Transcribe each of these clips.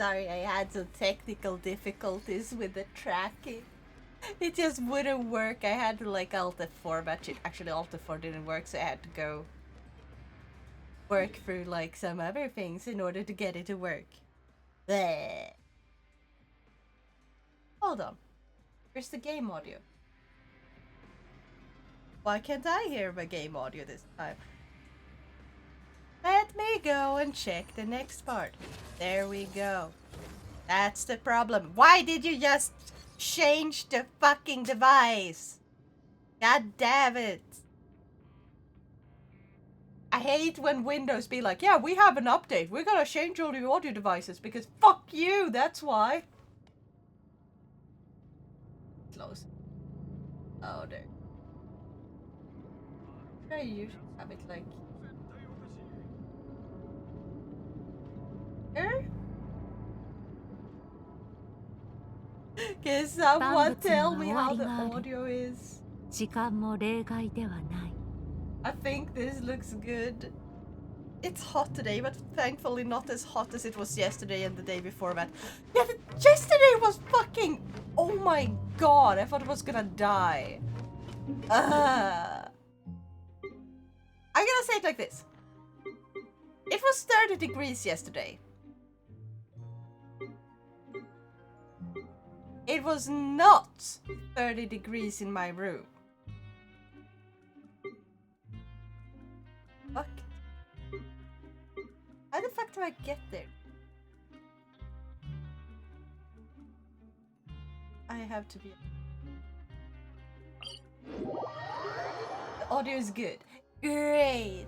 sorry, I had some technical difficulties with the tracking. It just wouldn't work. I had to like Alt F4, but actually Alt F4 didn't work, so I had to go work through like some other things in order to get it to work. Bleh. Hold on. Where's the game audio? Why can't I hear my game audio this time? Let me go and check the next part. There we go. That's the problem. Why did you just change the fucking device? God damn it. I hate when Windows be like, yeah, we have an update. We're gonna change all the audio devices because fuck you, that's why. Close. Oh, there. I usually have it like here. Can someone tell me how the audio is? I think this looks good. It's hot today, but thankfully not as hot as it was yesterday and the day before that. Yeah, yesterday was fucking... Oh my god, I thought I was gonna die. I'm gonna say it like this. It was 30 degrees yesterday. It was not 30 degrees in my room. Fuck. How the fuck do I get there? I have to be... The audio is good. Great.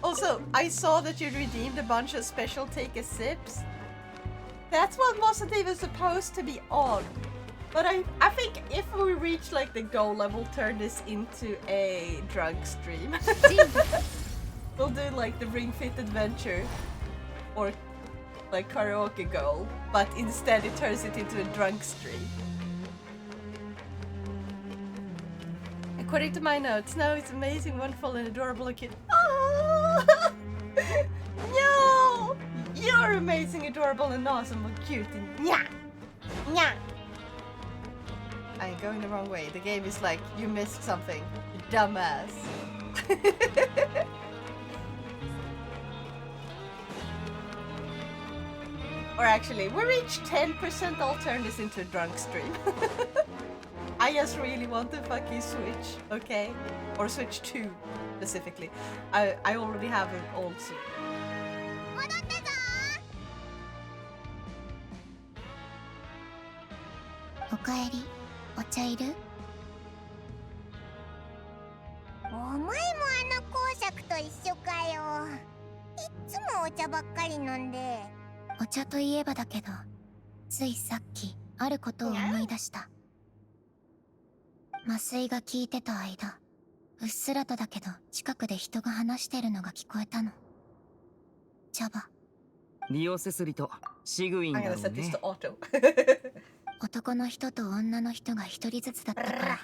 Also, I saw that you redeemed a bunch of special take a sips. That's what wasn't even supposed to be on. But I think if we reach like the goal level, turn this into a drunk stream. We'll do like the Ring Fit Adventure or like karaoke goal, but instead it turns it into a drunk stream. According to my notes, now it's amazing, wonderful, and adorable and cute. Oh! No! You're amazing, adorable, and awesome, and cute, and nya! Nya! I'm going the wrong way. The game is like, you missed something. You dumbass. Or actually, we reached 10%, I'll turn this into a drunk stream. I just really want to fucking switch, okay? Or switch 2, specifically. I already have an old suit. Okaeri, ocha iru? お前もあの公爵と一緒かよ。いっつもお茶ばっかり飲んで。お茶といえばだけど、ついさっきあることを思い出した。麻酔が効いてた間、うっすらとだけど近くで人が話してるのが聞こえたの。茶葉。リオセスリとシグウィンだろうね。男の人と女の人が一人ずつだったから、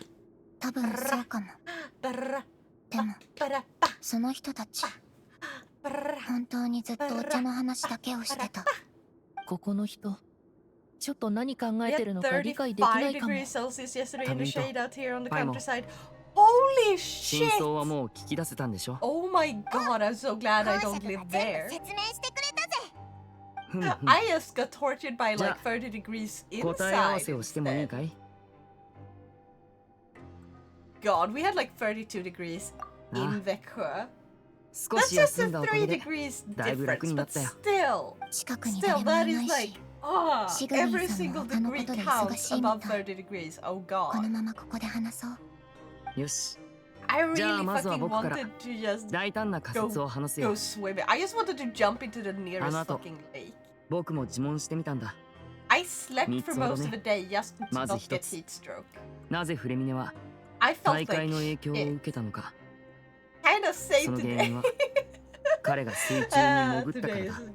多分そうかも。でも、その人たち、本当にずっとお茶の話だけをしてた。ここの人、ちょっと何考えてるのか理解できないかも。真相はもう聞き出せたんでしょ。Oh my god, I'm so glad I don't live there. 説明してくれたぜ。I just got tortured by like 30 degrees inside. 答え合わせをしてもいいかい？ God, we had like 32 degrees in Växjö. 少 That's し just 休 a んだおか 3 げで degrees だいぶ楽 difference, にな but ったよ。 still, that is like, every single degree counts above 30 degrees. Oh この god. ままここで話そう。よし。 I じゃあ really まずは fucking 僕から wanted to just 大胆な仮説を話す go よ。 swimming. I just wanted to jump into the nearest あの後 fucking lake. 僕も自問してみたんだ。 I slept for 三つほどね。 most of the day just to まず not 一 get つ。 heat stroke. なぜフレミネは I 大 felt 会 like の影響を shit. 受けたのか。 Kind of そ say の原 today. 因は彼が水中に潜ったから Today だ。 is...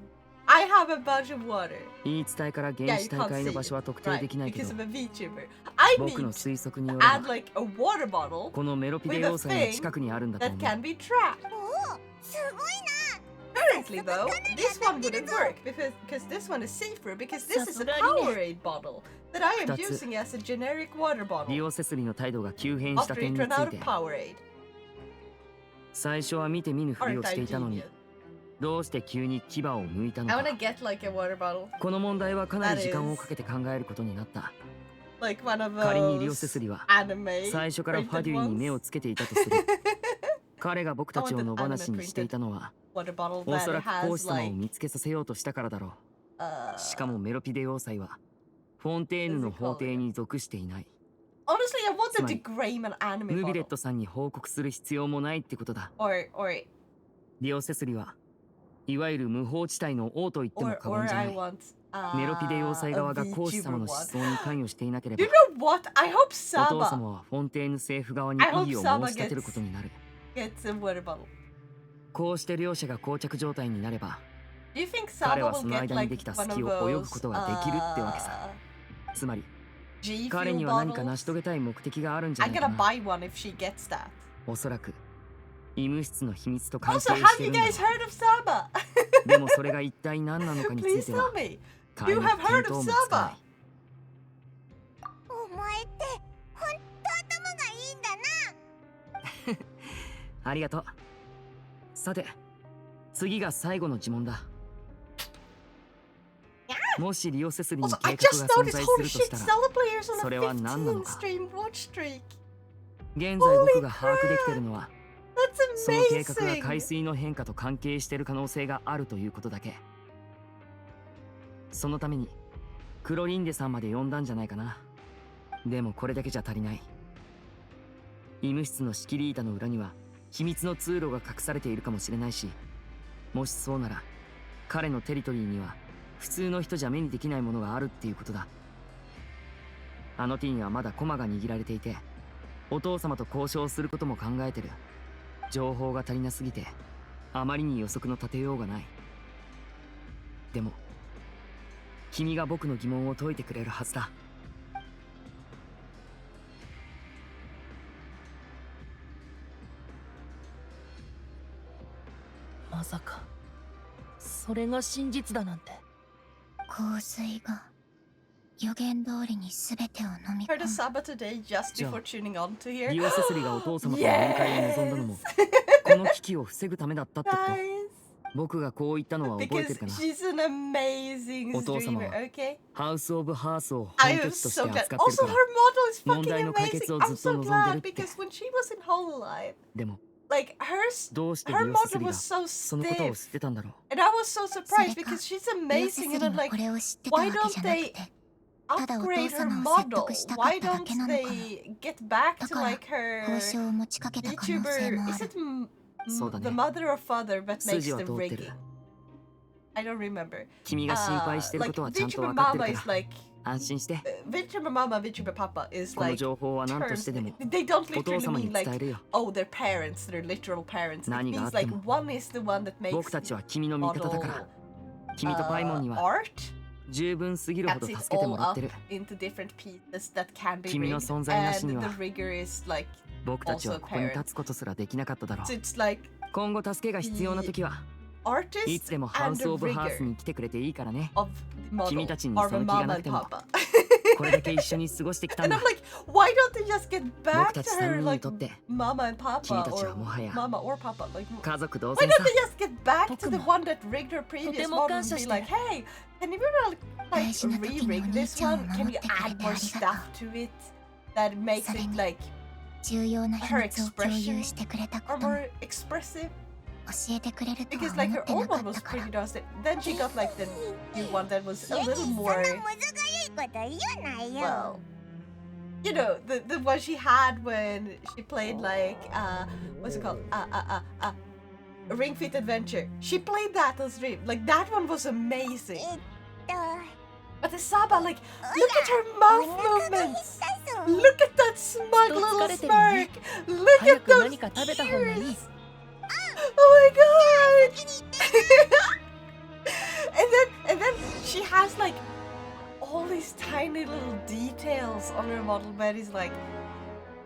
I have a bunch of water. 言い伝えから原始大会の場所は特定 Right, できないけ because ど、 of a VTuber. I 僕の need 推測によ to れ add ば like a water bottle このメロピデ要塞の近くにあるんだと that 思う。 can be trapped. おお、すごいな。Unfortunately, though, this one wouldn't work because this one is safer because this is a Powerade bottle that I am using as a generic water リ bottle オセスリの態度が急変した after 点 it につ ran い out て of Powerade. 最初は見て見ぬふりをしていたのに Genius. どうして急に牙を剥いたの I か wanna get like a water bottle, この問題はかなり時間をかけて考えることになった like one of 仮にリオ those セスリは anime 最初からファデュイに目を printed つけていたとする彼が僕たちを野放しにしていたのは ones. Water bottle おそ that らく講 has 師様を like 見つけさせようとしたからだろう しかもメロピデ要塞はフォンテーヌの法廷に属していない honestly, I wanted to grame an anime ヌビレッ bottle トさんに報告する必要もないってことだ or リオセスリはいわゆる無法地帯の王と言っても過言じゃな I い want メロピデ要塞 a 側が講師 VTuber 様の one. 思想に関与していなければ You know what? I hope お父 Saba 様はフォンテーヌ政府側に I hope 異議を Saba 申し立てることになる gets a water bottle. こうして両者が膠着状態になれば Do you think 彼 Saba は will その get 間に like できた one of 隙を泳ぐことができるってわけ those さつまり G 彼 fuel には何か成 bottles? し遂げたい目的があるんじゃ I'm ないか gonna な buy one if she gets that. おそらく医務室の秘密と関係 Also, し have て you るんだろ guys heard of Saba? うでもそれが一体何なのかについ Please ては tell me. 皆 You 目 have 見 heard 当 of もつかない Saba? お前ってほんと頭がいいんだな。ありがとうさて次が最後の呪文だもしリオセスリに Also, I 計画 just が存 noticed, 在す holy ると shit, したら Zelda players on そ a れは何なの 15 か stream watch streak. 現在僕が把握できているのは That's その計画が海 amazing. 水の変化と関係している可能性があるということだけそのためにクロリンデさんまで呼んだんじゃないかなでもこれだけじゃ足りない医務室の仕切り板の裏には秘密の通路が隠されているかもしれないしもしそうなら彼のテリトリーには普通の人じゃ目にできないものがあるっていうことだあのティにはまだ駒が握られていてお父様と交渉することも考えてる情報が足りなすぎてあまりに予測の立てようがないでも君が僕の疑問を解いてくれるはずだまさかそれが真実だなんて香水が予言通りに全てを飲み Heard 込 of む。 Saba today just before tuning on to リ here. オセスリがお父様との面会を望んだのも Yes. この危機を防ぐためだったってこと Guys, 僕がこう言ったのは覚えて because るかな she's an amazing お父様 streamer, は okay? ハウス・オブ・ハースを I 本 am 拠地とし so て glad. 扱ってる Also, か her ら model is 問 fucking 題の解決 amazing. を I'm ずっと so 望んで glad るって because when she was in Hololive, でも like hers, どうして her リオセス model リが was so そのことを stiff, 知ってたんだろう and I was so surprised それか because she's リオセ amazing, ス and リ I'm も like, これを知ってたわ why け don't じゃなく they て、ただお upgrade 父 her 様を説 model? 得したか Why っただ don't けなのかな。 they get back だ to から like 交 her 渉を持ちかけた可能性 YouTuber? もあ Is る。 it そうだね the mother or father that makes 筋は the 通ってる rigging? I don't remember. 君が心配してるこ Like とはちゃんと VTuber 分かってる Mama か is ら like 安心して VTuber Mama, VTuber Papa is この like 情報は何としてでも they don't お父 literally 様 mean に like 伝えるよ oh they're parents, they're literal parents. It 何があ means って like も one is the one that makes 僕たちは君の味方だから model 君とパイモンには art 十分すぎるほ cuts ど it 助けて all もらっ up てる into different pieces that can be 君の rigged, 存在なしに and は the rigger is like 僕たちはここに立つことすらできなかっただろ so う it's like 今後助けが必要な時はい artist つでもハウ and ス・ the オブ・ハース rigger に来てくれていいからね of the model 君たちに or そ the の気が mama なく and ても papa. これだけ一緒に過ごしてきたん And だ I'm like, why don't they just get 僕 back た to ち三 her 人に like とって mama and papa 君たち or はもはや mama or papa? Like, 家族同 why 然 don't さ they just get back to the 僕も one that rigged her previous とても model 感 and 謝 be して like, hey, can you like 大事な時にお re-rig 兄 this ちゃんを one? 守 Can っ you てくれ add て more ありが stuff とう。 to it that makes それ it に like 重要な秘 her 密を共有してくれた or ことも more expressive? 教えてくれるとは Because 思 like っ her て old なか one っ was たから pretty dusty. Then she got like the new one that was a little more 難しいこと言うな well, よ。 you know, the one she had when she played like what's it called? Ring Fit Adventure. She played that on stream. Like that one was amazing. But the Saba, like, look at her お mouth 腹が減っ movements. たぞ。 Look at that smug little 疲れてるよね。 smirk. Look 早 at く those 何か食べた方がいい tears. Oh my god! and then she has like all these tiny little details on her model bed. Is like,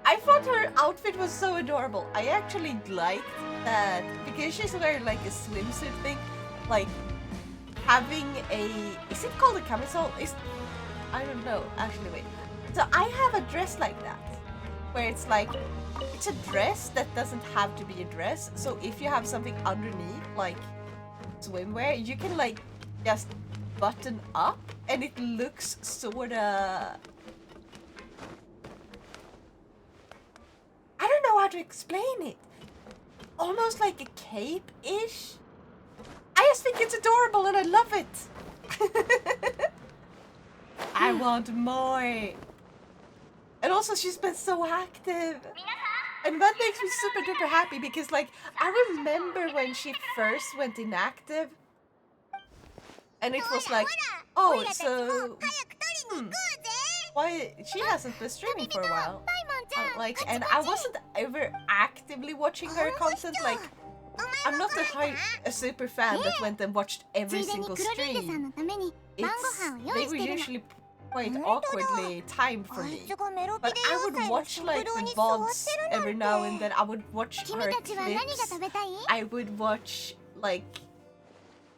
I thought her outfit was so adorable. I actually liked that because she's wearing like a swimsuit thing. like having a, is it called a camisole? I don't know, actually, wait. So I have a dress like that, where it's like, it's a dress that doesn't have to be a dress. So if you have something underneath, like swimwear, you can like just button up and it looks sorta, I don't know how to explain it. Almost like a cape-ish. I just think it's adorable and I love it. I want more. And also she's been so active. And that makes me super duper happy because like I remember when she first went inactive and it was like, oh, so why she hasn't been streaming for a while. Like, and I wasn't ever actively watching her content. Like, I'm not a super fan that went and watched every single stream. They were usually quite awkwardly timed for me. But I would watch like the VODs every now and then. I would watch her clips. I would watch like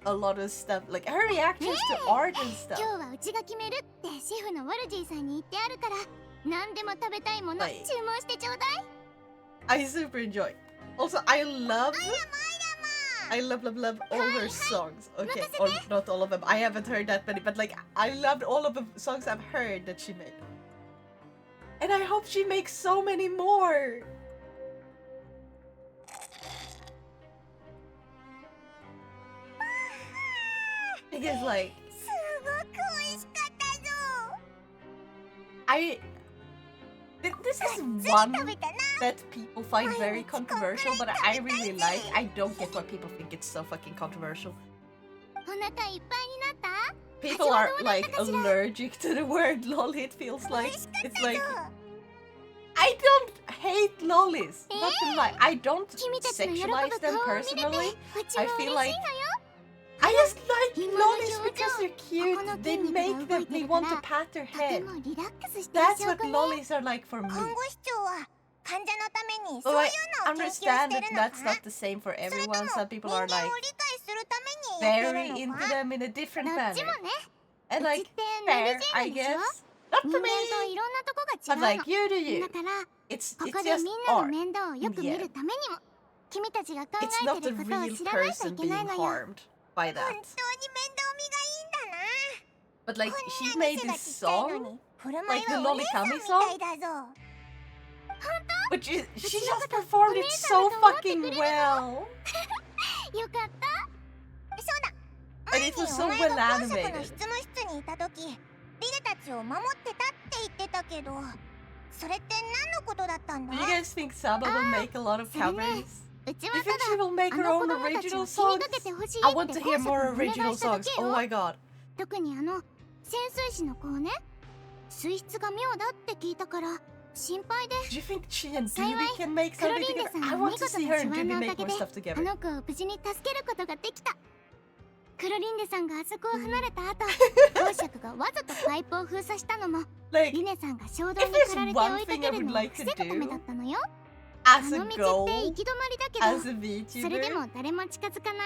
a lot of stuff, like her reactions to art and stuff. I super enjoy. Also, I love all her songs. Okay, or not all of them. I haven't heard that many, but like I loved all of the songs I've heard that she made. And I hope she makes so many more. Because like this is one that people find very controversial, but I really like. I don't get why people think it's so fucking controversial. People are like allergic to the word lol, it feels like. It's like, I don't hate lollies, not gonna lie. I don't sexualize them personally. I feel like I just like lollies because they're cute. They make me want to pat their head. That's what lollies are like for me. But I understand that that's not the same for everyone. Some people are like very into them in a different manner. And like, fair, I guess. Not for me. But like, you do you. It's just art. Yeah. It's not a real person being harmed by that. But like, she made this song, like the Lolikami song, but she just performed it so fucking well. And it was so well animated. Do you guys think Saba will make a lot of covers? Do you think she will make her own original songs? I want to hear more original songs. Oh my god. Do you think she and Bibi can make something together? I want to see her and Bibi make more stuff together. Like, if there's one thing I would like to do as a goal, as a VTuber,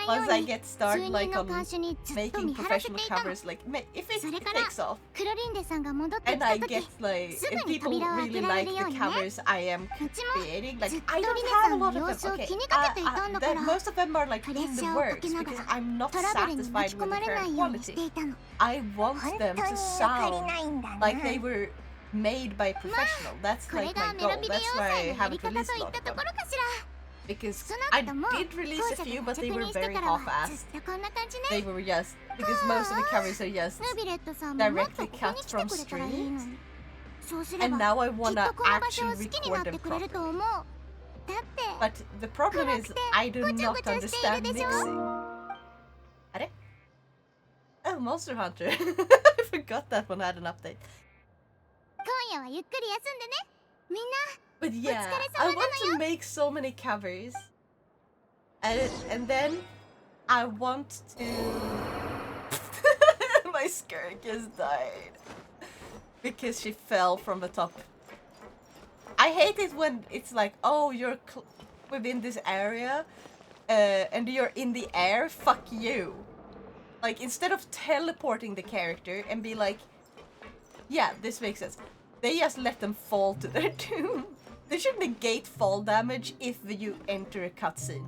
once I get started like on making professional covers, like if it takes off, and I get like, if people really like the covers I am creating, like I don't have a lot of them, okay, most of them are like in the works because I'm not satisfied with the current quality. I want them to sound like they were made by professional. That's like my goal. That's why I haven't released a lot of them. Because I did release a few, but they were very half-assed. They were just, because most of the covers are just directly cut from streams. And now I wanna actually record them properly. But the problem is, I do not understand mixing. Oh, Monster Hunter. I forgot that one had an update. But yeah, I want to make so many covers. And then I want to... My skirt just died. Because she fell from the top. I hate it when it's like, oh, you're within this area and you're in the air, fuck you. Like, instead of teleporting the character and be like, yeah, this makes sense. They just let them fall to their doom. They should negate fall damage if you enter a cutscene.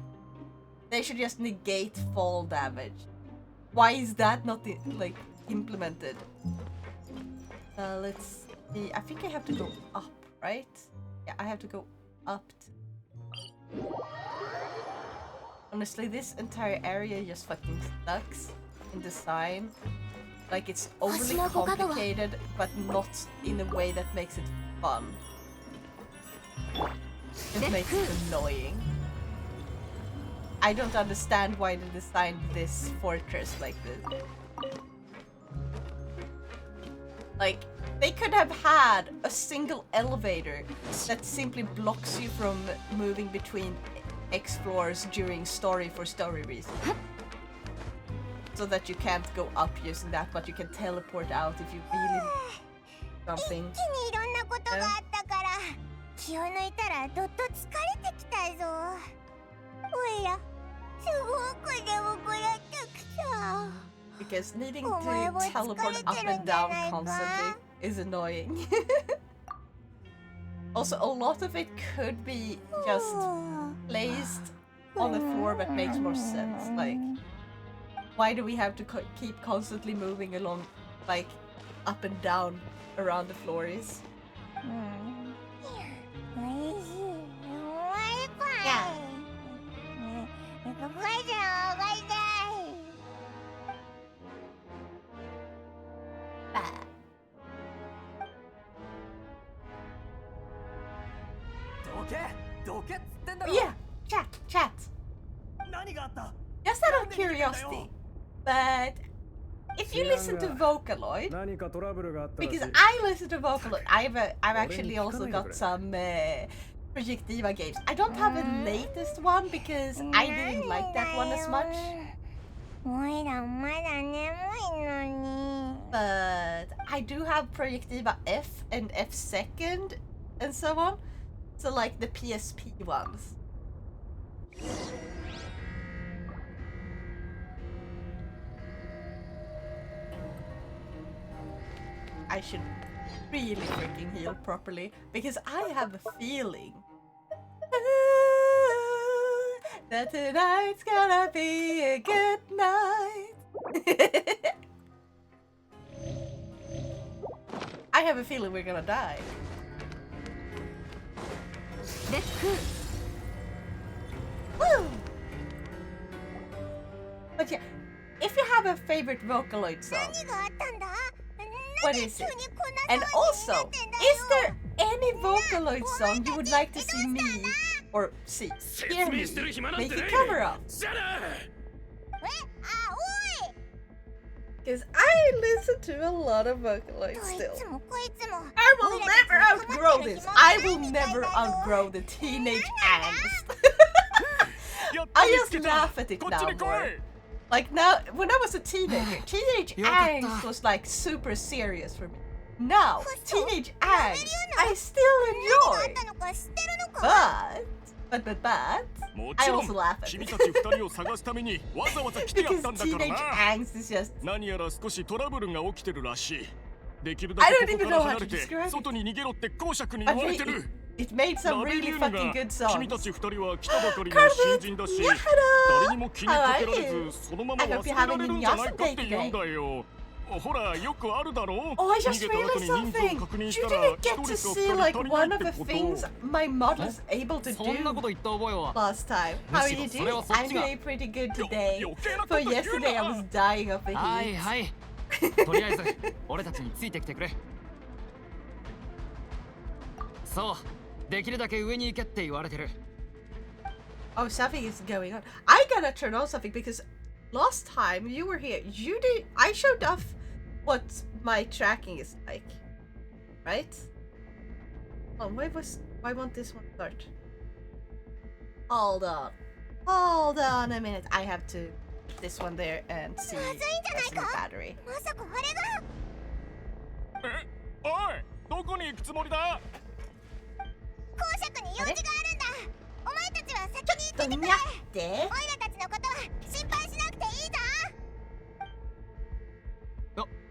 They should just negate fall damage. Why is that not like implemented? Let's see. I think I have to go up, right? Yeah, I have to go up. Honestly, this entire area just fucking sucks in design. Like, it's overly complicated, but not in a way that makes it fun. It makes it annoying. I don't understand why they designed this fortress like this. Like, they could have had a single elevator that simply blocks you from moving between X floors during story for story reasons. So that you can't go up using that, but you can teleport out if you really something. Because needing to teleport up and down constantly is annoying. Also, a lot of it could be just placed on the floor that makes more sense. Like, why do we have to keep constantly moving along, like, up and down around the floors? Yeah. Yeah, chat. Just out of curiosity, but if you listen to Vocaloid, because I listen to Vocaloid, I've actually also got some Projectiva games. I don't have the latest one because I didn't like that one as much. But I do have Projectiva F and F second and so on. So like the PSP ones. I should really freaking heal properly because I have a feeling that tonight's gonna be a good night. I have a feeling we're gonna die. Woo! But yeah, if you have a favorite Vocaloid song, what is it? And also, is there any Vocaloid song you would like to see me, or hear me, make a cover of? Because I listen to a lot of Vocaloid still. I will never outgrow this. I will never outgrow the teenage angst. I just laugh at it now more. Like now, when I was a teenager, teenage angst was like super serious for me. Now, teenage angst, I still enjoy. But, I also laugh at it. Because teenage angst is just... I don't even know how to describe it. It made some really fucking good songs. Carmen, how are you? I hope you're having an awesome day today. Oh, I just realized something! You didn't get to see like one of the things my model is able to do last time. How are you doing? I'm doing pretty good today. For yesterday I was dying of the heat. とりあえず俺たちについてきてくれ。そうできるだけ上に行けって言われてる。 Oh, something is going on. I gotta turn on something because last time you were here, I showed off what my tracking is like, right? Oh, why won't this one start? Hold on a minute. I have to put this one there and see what's in the battery. おい、どこに行くつもりだ？公爵に用事があるんだ。お前たちは先に行っててくれ。オイラたちのことは心配しなくていいぞ。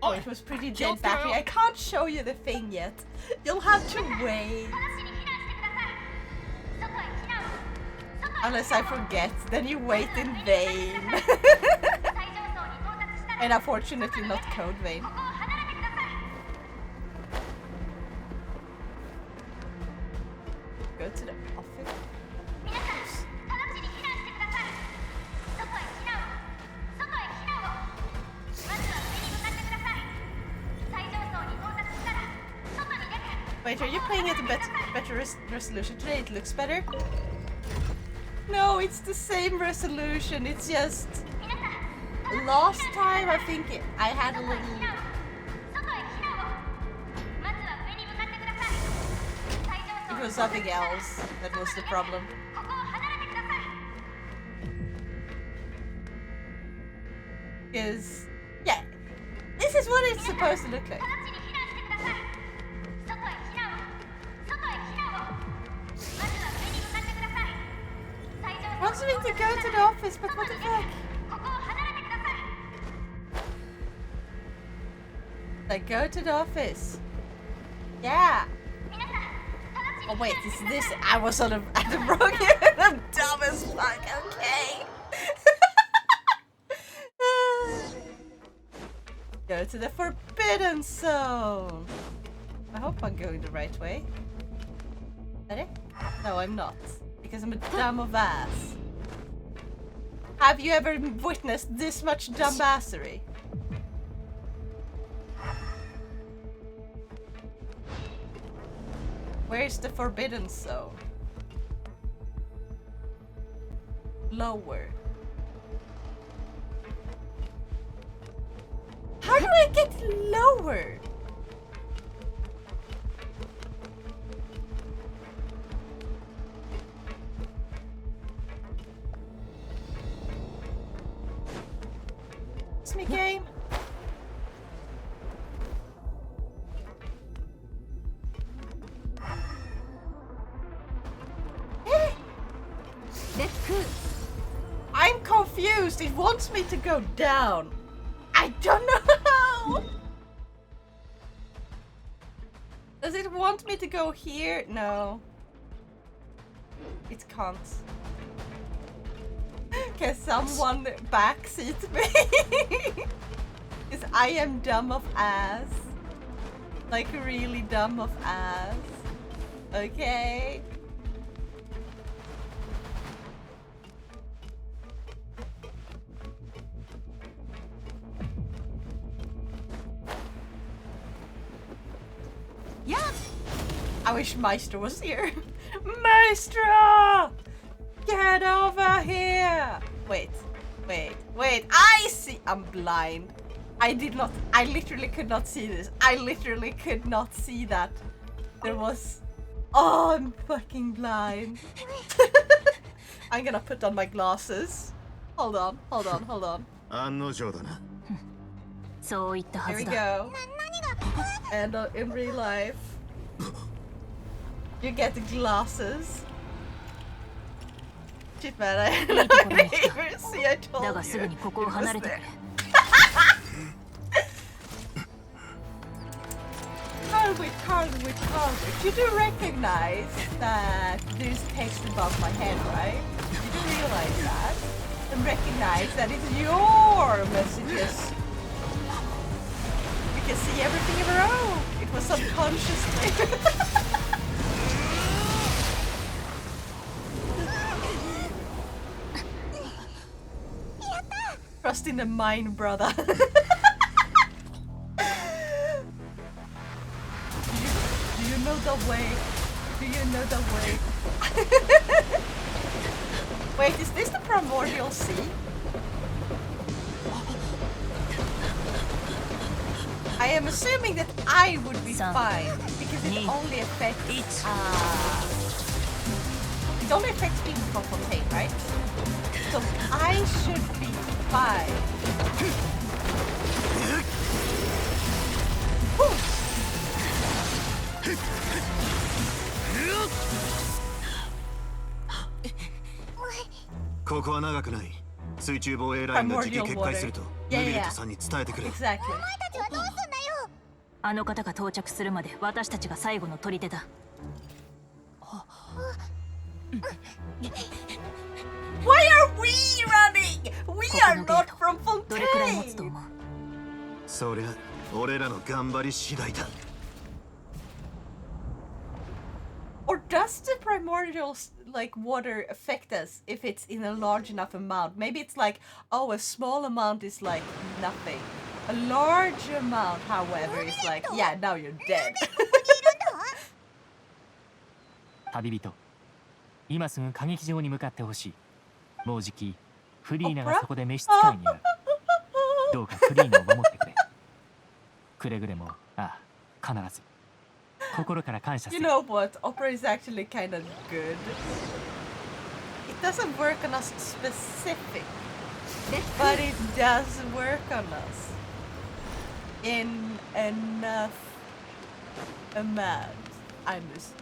Oh, it was pretty dead battery. I can't show you the thing yet. You'll have to wait. Unless I forget, then you wait in vain. And unfortunately not code vein. Go to the office. Wait, are you playing at a better resolution today? It looks better? No, it's the same resolution. It's just last time I think I had a little. It was something else that was the problem. Because yeah, this is what it's supposed to look like. Wants me to go to the office, but what the fuck? Like, go to the office. Yeah. Oh wait, is this? I was on at the wrong end. I'm dumb as fuck. Okay. Go to the Forbidden Zone. I hope I'm going the right way. Ready? No, I'm not. Because I'm a dumb of ass. Have you ever witnessed this much dumbassery? Where's the Forbidden Zone? Lower. How do I get lower? It's me game. I'm confused. It wants me to go down. I don't know how. Does it want me to go here? No. It can't. Can someone backseat me? Because I am dumb of ass. Like really dumb of ass. Okay. Yeah. I wish Maestro was here. Maestro! Get over here! Wait. I see. I'm blind. I literally could not see this. I literally could not see that. There was. Oh, I'm fucking blind. I'm gonna put on my glasses. Hold on. Here we go. And in real life, you get the glasses. Shit, man, I didn't even see. I told you. It was there. Carlwit. You do recognize that there's text above my head, right? You do realize that? And recognize that it's your messages. You can see everything in a row. It was subconsciously. Trust in the mind, brother. Do you know the way? Wait, is this the primordial sea? I am assuming that I would be fine because it only affects being Fontaine, right? So I should be fine. Exactly. あの方が到着するまで私たちが最後の砦だ。Why are we running? We are not from どれくらい持つと Fontaine. 思う？そりゃ俺らの頑張り次第だ。 Or does the primordial like water affect us if it's in a large enough amount? Maybe it's like, oh, a small amount is like nothing. A large amount, however, is like, yeah, now you're dead. 旅人、今すぐ歌劇場に向かってほしい。もうじきフリーナがそこで召使いになる。どうかフリーナを守ってくれ。くれぐれも、ああ、必ず。心から感謝す You る。 know what? Opera is actually kind of good. It doesn't work on us specific, but it does work on us in enough amount. I'm just.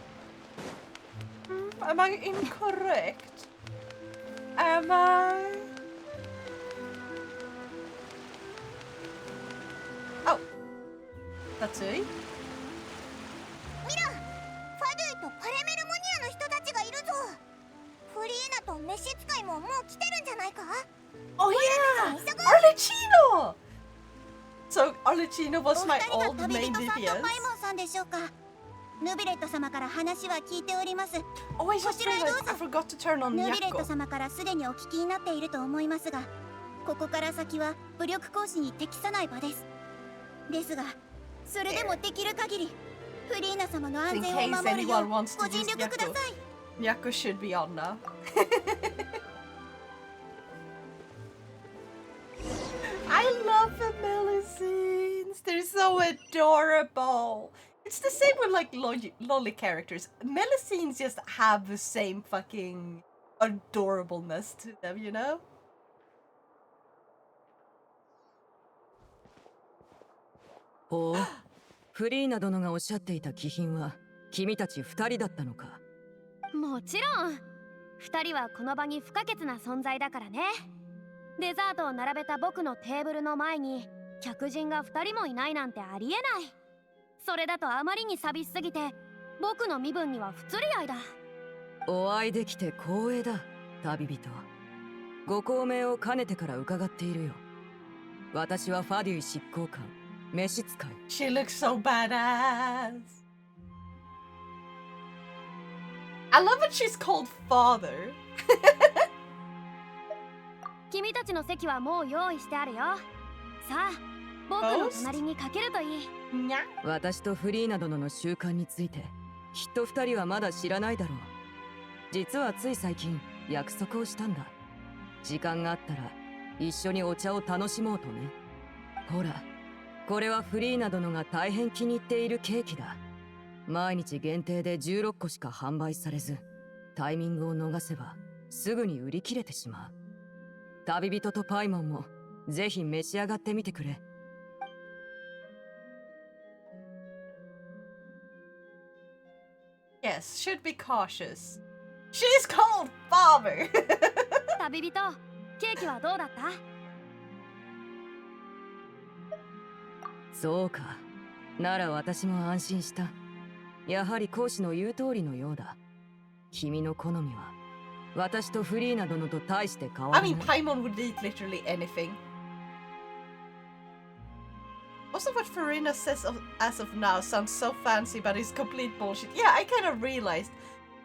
Am I incorrect? Am I? Oh, that's it. ミラ、ファドゥとパレメルモニアの人たちがいるぞ。フリーナと召使いももう来てるんじゃないか？ Oh yeah, Arlecchino. So Arlecchino お was 二 my 人が old 旅 main 人さんと DPS. パイモンさんでしょうか？ヌビレット様から話は聞いております。 Oh, I just こちらへどう realized ぞ。 I forgot to turn on ヌビレット Yakko. 様からすでにお聞きになっていると思いますが、ここから先は武力行使に適さない場です。ですが、それでもできる限りフリーナ様の安 In 全を case 守るよ anyone う wants ご to 尽 use 力くださ Yakko. い。 Yakko should be on now. I love the Melusines. They're so adorable. It's the same with like lolly characters. Melusines just have the same fucking adorableness to them, you know? ほう、フリーナ殿がおっしゃっていた気品は君たち二人だったのか。もちろん2人はこの場に不可欠な存在だからね。デザートを並べた僕のテーブルの前に客人が2人もいないなんてありえない。それだとあまりに寂しすぎて僕の身分には不釣り合いだ。お会いできて光栄だ、旅人。ご高名を兼ねてから伺っているよ。私はファデュイ執行官、召使い。 She looks so badass. I love that she's called father. 君たちの席はもう用意してあるよ。さあ僕の隣にかけるといい。Nya. 私とフリーナ殿の習慣についてきっと二人はまだ知らないだろう。実はつい最近約束をしたんだ。時間があったら一緒にお茶を楽しもうとね。ほら、これはフリーナ殿が大変気に入っているケーキだ。毎日限定で16個しか販売されず、タイミングを逃せばすぐに売り切れてしまう。旅人とパイモンもぜひ召し上がってみてくれ。Yes, should be cautious. She's called father. 旅人、ケーキはどうだった？そうか。なら私も安心した。やはり講師の言う通りのようだ。君の好みは私とフリーナ殿と大して変わ I ら mean, ない。 Paimon would eat literally anything. Also, what Farina says as of now sounds so fancy, but it's complete bullshit. Yeah, I kind of realized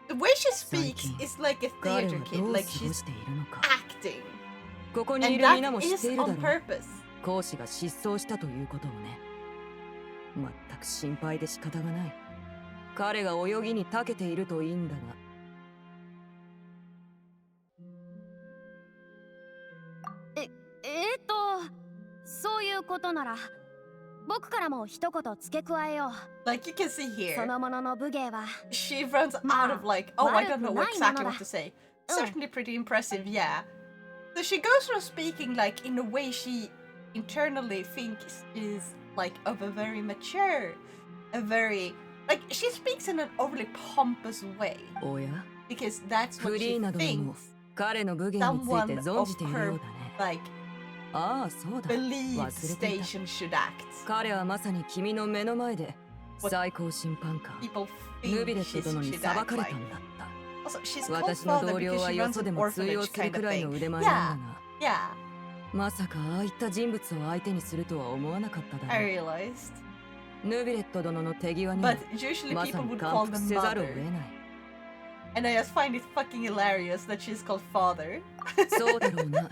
the way she speaks is like a 彼 theater は kid, どう like 過ご she's しているのか。 acting. ここにい And る皆も that 知って is いるだ on ろう。 purpose. 講師が失踪したということをね。全く心配で仕方がない。彼が泳ぎに長けているといいんだが。そういうことなら僕からも一言付け加えよう。 Like you can see そ here, のものの武芸は she runs out of like, oh, I don't know exactly what to say. Certainly pretty impressive, yeah. So she goes from speaking like in a way she internally thinks is like of a very mature, a very like she speaks in an overly pompous way おや、 because that's フ what リ she ーナ殿も thinks 彼の武芸について someone 存 of じているよ her うだね。 like ああ、そうだ。 believed 忘れていた。 station should act. 彼はまさに君の目の前で最高審判官 People ヌビ think レット she 殿に should 裁 act かれた like. んだった Also, she's called 私の father 同僚 because は she よ runs そ an でも通用 orphanage する kind く of らい thing. の腕前なんだ Yeah, が yeah, まさかああいった人物を相手にするとは思わなかっただ I ろう realized. ヌビレット殿の手際には But usually まさ people に would 感 call 服 them せざるを得 mother. ない And I just find it fucking hilarious that she's called father. そうだろうな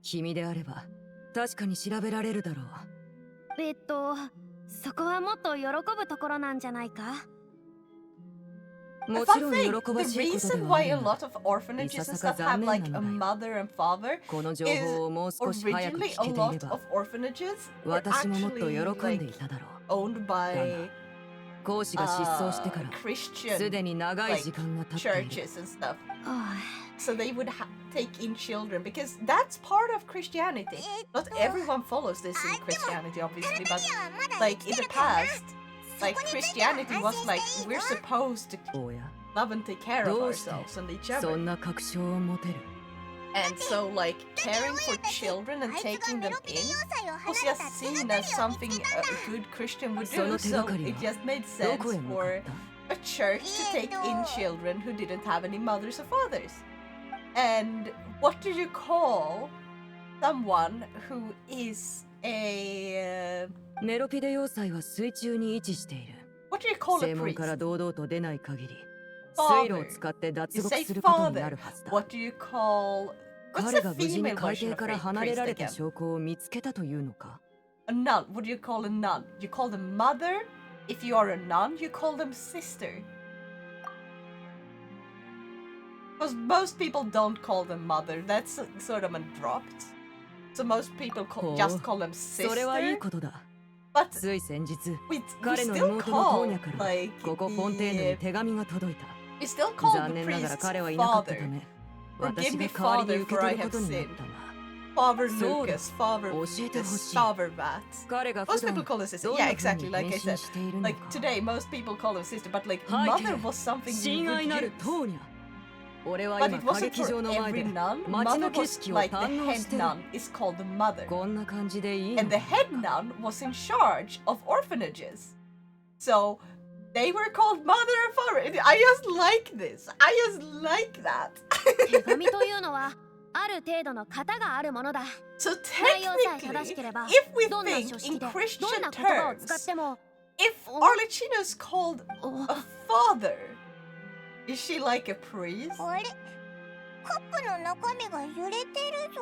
君であれば確かに調べられるだろうそこはもっと喜ぶところなんじゃないか。も A ち fun ろん thing, 喜ば the しいことで reason はあ why る a が lot of orphanages and stuff have like a mother and father この情報をもう少し早く originally 聞 a けていれ lot ば of orphanages were 私ももっと actually 喜んでい like ただろう owned by 講師が失踪してから Christian すでに長い like 時間が経っている churches and stuff. あ So they would take in children because that's part of Christianity. Not everyone follows this in Christianity, obviously, but like in the past, like Christianity was like we're supposed to おや love and take care of どうして ourselves and each そ other. んな確証を持てる And so, like, caring for children and taking them in was just seen as something a good Christian would do. So it just made どこ sense へ向か for った a church to take in children who didn't have any mothers or fathers. And what do you call someone who is a... メロピデ要塞は水中に位置している what do you call a 正門から priest? 堂々と出ない限り Father. 水路を使って脱 You 獄 say することにな father. るはずだ What do you call... What's 彼 the が無事に female 海 version 底 of から a 離れ priest られた again? 証拠を見つけたというのか A nun. What do you call a nun? You call them mother. If you are a nun, you call them sister. Because most people don't call them mother. That's sort of dropped. So most people just call them それはいい sister. ことだ But つい先日 we 彼の still 妹のトー call ニャから like ここフォンテーヌに the, 手紙が届いた we still call 残 the 念ながら priest 彼はいなかったた father. め Forgive 私 me, が代わりに father, 受け for 取 I る have ことになっ sinned. たが Father そうだ Lucas, father 教えて the ほしい Starverbat. 彼が Most 普段 people call them sister. どん Yeah, な風 exactly に like 変 I 身 said. しているの Like か today, most people call them sister, but like 背 mother 景 was something you 親 would 愛なる use. トーニャ俺は But 今 it 歌 wasn't 劇場 for の前で every nun. 街 Mother の景 was 色を like the 堪能 head してる nun is called the mother. こんな感じでいいの And the head nun was in charge of orphanages. So they were called mother and father. I just like this. I just like that. 手紙というのはある程度の型があるものだ。 So 内容さえ technically, 正しければ if we どんな think 書式 in で Christian どんな言葉を使っ terms, ても if Arlecchino's called お a father, is she like a priest? あれカップの中身が揺れてるぞ。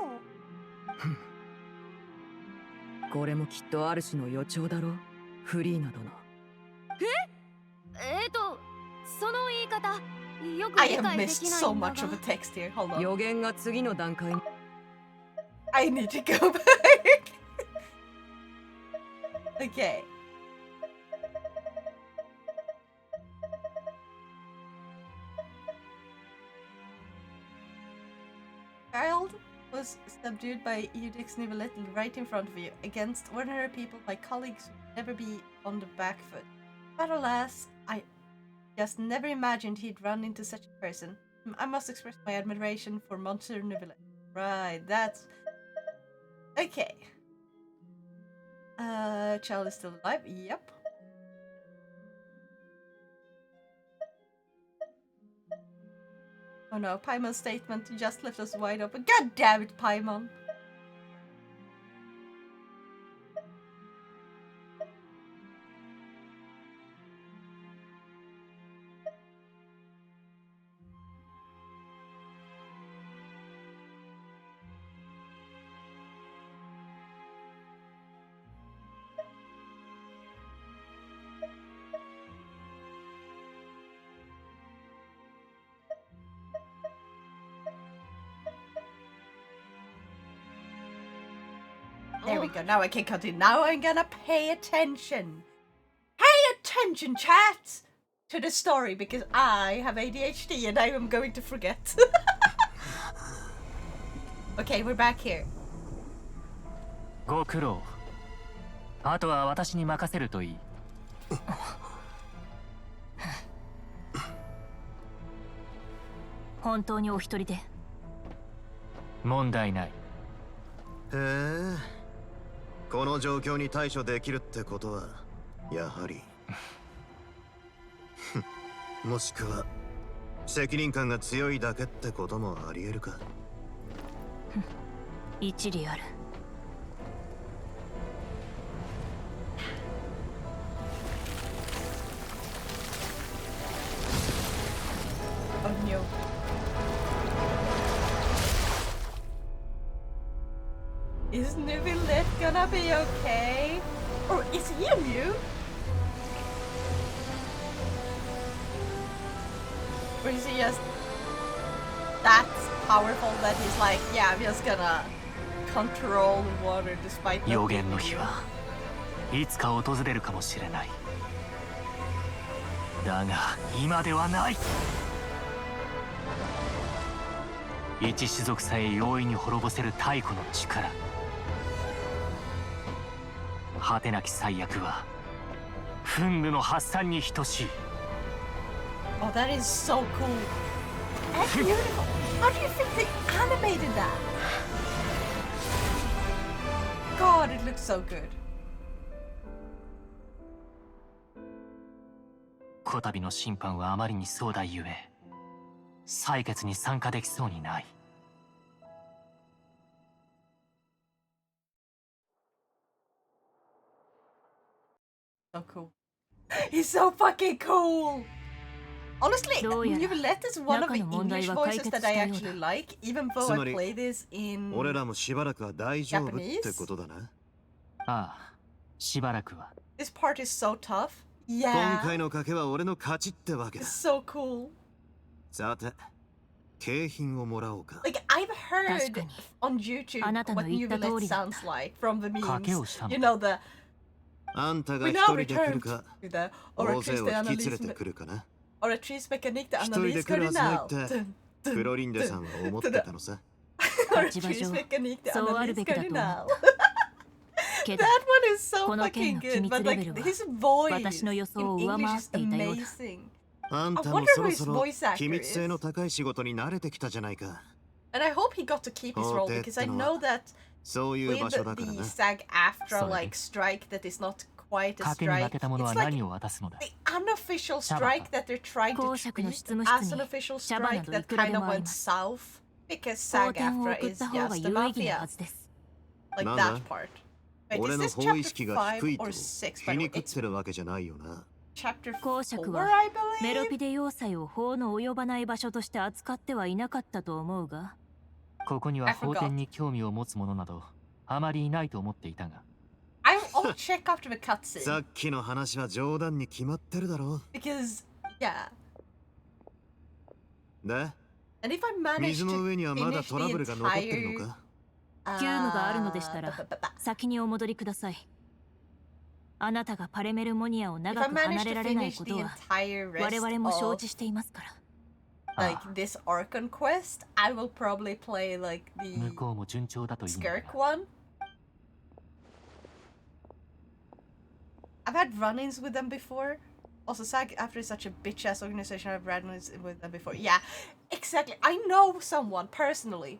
これもきっとある種の予兆だろフリーナ殿その言い方よく I 理 have 解で missed きない so んだ much of が the text here. Hold on. 予言が次の段階に I need to go back. Okay. Child was subdued by Eudix Nivelet right in front of you. Against ordinary people, my colleagues would never be on the back foot. But alas, I just never imagined he'd run into such a person. I must express my admiration for Monsieur Nivelet. Right, that's... Okay. Child is still alive? Yep. Oh no, Paimon's statement just left us wide open. God damn it, Paimon! There we go. Now I can continue. Now I'm gonna pay attention. Pay attention, chat! To the story because I have ADHD and I am going to forget. Okay, we're back here. ご苦労あとは私に任せるといい本当にお一人で問題ないへえ、この状況に対処できるってことはやはりもしくは責任感が強いだけってこともありえるか。一理ある。Oh no. Is Nubilet gonna be okay? Or is he a mute? Or is he just that powerful that he's like, yeah, I'm just gonna control the water despite not 予 being 言の日 mute? はいつか訪れるかもしれない。だが今ではない。一種族さえ容易に滅ぼせる太古の力。果てなき最悪は憤怒の発散に等しい。 Oh, that is so cool. And beautiful. How do you think they animated that? God, it looks so good. こたびの審判はあまりに壮大ゆえ、採決に参加できそうにない。So cool. He's so fucking cool. Honestly, どうやら Nubilet is one of the 中の問題 English は解 voices 決 that した I ようだ。 actually like, even though つ I まり play this in 俺らもしばらくは大丈夫ってことだな。ああ、しばらくは。 This part is so tough. 今 Yeah. 回の賭けは俺の勝ちってわけ It's だ。 so cool. さて、景品をもらおうか。 Like, I've 確か heard に on YouTube あなたの what 言った通 Nubilet りだった。 sounds like from the 賭けを memes. したの You know, the あんたが We 一 now 人で来 return るか、 to the 大勢 oratrice を de 引き連れ analyse てくるかな。 oratrice mécanique de 一人で analyse 来るはずないっ cardinal. てクロリンデさんは思ってたのさ。立場 oratrice 上 mécanique de そうある analyse べきだと思っ cardinal. た。けど That one is so この件 fucking の機 good, 密 but レ like ベルは his voice 私の予想を in 上 English 回っ is ていたようだ。 amazing. あんた I も wonder そ who ろ his そろ voice actor 機密性 is. の高い仕事に慣れてきたじゃないか。 And I hope he got to keep his role 法廷っ because て I の know は that そういう with 場所だから the な。 SAG-AFTRA Sorry. like strike that is not quite a 賭けに負 strike. けた者は It's like 何を渡すのだ。 the unofficial strike that they're trying to 公爵の treat 執務室 as に an official 茶葉な strike どい that くら kind で of もあり went ます。 south because 法典を SAG-AFTRA 送っ is た方が just the 有意義な mafia. はずです。 Like なん that だ part. Wait, 俺 is の this 法意 chapter 識が 5低い or と 6? 皮 By the に way, 食っ it's てるわけじゃないよな。 chapter 公爵 4, は I メロ believe. ピデ要塞を法の及ばない場所として扱ってはいなかったと思うが、ここには法典に興味を持つ者などあまりいないと思っていたが。I'll check after the さ cutscene っきの話は冗談に決まってるだろ。 because yeah. で、 And if I manage 水の to 上にはまだ finish トラ the ブルが残ってるの entire か。急務があるのでしたら ba- ba- ba- 先にお戻りください。あなたがパレメルモニアを if 長 I く離 manage れ to られない finish こと the は entire 我 rest 々も承 of 知していますから。like this Archon quest, I will probably play like 向 the こうも順調だといいのだ Skirk one. I've had run-ins with them before. Also, SAG after such a bitch-ass organization, I've run-ins with them before. Yeah, exactly. I know someone personally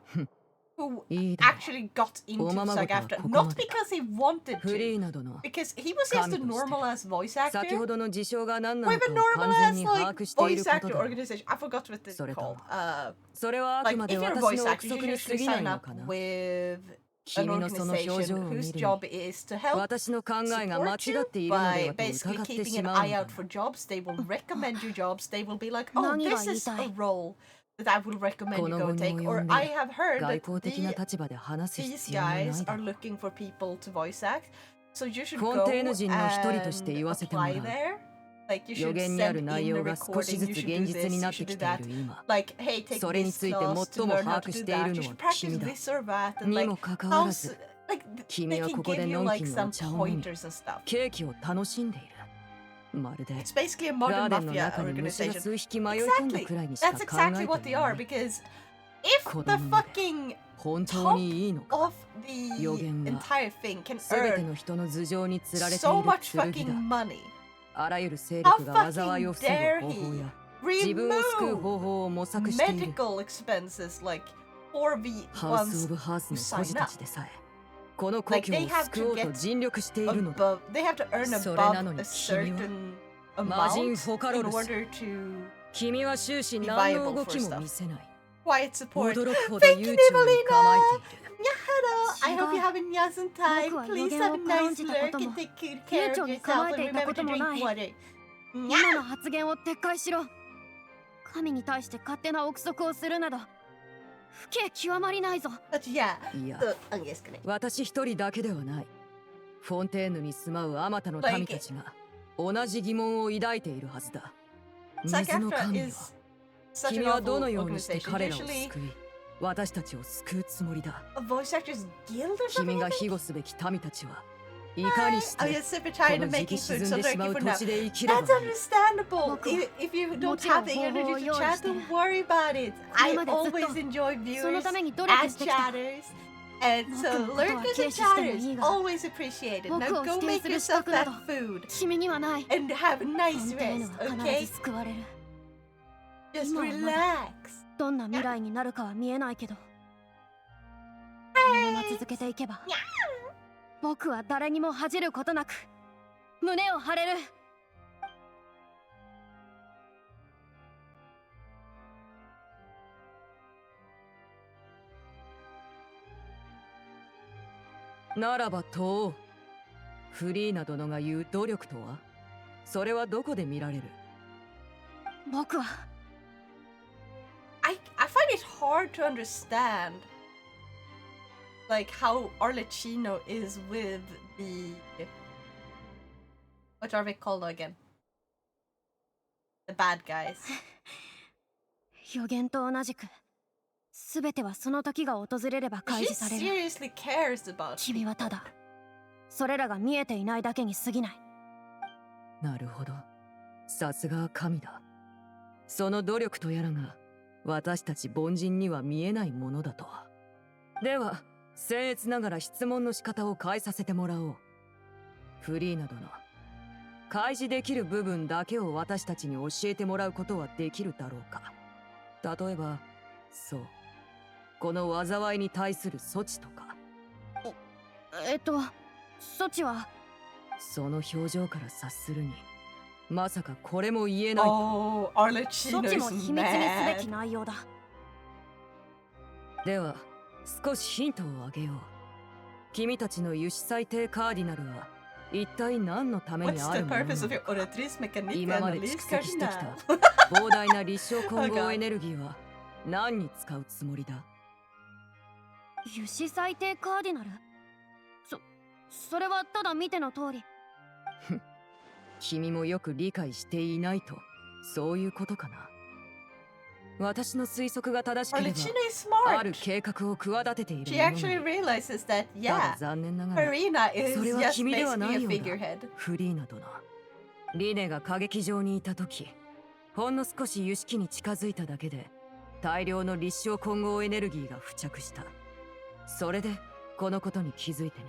who いいだろう。 actually got into おままご SAG とは after. ここま Not でだ。 because he wanted フリー to, などの because he was just a 神として normal-ass voice 先 actor. ほどの事象が何な We の have か a を完全 normal-ass に把 like 握している voice こと actor だろう。 organization. I forgot what it's それとも called. それはあく Like ま if で you're a 私 voice の actor, 憶 you 測に usually 過ぎない sign の up かな。 with an 君のその表情を organization 見 whose る job に is to help 私の考えが間違 support ってい you るので by はと basically 疑って keeping し an まうの eye だ out for jobs. They will recommend you jobs. They will be like, oh, 何が this 言い is たい？ a role that I will recommend こ you の go 後に take. 及 Or んで I have heard 外 that 交的な立場で話す these 必要はない guys だ are ろう。 looking for people to voice act. So you should コン go テーヌ人の一人 and として言わせてもらう。 apply there. Like you 予 should 言にある send 内 in 容 the が少し recording. ず You つ should 現 do 実 this. に You なって should き do てい that. る今。 Like, hey, take それに this ついて class to 最も learn how 把 to 握 do している that. の You should は practice 君だ。 this or that. And に like, もかかわら how ず like 君 they は can ここで give you のん like きにお some 茶を飲み pointers and stuff. ケーキを楽しんでいる。まるで It's basically a ガ modern ーデンの mafia 中に虫が organization. 数匹迷い込んだ Exactly. くらいにしか That's 考 exactly え what て they い are ない。 because if 子 the 供まで fucking 本当にいいのか。 of the 予言は entire thing can すべて earn の人の頭上に吊られてい so る much 剣 fucking だ。 money, あらゆる勢 how 力が災いを fucking 防ぐ dare 方法 he や自分を救う remove 方法を模索している。 medical expenses like for the ハウス・オ ones ブ・ハース who の孤児 sign た up? ちでさえこの故 Like 郷 they を have 救お to うと get 尽力しているのだ。 above. They have to earn それな above のに a 君は certain 魔人 amount フォカロ in ルス。 order to 君は終始 be 何の viable 動 for きも stuff. 見せない。 Quiet support. 驚くほど Thank you, 悠長に構え Nivolina. ている。 Yeah, hello. I hope you have a nice time. 僕は Please 予言 have を a 軽ん nice じた lurk ことも and take good care 悠 of 長に yourself 構え and ていた remember こ to とも drink ない water. 今の発言を撤回しろ。神に対して勝手な憶測をするなど不敬極まりないぞ。 But yeah, いや、 ang yes ka na. 私一人だけではない。フォンテーヌに住まうあまたの民たちが同じ疑問を抱いているはずだ。水の SAG-AFTRA 神よ、 is such 君 an はど awful のようにして organization. 彼らを Usually 救い、私たちを救うつもりだ。 a voice actors guild or 君 something. が I think? 庇護すべき民たちはいかにし Oh て yeah, super こ tired の of 時 making 期 food, 沈ん so でし they're まう for 土 now. 地で生きれば That's いい。 understandable. Look, If you don't look, have the look, energy to look, chat, look. don't worry about it. I これまでずっと always enjoy その viewers ために努力 and してきた。 chatters. And so 僕のことは lurkers and 軽視してもい chatters いが、 always appreciated. 僕 Now を go 否定 make する yourself 資格など that food 君にはない。 and have a フォ nice ンテーヌ rest, は必 okay? ず救われる。 Just 今はまだ relax. どんな未来になるかは見えないけど、このまま続けていけば僕は誰にも恥じることなく胸を張れる。ならばとフリーナ殿が言う努力とは、それはどこで見られる？僕は I find it hard to understand like how Arlecchino is with the what are they called again? The bad guys. 予言と同じく全てはその時が訪れれば開 She 示される。 seriously cares about 君はただそれらが見えていないだけに過ぎない。なるほど。さすが神だ。その努力とやらが私たち凡人には見えないものだとは。では、僭越ながら質問の仕方を変えさせてもらおう。フリーナ殿、開示できる部分だけを私たちに教えてもらうことはできるだろうか。例えば、そう、この災いに対する措置とか。措置はその表情から察するに、まさかこれも言えないと。 Oh, 措 Arlecchino 置も is 秘密にすべ mad. き内容だ。では少しヒントをあげよう。君たちの油脂最低カーディナルは一体何のために What's あ the るものな purpose の of your か。 oratrice mécanique 今まで analyse 蓄積してき cardinal? た膨大な立証混合エネルギーは何に使うつもりだ？油脂最低カーディナル？それはただ見ての通り。君もよく理解していないと、そういうことかな。私の推測が正しけれ Arlecchino is ば、ある smart. 計画を企てている She もの actually の。 realizes that, ただ yeah, 残念ながら Farina is それは just 君では basically な a いようだ。 figurehead. フリーナ殿、リネが歌劇場にいた時、ほんの少し油脂に近づいただけで大量の立証混合エネルギーが付着した。それでこのことに気づいてね。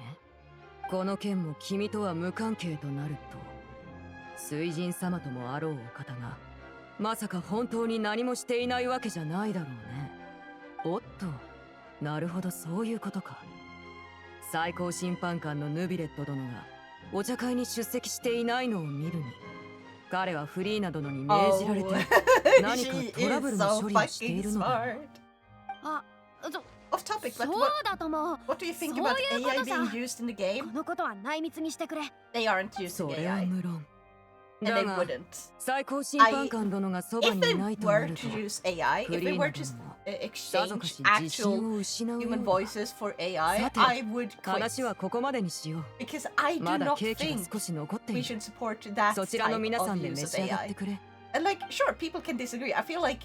この件も君とは無関係となると、水神様ともあろうお方がまさか本当に何もしていないわけじゃないだろうね。おっと、なるほど、そういうことか。最高審判官のヌビレット殿がお茶会に出席していないのを見るに、彼はフリーナ殿に命じられて Oh, 何か she トラブ is ルの so 処理をしてい fucking るのだ。 smart. あ、 Off topic, そ but う what, だとも。 what do you think そう about いうこと AI さ。 being used in the こ game? のことは内密にしてくれ。 They aren't using それは AI. 無論。 And だ they が wouldn't. 最高審判官殿がそば If に they いないとな were ると、 to use AI, フ if リ they ー were ナ to 殿も exchange さぞかし自信 actual を失うよ human うだ。 voices for AI, さて、 I would 話 quit. はここまでにしよう。 Because I do まだ not ケーキが think 少し残ってい we る。 should support that そちらの type 皆さ of んで use 召 of し上がって AI. くれ。 And like, sure, people can disagree. I feel like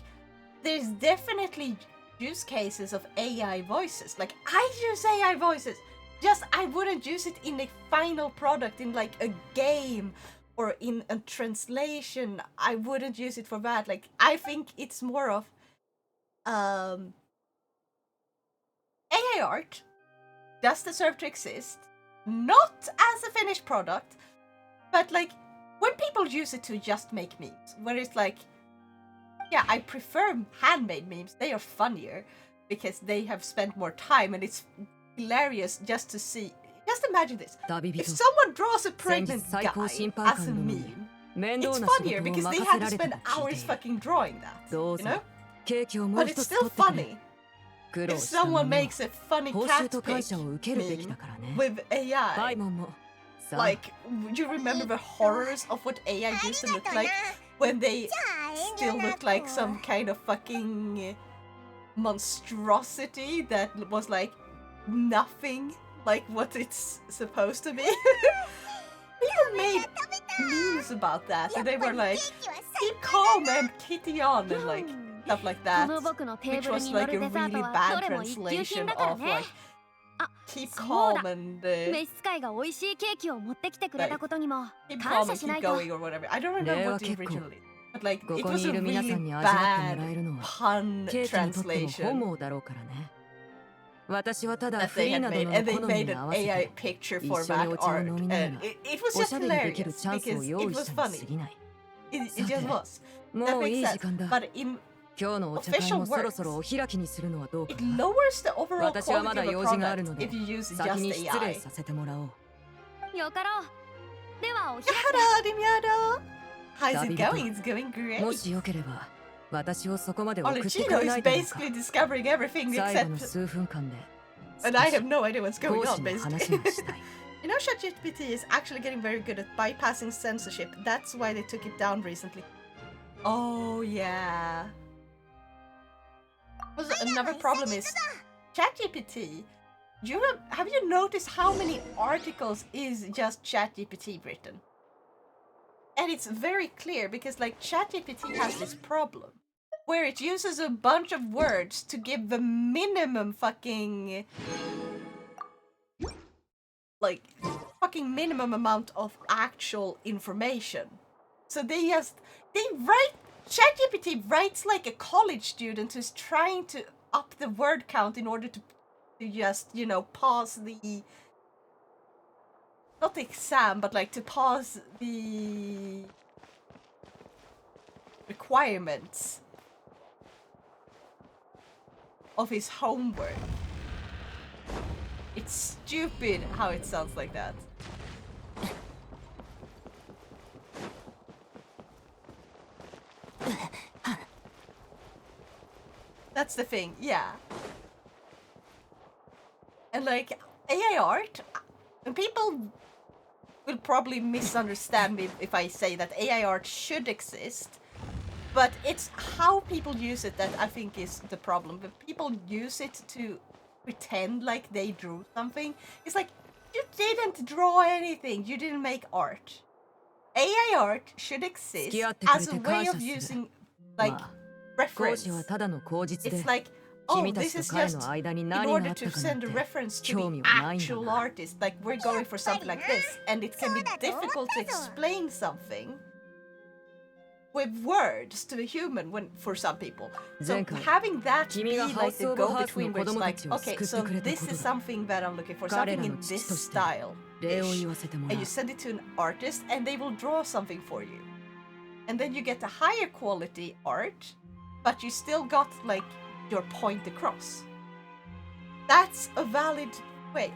there's definitely use cases of AI voices. Like, I use AI voices. Just, I wouldn't use it in a final product, in like a game or in a translation. I wouldn't use it for that. Like, I think it's more of AI art does deserve to exist, not as a finished product, but like when people use it to just make memes, where it's like, yeah, I prefer handmade memes. They are funnier because they have spent more time and it's hilarious just to see. Just imagine this. 旅 If 人 someone draws a 先日 pregnant 最高 guy 審判 as a 官のみ meme, 面倒 it's な仕 funnier 事を because 任 they せ had ら to れた spend と聞 hours いている fucking drawing that. どう You ぞ know? ケーキをもう But 一 it's つ still 取ってくれ funny 苦労 if した者 someone は makes a funny 報酬 cat と感謝 pic を受けるべきだからね with バイ AI. モンもさあ Like, would you remember the horrors of what AI used to look like when they still looked like some kind of fucking monstrosity that was like nothing like what it's supposed to be? People made memes about that, and they were like, keep calm and kitty on, and like stuff like こ that, の僕のテー which ブル was に乗 like a るデザート really は bad どれも一級品 translation だから of ね like あ keep そうだ calm and 召使いが美味しいケーキを持ってきてくれたことにも keep 感 calm 謝 and しな keep いと going or whatever. I don't remember what the 例は結構 originally, but like こ it こ was に a いる皆 really さんに味わってもら bad えるのは pun ケーキにとっても translation 本望だろうからね私はただ that フ they リー had など made, の and they 好み made に an 合わせ AI て picture 一 for 緒に that お茶を art, 飲みなが and ら it was お just しゃれにできる hilarious チャンスを because 用 it 意 was したに funny. 過ぎない It さて just was. も That うい makes い時 sense. 間だ But in 今日のお茶会 official もそろそ works, ろお開きにするのはどうか it な lowers the overall 私はま quality だ of a 用事がある product ので if you use 先に just 失礼 AI. させてもらおうよかろうではお開き Hello, Dimiano. How's it Davide. going? It's going great. もしよければ私をそこまで送ってく Olicino れな is いだろうか basically discovering everything 最後の except, 数分間で and I have no idea what's 講 going 師 on の basically. 話がしたい You know, ChatGPT is actually getting very good at bypassing censorship. That's why they took it down recently. Oh yeah. Also, another problem is ChatGPT. Have you noticed how many articles is just ChatGPT written? And it's very clear because like ChatGPT has this problem where it uses a bunch of words to give the minimum fucking minimum amount of actual information. So they write ChatGPT writes like a college student who's trying to up the word count in order to just, you know, pass the not the exam, but like to pass the requirements of his homework. It's stupid how it sounds like that. That's the thing, yeah. And like AI art, and people will probably misunderstand me if I say that AI art should exist, but it's how people use it that I think is the problem. When people use it to pretend like they drew something, it's like, you didn't draw anything, you didn't make art. AI art should exist as a way of using, like, 講師 reference. はただの口実で It's like, oh, 君た this ちと is 彼 just の間に in 何があ order った to かなん send a て reference to 興味 the はないんだ actual が artist. Like, we're going for something like this, and it can be difficult to explain something with words to a human for some people. So 前回 having that be 君が like ハウス the オブハーツ go-between の where 子 it's 供た like, ちを okay, 救って so くれた this こと is だ something that I'm looking for, 彼 something ら in の this 父として style. 礼を言わせても And ら you う send it to an artist, and they will draw something for you. And then you get a higher quality art, but you still got like your point across. That's a valid way.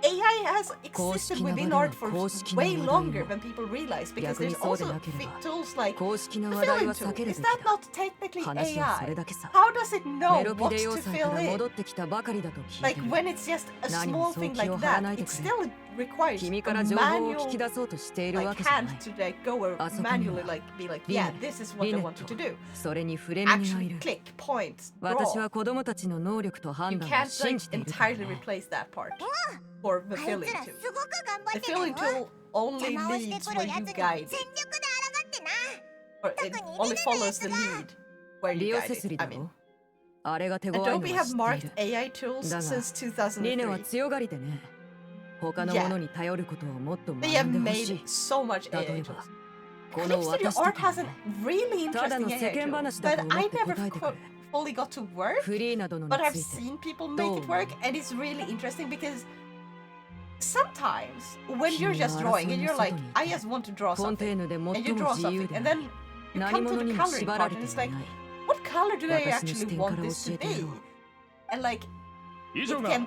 AI has existed within art for way longer than people realize, because there's also tools like 公式な the 話題 filling は避 tool. けるべ Is きだ that not technically 話はそれ AI? だけさ How does it メ know ロピ what デ to 要塞か fill ら in? 戻ってきたばかりだと聞い Like てる when it's just a 何 small も早 thing 気 like を張らな that, いで it くれ still requires 君 a から情報を聞 manual き出そうとしているわ like けじゃな hand い to like go or あそこに manually は like be like, リ yeah, ネ this is what リ I ネ want ッ you to ト do. それに触れ身がい Actually る click, point, 私 draw. は子供たちの能力と You 判断を can't 信 like じているから entirely ね replace that part for the あい filling つら tool. すごく頑張 The ってたよ filling tool only 邪魔をして leads くる where や you つに guide 全 it, 力で抗ってな or it only follows the lead where リ you オ guide セス it. リ I だ mean, ろあれが手強いのは Adobe 知 have ってい marked る AI tools だが since リネは 2003. 強がりでね他の Yeah. ものに頼ることをもっと学 They have んでほし made い so much 例 AI え tools. ばこ Clip の Studio 私と Art か has ね a really ただ interesting の AI 世間 tool 話だと that 思 I って never 答えてくれ fully got to work, フリーなどのに but つ I've いて seen people どう make it work, and it's really interesting because sometimes when you're just drawing and you're like, I just want to draw フォンテー something, ヌで and 最 you も draw 自由 something, で and あ then り you 何 come to 者 the にも coloring 縛ら part, れ and て it's い like, ない what color do I 私の視 actually 点から want this 教 to えてやろ be? う And like, 以 it 上だ can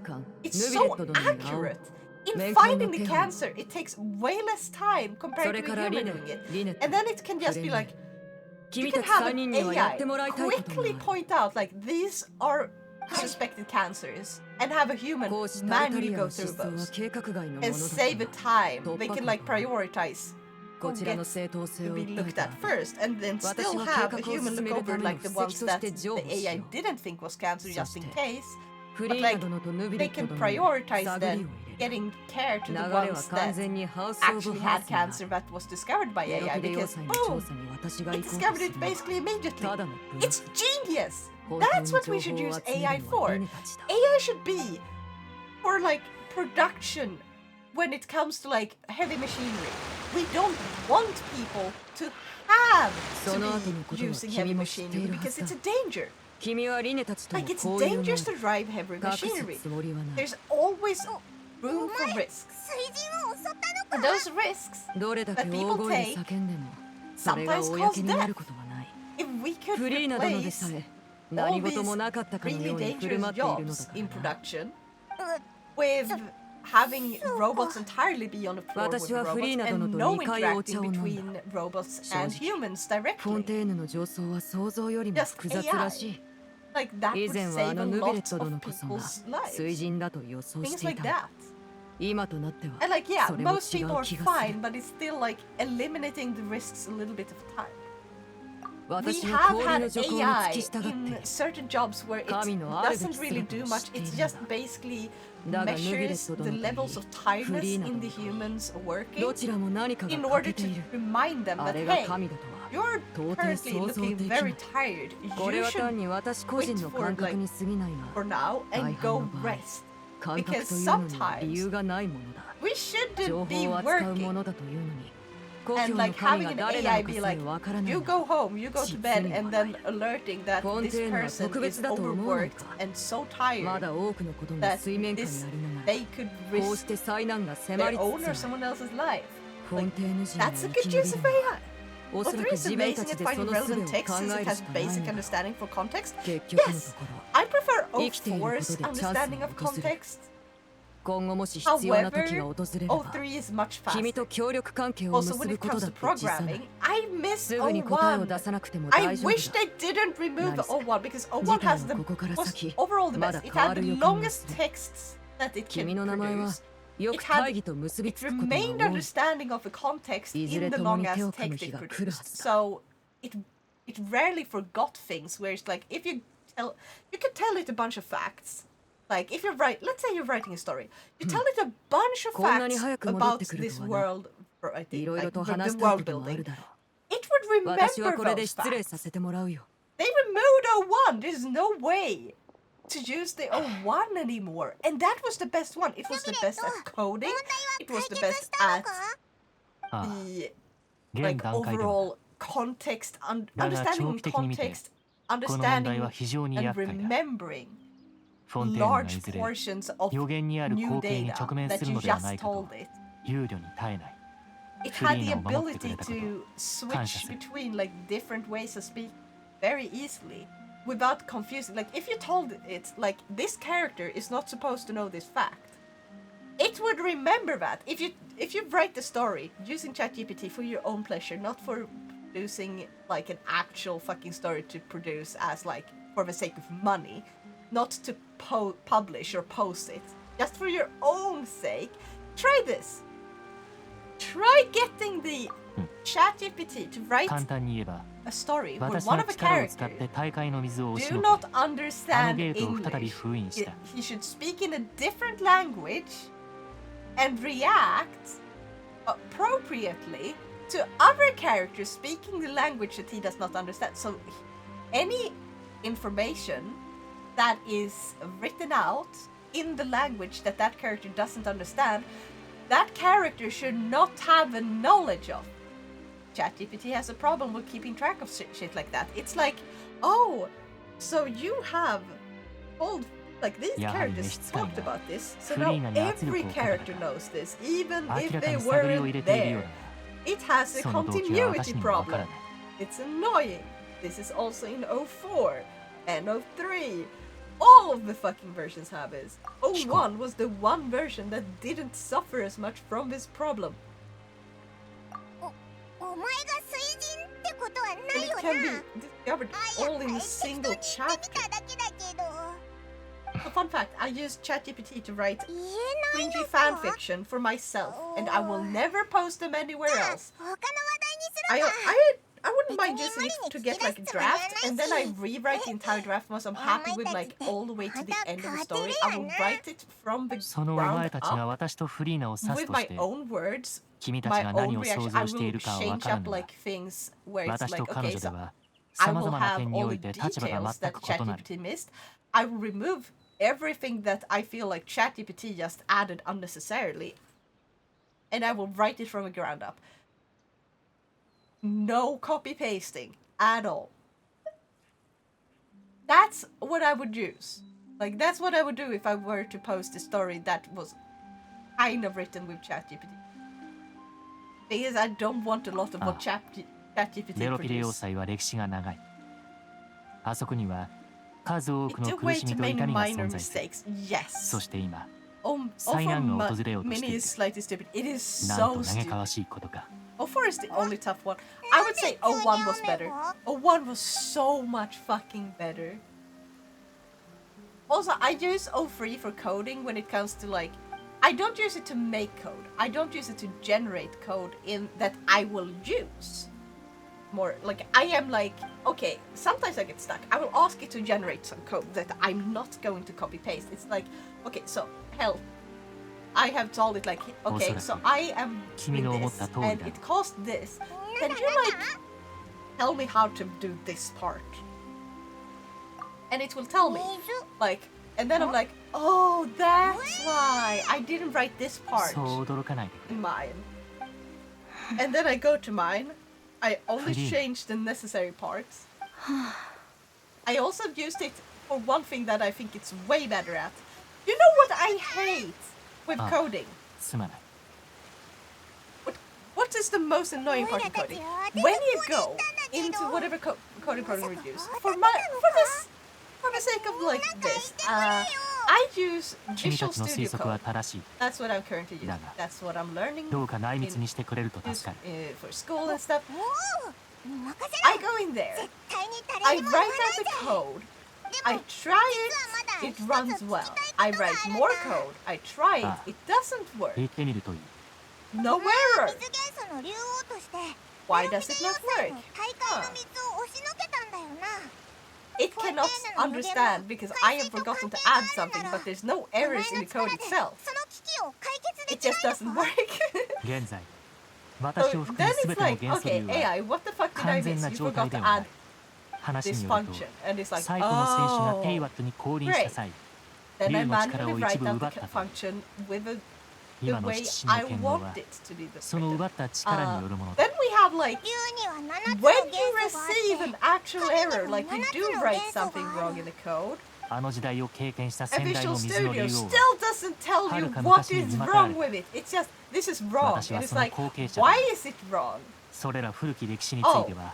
官 It's ヌビレ so ット殿に会おう accurate. In 面会 finding の the 手配 cancer, it takes way less time そ compared れ to か a らリ human ネ doing it. リネ And then it can just be フレ like, ネ you 君 can たち have 3 an 人にはやってもらい AI たいことが quickly ある point out, like, these are suspected cancers, and have a human こうしタルタ manually リア go の失 through 踪は those 計画外のもの and だ save と a time. 突 They 破 can 口 like は prioritize こ who ちらの gets 正当性 to を be 訴え looked た at first, and then 私 still は have 計 a 画を human 進め look るた over めの like the 布石 ones とし that て the 譲歩し AI よう didn't think was cancer just in そして case. フ But リー like, ナ殿とヌビレ they ット can 殿に prioritize 探りを then 入れる getting care to 流 the れは ones 完 that 全にハウス・オブ・ actually ハ had ースが cancer that was discovered by エロ AI キデ要 because 塞の調 boom, 査に私が it 行こう discovered とす it るのは basically immediately. ただのブラフ It's genius. 本当 That's に what 情 we should 報を use 集める AI のは for. リネたちだ AI should be for like production when it comes to like heavy machinery. We don't want people to have そ to の後のこ be とは using 君 heavy も知ってい machinery るは because ず it's だ a danger. 君はリネたちとも Like it's こういうの dangerous to drive heavy 隠す machinery. つもりはない There's always room for risks. 水人を襲ったの And か those risks, どれだけ that 大 people 声で take 叫んでもそれが sometimes 公 cause にな death. ることはない If we could フリーナ殿でさ replace え何事もなかったかの really ように振る舞 dangerous っているのだ jobs から in な production with having robots entirely be on the floor with 私はフリー robots ナ殿 and と no 2回お茶 interacting を飲んだ between robots 正 and 直 humans フォンテ directly. ーヌの上層は想像よりも Just 複雑らしい Like that 以 would 前は save あ a のヌビレ lot ット of 殿こそが people's 水 lives. 人だと予想し Things てい like た that. 今となっては And like, yeah, それも most 違 people う are 気がする fine, but it's still like eliminating the risks a little bit of time. We 私は have 氷 had の徐行に AI 付き従っ in て certain jobs where it 神のあるべ doesn't き really 姿 do を much. 知ってい It るの just だ basically だがヌビレッ measures ト the 殿とい levels of い tiredness フリーナ in 殿 the といい humans ど working ちらも何かが in 欠 order けて to いる remind them あ that, れが hey, 神だとは you're 到底 currently 想像 looking できない very tired. これ You は単 should に私個人の感覚に過ぎない for が now 大 and 半 go の場合 rest. 感覚 Because というのには sometimes 理由がないものだ we 情 shouldn't be 報を扱うも working のだというのに故 and 郷の like 神 having が an 誰な AI のか be さえ like, わからない you の go だ home, you go to 実 bed, に and は then alerting that フォン this テーヌは person 特 is 別だと思わない overworked か and so ま tired だ多くのことが that 水面下に this ありながら they could こう risk して災難が迫 their り own つ or つある someone else's life. フォンテーヌ人が That's a 生 good き延び use る of のは AI. おそら Author く is 自分 amazing たち at でそ finding の術を relevant 考 text since え it る has しかない basic のだ understanding for context. 結局のと Yes, ころ I prefer 生きていることで O4's チャンス understanding が of 訪れる context. 今後もし必要な時が However, 訪れれば O3 is much 君 faster. と協力関係を Also, 結 when ぶ it こと comes だ to って辞さない programming, I miss すぐに答えを出 O1. さなくても I 大丈夫 wish だ they didn't remove Nice. O1 because 事 O1 態 has は the ここから was 先 overall the ま best. だ It 変わ had る the 予感が longest する texts that it 君 can の名前は produce. よ It く had 会議と結び It つくことが remained 多い understanding of the context いず in れ the 共に long 手 ass を組む text 日 it が来る produced. はずだ So it rarely forgot things. Where it's like if you could tell it a bunch of facts. Like if let's say you're writing a story, you tell it a bunch of こんなに facts 早く戻っ about てくる this とはな world, I い think, ろいろ like と the 話したい world こともあ building. るだろ It would う私は remember これで those 失礼 facts. させてもらうよ They removed O1. There's no way to use the O1 anymore. And that was the best one. It was the best at coding. It was the best at ああ the 現 like 段階では overall context, だが understanding 長期的に見て context, この問題 understanding は非常に and 厄介だ remembering フォンテーヌが large いずれ portions of 予言にある new 光景に data 直面 that する you のでは just ないかと told it. 憂慮に耐えない It フ had リ the ーナを守ってく ability れたこと to 感謝 switch する between like different ways of speak very easily without confusing. Like if you told it like this character is not supposed to know this fact, it would remember that. If you write the story using ChatGPT for your own pleasure, not for producing like an actual fucking story to produce as like for the sake of money, not to publish or post it, just for your own sake, try this. Try getting the ChatGPT to write 簡単に言えば a story where 私 one の of the 力を使っ characters て大会の水を押し do のけ not あの understand ゲートを再び English. 封印した He should speak in a different language and react appropriately to other characters speaking the language that he does not understand. So any information that is written out in the language that that character doesn't understand, that character should not have a knowledge of. ChatGPT has a problem with keeping track of shit like that. It's like, oh, so you have told, like these やはり召 characters 使い talked が about this, so フリ now ーナに圧力 every をかけた character knows this, even 明 if らか they に探りを入 weren't れているよう there. だが It has a その動機は continuity 私にもわから problem. ない It's annoying. This is also in O4 and O3. All of the fucking versions have this. O1 was the one version that didn't suffer as much from this problem. お前が水人ってことは And ない it よ can な be discovered あ、いや、 all in a 適 single 当に言って chapter. みただけだけど A fun fact, I used ChatGPT to write 言えない cringy の fan か fiction for myself, and I will never post them anywhere じゃあ else. 他の話題にす I, る I, か I wouldn't mind using it to get like a draft, and then I rewrite the entire draft once I'm happy with like all the way to the end of the story. I will write it from the そのお前 ground たちが up 私とフリーナを指す with と my して own words, 君たち my が何 own を想 reaction. I 像してい will るかは分 change からぬ up が like things where it's 私 like と彼 okay, 女で so は I さま will ざまな have 点に all お the いて立場が details 全 that く異なる ChatGPT missed. I will remove everything that I feel like ChatGPT just added unnecessarily, and I will write it from the ground up. No copy pasting at all. That's what I would use. Like, that's what I would do if I were to post a story that was kind of written with ChatGPT. Because I don't want a lot of what ChatGPT メロピレ要 produces. 塞は歴史が長い。あそこには数多 It くの took 苦 way しみ too と many 怒りが minor 存在する。 mistakes. Yes. そして今、 For 災難が訪れようとして many いる is slightly stupid. It is なん so と嘆かわ stupid. しいことか。 04 is the only tough one. I would say 01 was better. 01 was so much fucking better. Also, I use 03 for coding when it comes to like, I don't use it to make code. I don't use it to generate code in that I will use. More like I am like, okay, sometimes I get stuck. I will ask it to generate some code that I'm not going to copy paste. It's like, okay, so hell, I have told it like, okay, so I am doing this and it costs this. Can you like tell me how to do this part? And it will tell me, like, and then I'm like, oh, that's why I didn't write this part そう驚かないでくれ。 in mine. And then I go to mine. I only changed the necessary parts. I also used it for one thing that I think it's way better at. You know what I hate with coding? すまない。 What is the most annoying part of coding? When you go into whatever coding program you use, for the sake of like this, I use 君た Visual ちの推 Studio 測は Code. 正しい。 That's what I'm currently using. だが That's what I'm learning どうか内密にしてくれると助かる。 for school and stuff. I go in there. I write out the code. I try it. It runs well. I write more code. I try it. It doesn't work. 言ってみるといい。 No error. Why does it not work? It cannot understand because I have forgotten to add something, but there's no errors in the code itself. It just doesn't work. 現在、私 So を含 then む全 it's ての like, 元素 okay, 流は AI, what the fuck did I 完全 miss? な You 状態 forgot で to はな add い。話 this によると function. And it's like, 最古の戦士が oh. テイワットに降臨した際、 Then I 竜の力 manually を一 write 部 out 奪 the ったと。 function with the 今の way 七神 I の剣能は want it to be その descripted. 奪った力によるものだ。 Then we have like, when you receive an actual error, like you do write something wrong in the code, あの時代を経験した a 先代 Visual の水の Studio 竜王 still は doesn't tell you 遥か what 昔に is 見まかられ wrong た。 with it. It's just, this is wrong. 私は And そ it's の like, 後継者 why だ。 is it wrong? それら古き歴史については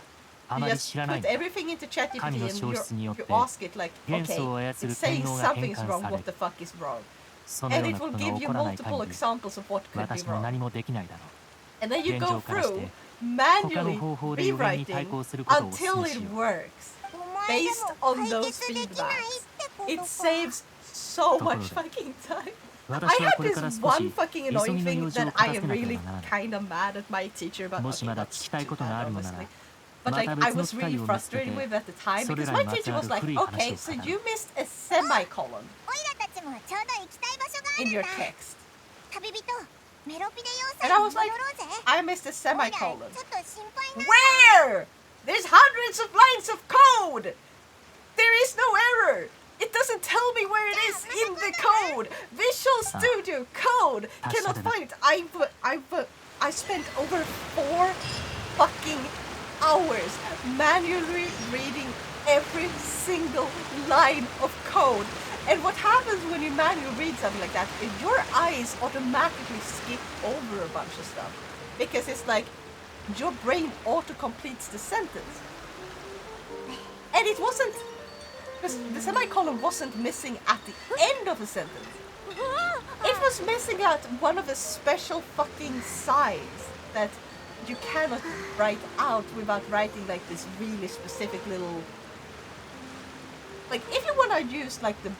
あ You まり just 知らない put んだ。 everything into ChatGPT 神の and 消失によって you ask it like, 元 okay, 素を操 it's る saying 権能が変 something's 換 wrong, され what the fuck is wrong? その And よう it なこ will とが give 起 you こらない multiple 限り examples of what could be 私も wrong. 何もできないだろ And then you 現 go 状からして through 他の manually 方法で予言に対 rewriting 抗することをお勧 until めし it よう。 works. Based on those feedbacks, it saves so much fucking time. I 私は had これから this 少 one し fucking 急 annoying ぎの thing 用事を that 片 I 付 am けなけれ really ばならない。 kind of mad at my teacher, but もし okay, まだ that's 聞きたい too ことが bad, あるのなら honestly. But ま like た I 別の was 機会 really を見つけ frustrated て with at the time それ because ら my にまつ teacher わ was る like, 古い okay, 話を so 語る。 you missed a semicolon in your text. And I was like, I missed a semicolon. Where? There's hundreds of lines of code! There is no error! It doesn't tell me where it is in the code! Visual Studio Code cannot find it! I spent over 4 fucking hours manually reading every single line of code. And what happens when you manually read something like that is your eyes automatically skip over a bunch of stuff. Because it's like your brain auto-completes the sentence. And it wasn't... Because the semicolon wasn't missing at the end of a sentence. It was missing at one of the special fucking signs that you cannot write out without writing like this really specific little... Like, if you want to use like the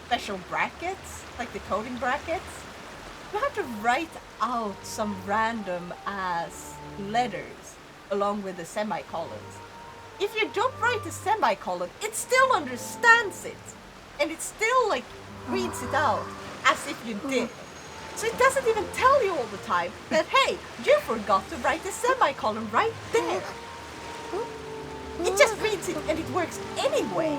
special brackets, like the coding brackets, you have to write out some random ass letters. along with the semicolons. If you don't write a semicolon, it still understands it. And it still like reads it out as if you did. So it doesn't even tell you all the time that, hey, you forgot to write a semicolon right there. It just reads it and it works anyway.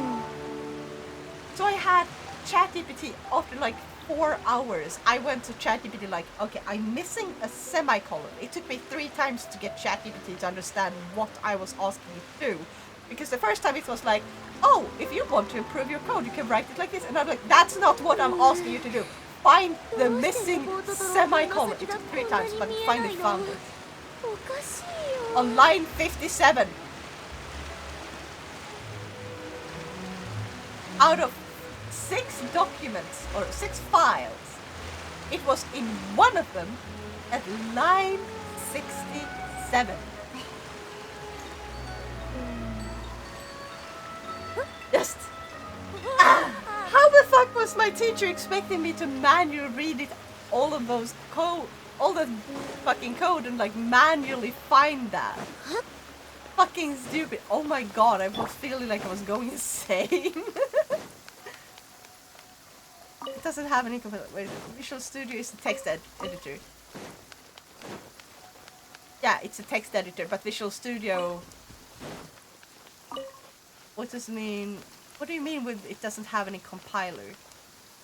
So I had ChatGPT after like 4 hours. I went to ChatGPT like, okay, I'm missing a semicolon. It took me 3 times to get ChatGPT to understand what I was asking it to do. Because the first time it was like, oh, if you want to improve your code, you can write it like this. And I'm like, that's not what I'm asking you to do. Find the missing semicolon. It took 3 times, but it finally found it. On line 57. Out of 6 documents, or 6 files, it was in one of them at line 67. Just... how the fuck was my teacher expecting me to manually read it, all of those code, all the fucking code, and like manually find that? Fucking stupid. Oh my god, I was feeling like I was going insane. It doesn't have any... Wait, Visual Studio is a text editor. Yeah, it's a text editor, but Visual Studio... What does it mean? What do you mean with it doesn't have any compiler?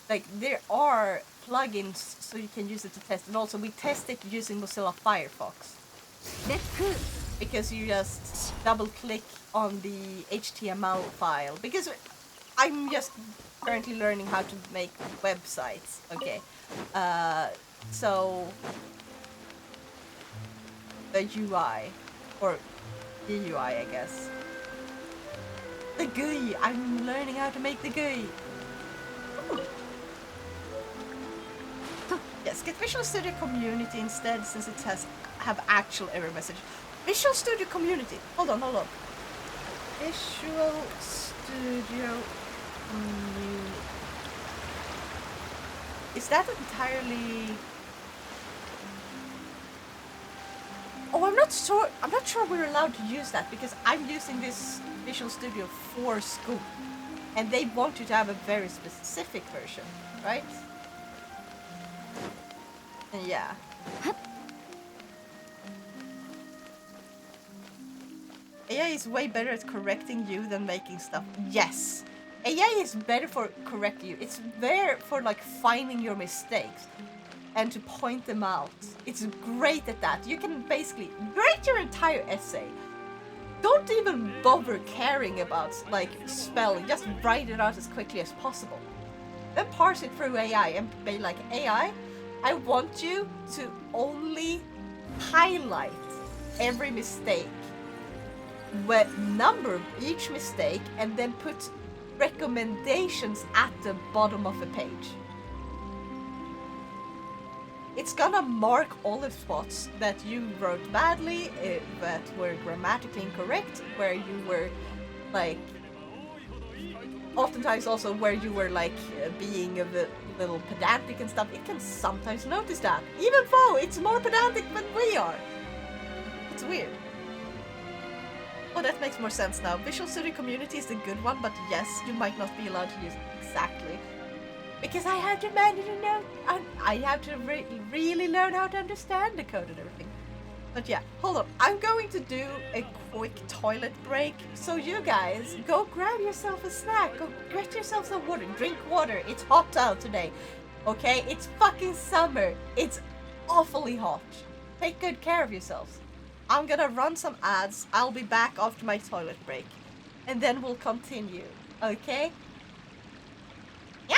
Like, there are plugins so you can use it to test, and also we test it using Mozilla Firefox. Because you just double click on the HTML file. Because I'm just currently learning how to make websites. Okay. So the UI, or GUI, I guess. The GUI. I'm learning how to make the GUI. Yes, get Visual Studio Community instead, since it have actual error message. Visual Studio Community. Hold on. Visual Studio Community. Is that entirely... Oh, I'm not sure we're allowed to use that, because I'm using this Visual Studio for school. And they want you to have a very specific version, right? And yeah. AI is way better at correcting you than making stuff. Yes. AI is better for correcting you. It's there for like finding your mistakes and to point them out. It's great at that. You can basically write your entire essay. Don't even bother caring about like spelling. Just write it out as quickly as possible. Then parse it through AI and be like, AI, I want you to only highlight every mistake, number each mistake, and then put recommendations at the bottom of the page. It's gonna mark all the spots that you wrote badly, that were grammatically incorrect, where you were like, oftentimes also where you were like being a little pedantic and stuff. It can sometimes notice that, even though it's more pedantic than we are. It's weird. Oh, that makes more sense now. Visual Studio Community is the good one, but yes, you might not be allowed to use it exactly. Because I have to manually know, I have to really learn how to understand the code and everything. But yeah, hold on. I'm going to do a quick toilet break. So you guys, go grab yourself a snack. Go get yourself some water. Drink water. It's hot out today. Okay? It's fucking summer. It's awfully hot. Take good care of yourselves. I'm gonna run some ads. I'll be back after my toilet break. And then we'll continue. Okay? Yeah!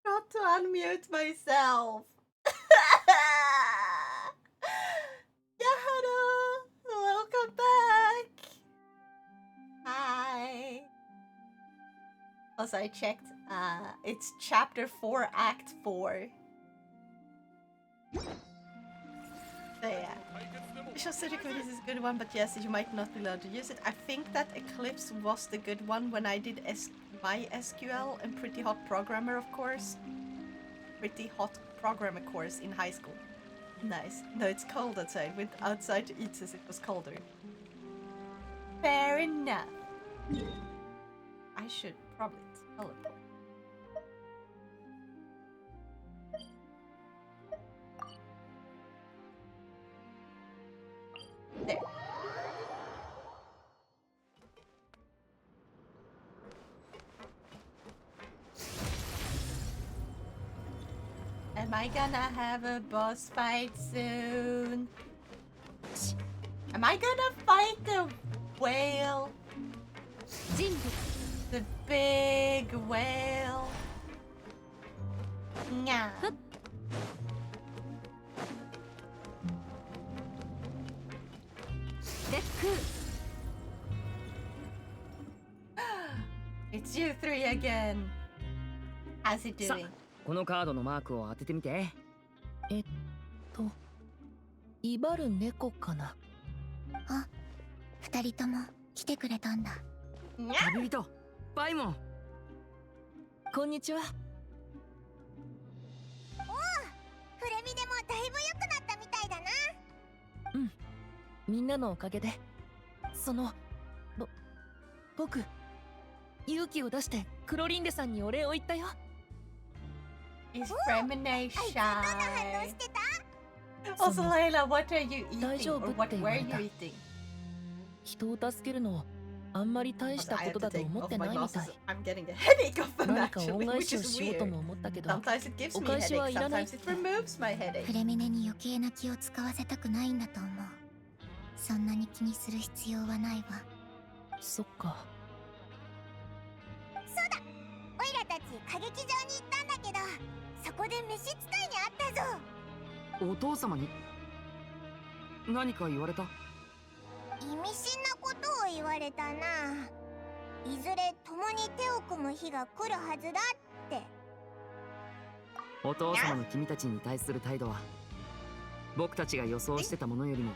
Not to unmute myself. Yahara! Welcome back! Hi! Also, I checked, it's chapter 4, act 4. So yeah. Visual Studio Code is a good one, but yes, you might not be allowed to use it. I think that Eclipse was the good one when I did my SQL and Pretty Hot Programmer, of course. Pretty Hot Programmer course in high school. Nice. No, it's cold outside. Went outside to eat since it was colder. Fair enough. I should probably teleport. There. Am I gonna have a boss fight soon? Am I gonna fight the whale? The big whale? Nah. It's you three again. How's it doing? このカードのマークを当ててみて。威張る猫かな。あ、二人とも来てくれたんだ。旅人、パイモン。こんにちは。おお、フレミでもだいぶ良くなったみたいだな。うん、みんなのおかげで。僕、勇気を出してクロリンデさんにお礼を言ったよ。Is Fremine shy? Also, Layla, what are you eating? Or what were you eating? 人を助けるのあんまり大したことだと思ってないみたい。I'm getting a headache of them 何か actually, 恩返 which しを is しようと weird. も思ったけど、 Sometimes it gives お me 返し headache, はいらない。 sometimes it removes my headache. フレミネに余計な気を使わせたくないんだと思う。そんなに気にする必要はないわ。そっか。そうだ、オイラたち歌劇場に行ったんだけど、そこで召使いに会ったぞ。お父様に何か言われた？意味深なことを言われたな。いずれ共に手を組む日が来るはずだって。お父様の君たちに対する態度は僕たちが予想してたものよりも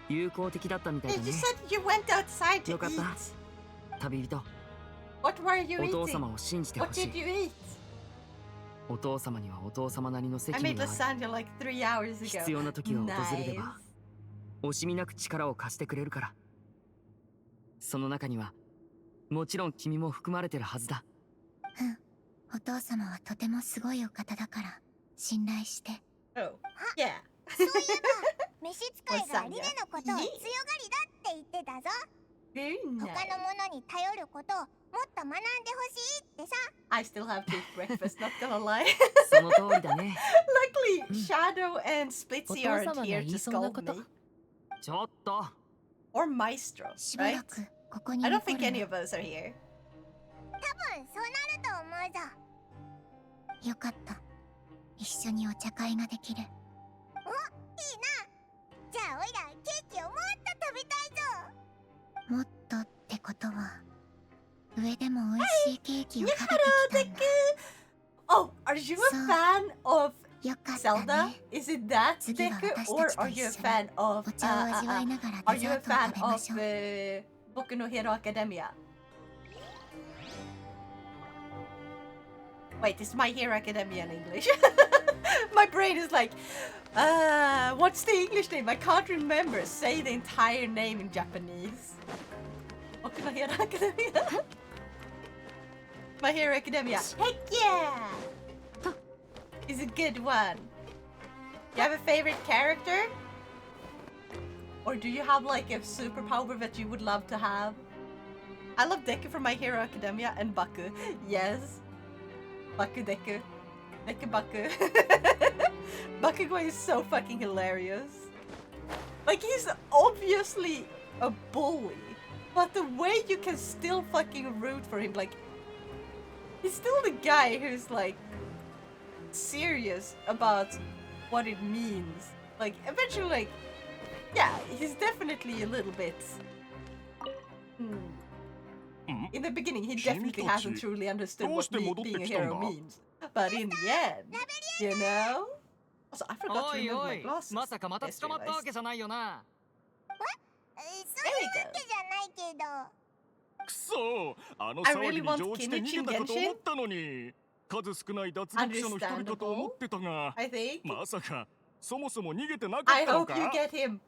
友好的だったみたいだね。You said you went outside to よかっ eat. た。旅人。What were you お父 eating? 様を信じてほ What しい。 did you eat? お父様にはお父様なりの I 責 made 任がある。 lasagna like 3 hours ago. 必要な時が訪れれ Nice. ば惜しみなく力を貸してくれるから。その中にはもちろん君も含まれてるはずだ。うん、お父様はとてもすごいお方だから信頼して。 Oh, yeah. そういえば召使いがリネのことを強がりだって言ってたぞ。 Very 他 nice. の者に頼ることをもっと学んでほしいってさ。 I still have to eat breakfast, not gonna lie. その通りだね。Luckily, Shadow and お Splitzy 父 aren't 様が here 言 to いそうな scold こと me. ちょっと。 Or Maestro, しば right? らくここに I 残 don't る think any of us are here. 多分そうなると思うぞ。よかった。一緒にお茶会ができる。お、いいな。じゃあおいらケーキをもっと食べたいぞ。もっとってことは上でも美味しいケーキを食べてきたんだ。 Oh, are you a So- fan of よかった Zelda? ね。 Is it that 次は Deku? 私 Or たちと are 一 you 緒 a に fan of お茶を味わいながら are デ you ザ a ートを fan 食べま of しょう。Boku no Hero Academia? Wait, is My Hero Academia in English? My brain is like, what's the English name? I can't remember. Say the entire name in Japanese. Boku no Hero Academia. My Hero Academia. Heck yeah! Is a good one. You have a favorite character? Or do you have like a superpower that you would love to have? I love Deku from My Hero Academia and Baku. Yes. Baku Deku. Deku Baku. Bakugo is so fucking hilarious. Like, he's obviously a bully, but the way you can still fucking root for him, like, he's still the guy who's like serious about what it means. Like, eventually, like, yeah, he's definitely a little bit. In the beginning, he definitely hasn't truly understood what being a hero means. But in the end, you know? Also, I forgot to おい remove お my い glasses. まさかまた捕まったわけじゃないよな。そういうわけじゃないけど。くそあの I 騒 really ぎに want 乗じて逃げ Kinichi たかと思ったのに数少ない脱獄者の一人だと思ってたが I think. まさかそもそも逃げてなか I ったの hope you か get him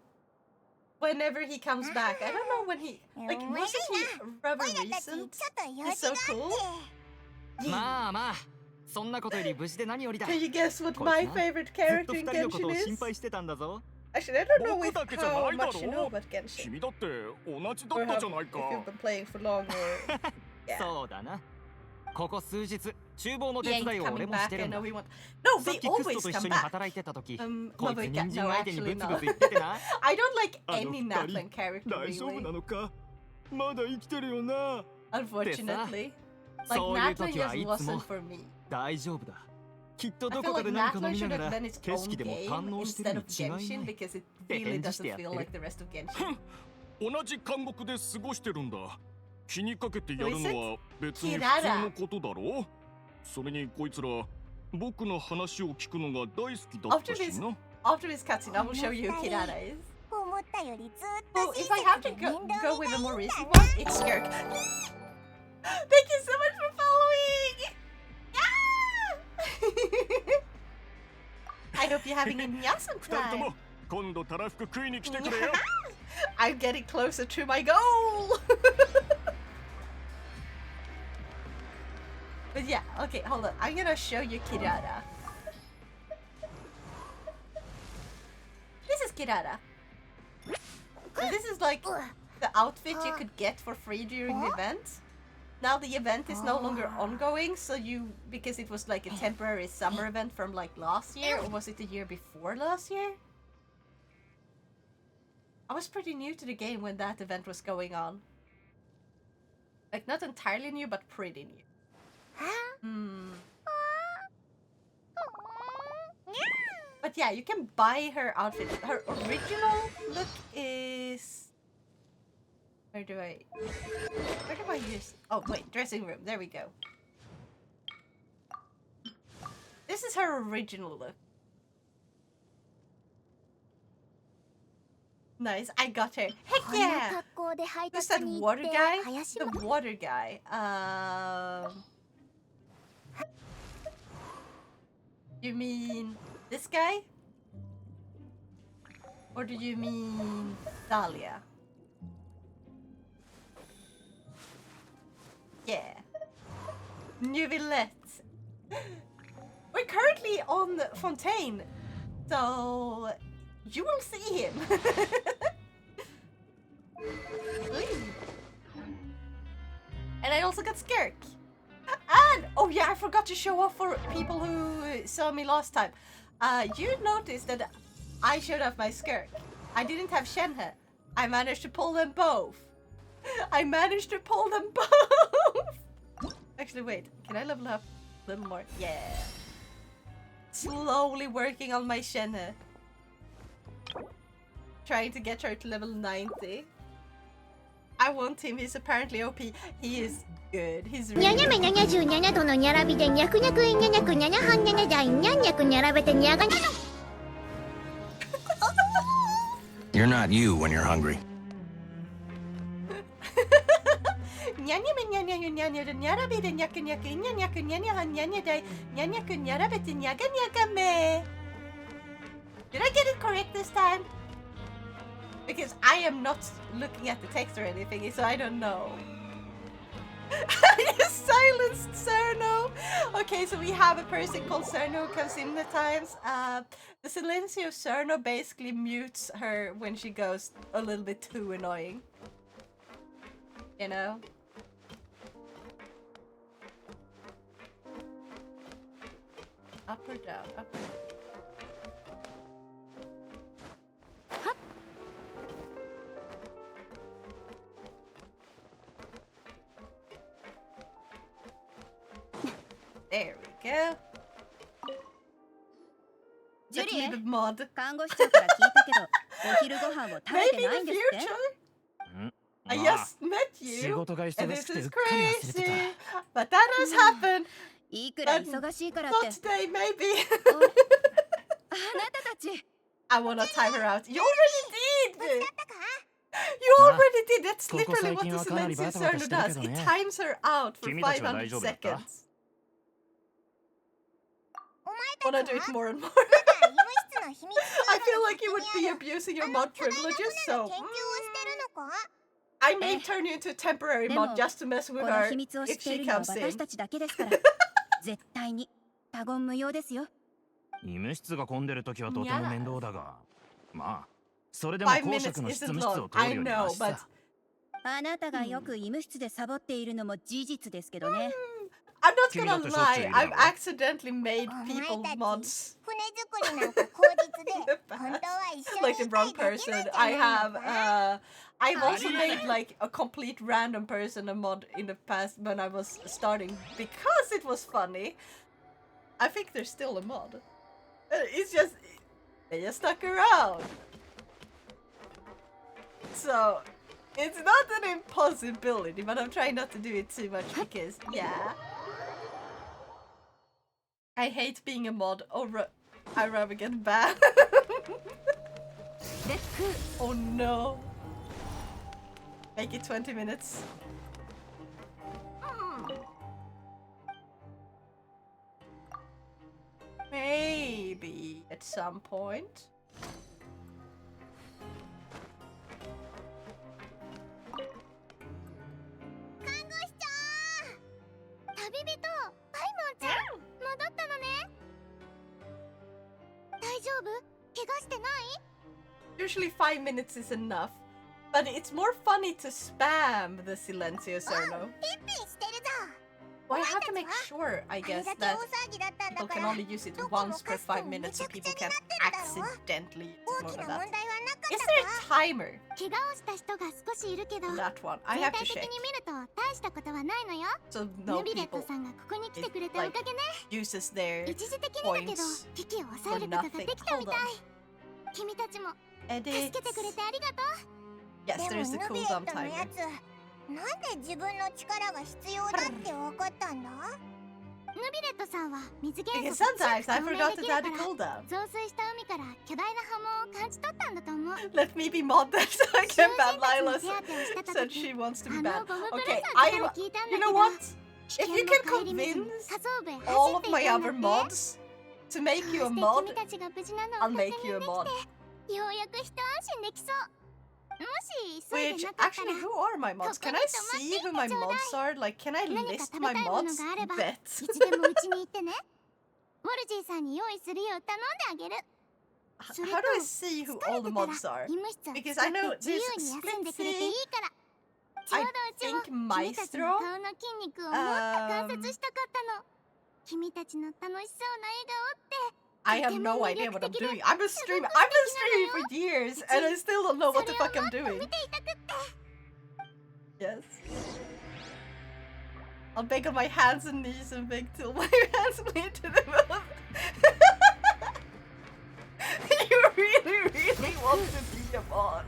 whenever he comes back. I don't know when he like wasn't he rather オイラたちちょ recent? っと用 He's 事 so があ cool. って Yeah. まあまあそんなことより無事で何よりだ。 Can you guess what こ my いつな favorite ずっ character と in 二人のことを Genshin 心 is? 配してたんだぞ。 Actually, I don't know 僕 if だけじゃ how ないだ much you know ろ about Genshin 君だって同じだ or った how, じゃない if か you've been playing for long or yeah. そうだな。ここ数日厨房の He 手 ain't 伝いを coming 俺もし back. て I るんだ know。he wants. No, さっ they きクスト always と一 come 緒に back. 働いてた時、こ Mother いつ cat, 人参 no, 相手にブ actually ツブ no. ツ言っててな。 I don't like あの any 二 Natlan 人 character 大丈夫 really. なのかまだ生きてるよな Unfortunately, like そういう Natlan 時はい just つも wasn't for me. 大丈夫だ。きっと I ど feel こか like で何か飲 Natlan みな should がら have been its 景 own 色でも game 堪能してる instead に of 違いな Genshin い。 because it って really 返事して doesn't やって feel る。 like the rest of Genshin. 同じ監獄で過ごしてるんだ気にかけてやるのは別に普キララ通のことだろうそれにこいつら僕の話を聞くのが大好きだったしな After this cutscene, I will show you who Kirara is. 思ったよりずっ Well, と if 親 I have 切 to で面 go 倒 with 見 a が more いいん recent だ one, it's Skirk. Thank you so much for following! I hope you're having a awesome 二人とも time. 今度たらふく食いに来てくれよ I'm getting closer to my goal! But yeah, okay, hold on. I'm gonna show you Kirara. This is Kirara. So this is like the outfit you could get for free during the event. Now the event is no longer ongoing, so because it was like a temporary summer event from like last year, or was it the year before last year? I was pretty new to the game when that event was going on. Like not entirely new, but pretty new. But yeah, you can buy her outfit. Her original look is... Where do I use... Oh, wait, dressing room. There we go. This is her original look. Nice, I got her. Heck こんな yeah! 格好で配 Who's 達 that に行っ water て guy? 林 The の water guy. You mean this guy? Or do you mean Dahlia? Yeah. Nuvillette. We're currently on Fontaine, so you will see him. And I also got Skirk. And, oh yeah, I forgot to show off for people who saw me last time. You noticed that I showed off my Skirk. I didn't have Shenhe. I managed to pull them both. I managed to pull them both. Actually, wait. Can I level up a little more? Yeah. Slowly working on my Shenhe. Trying to get her to level 90. I want him. He's apparently OP. He is good. He's にゃ really にゃめにゃにゃじゅうにゃにゃとのにゃらびでにゃくにゃくいにゃにゃくにゃにゃはんにゃにゃじゃいにゃんにゃくにゃらべてにゃがにゃ You're not you when you're hungry. にゃにゃめにゃにゃにゃにゃにゃでにゃらびでにゃくにゃくいにゃにゃくにゃにゃはんにゃにゃだいにゃにゃくにゃらべてにゃがにゃがめ Did I get it correct this time? Because I am not looking at the text or anything, so I don't know. I just silenced Cerno. Okay, so we have a person called Cerno who comes in at times. The silencio of Cerno basically mutes her when she goes a little bit too annoying. You know? Up or down? Up or down? There we go. ジュ Let's リ leave ー it mod. 看護師長から聞いたけどお昼ご飯を食べ Maybe てない in ん the ですって future? ん I まあ just met 仕 you, 事が and 忙 this しくてう is っかり忘れて crazy. た。 But that has happened. いくら忙しいからっ Not て today, maybe. I wanna time her out. You already did! You already did! That's literally what the Silencio Cerno does. It times her out for 500 seconds. Wanna do it more and more. I feel like you would be abusing your mod privileges, so... I may turn you into a temporary mod just to mess with her if she comes in. 絶対に他言無用ですよ。医務室が混んでる時はとても面倒だが、まあそれでも公爵の執務室を通るよりマシさ。あなたがよく医務室でサボっているのも事実ですけどね。I'm not gonna lie, I've accidentally made people mods. Like the wrong person. I've also made like a complete random person a mod in the past when I was starting because it was funny. I think there's still a mod. It's just, they just stuck around. So, it's not an impossibility, but I'm trying not to do it too much because, yeah. I hate being a mod. I'd rather get banned. Oh no. Make it 20 minutes. Maybe at some point. Usually 5 minutes is enough, but it's more funny to spam the Silencio Cerno. Well, I have to make sure, I guess, that people can only use it once per 5 minutes so people can't accidentally use more than that. Is there a timer? That one. I have to check. So no people like, uses their points for nothing. Hold on. Edit. Yes, there's a cooldown timer. Because sometimes I forgot to add a cooldown. Let me be mod that so I can ban Lila said she wants to be banned. Okay, you know what? If you can convince all of my other mods to make you a mod, I'll make you a mod. Which, actually, who are my mods? Can I see who my mods are? Like, can I list my mods? Bet. How do I see who all the mods are? Because I know there's Splitzy, I think Maestro, I have no idea what I'm doing. I've been streaming for years and I still don't know what the fuck I'm doing. Yes. I'll beg on my hands and knees and beg till my hands bleed to the moon. You really want to be a mod.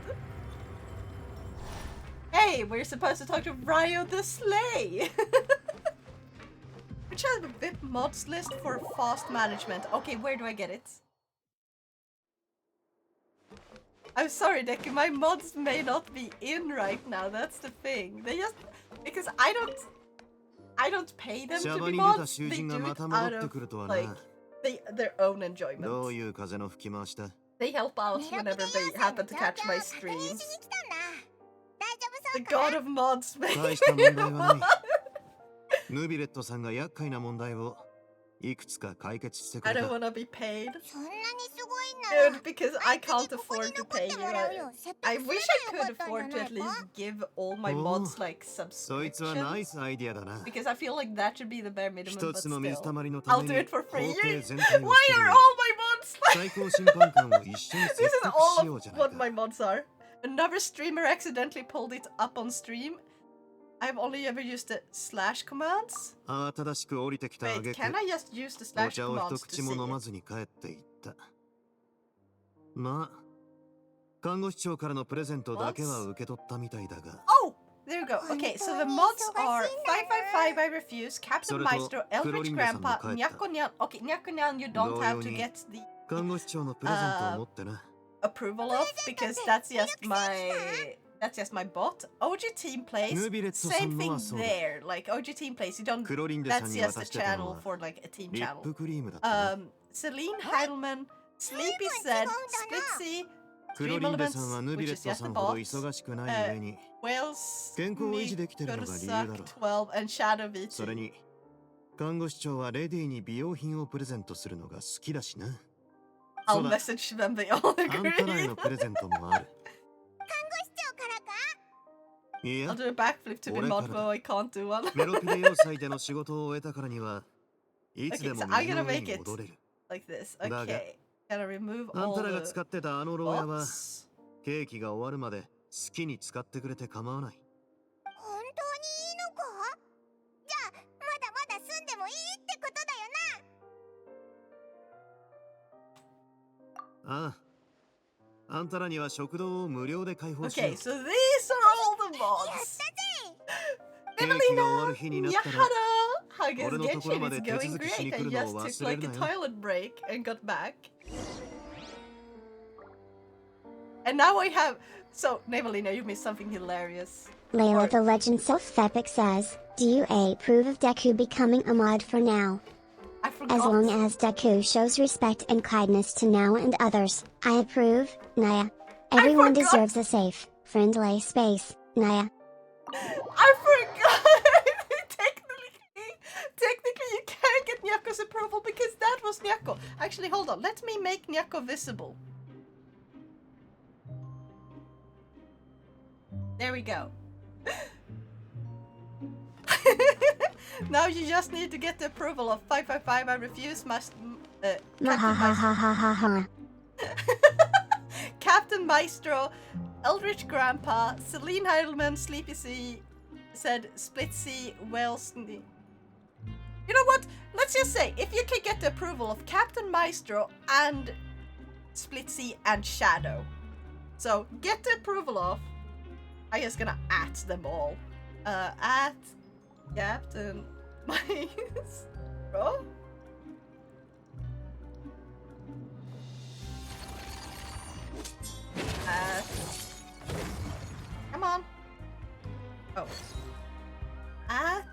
Hey, we're supposed to talk to Ryo the Slay. Which has a VIP mods list for fast management. Okay, where do I get it? I'm sorry, Deku, my mods may not be in right now. That's the thing. They just because I don't pay them to be mods. They do it out of like their own enjoyment. They help out whenever they happen to catch my streams. The god of mods, man. I don't wanna be paid. Dude, because I can't afford to pay you. I wish I could afford to at least give all my mods like subscriptions. Because I feel like that should be the bare minimum, but still. I'll do it for free. Why are all my mods like... This is all of what my mods are. Another streamer accidentally pulled it up on stream. I've only ever used the slash commands. Wait, can I just use the slash commands to see it? Oh! There we go. Okay, so the mods are 555 I refuse, Captain Maestro, Eldritch Grandpa, Nyako Nyan. Okay, Nyako Nyan you don't have to get the approval of, because that's just my bot. OG Team Plays, same thing there. Like OG Team Plays, you don't. That's just a channel for like a team channel. Celine Heidelman, Sleepy said, Splitzy, Dream Elements, which is just a bot. Wales, Kursak 12, and Shadow VT. 看護師長はレディーに美容品をプレゼントするのが好きだしな。 I'll message them, they all agree. あんたらへのプレゼントもある。 I'll do a backflip to be mod, but I can't do one. メロピレ要塞での仕事を終えたからにはいつでも I'm gonna make it like this. Okay. Gotta remove あん all たらが the 使ってたあの牢屋は bots. ケーキが終わるまで好きに使ってくれて構わない。本当にいいのか？じゃあまだまだ住んでもいいってことだよな。ああ、あんたらには食堂を無料で開放しよう。 Okay, so these are all the mods. ケーキが終わる日になったら How is Genshin? It's going great. I just took like a toilet break and got back. And now I have... So, Nevelina, you missed something hilarious. Layla the Legend Self-Epic says, do you approve of Deku becoming a mod for Nao? I forgot. As long as Deku shows respect and kindness to Nao and others, I approve, Naya. Everyone deserves a safe, friendly space, Naya. I forgot! Technically you can't get Nyako's approval because that was Nyako. Actually, hold on. Let me make Nyako visible. There we go. Now you just need to get the approval of 555. I refuse Captain Maestro, Eldritch Grandpa, Celine Heidelman, Sleepy C, said Splitzy, Wells. You know what? Let's just say, if you can get the approval of Captain Maestro and Splitzy and Shadow. So, get the approval of... I'm just gonna at them all. At Captain Maestro? Come on. Oh. At...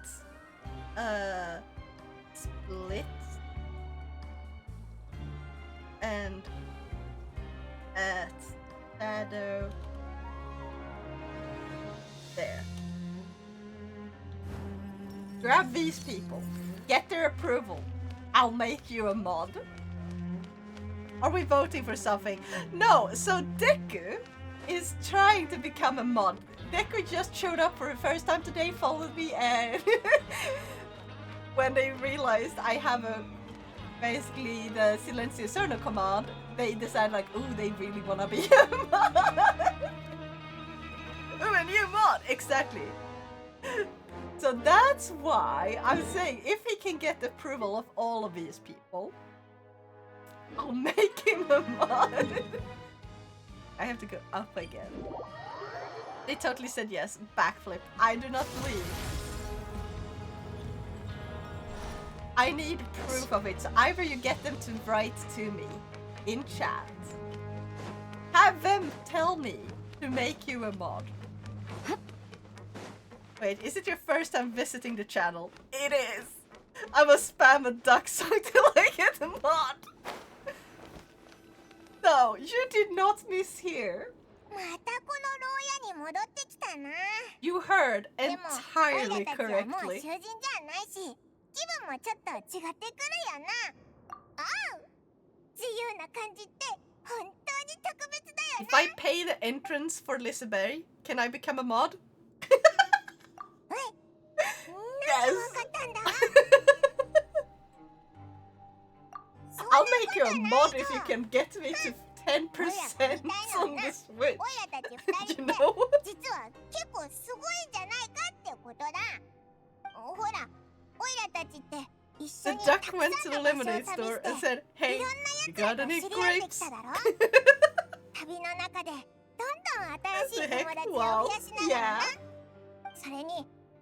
Split and at Shadow there. Grab these people, get their approval. I'll make you a mod. Are we voting for something? No, so Deku is trying to become a mod. Deku just showed up for the first time today, followed me, and when they realized I have basically the Silencio Cerno command, they decided like, ooh, they really wanna be a mod. Ooh, a new mod, exactly. So that's why I'm saying if he can get the approval of all of these people, I'll make him a mod. I have to go up again. They totally said yes. Backflip. I do not believe. I need proof of it. So either you get them to write to me in chat. Have them tell me to make you a mod. Wait, is it your first time visiting the channel? It is. I must spam a duck song till I get a mod. No, you did not miss here. You heard entirely correctly. If I pay the entrance for Liseberg, can I become a mod? Yes. I'll make you a mod if you can get me to 10% on the Switch. You know? The duck went to the lemonade store and said, hey, you got any grapes? What the heck? Wow. Yeah.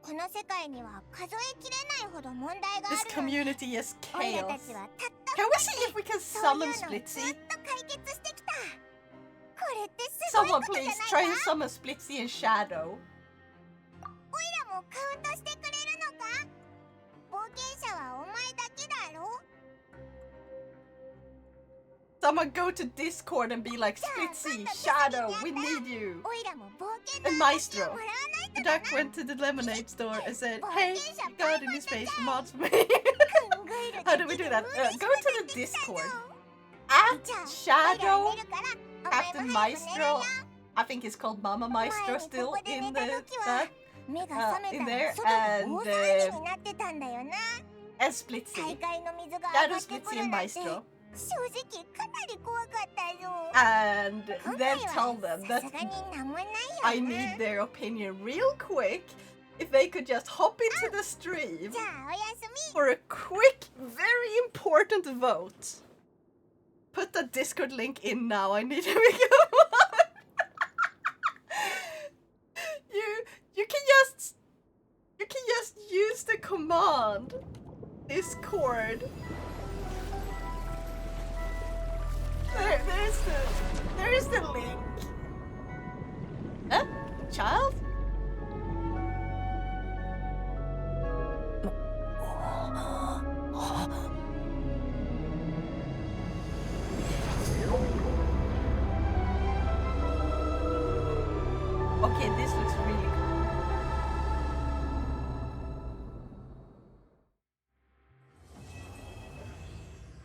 この世界には数えきれないほど問題があ This るのに community is オイラ chaos. たちはたった Can we see if we can そういう summon のをずっ Splitzy? と解決してきた。これってすごい Someone ことじゃ please ない try か？ to summon Splitzy and Shadow. オイラもカウントしてくれるのか？冒険者はお前だけだろ？ Someone go to Discord and be like, Splitzy, Shadow, we need you. オイラも冒険の And 証を Maestro. もらわない The とだ duck な。 went to the lemonade store and said, Hey, you got in this space for mods for me. 考える How だ do we け do で that? 無 Go 理 to す the るできたぞ。 Discord. じゃ At あ、オイラ Shadow, 寝るから、お前 Captain も早く寝るよ。 Maestro. I think it's called Mama Maestro still ここで in 寝た the 時は that. 目が覚め in た there ら外が大 and 騒ぎになってたんだよな。 and 大 Splitzy. 会の水が Shadow, 上がってく Splitzy る and なんて、正 Maestro. 直かなり怖かったぞ。 And 今 then 回 tell は them さ that すがになんもないよ I な。 need their opinion real quick. If they could just hop into the stream じゃあおやすみ。 for a quick, very important vote. Put the Discord link in now. I need to become one. You can just use the command Discord. There's the link. Huh? Child? Okay, this looks really cool.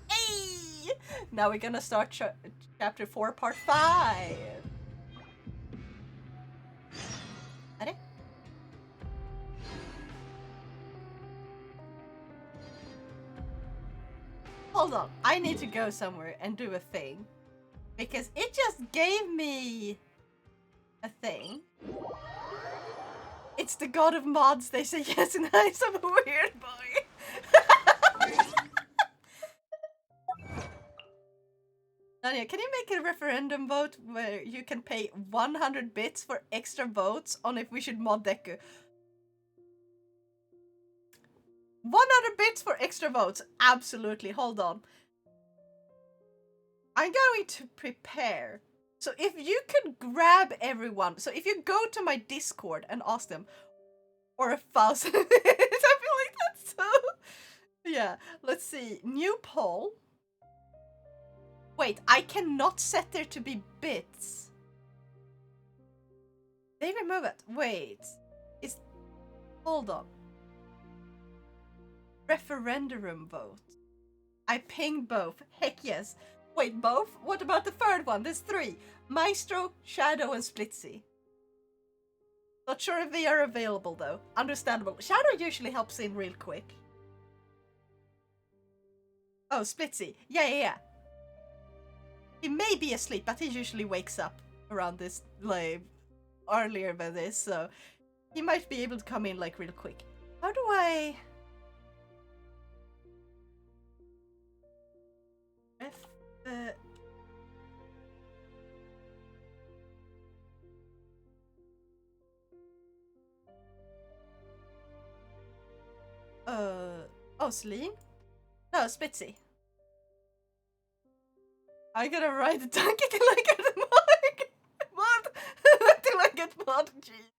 Hey! Now we're gonna start chapter 4, part 5. Ready? Hold on, I need to go somewhere and do a thing. Because it just gave me a thing. It's the god of mods, they say yes and I'm a weird boy. Dania, can you make a referendum vote where you can pay 100 bits for extra votes on if we should mod Deku? 100 bits for extra votes. Absolutely. Hold on. I'm going to prepare. So if you could grab everyone. So if you go to my Discord and ask them for 1,000 bits, I feel like that's so... Yeah. Let's see. New poll. Wait, I cannot set there to be bits. They remove it. Wait. Hold on. Referendum vote. I pinged both. Heck yes. Wait, both? What about the third one? There's 3. Maestro, Shadow, and Splitzy. Not sure if they are available though. Understandable. Shadow usually helps in real quick. Oh, Splitzy. Yeah. He may be asleep, but he usually wakes up around this, like, earlier than this, so he might be able to come in, like, real quick. How do I... Oh, Celine? No, Splitzy. I gotta write it down till I get the mod. Till I get mod. Jeez.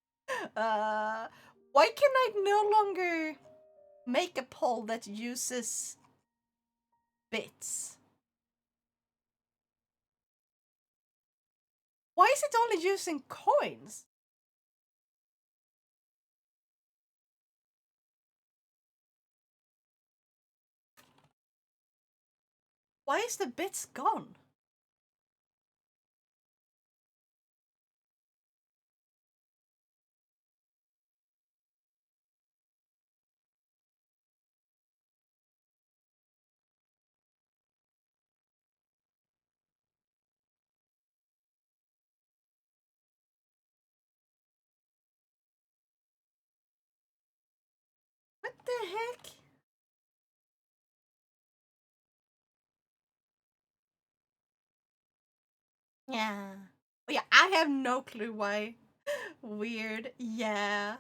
Why can I no longer make a poll that uses bits? Why is it only using coins? Why is the bits gone? What the heck? Yeah. Oh yeah, I have no clue why. Weird. Yeah.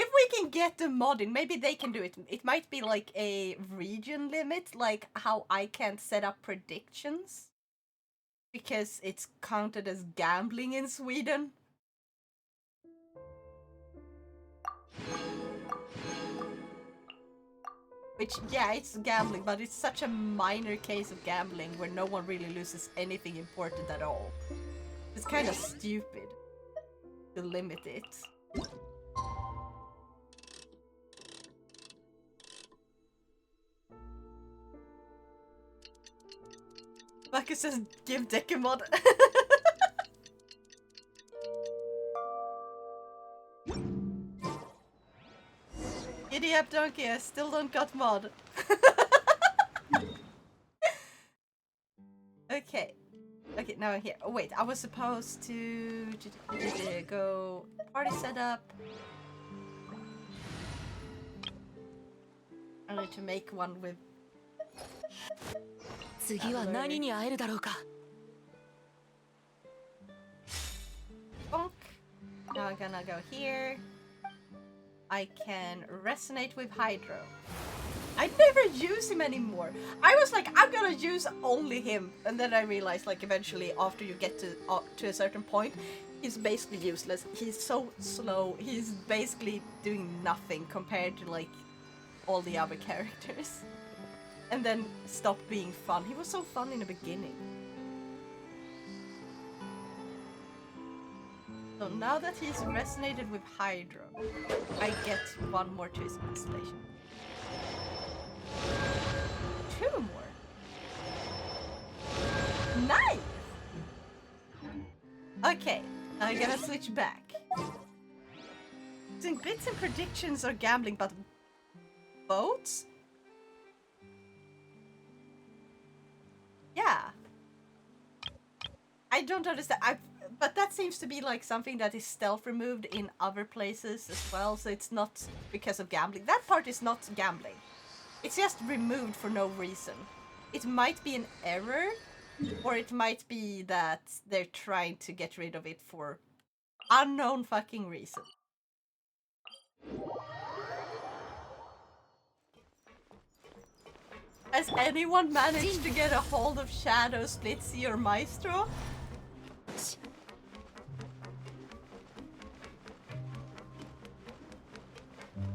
If we can get the mod in, maybe they can do it. It might be like a region limit, like how I can't set up predictions. Because it's counted as gambling in Sweden. Which, yeah, it's gambling, but it's such a minor case of gambling where no one really loses anything important at all. It's kind of stupid to limit it. Marcus says, give Deck a mod. Giddy up, donkey, I still don't got mod. Okay. Okay, now I'm here. Oh, wait, I was supposed to go party setup. I need to make one with. 次は何に会えるだろうか。 Bonk. Now I'm gonna go here. I can resonate with Hydro. I never use him anymore. I was like, I'm gonna use only him, and then I realized, like, eventually, after you get to a certain point, he's basically useless. He's so slow. He's basically doing nothing compared to like all the other characters. And then stopped being fun. He was so fun in the beginning. So now that he's resonated with Hydro, I get one more to his constellation. 2 more. Nice! Okay, I'm gonna switch back. Doing bits and predictions or gambling, but votes? Yeah. I don't understand. But that seems to be like something that is stealth removed in other places as well, so it's not because of gambling. That part is not gambling. It's just removed for no reason. It might be an error, or it might be that they're trying to get rid of it for unknown fucking reason. Has anyone managed to get a hold of Shadow, Splitzy, or Maestro?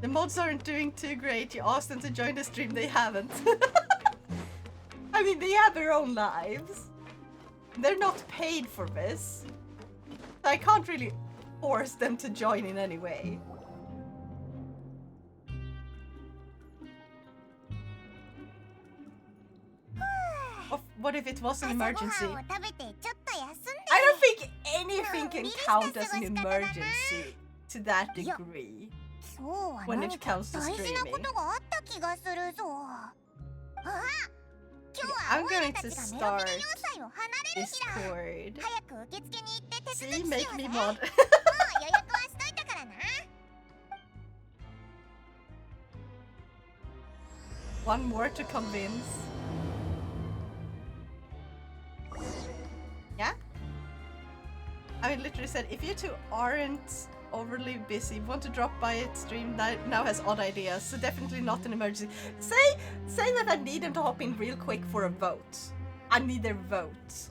The mods aren't doing too great. You asked them to join the stream, they haven't. I mean, they have their own lives. They're not paid for this. So I can't really force them to join in any way. What if it was an emergency? I don't think anything can count as an emergency to that degree when it comes to streaming. I'm going to start Discord. See, make me mod. One more to convince. Yeah? I literally said, if you two aren't overly busy, want to drop by it, stream now has odd ideas, so definitely not an emergency. Say that I need them to hop in real quick for a vote. I need their vote.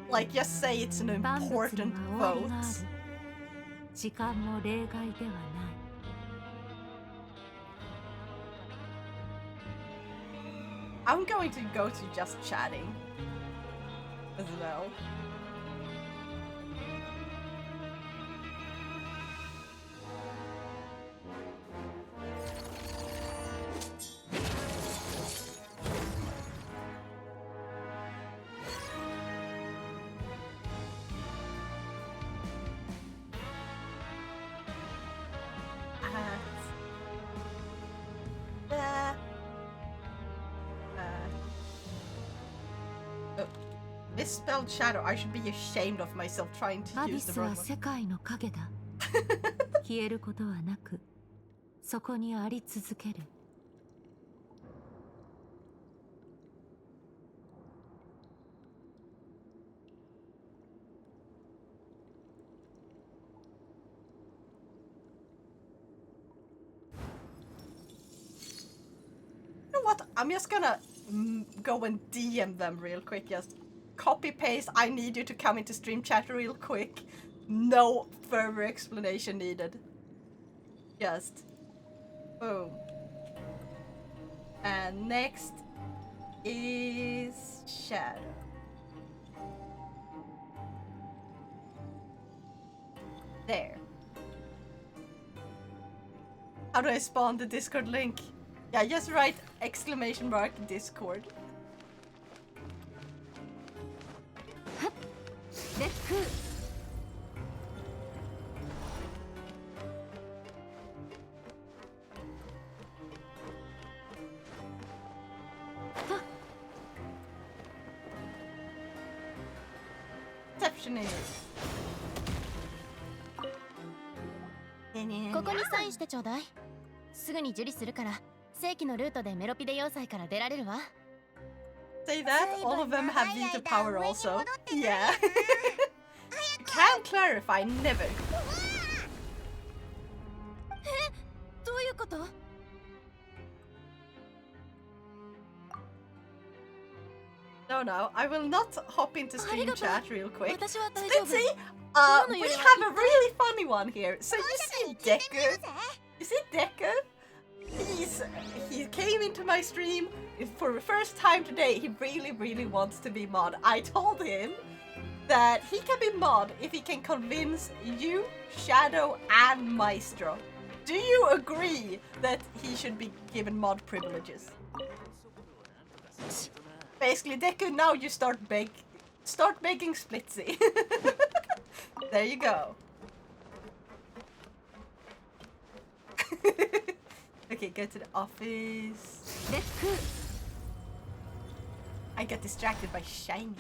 Like, just say it's an important vote. I'm going to go to just chatting as well. Misspelled shadow. I should be ashamed of myself trying to use the wrong one. 消えることはなく、そこにあり続ける。I'm just gonna go and DM them real quick. Just copy paste. I need you to come into stream chat real quick. No further explanation needed. Just boom. And next is Shadow. There. How do I spawn the Discord link? Yeah, just write exclamation mark Discord. Reception is. ここにサインしてちょうだい。すぐに受理するから、正規のルートでメロピデ要塞から出られるわ。Say that all of them have veto power also. Yeah. Can clarify, never. どういうこと？ No, I will not hop into stream chat real quick. 私は大丈夫。 Splitzy, we have a really funny one here. So you see Deku? You see Deku? He came into my stream for the first time today. He really wants to be mod. I told him that he can be mod if he can convince you, Shadow, and Maestro. Do you agree that he should be given mod privileges? Basically, Deku, now you start begging Splitzy. There you go. Okay, go to the office. I got distracted by Shiny.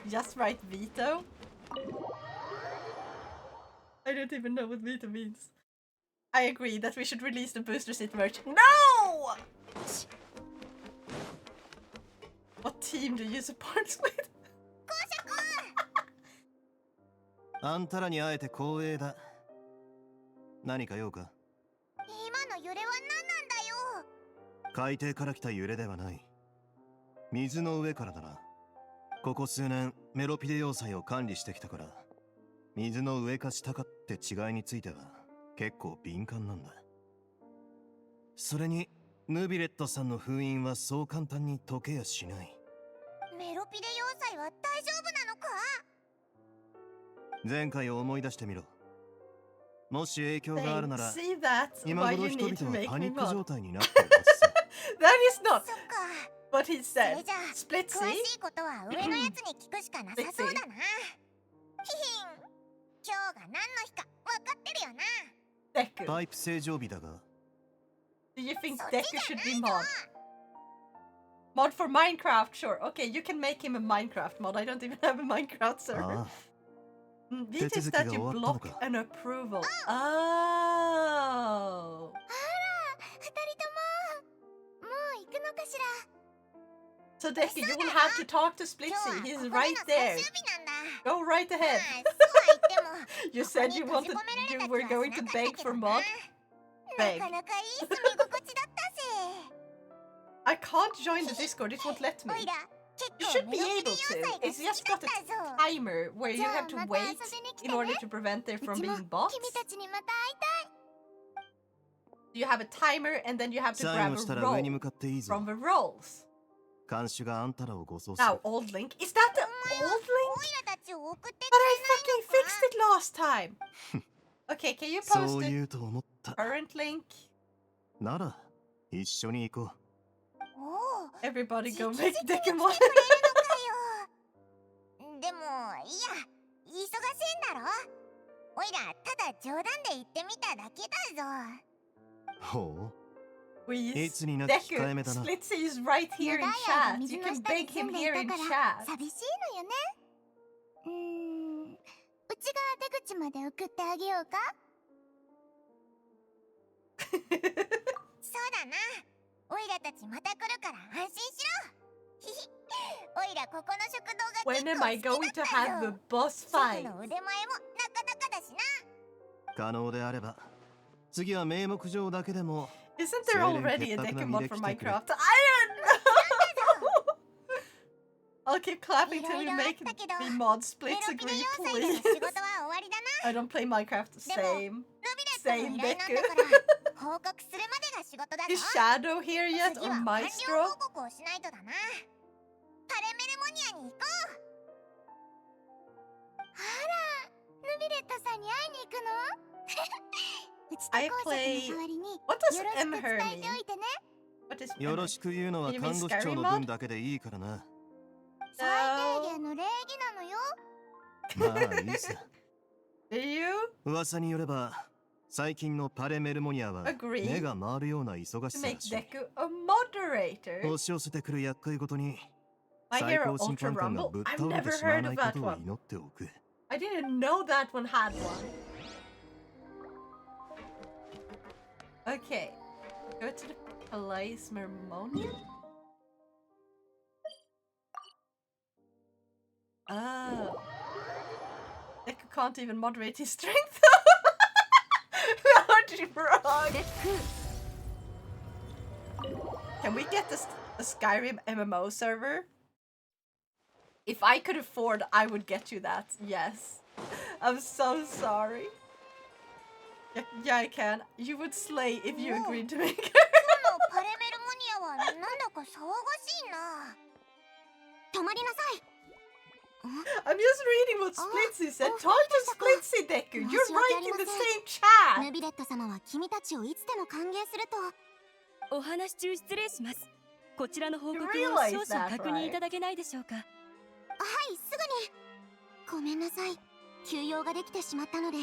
Just write veto. I don't even know what veto means. I agree that we should release the booster seat merch. No! What team do you support with? あんたらに会えて光栄だ。何か用か？今の揺れは何なんだよ。海底から来た揺れではない。水の上からだな。ここ数年メロピデ要塞を管理してきたから、水の上か下かって違いについては結構敏感なんだ。それにヌビレットさんの封印はそう簡単に解けやしない。メロピデ要塞は大丈夫なのか？前回を思い出してみろ。もし影響があるなら、 See, that's 今 why 頃 you 人 need to 々は make パ me ニック mod. 状態になっているはずさ。That is not そっか。 what he それ said. じゃあ、 Splitzy? 詳しいことは上のやつに聞くしかなさそうだな。ヒヒン。今日が何の日か分かってるよな。Deku. パイプ正常日だが。Do you think Deku should be mod? Mod for Minecraft, sure. Okay, you can make him a Minecraft mod. I don't even have a Minecraft server. Veto is that you block an approval. Oh. あら、二人とも。もう行くのかしら。 So Deku, you will have to talk to Splitzy. He's right there. Go right ahead. You said you were going to beg for mod. Beg. I can't join the Discord. It won't let me. You should be able to. It's just got a timer where you have to wait in order to prevent there from being bots. You have a timer and then you have to grab a roll from the rolls. Now, old link. Is that the old link? But I fucking fixed it last time. Okay, can you post the current link? Everybody go make Dekimon. でもいや、忙しいんだろ。おいらただ冗談で言ってみただけだぞ。ほう。 Please, Deku, Splitzy is right here in chat. You can beg him here in chat. 寂しいのよね。うちが出口まで送ってあげようか。そうだな。おいらたちまた来るから安心しろ。ひひ。おいらここの食堂が When am I going to have the boss fight? の腕前もなかなかだしな。可能であれば、次は名目上だけでも Isn't there already a Deku mod for Minecraft? I don't know! I'll keep clapping till you make the mod splits agree, please. I don't play Minecraft the same. Same Deku. Is Shadow here yet, or Maestro? I play... What does Emher mean? What is よろしく言うのは看護師長の分だけでいいからな。まあいいさ。Do you? 噂によれば、最近のパレメルモニアは Agree. 目が回るような忙し To さ make らしい。 Deku a moderator? 押し寄せてくる厄介ごとに My 最 Hero 高審 Ultra 判官が Rumble? ぶっ I've 倒れ never てしまわ heard な of いこ that とを one. 祈っておく。 I didn't know that one had one. Okay. Go to the Palais Mermonian? Oh. Deku can't even moderate his strength. Aren't you wrong? Can we get a Skyrim MMO server? If I could afford, I would get you that. Yes. I'm so sorry. Yeah, I can. You would slay if you agreed to make it. I'm just reading what Splitzy said. Talk to Splitzy, Deku. You're right in the same chat. ヌビレット様は君たちをいつでも歓迎すると。お話中失礼します。こちらの報告を You 少 realize 々 that, 確認いただけないでしょうか。はい、すぐに。ごめんなさい。休養ができてしまったので、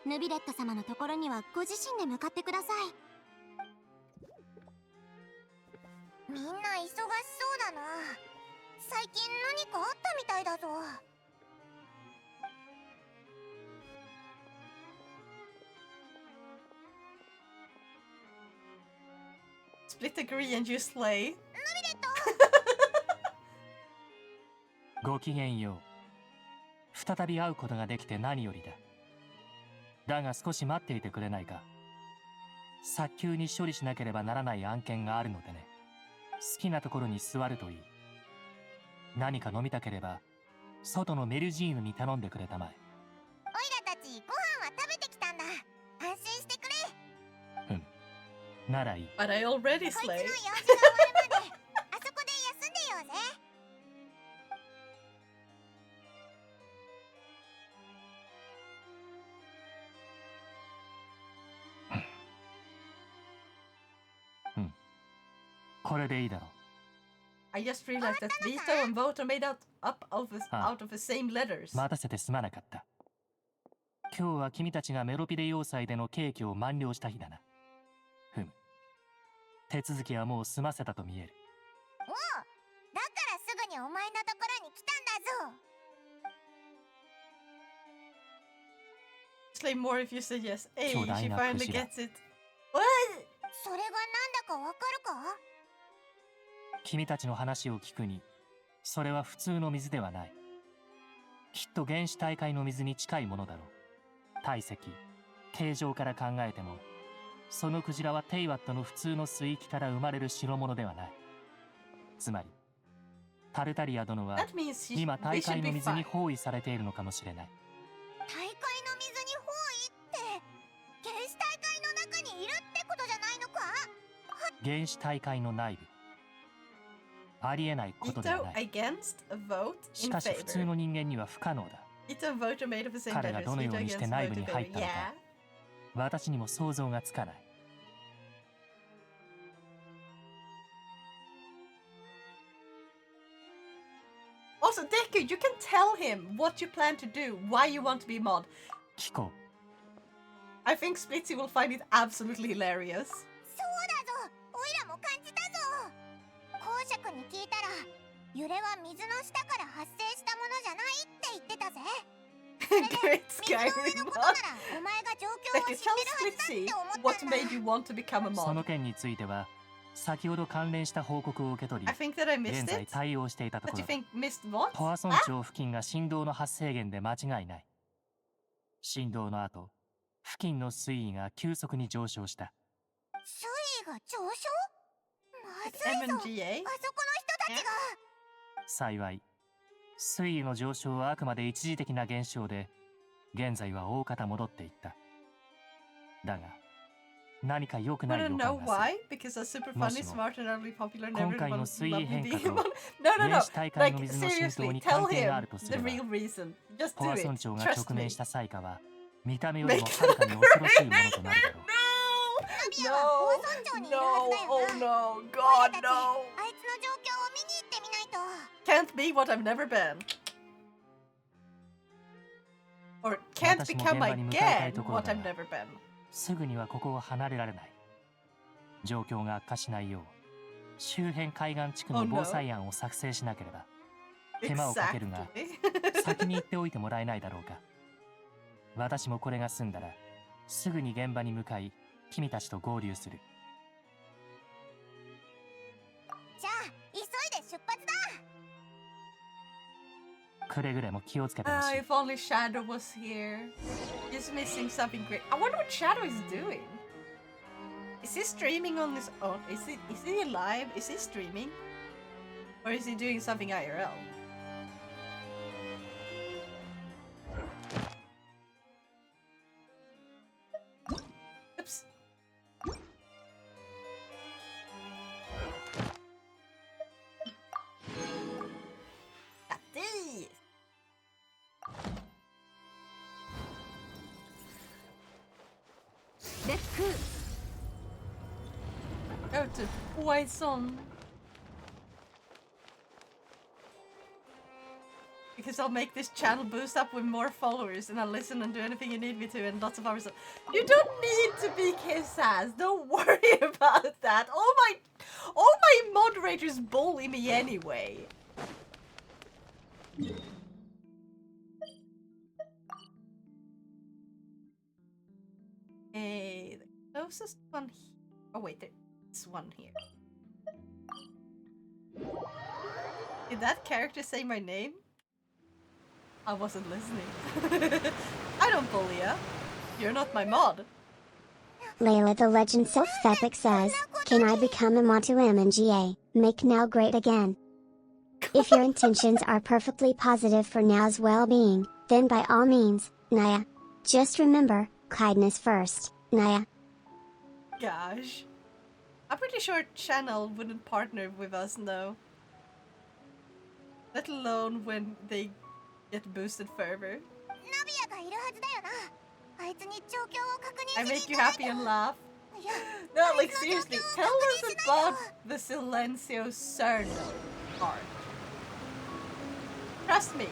ヌビレット様のところにはご自身で向かってください。みんな忙しそうだな。最近何かあったみたいだぞ。Split agree and you slay. ごきげんよう。再び会うことができて何よりだ。だが少し待っていてくれないか。早急に処理しなければならない案件があるのでね。好きなところに座るといい。何か飲みたければ外のメルジーヌに頼んでくれたまえ。オイラたちご飯は食べてきたんだ。安心してくれ。ならいい。 But I already こいつの用 slay. 事が終わるまであそこで休んでようぜ。これでいいだろう。 I just realized that Vito and Vote are made up of the same letters. 待たせてすまなかった。今日は君たちがメロピデ要塞での刑期を満了した日だな。ふむ。手続きはもう済ませたと見える。おう、だからすぐにお前のところに来たんだぞ。 Slay more if you say yes. Hey, 巨大 she な finally クジラ。 gets it. What? それがなんだかわかるか？君たちの話を聞くに、それは普通の水ではない。きっと原始大海の水に近いものだろう。体積、形状から考えても、そのクジラはテイワットの普通の水域から生まれる代物ではない。つまり、タルタリア殿は That means 今 we 大 should 海の be 水に fine. 包囲されているのかもしれない。大海の水に包囲って原始大海の中にいるってことじゃないのか？原始大海の内部。ありえないことでは Vito ない。 against a vote し in かし普通 favor. の人間には不可能だ。 Vito and Vote are made of the same 彼が letters. どのよ Vito うにして against 内 Vote 部 in に入っ favor. たのか、 Yeah. 私にも想像がつかない。Also, Deku, you can tell him what you plan to do, why you want to be mod. 聞こう。I think Splitzy will find it absolutely hilarious. そうだぞ、オイラも感じたぞ。公爵に聞いたら、揺れは水の下から発生したものじゃないって言ってたぜ。 Great 水の上 Skyrim のことな mod. らお前が状況を Deku, 知って tell るはずだ Splitzy って思った what んだ。 made you want to become a そ mod. の件については、先ほど関連した報告を受け取り I、think that I 現 missed 在 it. 対応していたとこ But ろ you だ。 think missed what? ポアソン町付近が振動の発生源で間違いない。振動の後、付近の水位が急速に上昇した。水位が上昇？まずいぞ。あそこの人たちが。幸い、水位の上昇はあくまで一時的な現象で、現在は大方戻っていった。だが、何か良くない予感がする。もしも、今回の水位変化と原始大会の水の浸透に関係があるとすれば、ポア村長が直面した災禍は、見た目よりもはるかに恐ろしいものとなるだろう。No! Oh no! God no! あいつの状況を見に行ってみないと。Can't be what I've never been. Or can't become again what I've never been. すぐにはここを離れられない。状況が悪化しないよう、周辺海岸地区の防災案を作成しなければ。手間をかけるが、先に言っておいてもらえないだろうか。私もこれが済んだら、すぐに現場に向かい、君たちと合流する。じゃあ、急いで出発だ。くれぐれも気をつけてほしい。If only Shadow was here. He's missing something great. I wonder what Shadow is doing. Is he streaming on his own? Is he alive? Is he streaming? Or is he doing something IRL? Oops. Got this. Let's go. Go to Poison. Because I'll make this channel boost up with more followers and I'll listen and do anything you need me to and lots of hours. You don't need to be kiss ass. Don't worry about that. All my moderators bully me anyway. Okay, the closest one here. Oh wait, there's one here. Did that character say my name? I wasn't listening. I don't bully ya. You're not my mod. Layla the Legend Self-Epic says, can I become a mod to MNGA, make Now great again? If your intentions are perfectly positive for Now's well-being, then by all means, Naya. Just remember, kindness first, Naya. Gosh. I'm pretty sure Channel wouldn't partner with us, though. Let alone when they get boosted further. I make you happy and laugh. No, like seriously, tell us about the Silencio Cerno part. Trust me.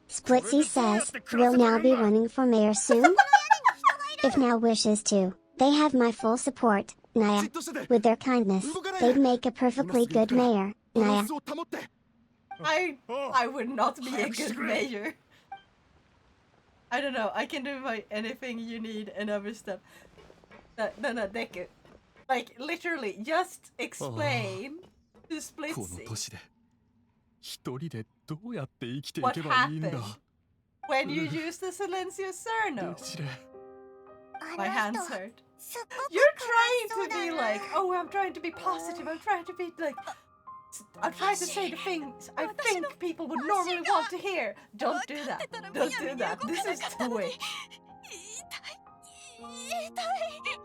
Splitzy says, will Now be running for mayor soon? If Now wishes to, they have my full support, Naya. With their kindness, they'd make a perfectly good mayor, Naya. I would not be a good mayor. I don't know, I can do anything you need and other stuff. No, Deku. Like, literally, just explain to Splitzy what happened when you use the Silencio Cerno. My hands hurt. You're trying to be like, oh, I'm trying to be positive, I'm trying to be like, I'm trying to say the things I think people would normally want to hear. Don't do that. Don't do that. This is Twitch.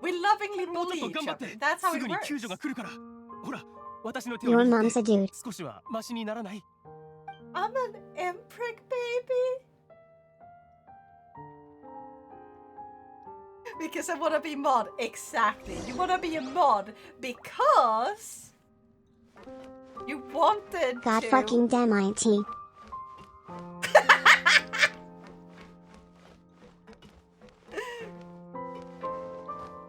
We lovingly bully each other. That's how it works. Your mom's a dude. I'm an imprick, baby. Because I wanna be mod. Exactly. You wanna be a mod because you wanted God to. fucking damn IT.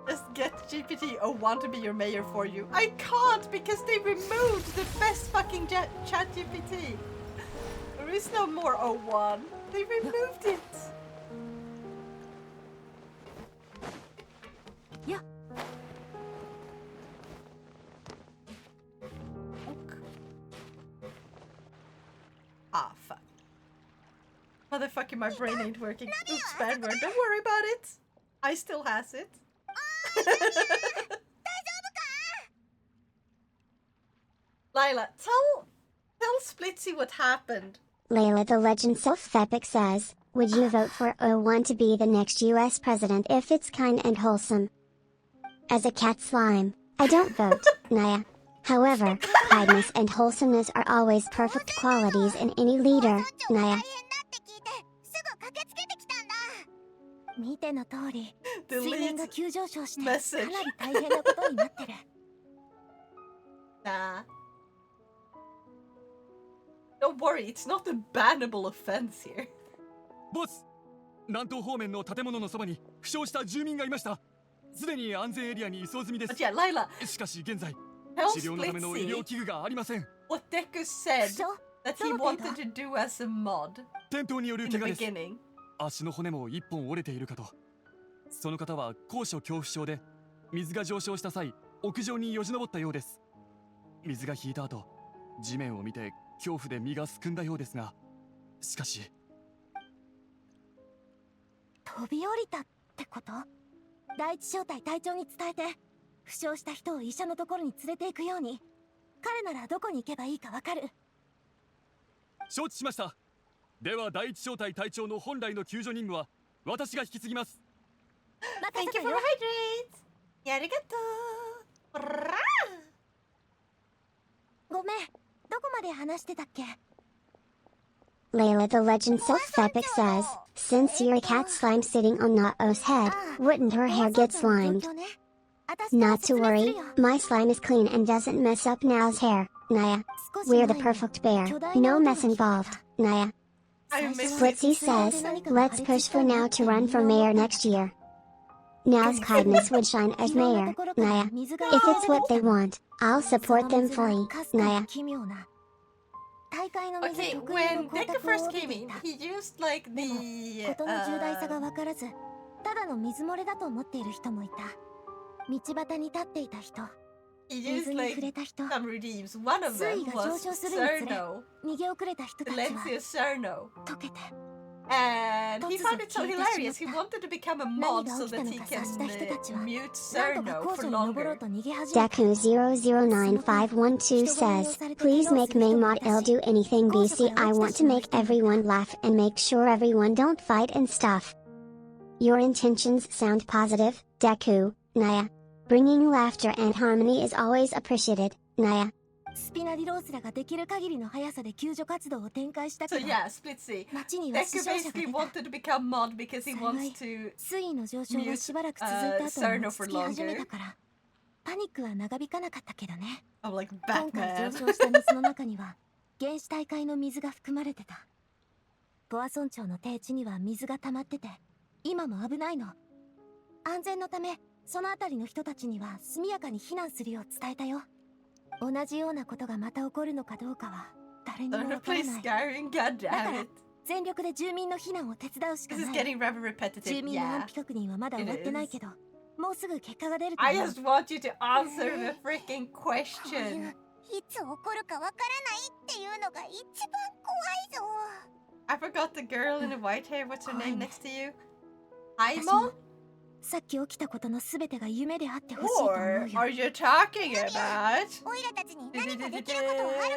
Just get GPT or want to be your mayor for you. I can't because they removed the best fucking chat GPT. There is no more 01. They removed it. Ah, fuck. Motherfucker, my brain ain't working. Oops, bad word. Don't worry about it. I still has it. Lila, tell Splitzy what happened. Layla the Legend Self-Epic says, would you vote for O1 to be the next US president if it's kind and wholesome? As a cat slime, I don't vote, Naya. However, kindness and wholesomeness are always perfect qualities in any leader, Naya. 見ての通り、水 Delete 面が急上昇して message. かなり大変なことになってる。Nah. Don't worry, it's not a bannable offense here. ボス、南東方面の建物のそばに負傷した住民がいました。すでに安全エリアに移送済みです。But yeah, Lila, しかし現在、 tell 治療のための医療器具がありません。 what Deku said that he wanted to do as a mod 転倒による in the 怪我です。 beginning. 足の骨も一本折れているかと。その方は高所恐怖症で水が上昇した際屋上によじ登ったようです。水が引いた後地面を見て恐怖で身がすくんだようですが、しかし飛び降りたってこと？第一小隊隊長に伝えて、負傷した人を医者のところに連れて行くように。彼ならどこに行けばいいかわかる。承知しました。では第一小隊隊長の本来の救助任務は私が引き継ぎます。 Thank you for the hydrates. Arigato. ごめん、どこまで話してたっけ？ Layla the Legend Self-Epic says, since you're a cat slime sitting on Nao's head, wouldn't her hair get slimed? Not to worry, my slime is clean and doesn't mess up Nao's hair, Naya. We're the perfect bear, no mess involved, Naya. Splitzy says, let's push for Nao to run for mayor next year. Nao's kindness would shine as mayor, Naya. If it's what they want, I'll support them fully, Naya. Okay, when Deku first came in, he used like the 事の重大さが分からず、ただの水漏れだと思っている人もいた。道端に立っていた人、 he used 水に like 触れた人、 some redeems. One of 水 them 位が上 was 昇するにつれ、 Cerno, 逃げ遅れた人たちは Valencia Cerno. 溶けて、 And he found it so hilarious. He wanted to become a mod 何 so が that 起き he たのか察した人たちは、 can mute なんとか Cerno 高 for 所に登ろ longer. うと逃げ始めた。 Deku0095112 says, please make May mod L do anything BC. I want to make everyone laugh and make sure everyone don't fight and stuff. Your intentions sound positive, Deku, Naya. Bringing laughter and harmony is always appreciated, Naya. スピナディロースらができる限りの速さで救助活動を展開したけ So ど、 yeah, Splitzy. 街には死 Deku 傷者が basically 出た。 wanted to become mod because he 幸 wants い to 水位の上昇がしばらく続い mute た後 Cerno に落 for ち着き始め longer. たから、パニックは長引かなかったけどね。 I'm like 今回 Batman. 上昇した水の中には原始大海の水が含まれてた。ポア村長の低地には水が溜まってて、今も危ないの。安全のため、その辺りの人たちには速やかに避難するよう伝えたよ。同じようなことがまた起こるのかどうかは誰にもわ Don't から play ない。 scaring, god だか damn ら it. 全力で住民の避難を手伝うしか This is ない。 getting rather repetitive. 住民の Yeah. 安否確認はまだ終わってないけど、もうすぐ結果が出ると I 思う。 just want you to answer the freaking こういう question. いつ起こるかわからないっていうのが一番怖いぞ。 I forgot the girl in the white hair. What's her name next to you? 私も Aimon? さっき起きたことのすべてが夢であってほしいと思 Or うよ。 are you talking about? オイラたちに何かできることはある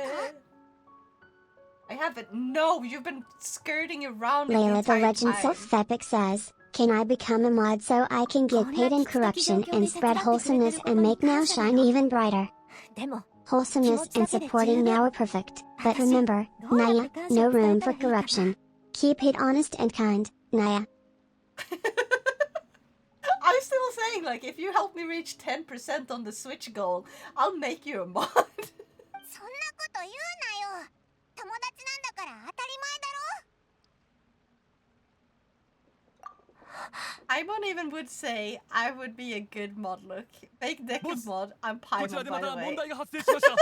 か？ I haven't. No, you've been skirting around it the Layla the entire Legend time. Self-Epic says, can I become a mod so I can get paid in corruption and spread wholesomeness and make Now shine even brighter? でも、 Wholesomeness and supporting Now are perfect, but remember, Naya, no room for corruption. Keep it honest and kind, Naya. I'm still saying, like, if you help me reach 10% on the Switch goal, I'll make you a mod. そんなこと言うなよ。友達なんだから当たり前だろ。 Aimon even would say I would be a good mod. Look, make Deku mod. I'm こ Paimon, ちらで by ま the た問 way. 題が発生しました。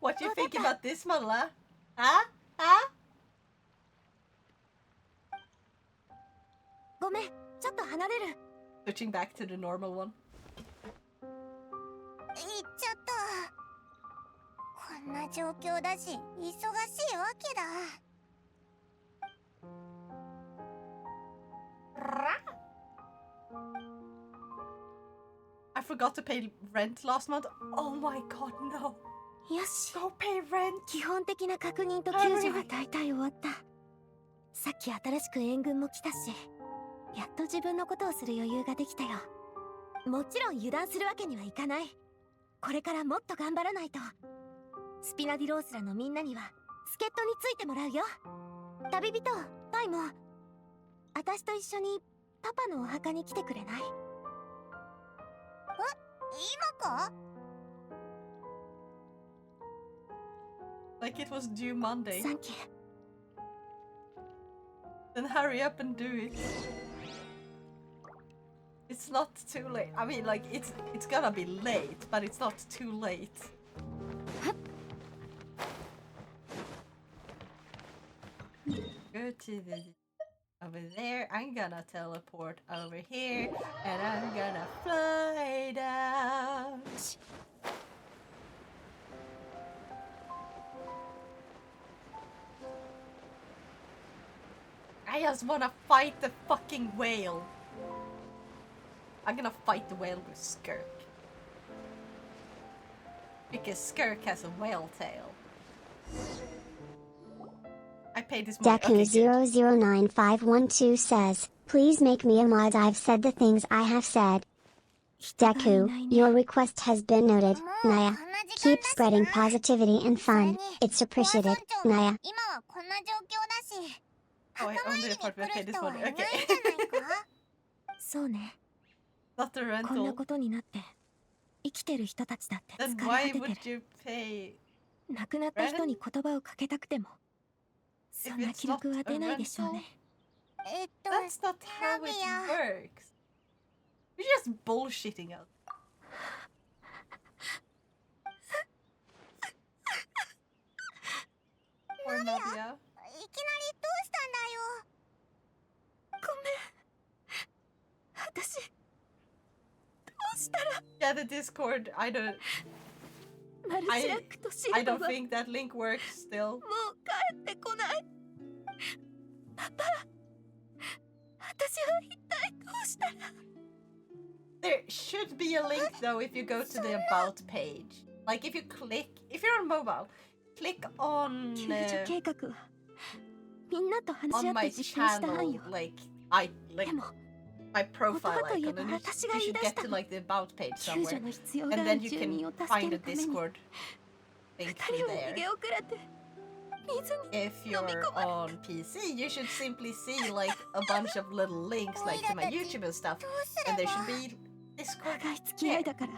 What do you think about this, Mala? Huh? Huh? ごめん、ちょっと離れる。 Switching back to the normal one. 行っちゃった。こんんな状況だし忙しいわけだ。I forgot to pay rent last month. Oh my god, no. よし。 Go pay rent. 基本的な確認と救助は大体終わった。さっき新しく援軍も来たし、やっと自分のことをする余裕ができたよ。もちろん油断するわけにはいかない。これからもっと頑張らないと。スピナディロースらのみんなには助っ人についてもらうよ。旅人、タイも私と一緒にパパのお墓に来てくれない？今か？ Like it was due Monday. Thank you. Then hurry up and do it. It's not too late. I mean, like it's gonna be late, but it's not too late. Go to the over there. I'm gonna teleport over here, and I'm gonna fly down. I just wanna fight the fucking whale. I'm gonna fight the whale with Skirk. Because Skirk has a whale tail. I paid this money. Okay, good. Deku009512 says, please make me a mod. I've said the things I have said. Deku, your request has been noted. Naya, keep spreading positivity and fun. It's appreciated. Naya. Oh, I only apartment paid this money. Okay. そうね。 Not the こんな rental. ことになって生きてる人たちだって疲 Then れ why 果て would てる。 you pay 亡くなった人に言葉をかけたくてもそ if んな it's 記 not 録は a 出ないでしょう rental? ね。That's not how it works. You're just bullshitting us. Or Nadia. いきなりどうしたんだよ。ごめん。私どうしたら。 Yeah, the Discord. I don't. マルシラックとシ I ルバ don't は think that link works still. もう帰ってこない。パパ、私は一体どうしたら。 There should be a link though if you go to the about page. Like if you click, if you're on mobile, click on 救助計画はみんなと話し合 on っ my て実現した範 channel, 囲よ。 like my profile icon, and you should get to like the about page 救 somewhere, 助の必要が and あ then る you 住民 can を助け find a るために Discord link 二 through 人は逃 there. げ遅れて水に If you're on PC, you should simply see like a bunch of little links like to my YouTube and stuff, and there should be Discord 長い付き合い there. だから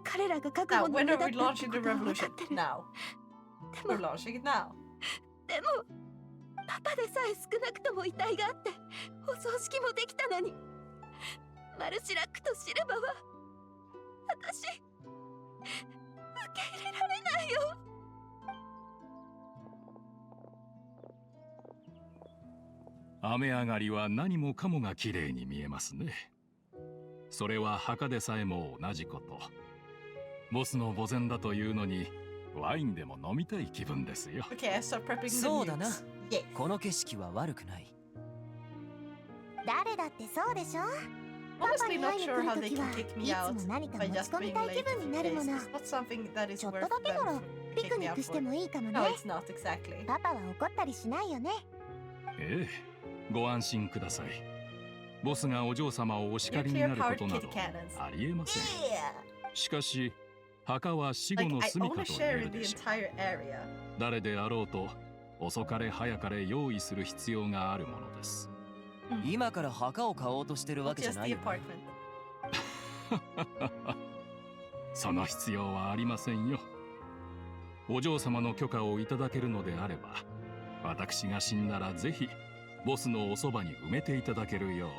彼らが覚 Now, 悟の when 上 are だ we ったって launching こ the とは分か revolution? ってる。 Now. で We're も launching it now. でもパパでさえ少なくとも遺体があってお葬式もできたのにマルシラックとシルバは私受け入れられないよ。雨上がりは何もかもが綺麗に見えますね。それは墓でさえも同じこと。ボスの墓前だというのにワインでも飲みたい気分ですよ。 Okay, I start prepping the そうだな。 nukes. Yes. この景色は悪くない。誰だってそうでしょ。 Honestly, not sure how they can kick me out by just being late a few days. It's not something that is ちょっ worth とだけな them ら to ピ kick ク me ニッ out クして for. もいいかもね。 No, it's not exactly. パパは怒ったりしないよね。ええ、ご安心ください。ボスがお嬢様をお叱りになることなどありえません。しかし、墓は死後 Like, の I 住み own か a と言 share え in る the でしょう。 entire area. 誰であろうと、遅かれ早かれ用意する必要があるものです。今から墓を買おうとしてるわけじゃ Just ない the よね。 apartment. その必要はありませんよ。お嬢様の許可をいただけるのであれば、私が死んだらぜひボスのおそばに埋めていただけるよう。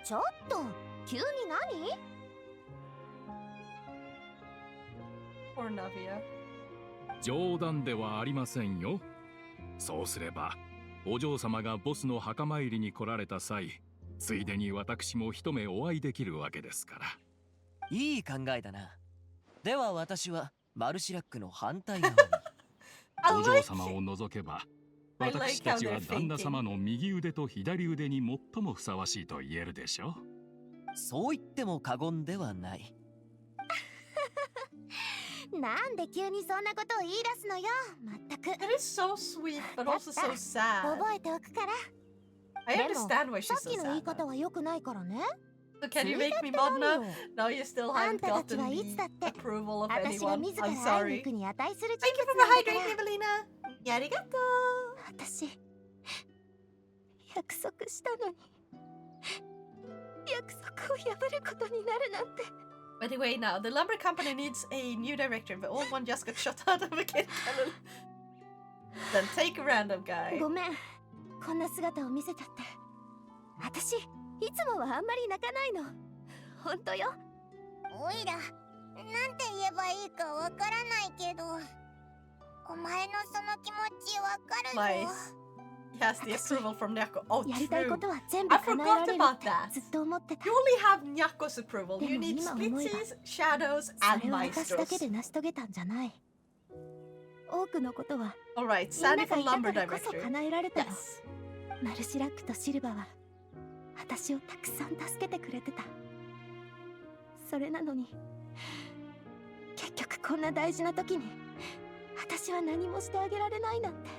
ちょっと急に何？ Poor Navia. 冗談ではありませんよ。そうすれば、お嬢様がボスの墓参りに来られた際、ついでに私も一目お会いできるわけですから。いい考えだな。では私はマルシラックの反対側に。お嬢様を除けば、私たちは旦那様の右腕と左腕に最もふさわしいと言えるでしょう。そう言っても過言ではない。なんで急にそんなことを言い出すのよ。まったく。 That is so sweet, but also so sad. 覚えておくから。 I understand why she's さっ so きの言い sad. 方は良くないからね。 So can you make me mod now? No, you still haven't gotten the approval of 私は anyone. 自ら I'm 愛 sorry. 肉に値する Thank you 人 for 物 the なんだから。 hydrate, Evelina. ありがとう。私約束したのに約束を破ることになるなんて。 By the way, now the lumber company needs a new director. The old one just got shut out of a kid cannon. Then take a random guy. ごめん、こんな姿を見せちゃって。私いつもはあんまり泣かないの。本当よ。おいら、なんて言えばいいかわからないけど、お前のその気持ちわかるよ。 Nice. He has the approval from Nyako. Oh, やりたいこ true. とは全部 I 叶えら forgot れる about って that. ずっと思ってた。 You only have Nyako's approval. You でも need 今思えば Splitzy's, Shadows, そ and れは私だけ Maestro's. で成し遂げたんじゃない。多くのことは Alright, みんな Sandy が for いた lumber からこそ director. 叶えられたの。 Yes. マルシラックとシルバは私をたくさん助けてくれてた。それなのに結局こんな大事な時に私は何もしてあげられないなんて。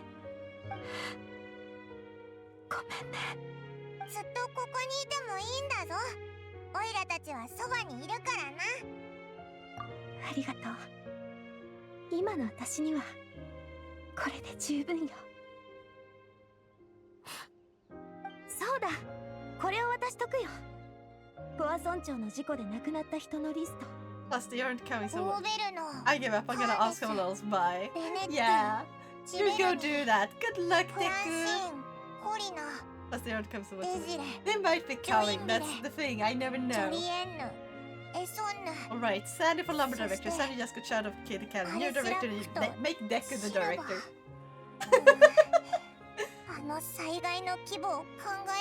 ごめんね。ずっとここにいてもいいんだぞ。オイラたちはそばにいるからな。ありがとう。今の私にはこれで十分よ。そうだ、これを渡しとくよ。ポア村長の事故で亡くなった人のリスト。 Plus, they aren't coming, so オーベルの I give up. I'm gonna ask someone else. Bye. ベネッティ Yeah. チ You ベ go ルニ do that. Good luck, フランシ Deku. ン、コリナ、 Plus, they aren't coming, so デ what's ジ it? レ、 They might be coming. That's the thing. I never ジョ know. リエンヌ、エソンヌ、 Alright, Sandy for lumber director. そして Sandy just got shot of Kid Cannon. New アルシラ director. ックと Make Deku the シルバー director. あの災害の規模を考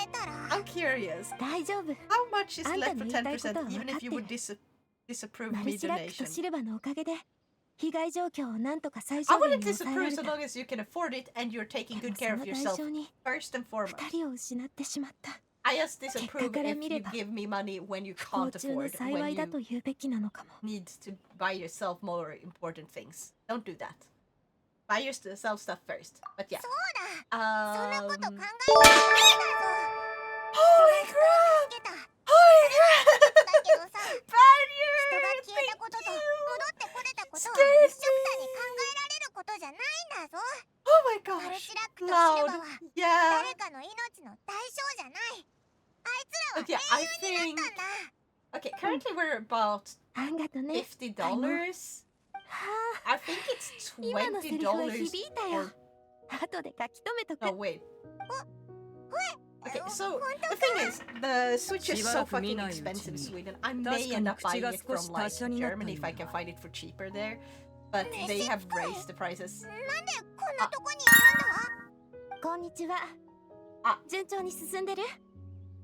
えたら I'm curious. 大丈夫。 How much is あんた left の for 言いたいことは 10% 分 even かっ if て you る。 would disapprove マ me ルシラックと donation? シルバーのおかげで被害状況をなんとか最 I 小限 wouldn't に抑えら disapprove れ so た。 long as you can afford it and you're taking で good もそ care の of 代 yourself 償に first and foremost. 二人を失ってしまった。 I just 結果 disapprove から if 見れ you ば give me money when you 不幸 can't 中の afford, 幸 when いだと you 言うべきなのかも。 need to buy yourself more important things. Don't do that. Buy yourself stuff first. But yeah. そんなこと考えてないんだぞ。 Holy crap! だけどさ、人が Barrier! 消えたことと戻ってこれたことは一緒 Scared くたに考えられることじゃないんだぞ。 Oh my マル gosh! シラックとシル Loud! バは Yeah! 誰かの命の代償じゃない。あいつら Okay, は I 英雄にな think... ったんだ。 Okay, currently we're about あんがとね。 $50. は I think it's あ、今のセリフは響 $20 いたよ or... 後で書き留めとく。 No, wait. Okay, so the thing is, the Switch is so fucking expensive in Sweden. I may end up buying it from like Germany if I can find it for cheaper there. But they have raised the prices. なんでこんなとこにいるんだ。こんにちは。順調に進んでる？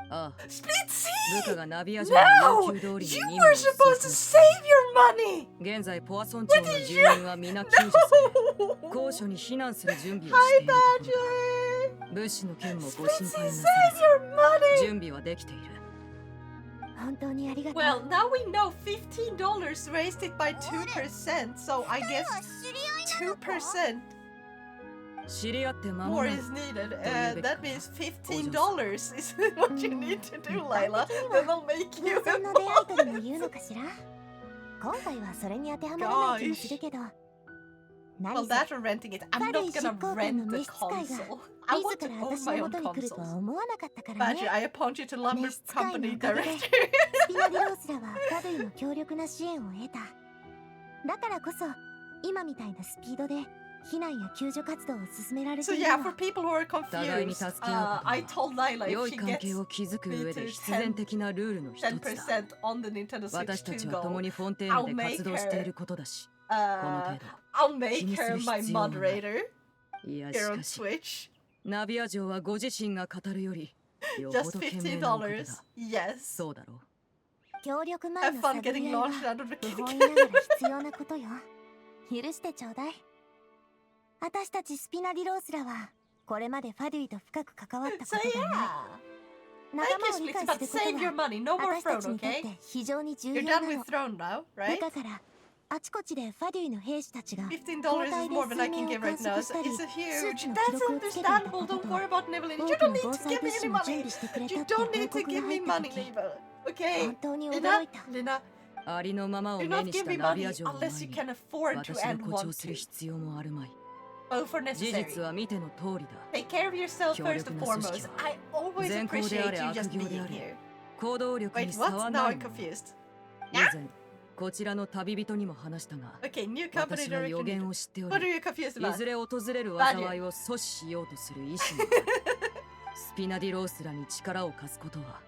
ああ、 Splitzy! 部下がナビア城の No! 要求通りに You 任 were 務を supposed to save your money! 現在ポア村長の住民は皆救助され高所に避難する準備をしているところだ。物資の件もご心配なさらず準備はできている。本当にありがとう。 Well, now we know $15 raised it by 2%, so I guess 2% 知り合って間も more ない is needed. That means $15 is what you need to do, Lila. That'll make you 偶然の出会いとでも言うのかしら。今回はそれに当てはまらない気もするけど。 Well, that or renting it. I'm not gonna rent the console. I want to 自ら own 私 my の own 元に来るとは consoles. 思わなかったからね。 Badger, I appoint you to Lumber 召使いの Company おかげで Director. スピノディロースらはカドゥイの強力な支援を得た。だからこそ今みたいなスピードで避難や救助活動を進められて So いる yeah, の。 for people who are 互いに confused, 助け合うこと I told Lila 良 if い she 関 gets 係を築く上で me to 必然的なルールの一つだ。 10% on the Nintendo Switch 私たち to は共 go, にフォンテーヌで活動していることだし、この程度 I'll make 気にす her る my 必要はない moderator いや here し on かし Switch. ナビア城はご自身が語るよりよほ Just ど賢明なお方だ。 $15. Yes. そうだろう。協力前 Have の fun 探り getting 合いは launched out of the 不 kid 本意ながら必要なことよ。許してちょうだい。私たちスピナディロースらはこれまでファデュイと深く関わったことがない。仲間を理解することは私たちにとって非常に重要なの。だからあちこちでファデュイの兵士たちが交代で水面を観測したり、数値の記録をつけていたことと、多くの防災物資も準備してくれたって報告が入った時、本当に驚いた。ありのままを目にしたナビア城の前に私が誇張する必要もあるまい。事実は見ての通りだ。強力な組織は善行であれ悪行であれ行動力に差はないもの。以前こちらの旅人にも話したが、私は予言を知っており、いずれ訪れる災いを阻止しようとする意志がある。スピナディロースらに力を貸すことは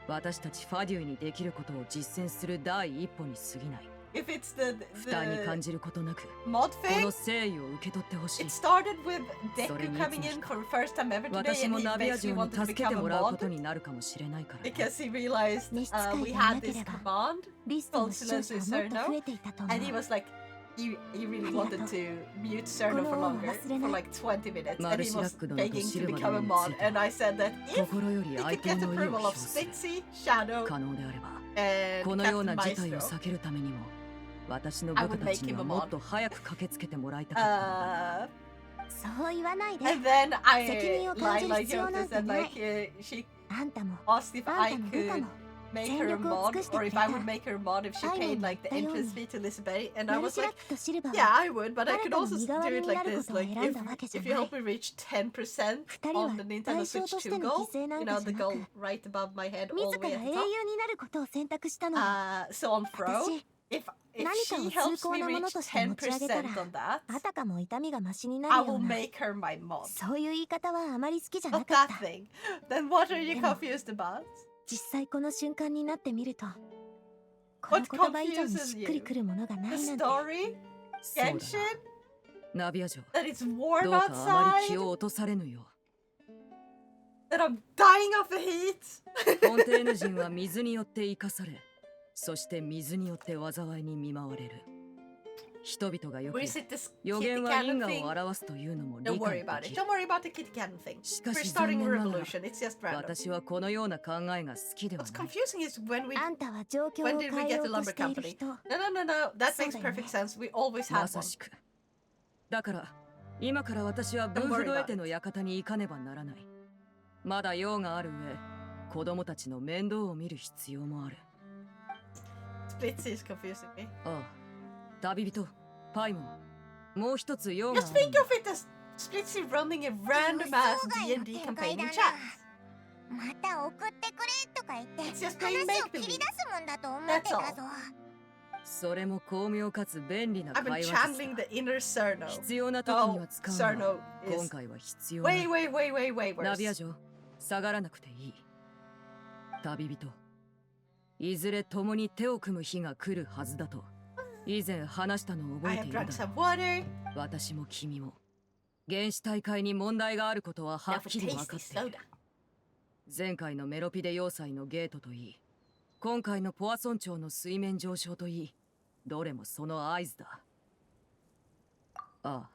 私たちファデュイにできることを実践する第一歩に過ぎない。負担に感じることなく、この誠意を受け取ってほしい。それに私もナビア城に助けてもらうことになるかもしれないからね。召使いがいなければ、リストの視聴者はもっと増えていたと思う。He really wanted to mute Cerno for longer, for like 20 minutes, and he was begging to become a mod. And I said that if he could get the approval of Splitzy, Shadow, 可能であれば、 and このような Captain 事態を Maestro, 避けるためにも、私の部下たちにはもっと早く駆けつけてもらいたかった。そう言わないで。 and then I 責任を感じる like 必要なん joked て and ない。 like she あんたも、 asked if あ I んたの部下 could も。 make her a mod, or if I would make her a mod if she paid like the entrance fee to Lisbeth. And I was like, yeah, I would, but I could also do it like this. Like, if you help me reach 10% on the Nintendo Switch 2 goal, you know, the goal right above my head all the way at the top. So on Fro, if she helps me reach 10% on that, I will make her my mod. そういう言い方はあまり好きじゃな Not かっ that た。 thing. Then what are you confused about? 実際この瞬間になってみると、この言葉以上にしっくりくるものがないなん The て。 story? そうだ Genshin? ナビア城、 That it's warm どうかあまり outside? 気を落とされぬよ That I'm dying of the heat? う。フォンテーヌ人は水によって生かされ、そして水によって災いに見舞われる。人々がよく Reset this 予 kitty 言は cannon 因果 thing. を表すというのも理 Don't 解 worry about で it. きる。 Don't worry about the kitty cannon thing. しか We're し starting 残 a 念ながら revolution. It's just random. 私はこのような考えが好きでは What's ない。 confusing is when we あんたは状況を when did we 変え get よ the うと lumber している company? 人。 No, that makes そうだよね。 perfect sense. We always ま had さ one. しく。だから今から私はブーフドエテの館に行かねばならない。まだ用がある上、子供たちの面倒を見る必要もある。Splitzy is confusing me. ああ、旅人、パイモン、もう一つ用があ Just る think of it as Splitzy running a random ass D&D campaign in chat. また送ってくれとか言って It's just plain 話を make 切り believe. 出すもんだと思ってた That's ぞ。それも巧妙かつ便利な I've been 会話 channeling the inner Cerno. 必要な時には使うが、 Cerno 今 is 回は必要ない。 way ナビア worse. 城、下がらなくていい。旅人、いずれ共に手を組む日が来るはずだと、以前話したのを覚 I えて have いる drunk だ some water. 私も君も、原始大会に問題があることはは Now っ for きり分 tasty かってい soda. る。前回のメロピデ要塞のゲートといい、今回のポアソン町の水面上昇といい、どれもその合図だ。ああ、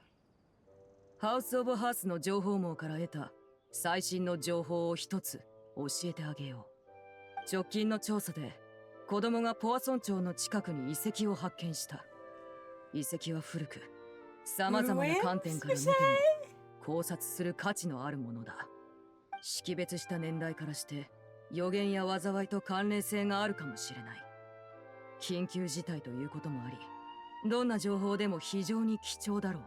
ハウス・オブ・ハースの情報網から得た最新の情報を一つ教えてあげよう。直近の調査で子供がポアソン町の近くに遺跡を発見した。遺跡は古く、様々な観点から見ても考察する価値のあるものだ。識別した年代からして予言や災いと関連性があるかもしれない。緊急事態ということもあり、どんな情報でも非常に貴重だろう。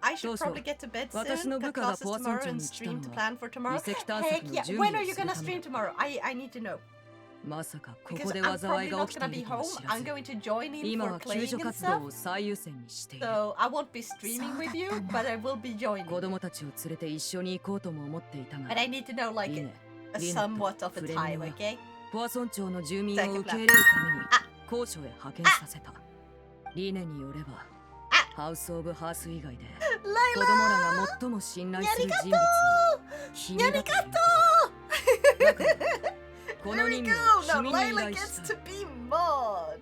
I should probably get to bed 私 soon, の部 cut 下が classes ポアソン tomorrow 町 and に来た stream の to は plan for tomorrow. 遺跡探 Heck 索の yeah, 準 when 備 are を you する gonna ため stream だ。 tomorrow? I need to know. まさかこ Because こで I'm 災 probably いが not 起きて gonna い be るとも home. 知ら I'm ず、 going to join in 今 for は救 playing 助 and 活動 stuff. を最優先にしている。 So I won't be streaming with you, but I will be joining. 子供たちを連れて一緒に行こうとも思っていたが、 But I need to know like リネ、 a リネと somewhat of フ a レミ time, は okay? ポアソン町の住民を受け入れるために高所へ派遣させた。リネによれば、ハウス・オブ・ハース以外で子供らが最も信頼する人物は君だという。だからこの There 任 we 務を go. Now 君に依 Layla 頼し gets たい。 to be mod.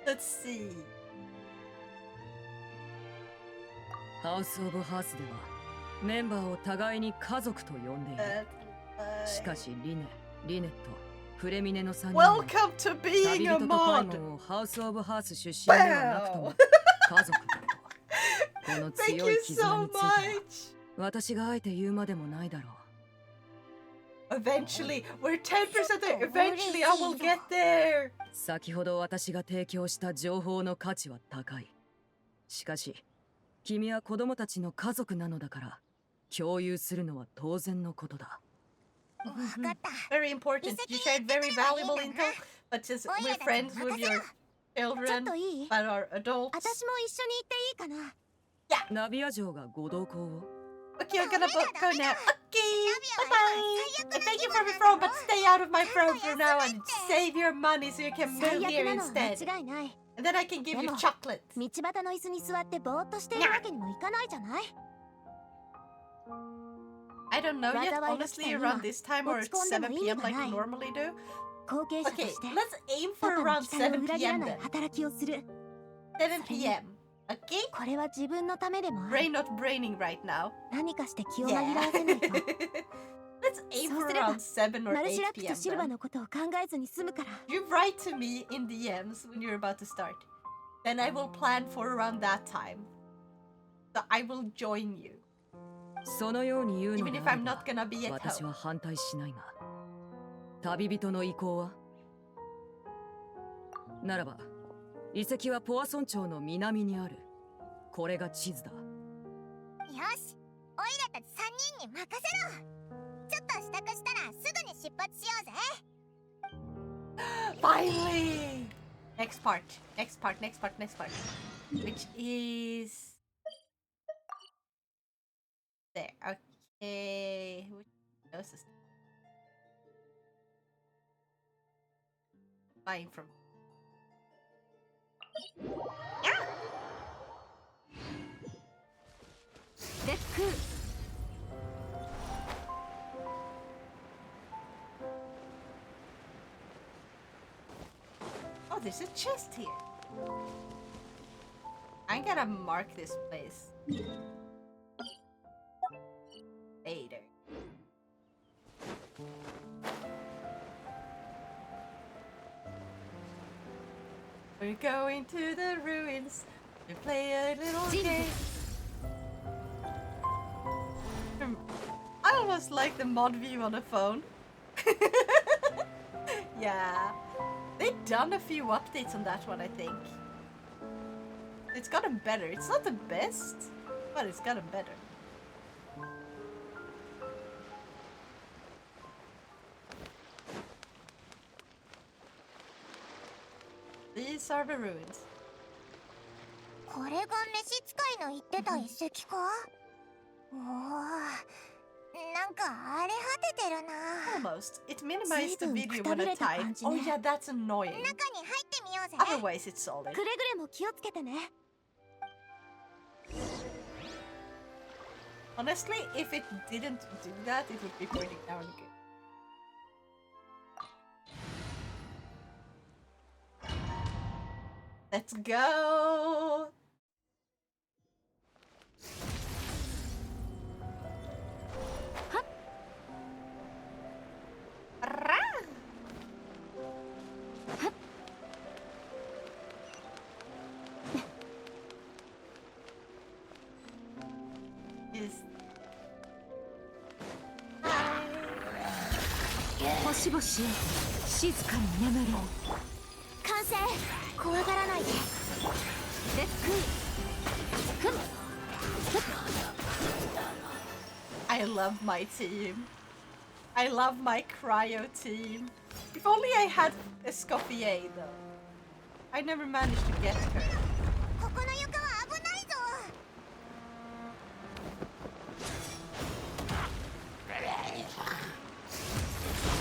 Let's see. ハウス・オブ・ハースではメンバーを互いに家族と呼んでいる。しかしリネット、フレミネの3人は Welcome to being 旅 a 人とパイ mod! モンをハウス・オブ・ハース出身ではなくとも家族だと。この Thank 強い you 絆 so については much! 私があえて言うまでもないだろう。 Eventually, we're 10% there. Eventually, I will get there. 先ほど私が提供した情報の価値は高い。しかし、君は子供たちの家族なのだから、共有するのは当然のことだ。Very important. You shared very valuable info, but since we're friends with your children, but are adults. 私も一緒に行っていいかな。ナビア城がご同行を。Okay, I'm gonna go now. Okay, bye-bye. And thank you for my phone, but stay out of my phone for now and save your money so you can move here instead. 間違いない。 And then I can give you chocolate. 道端の椅子に座ってぼーっとしているわけにもいかないじゃない。 I don't know yet, honestly, around this time or at 7 p.m. like you normally do. Okay, let's aim for around 7 p.m. then. 働きをする。 7 p.m. Okay? これは自分のためでもある。 Brain not braining right now. 何かして気を紛らわせないと。 Let's aim for around 7 or マルシラ 8 ック p.m. とシルバ then. のことを考えずに済むから。 You write to me in DMs when you're about to start. Then I will plan for around that time. So I will join you. そのように言うの Even で if あ I'm れ not ば gonna be at 私 home. は反対しないが。旅人の意向はならば、遺跡はポアソン町の南にある。これが地図だ。よし、オイラたち3人に任せろ。ちょっと支度したらすぐに出発しようぜ。Finally! Next part. Which is... There. Okay. Which is this? Buying from... Oh, there's a chest here. I'm gonna mark this place later. We're going to the ruins to play a little game. I almost like the mod view on a phone. Yeah. They've done a few updates on that one, I think. It's gotten better. It's not the best, but it's gotten better. These are the ruins. これが召使いの言ってた遺跡か？おお、なんか荒れ果ててるな。 Almost. It minimized the video when I typed. Oh yeah, that's annoying. 中に入ってみようぜ。 Otherwise, it's solid. くれぐれも気をつけてね。 Honestly, if it didn't do that, it would be pretty darn good. Let's go! Is 星々静かに眠れ。完成。怖がらないで。I love my team. I love my cryo team. If only I had a Scoffier though. I never managed to get her. ここの床は危ないぞ。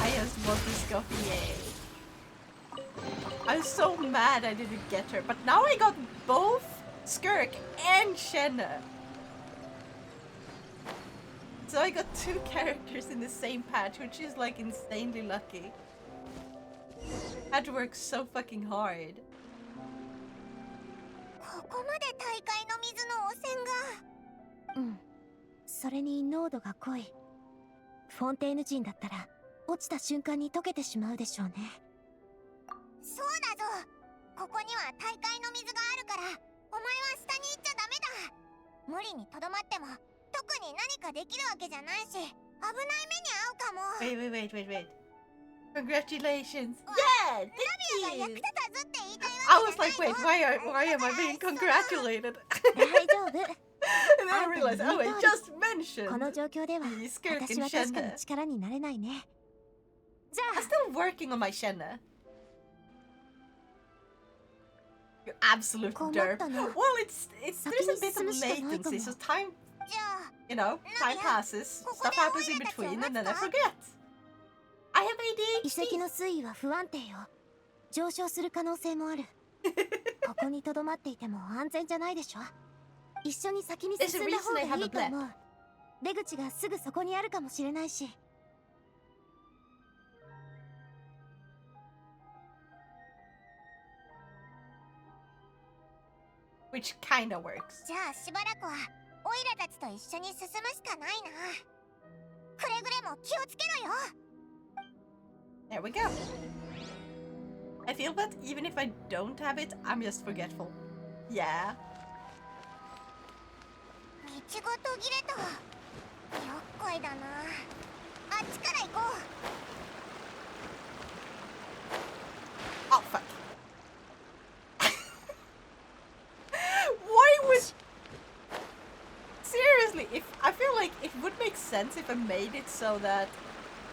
I just want the Scoffier. I was so mad I didn't get her, but now I got both Skirk and Shenna. So I got two characters in the same patch, which is like insanely lucky. Had to work so fucking hard. ここまで大会の水の汚染が。それに濃度が濃い。フォンテーヌ人だったら落ちた瞬間に溶けてしまうでしょうね。そうだぞ。ここには大海の水があるから、お前は下に行っちゃダメだ。無理にとどまっても特に何かできるわけじゃないし、危ない目に遭うかも。Wait. Congratulations. Yeah, thank you. 役立たずって言いたい I わ was けじゃ like, ない wait, why am I being congratulated? 大丈夫。 And then I realized, oh, I just こ mentioned. の状況では He's scared 私 in は確かに Shenna. 力になれないね。じゃ I'm still working on my Shenna. You absolute derp. Well, it's there's a bit of latency, so time, you know, time passes, stuff happens in between, and then I forget. I have 遺 ADHD. 跡の水位は不安定よ。上昇する可能性もある。ここにとどまっていても安全じゃないでしょ。一緒に先に進んだ方がいいと思う。出口がすぐそこにあるかもしれないし。Which kinda works. じゃあしばらくはオイラたちと一緒に進むしかないな。くれぐれも気をつけろよ。There we go. I feel that even if I don't have it, I'm just forgetful. Yeah. 道が途切れた。厄介だな。あっちから行こう。Oh fuck. Why would... Seriously, if I feel like it would make sense if I made it so that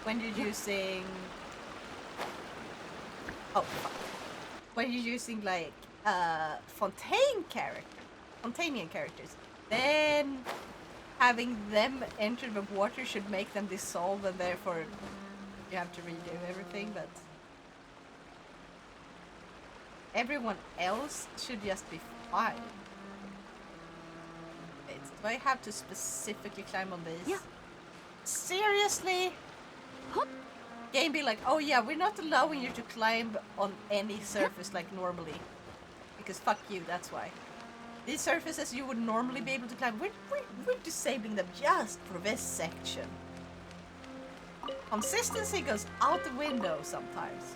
when you're using... Oh fuck. When you're using like Fontanian characters, then having them enter the water should make them dissolve and therefore you have to redo everything, but everyone else should just be fine. Wait, do I have to specifically climb on these? Yeah. Seriously? Game be like, oh yeah, we're not allowing you to climb on any surface like normally. Because fuck you, that's why. These surfaces you would normally be able to climb, we're disabling them just for this section. Consistency goes out the window sometimes.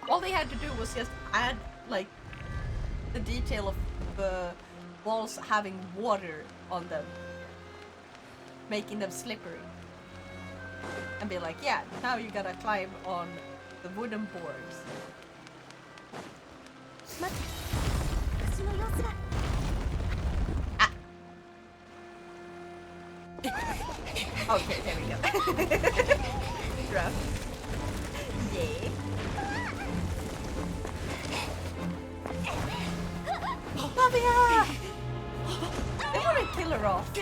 All they had to do was just add, like, the detail of the walls having water on them, making them slippery. And be like, yeah, now you gotta climb on the wooden boards. Ah. Okay, there we go. Rough. Yeah. Flavia! They wouldn't kill her off.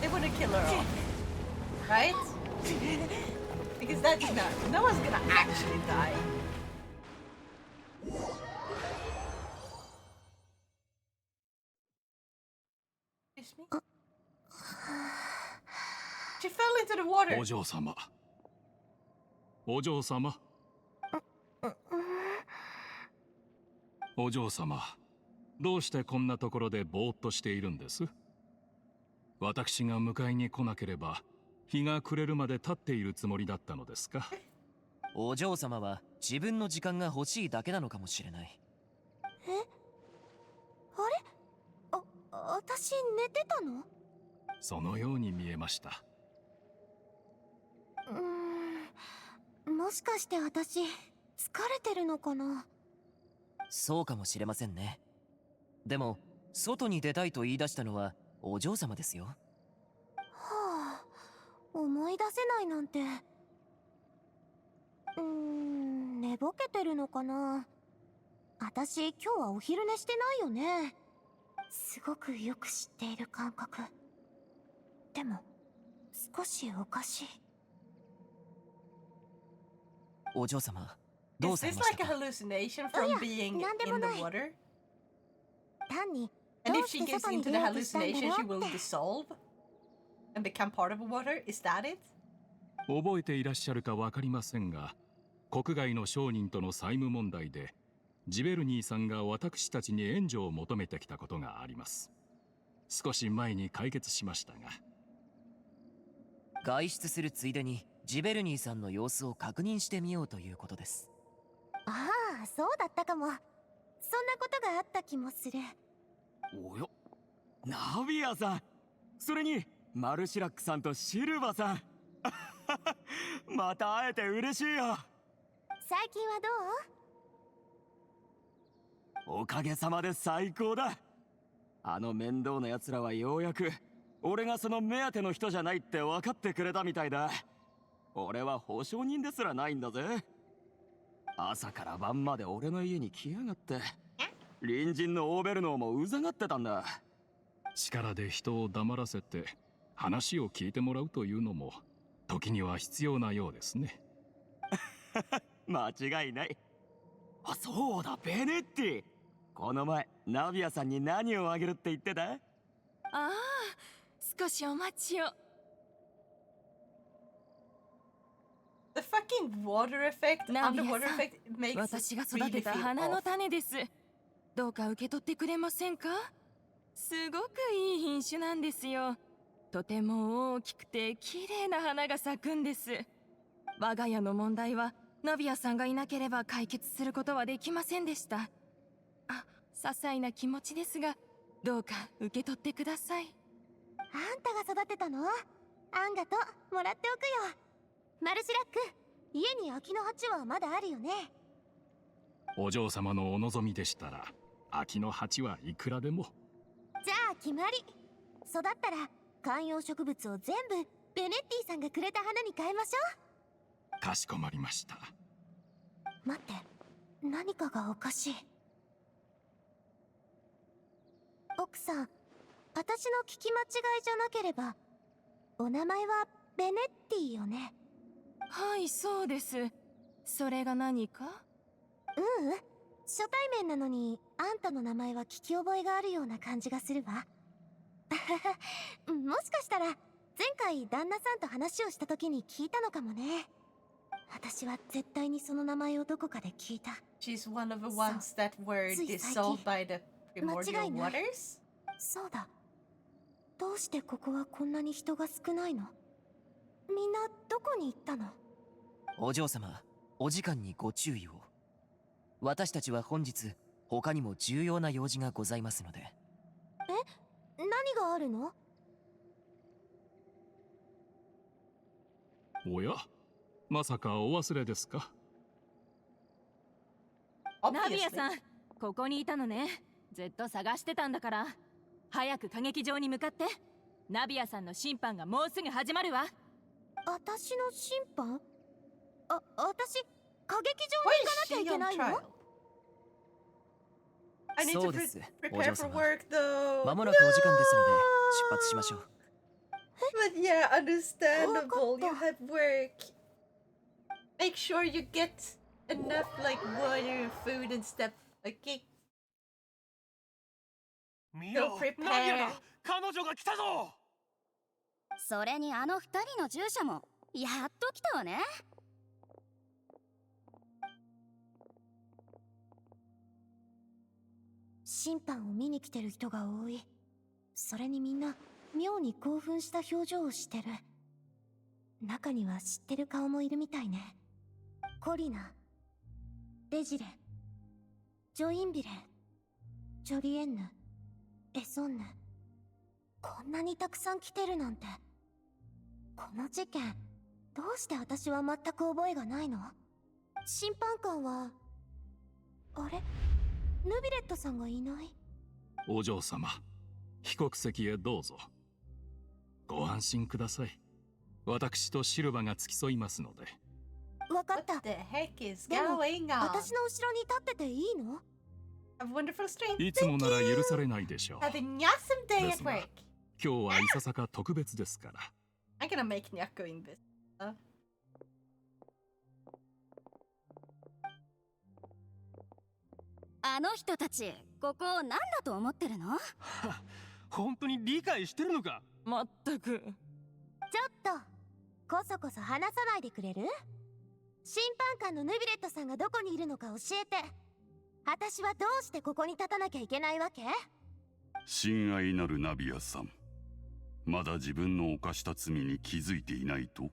They wouldn't kill her off. Right? Because that's not... No one's gonna actually die. Excuse me? She fell into the water. お嬢様。お嬢様。お嬢様。どうしてこんなところでぼーっとしているんです？私が迎えに来なければ日が暮れるまで立っているつもりだったのですか？お嬢様は自分の時間が欲しいだけなのかもしれない。え？あれ？私寝てたの？そのように見えました。もしかして私疲れてるのかな？そうかもしれませんね。でも外に出たいと言い出したのはお嬢様ですよ。はあ、思い出せないなんて。寝ぼけてるのかな。私今日はお昼寝してないよね。すごくよく知っている感覚。でも少しおかしい。お嬢様、どう Is され this ました like a か？ hallucination from being in the water? 単に And ど if う she して gets 外に into 出 the ようとしたんだ hallucination, ろ she う will って。 dissolve and become part of the water? Is that it? 覚えていらっしゃるかわかりませんが、国外の商人との債務問題でジベルニーさんが私たちに援助を求めてきたことがあります。少し前に解決しましたが。外出するついでにジベルニーさんの様子を確認してみようということです。ああ、そうだったかも。そんなことがあった気もする。およ、ナビアさん、それにマルシラックさんとシルバさんまた会えて嬉しいよ。最近はどう？おかげさまで最高だ。あの面倒な奴らはようやく俺がその目当ての人じゃないって分かってくれたみたいだ。俺は保証人ですらないんだぜ。朝から晩まで俺の家に来やがって、隣人のオーベルノーもうざがってたんだ。力で人を黙らせて話を聞いてもらうというのも時には必要なようですね。間違いない。あ、そうだ、ベネッティ。この前ナビアさんに何をあげるって言ってた？ああ、少しお待ちを。The fucking water effect, ナビア underwater さん、 effect makes 私が it 育て really た feel 花の off. 種です。どうか受け取ってくれませんか？すごくいい品種なんですよ。とても大きくて綺麗な花が咲くんです。我が家の問題はナビアさんがいなければ解決することはできませんでした。あ、些細な気持ちですが、どうか受け取ってください。あんたが育てたの？あんがともらっておくよ。マルシラック、家に秋の鉢はまだあるよね？お嬢様のお望みでしたら秋の鉢はいくらでも。じゃあ決まり。育ったら観葉植物を全部ベネッティさんがくれた花に変えましょかしこまりました。う。待って、何かがおかしい。奥さん、私の聞き間違いじゃなければお名前はベネッティよね？はい、そうです。それが何か？ううん、初対面なのにあんたの名前は聞き覚えがあるような感じがするわもしかしたら前回旦那さんと話をした時に聞いたのかもね。私は絶対にその名前をどこかで聞いた。 She's one of the ones that were dissolved by the primordial waters? そうだ。どうしてここはこんなに人が少ないの？みんなどこに行ったの？お嬢様、お時間にご注意を。私たちは本日他にも重要な用事がございますので。え、何があるの？おや、まさかお忘れですか？ナビアさん、ここにいたのね。ずっと探してたんだから。早く歌劇場に向かって。ナビアさんの審判がもうすぐ始まるわ。私の審判？私、歌劇場に行かなきゃいけないの？そうです、お prepare 嬢 for 様。 work though. まもなくお時間ですので出発しましょう。But yeah, understandable. You have work. Make sure you get enough like water and food and stuff. Okay. 見 Go よ、 prepare. ナビアだ、彼女が来たぞ。それにあの二人の従者もやっと来たわね。審判を見に来てる人が多い。それにみんな妙に興奮した表情をしてる。中には知ってる顔もいるみたいね。コリナ、デジレ、ジョインビレ、ジョリエンヌ、エソンヌ。こんなにたくさん来てるなんて。この事件、どうして私は全く覚えがないの？審判官は、あれ？ヌビレットさんがいない。お嬢様、被告席へどうぞ。ご安心ください。私とシルバが付き添いますので。わかった。 What the heck is でも going on? 私の後ろに立ってていいの？ A wonderful stream. いつもなら許されないでしょう。 Have a awesome day で at すが work. 今日はいささか特別ですから。I'm gonna make Nyako in this. あの人たち、ここを何だと思ってるの？本当に理解してるのか？まったく。ちょっと、こそこそ話さないでくれる？審判官のヌビレットさんがどこにいるのか教えて。私はどうしてここに立たなきゃいけないわけ？親愛なるナビアさん、まだ自分の犯した罪に気づいていないと？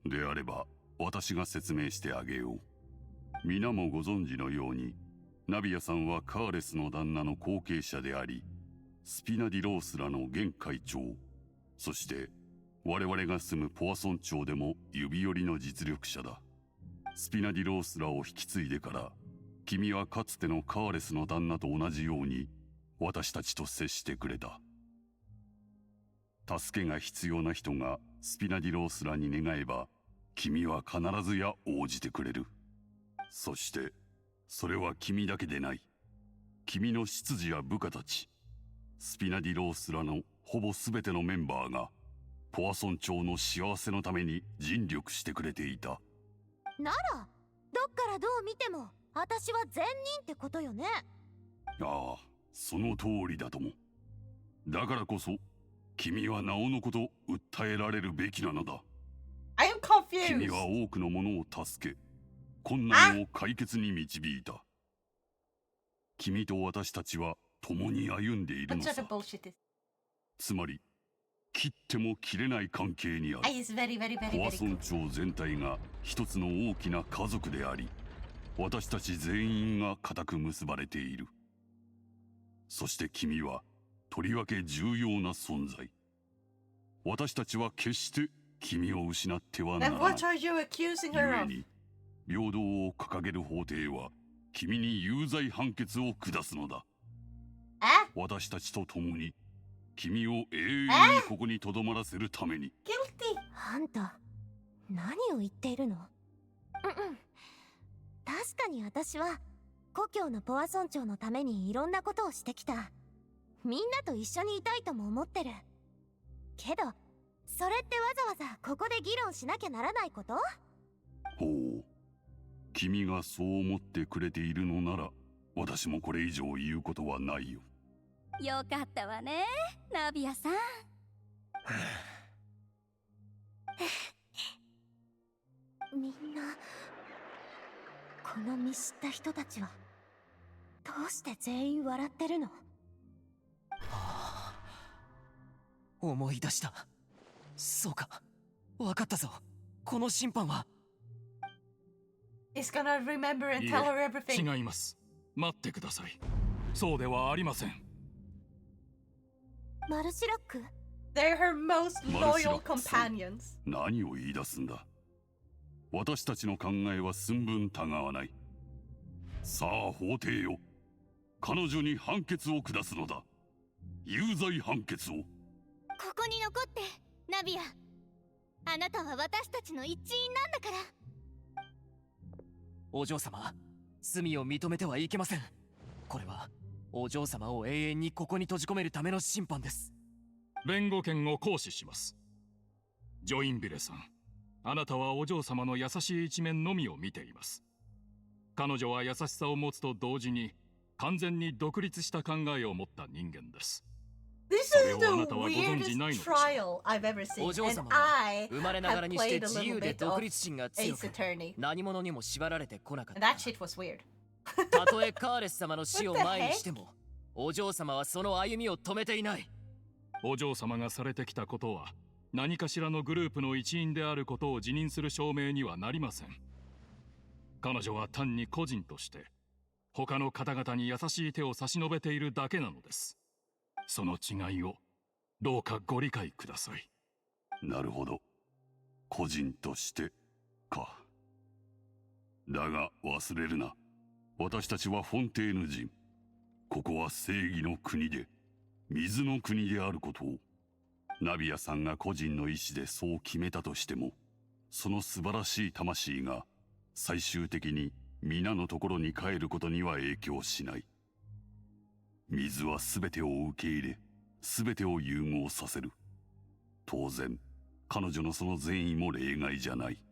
であれば私が説明してあげよう。皆もご存知のように、ナビアさんはカーレスの旦那の後継者であり、スピナディロースらの現会長、そして我々が住むポアソン町でも指折りの実力者だ。スピナディロースらを引き継いでから、君はかつてのカーレスの旦那と同じように私たちと接してくれた。助けが必要な人がスピナディロースらに願えば、君は必ずや応じてくれる。そしてそれは君だけでない。君の執事や部下たち、スピナディロースらのほぼ全てのメンバーがポアソン町の幸せのために尽力してくれていた。ならどっからどう見ても私は善人ってことよね。ああ、その通りだとも。だからこそ君はナオのことを訴えられるべきなのだ。I am confused. 君は多くの者を助け、困難を解決に導いた。君と私たちは共に歩んでいるのさ。つまり切っても切れない関係にある。ポアソン町全体が一つの大きな家族であり、私たち全員が固く結ばれている。そして君はとりわけ重要な存在。私たちは決して君を失ってはならない。故に平等を掲げる法廷は君に有罪判決を下すのだ。私たちと共に君を永遠にここに留まらせるために。あんた何を言っているの？確かに私は故郷のポアソン町のためにいろんなことをしてきた。みんなと一緒にいたいとも思ってるけど、それってわざわざここで議論しなきゃならないこと？ほう、君がそう思ってくれているのなら、私もこれ以上言うことはないよ。よかったわね、ナビアさん。みんなこの見知った人たちはどうして全員笑ってるの？思い出した。そうか、わかったぞ。この審判は。He's gonna remember and tell her everything. 違います。待ってください。そうではありません。マルシロック？ They're her most loyal companions. 何を言い出すんだ。私たちの考えは寸分たがわない。さあ法廷よ、彼女に判決を下すのだ。有罪判決を。ここに残って、ナビア。あなたは私たちの一員なんだから。お嬢様、罪を認めてはいけません。これはお嬢様を永遠にここに閉じ込めるための審判です。弁護権を行使します。ジョインビレさん、あなたはお嬢様の優しい一面のみを見ています。彼女は優しさを持つと同時に完全に独立した考えを持った人間です。This is the weirdest trial I've ever seen, お嬢 and 様は I 生まれながら have にして played a 自 little 由で bit of 独立心が強 Ace く、 Attorney. 何者にも縛られてこなかっ And た。 that shit was weird. たとえカーレス様の死を前にしても、お嬢様はその歩みを止めていない。お嬢様がされてきたことは何かしらのグループの一員であることを自認する証明にはなりません。彼女は単に個人として他の方々に優しい手を差し伸べているだけなのです。その違いをどうかご理解ください。なるほど、個人としてか。だが忘れるな、私たちはフォンテーヌ人。ここは正義の国で水の国であることを。ナビアさんが個人の意志でそう決めたとしても、その素晴らしい魂が最終的に皆のところに帰ることには影響しない。水は全てを受け入れ、全てを融合させる。当然彼女のその善意も例外じゃない。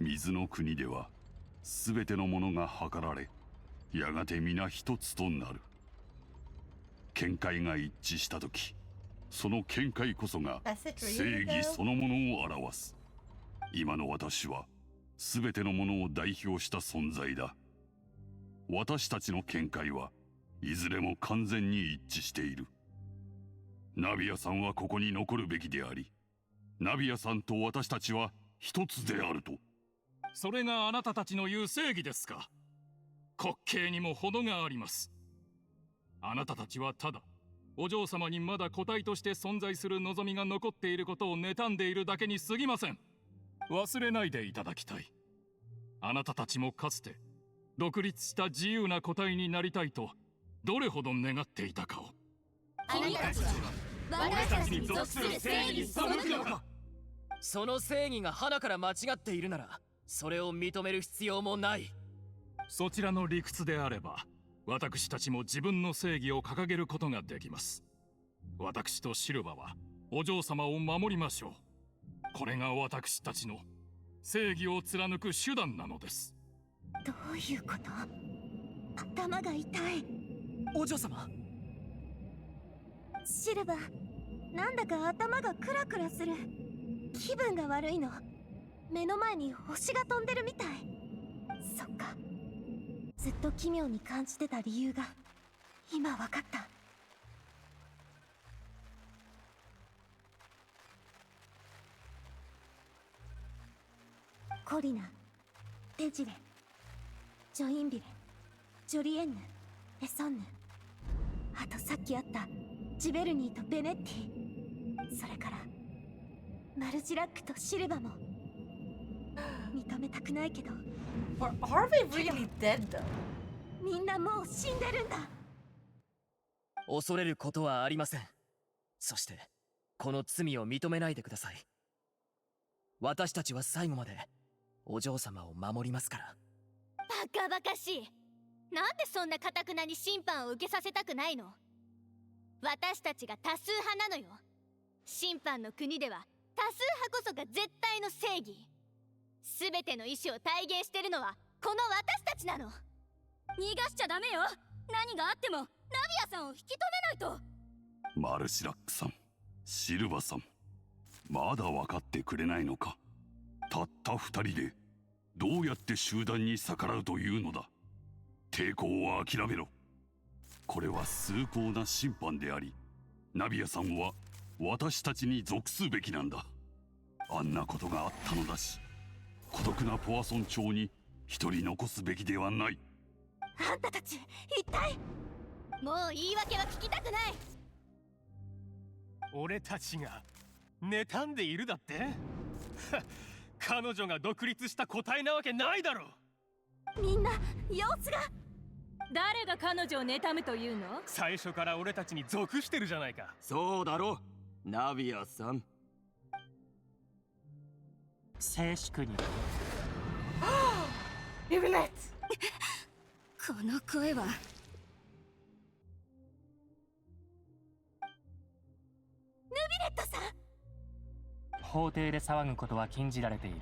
水の国では全てのものが計られ、やがて皆一つとなる。見解が一致したとき、その見解こそが正義そのものを表す。今の私は全てのものを代表した存在だ。私たちの見解はいずれも完全に一致している。ナビアさんはここに残るべきであり、ナビアさんと私たちは一つであると。それがあなたたちの言う正義ですか。滑稽にも程があります。あなたたちはただお嬢様にまだ個体として存在する望みが残っていることを妬んでいるだけに過ぎません。忘れないでいただきたい。あなたたちもかつて独立した自由な個体になりたいとどれほど願っていたかを。君たちは私たちに属する正義に背くのか。その正義が花から間違っているなら、それを認める必要もない。そちらの理屈であれば、私たちも自分の正義を掲げることができます。私とシルバはお嬢様を守りましょう。これが私たちの正義を貫く手段なのです。どういうこと？頭が痛い。お嬢様、シルバー、なんだか頭がクラクラする。気分が悪いの。目の前に星が飛んでるみたい。そっか、ずっと奇妙に感じてた理由が今わかった。コリナ、デジレ、ジョインビレ、ジョリエンヌ、エソンヌ、あとさっき会ったジベルニーとベネッティ、それからマルジラックとシルバも。認めたくないけど。Are they really dead though? みんなもう死んでるんだ。恐れることはありません。そしてこの罪を認めないでください。私たちは最後までお嬢様を守りますから。バカバカしい。なんでそんな堅くなに審判を受けさせたくないの？私たちが多数派なのよ。審判の国では多数派こそが絶対の正義。全ての意志を体現してるのはこの私たちなの。逃がしちゃダメよ。何があってもナビアさんを引き止めないと。マルシラックさん、シルバさん、まだ分かってくれないのか。たった二人でどうやって集団に逆らうというのだ。抵抗は諦めろ。これは崇高な審判であり、ナビアさんは私たちに属すべきなんだ。あんなことがあったのだし、孤独なポアソン町に一人残すべきではない。あんたたち一体。もう言い訳は聞きたくない。俺たちが妬んでいるだって彼女が独立した個体なわけないだろ。みんな様子が。誰が彼女を妬むというの？最初から俺たちに属してるじゃないか。そうだろ、ナビアさん。静粛に。リベレット。この声は。ヌビレットさん。法廷で騒ぐことは禁じられている。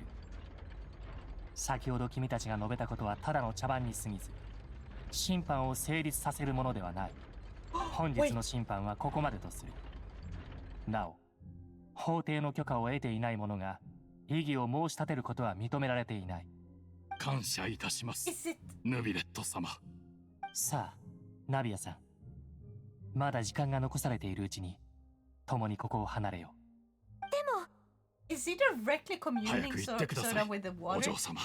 先ほど君たちが述べたことはただの茶番に過ぎず、審判を成立させるものではない。本日の審判はここまでとする。なお、法廷の許可を得ていない者が異議を申し立てることは認められていない。感謝いたします、ヌビレット様。さあ、ナビアさん、まだ時間が残されているうちに共にここを離れよう。でも Is he directly 早 communing く行ってください、 Sora with the お water? 嬢様。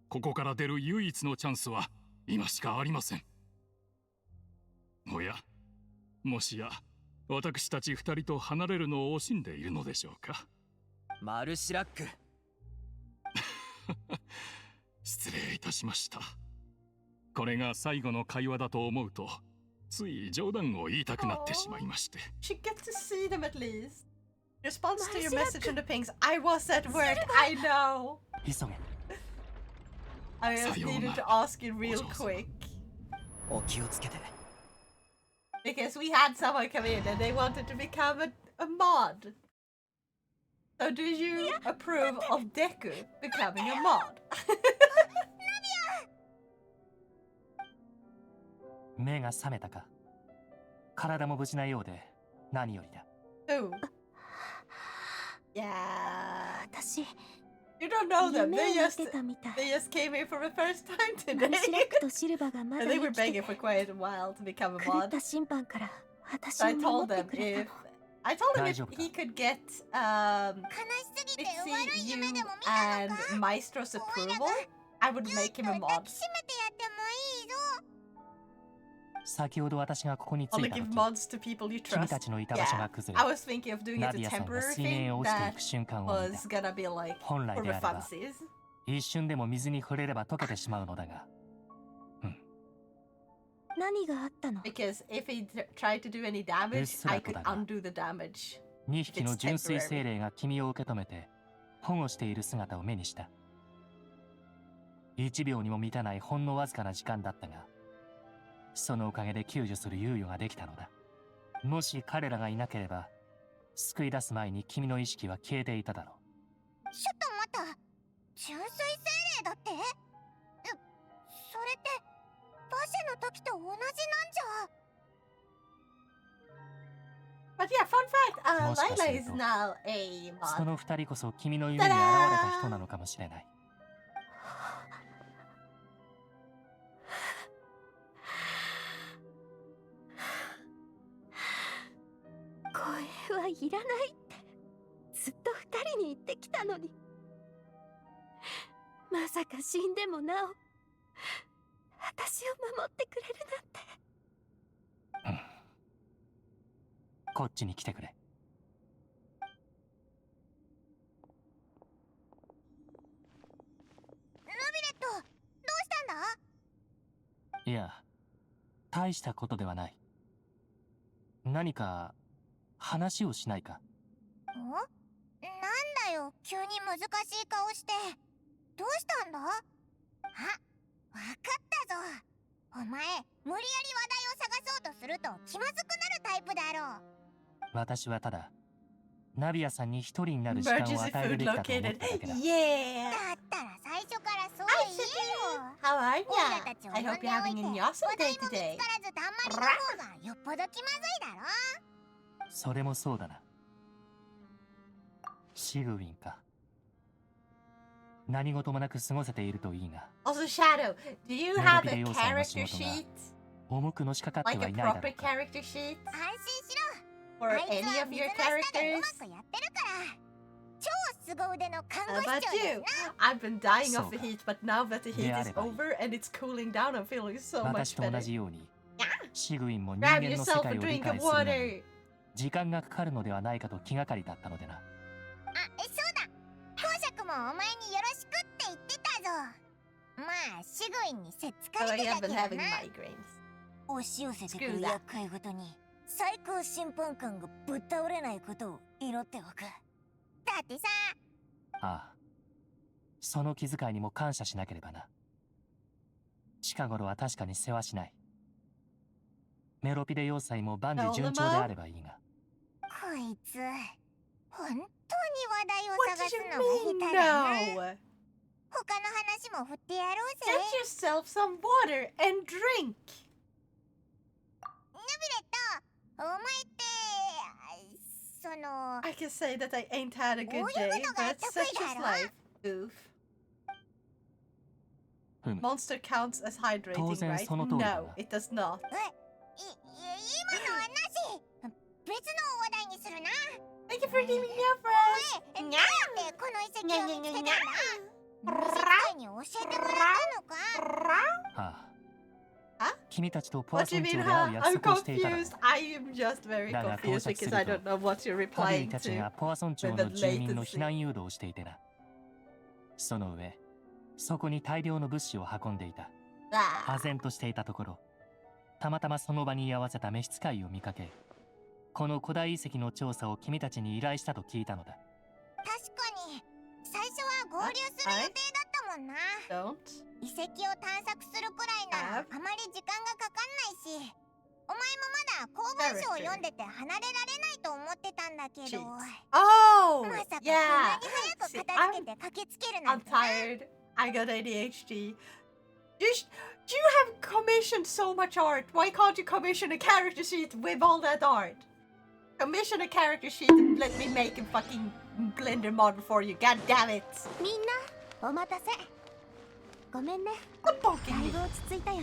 ここから出る唯一のチャンスは今しかありません。おや、もしや私たち二人と離れるのを惜しんでいるのでしょうか。マルシラック失礼いたしました。これが最後の会話だと思うと、つい冗談を言いたくなってしまいまして。She gets to see them at least. Response to your message on the pings. I was at work. I know. 急げ。I just needed to ask it real quick お気をつけて。 because we had someone come in and they wanted to become a mod. So do you approve of Deku becoming a mod? 目が覚めたか。体も無事なようで何よりだ。Oh. Yeah. 私 You don't know them. 夢を見てたみたい。 They just came here for the first time マ today. ルシレックとシルバがまだ And they 生 were きて begging て for quite a while to become a 狂 mod. った審判から私 So I を told 守って them くれた if の。 I told him if he could get Splitzy, you, and Maestro's approval, I would make him a mod. 先ほど私がここに着 Only いた give 時 mods to people you 君 trust. たちのいた場所が Yeah, 崩 I れ was thinking of doing ナ it デ a ィアさんが temporary 水面へ thing 落ちてい that く瞬間を見 was た gonna be like 本来 for で the あれば funsies. 一瞬でも水に触れれば溶けてしまうのだが何があったの？ Because if he tried to do any damage, うっすら I と could だが undo the damage. 2匹の純粋精霊が君を受け止めて保護している姿を目にした1秒にも満たないほんのわずかな時間だったがそのおかげで救助する猶予ができたのだもし彼らがいなければ救い出す前に君の意識は消えていただろうちょっと待った。純粋精霊だって？それってバシェの時と同じなんじゃ。 But yeah, fun fact, もしかす Layla る is と now a そ mod. の二人こそ君の夢に現れた人なのかもしれない声はいらないってずっと二人に言ってきたのにまさか死んでもなお私を守ってくれるなんて。こっちに来てくれルビレット、どうしたんだ？いや大したことではない何か話をしないかん？なんだよ、急に難しい顔して。どうしたんだ？あ、わかったぞ。お前、無理やり話題を探そうとすると気まずくなるタイプだろう。私はただナビアさんに一人になる時間を Emergency 与える food べきだと思っただ located. けだ Yeah. だったら最初からそう言えよ。 How are オイラ ya? たちを I 呼ん hope で you're おい having て、 an 話 awesome 題 day も見つ today. からずたんまりの方がよっぽど気まずいだろ。それもそうだなシグウィンか何事もなく過ごせているといいが Also, Shadow, do you have a character sheet? 重くのしかかって Like は a いないだろ proper うか character sheet? 安心しろ。 For あいつ any は of 水 your の下でう characters? まくやってるから。超凄腕の看 How 護師 about 長です you? な。 I've been dying of the そうか。 heat, but now that the heat is であればいい。 over and it's cooling down, I'm feeling so 私 much と同 better. じようにシグウィンも人 Grab 間の世 yourself 界 a を理 drink 解 of するのに water. 時間がかかるのではないかと気がかりだったのでなあ、そうだ。公爵もお前によろしくって言ってたぞ。まあ、シグウィンにせっつか But れ I てた have け been ど having な。 migraines. 押し寄せてく Screw る that. 厄介ごとに最高審判官がぶっ倒れないことを祈っておく。だってさ、ああその気遣いにも感謝しなければな近頃は確かに世話しないメロピデ要塞も万事順調であればいいがこいつ、本当に話題を What 探 did す you のが mean, 下手だな。 no? 他の話も振ってやろうぜ。 Get yourself some water and drink. ヌビレット、お前ってその I can say that I ain't had a good day, but such is life. Oof. ふむ Monster counts as hydrating, 当然 right? その通りだな No, it does not. 今のはなし。別の話題にするな。 Thank you for redeeming your お friends. 前、なんでこの遺跡を見つけたんだ？世界に教えてもらったのか？ああ君たちとポア What ソ do ン you 町 mean, で会う huh? 約 I'm 束をしていただろう confused. I am just very だが confused 到着す because る I と don't know what you're ハビ replying リたち to. がポアソン町 with の the 住民の latency. 避難誘導をしていてなその上そこに大量の物資を運んでいた Ah. 唖然としていたところたまたまその場に居合わせた召使いを見かけこの古代遺跡の調査を君たちに依頼したと聞いたのだ確かに最初は合流する予定だったもんな。 Don't. 遺跡を探索するくらいならあまり時間がかかんないし、お前もまだ公文書を読んでて離れられないと思ってたんだけど、 Oh, まさかこんな yeah. に早く See, 片付けて駆けつけるな I'm んてな。 tired. I got ADHD. Do you have commissioned so much art? Why can't you commission a character sheet with all that art? Commission a character sheet and let me make a fucking blender model for you. God damn it! みんなお待たせ。ごめんね。だいぶ落ち着いたよ。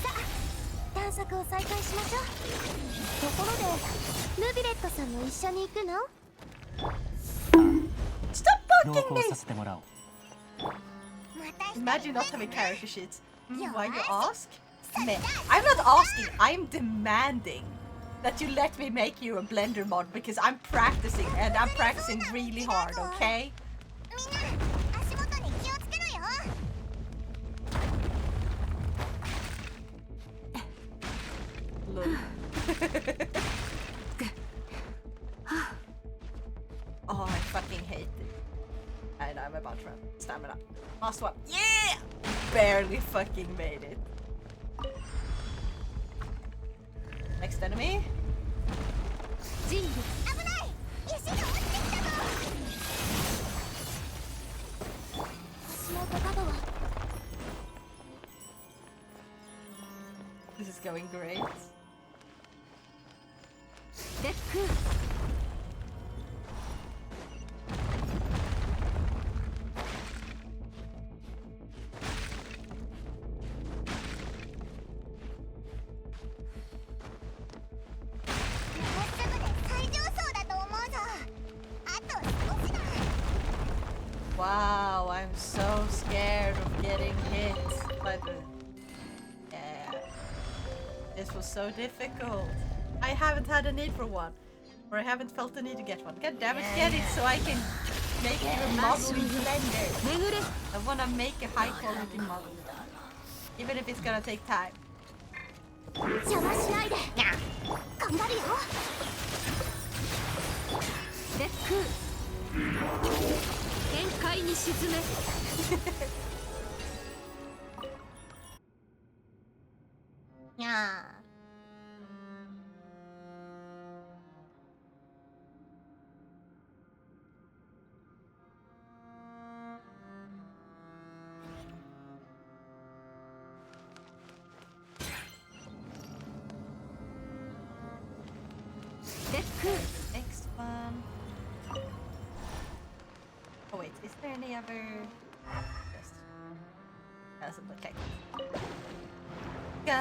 さあ、探索を再開しましょう。ところで、ルビレットさんも一緒に行くの？ Stop 同 poking 行 me! させてもらおう。 Imagine not having character sheets. Why you ask? Man, I'm not asking, I'm demanding that you let me make you a blender mod because I'm practicing and I'm practicing really hard, okay? みんな、足元に気をつけろよ。Lol. Oh, I fucking hate it. And I'm about to run. Stamina. Last one. Yeah! Barely fucking made it. Next enemy. 危ない！石が落ちてきたぞ。足元角は This is going great. デック。Wow, I'm so scared of getting hit by the... Yeah. This was so difficult. I haven't had a need for one. Or I haven't felt the need to get one. God damn it, get it so I can make you a model in Blender. I wanna make a high quality model. Even if it's gonna take time. 邪魔しないで。頑張るよ。デック。限界に沈め。にゃー。Next one. Oh wait, is there any other? Yes. Doesn't look like it. Go!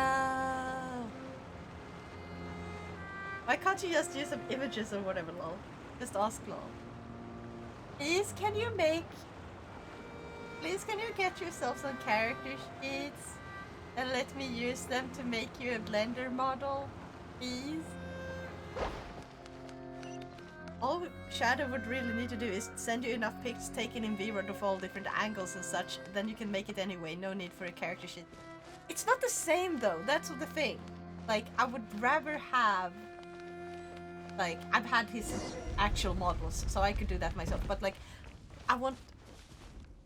Why can't you just use some images or whatever, lol? Just ask lol. Please, can you make... Please, can you get yourself some character sheets and let me use them to make you a Blender model? Please? All Shadow would really need to do is send you enough pics taken in VROD of all different angles and such, then you can make it anyway, no need for a character sheet. It's not the same though, that's the thing. Like, I would rather have... Like, I've had his actual models, so I could do that myself, but like, I want...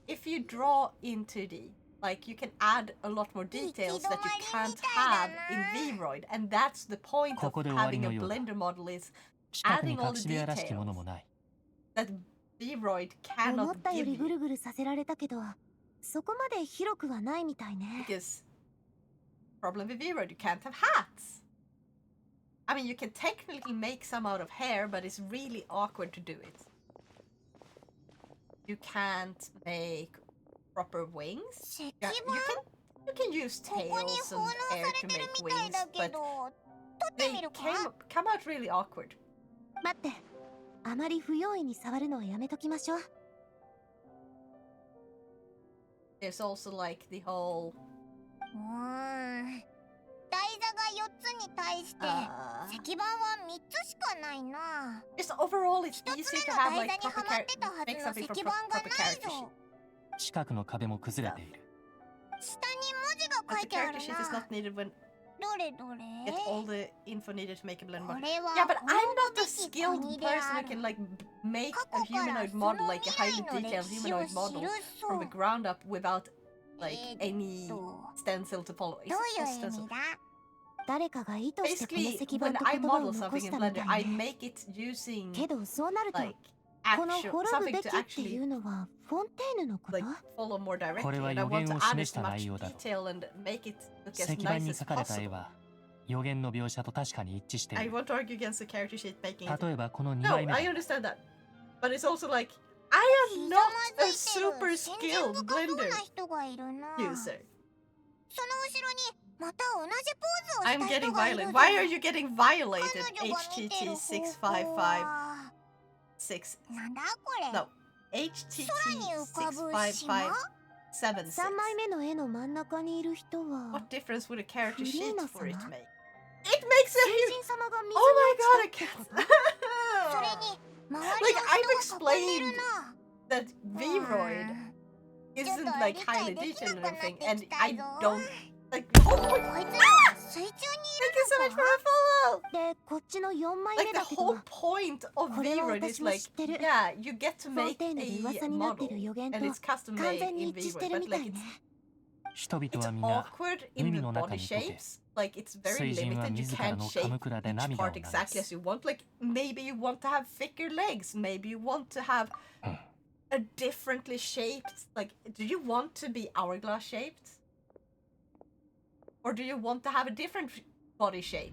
If you draw in 2D, like, you can add a lot more details that you can't have in VROID, and that's the point of having a Blender model is adding all the details that VROID 思っ cannot たよ give りぐ you. るぐるさせられたけど、そこまで広くはないみたいね。Because problem with VROID, you can't have hats. I mean, you can technically make some out of hair, but it's really awkward to do it. You can't make proper wings. Yeah, you can use tails and hair to make wings, but they come out really awkward. 待って、あまり不用意に触るのはやめときましょう。There's also like the whole... 台座が4つに対して石板は3つしかないな。 Just overall, it's 1 easy つ目 to の have 台 like 座には proper まってたは make ずの something 石 for 板が proper ない character ぞ。 sheet. 近くの壁も崩れている。下に文字が But 書 the いてある character sheet is な。 not needed when どれどれ get all the info needed to make a blend model. これは Yeah, but I'm 本 not 当 a べき skilled 国で person あ who る。 can like make 過 a 去から humanoid そ model, の like a 未 highly 来の detailed 歴史を humanoid 記 model そ from the う。 ground up without like any stencil to follow. どう It's いう just 意 stencil. 味だ？誰かが意図してこの Basically, 石板 when と I 言葉を model 残 something し in たみた Blender, い I ね。 make it using けどそうなると、 like この actual 滅ぶ something べ to きってい actually うのはフォンテーヌのこと？ like follow more これ directly, は and I 予 want 言 to を add 示 as した much 内容だろう。 detail and make it look 石 as 板 nice に as 描かれた絵 possible. は予言の描写と確かに一致してい I る。 want to argue against the character sheet making it. 例えばこの2 No, 枚目 I だ。 understand that. But it's also like, I am not a super skilled blender 人がいるな。 user. その後ろにまた同じポーズを I'm した getting 人がいる violent. ぞ。 Why are you getting violated? 彼女が見てる方向 HTT は 655 なんだこれ。 No, HTT 空に浮かぶ島 65576. 3枚目の絵の真ん中にいる人は What difference would a character フリ sheet ーナ for it 様 make? It makes a 聖 huge. 人様が水 Oh my に god, I 落ちたってこと can't. それに周 Like りの I've 人が囲んでる explained な。 that Vroid isn't like highly detailed or anything, and I don't like the whole point. こいつらは水中にい Thank you so る much の for a follow. か。で、こっちの4枚 Like 目 the だけど whole point of これは Vroid is 私も like, 知ってる。 yeah, you get to フォン make テーヌで a 噂になってる model, 予言と and it's custom 完 made 全に in 一致して Vroid, る but みた like いね。 it's 人々 it's はみんな awkward in 海 the の中 body に溶け、 shapes. Like it's very 水神は limited. You 自ら can't の shape カムクラで each 涙を part 流 exactly as す。 you want. Like maybe you want to have thicker legs. Maybe you want to have a differently shaped. Like, do you want to be hourglass shaped, or do you want to have a different body shape?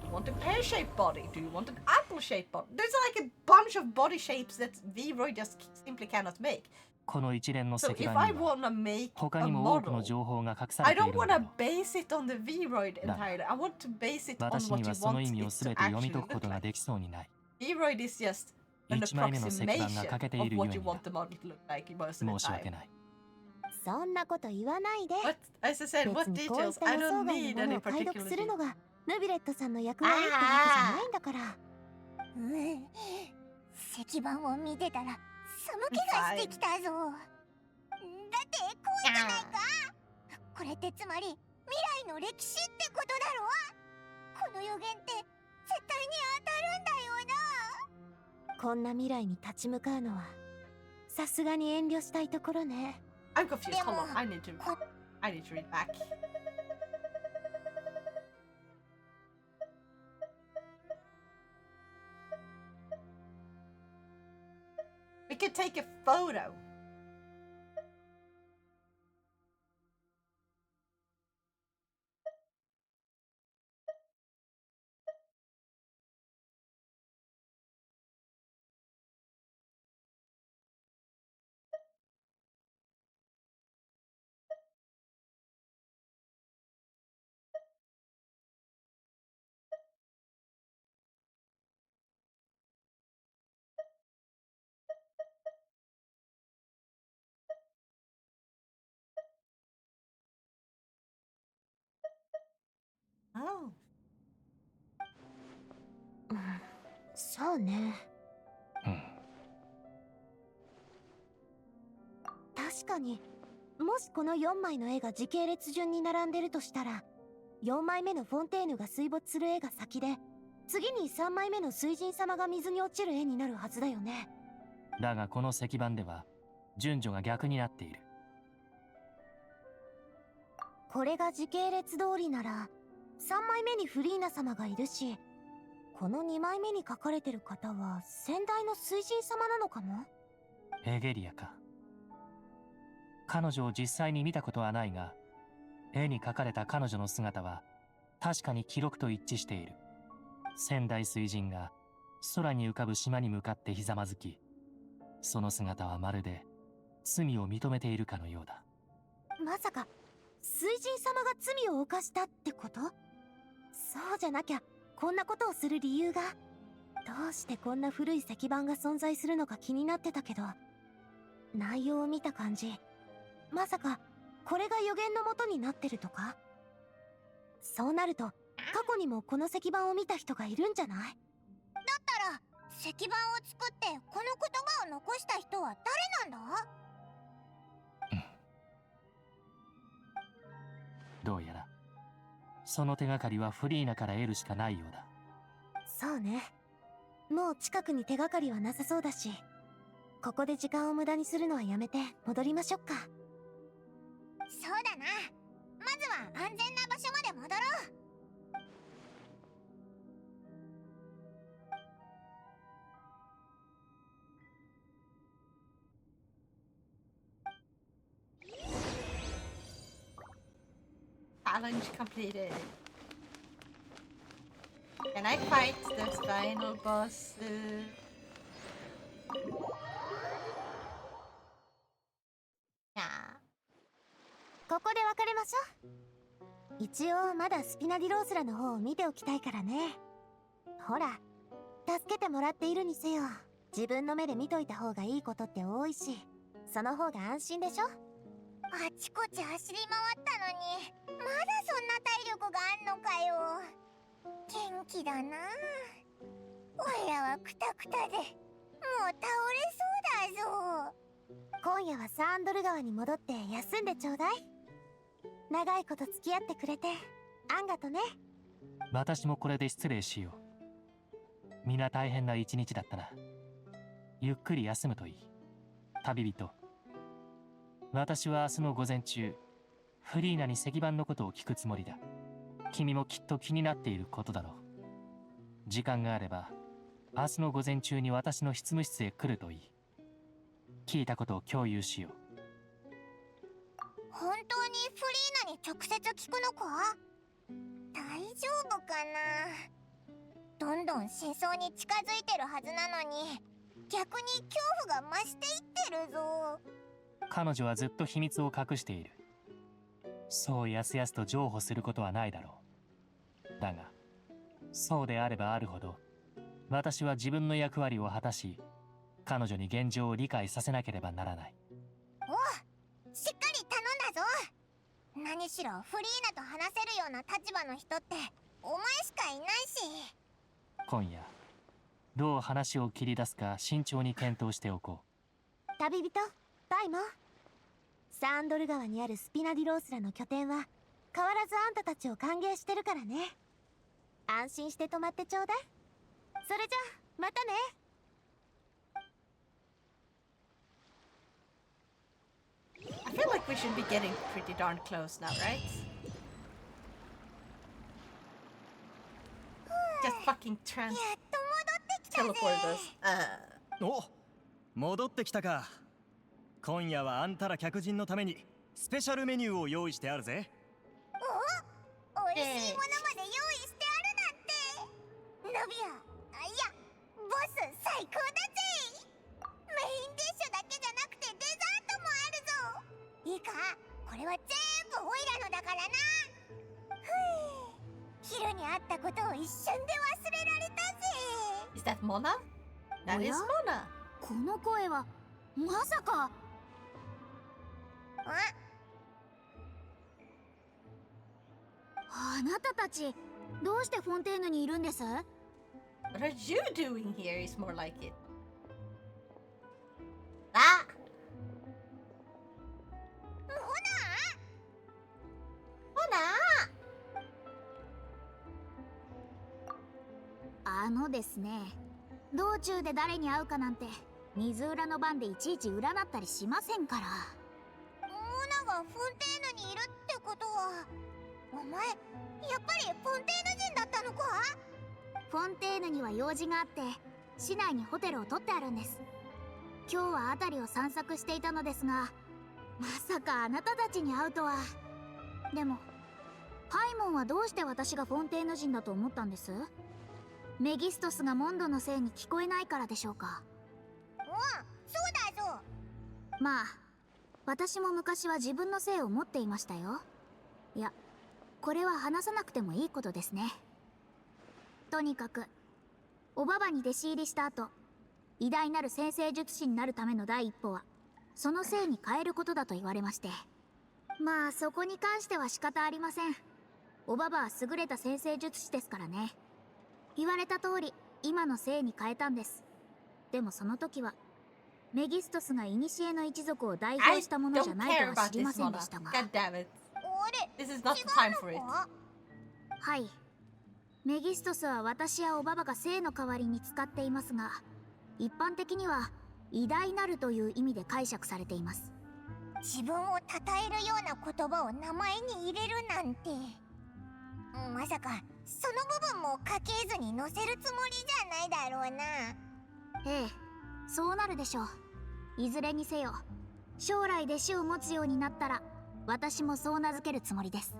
Do you want a pear-shaped body? Do you want an apple-shaped body? There's like a bunch of body shapes that Vroid just simply cannot make. この一連の So 石 if 板 I には wanna make 他 a にも多くの model, 情報が隠さ I れてい don't るのだ wanna base it on the Vroid entirely. I want to base it on 私 what に you はそ want の it 意味を to すべて読み actually 解くこ look とが like. できそうにない。 Vroid is just an 1枚目の石板が approximation 欠けてい of るゆ what え you に want the model to look like most of 申 the し訳 time. ない。そんなこと言わないで。 What? As I said, 別 what にこういっ details? た I 予 don't 想外の need もの any を解読 particular するの details. がヌビレットさんの役割ってわけじゃないんだから。石板を見てたら寒気がしてきたぞ。だってこうじゃないか。これってつまり未来の歴史ってことだろ。この予言って絶対に当たるんだよな。こんな未来に立ち向かうのはさすがに遠慮したいところね。 I'm confused. Hold on. I need to read back. We could take a photo. Oh. そうね。確かにもしこの4枚の絵が時系列順に並んでるとしたら4枚目のフォンテーヌが水没する絵が先で次に3枚目の水神様が水に落ちる絵になるはずだよね。だがこの石板では順序が逆になっている。これが時系列通りなら3枚目にフリーナ様がいるし、この2枚目に書かれてる方は先代の水神様なのかも。エゲリアか。彼女を実際に見たことはないが、絵に描かれた彼女の姿は確かに記録と一致している。先代水神が空に浮かぶ島に向かってひざまずき、その姿はまるで罪を認めているかのようだ。まさか水神様が罪を犯したってこと？そうじゃなきゃこんなことをする理由が。どうしてこんな古い石板が存在するのか気になってたけど、内容を見た感じ、まさかこれが予言の元になってるとか？そうなると過去にもこの石板を見た人がいるんじゃない？だったら石板を作ってこの言葉を残した人は誰なんだ？どうやらその手がかりはフリーナから得るしかないようだ。そうね。もう近くに手がかりはなさそうだし、ここで時間を無駄にするのはやめて戻りましょうか。そうだな。まずは安全な場所まで戻ろう。Challenge completed. Can I fight the final boss? ここで別れましょう。一応まだスピナディロースラの方を見ておきたいからね。ほら、助けてもらっているにせよ、自分の目で見といた方がいいことって多いし、その方が安心でしょ。あちこち走り回ったのに、まだそんな体力があんのかよ。元気だな。おいらはクタクタでもう倒れそうだぞ。今夜はサンドル川に戻って休んでちょうだい。長いこと付き合ってくれてあんがとね。私もこれで失礼しよう。皆大変な一日だったな。ゆっくり休むといい。旅人、私は明日の午前中フリーナに石板のことを聞くつもりだ。君もきっと気になっていることだろう。時間があれば明日の午前中に私の執務室へ来るといい。聞いたことを共有しよう。本当にフリーナに直接聞くのか？大丈夫かな。どんどん真相に近づいてるはずなのに、逆に恐怖が増していってるぞ。彼女はずっと秘密を隠している。そうやすやすと譲歩することはないだろう。だがそうであればあるほど、私は自分の役割を果たし、彼女に現状を理解させなければならない。おう、しっかり頼んだぞ。何しろフリーナと話せるような立場の人ってお前しかいないし。今夜どう話を切り出すか慎重に検討しておこう。旅人パイモン、サンドル川にあるスピナディロースラの拠点は変わらずあんたたちを歓迎してるからね。安心して泊まってちょうだい。それじゃまたね。I feel like we should be getting pretty darn close now, right? Just fucking teleport us. お、戻ってきたか。今夜はあんたら客人のためにスペシャルメニューを用意してあるぜ。お、美味しいものまで用意してあるなんて。ナビア、いや、ボス最高だぜ。メインディッシュだけじゃなくてデザートもあるぞ。いいか、これは全部オイラのだからな。昼にあったことを一瞬で忘れられたぜ。Is that Mona? That is Mona. この声はまさか。あなたたちどうしてフォンテーヌにいるんです？ What are you doing here? Is more like it. Ah! あのですね、道中で誰に会うかなんて水浦の番でいちいち占ったりしませんから。モナがフォンテーヌにいるってことは、お前やっぱりフォンテーヌ人だったのか？フォンテーヌには用事があって市内にホテルを取ってあるんです。今日は辺りを散策していたのですが、まさかあなたたちに会うとは。でもパイモンはどうして私がフォンテーヌ人だと思ったんです？メギストスがモンドのせいに聞こえないからでしょうか？そうだぞ。まあ私も昔は自分のせいを持っていましたよ。いや、これは話さなくてもいいことですね。とにかくおばばに弟子入りした後、偉大なる先生術師になるための第一歩はそのせいに変えることだと言われまして、まあそこに関しては仕方ありません。おばばは優れた先生術師ですからね。言われた通り今のせいに変えたんです。でもその時はメギストスが古の一族を代表したものじゃないとは知りませんでしたが。はい、メギストスは私やおばばが生の代わりに使っていますが、一般的には偉大なるという意味で解釈されています。自分を称えるような言葉を名前に入れるなんて、まさかその部分も家系図に載せるつもりじゃないだろうな。ええ、そうなるでしょう。いずれにせよ将来弟子を持つようになったら私もそう名付けるつもりです。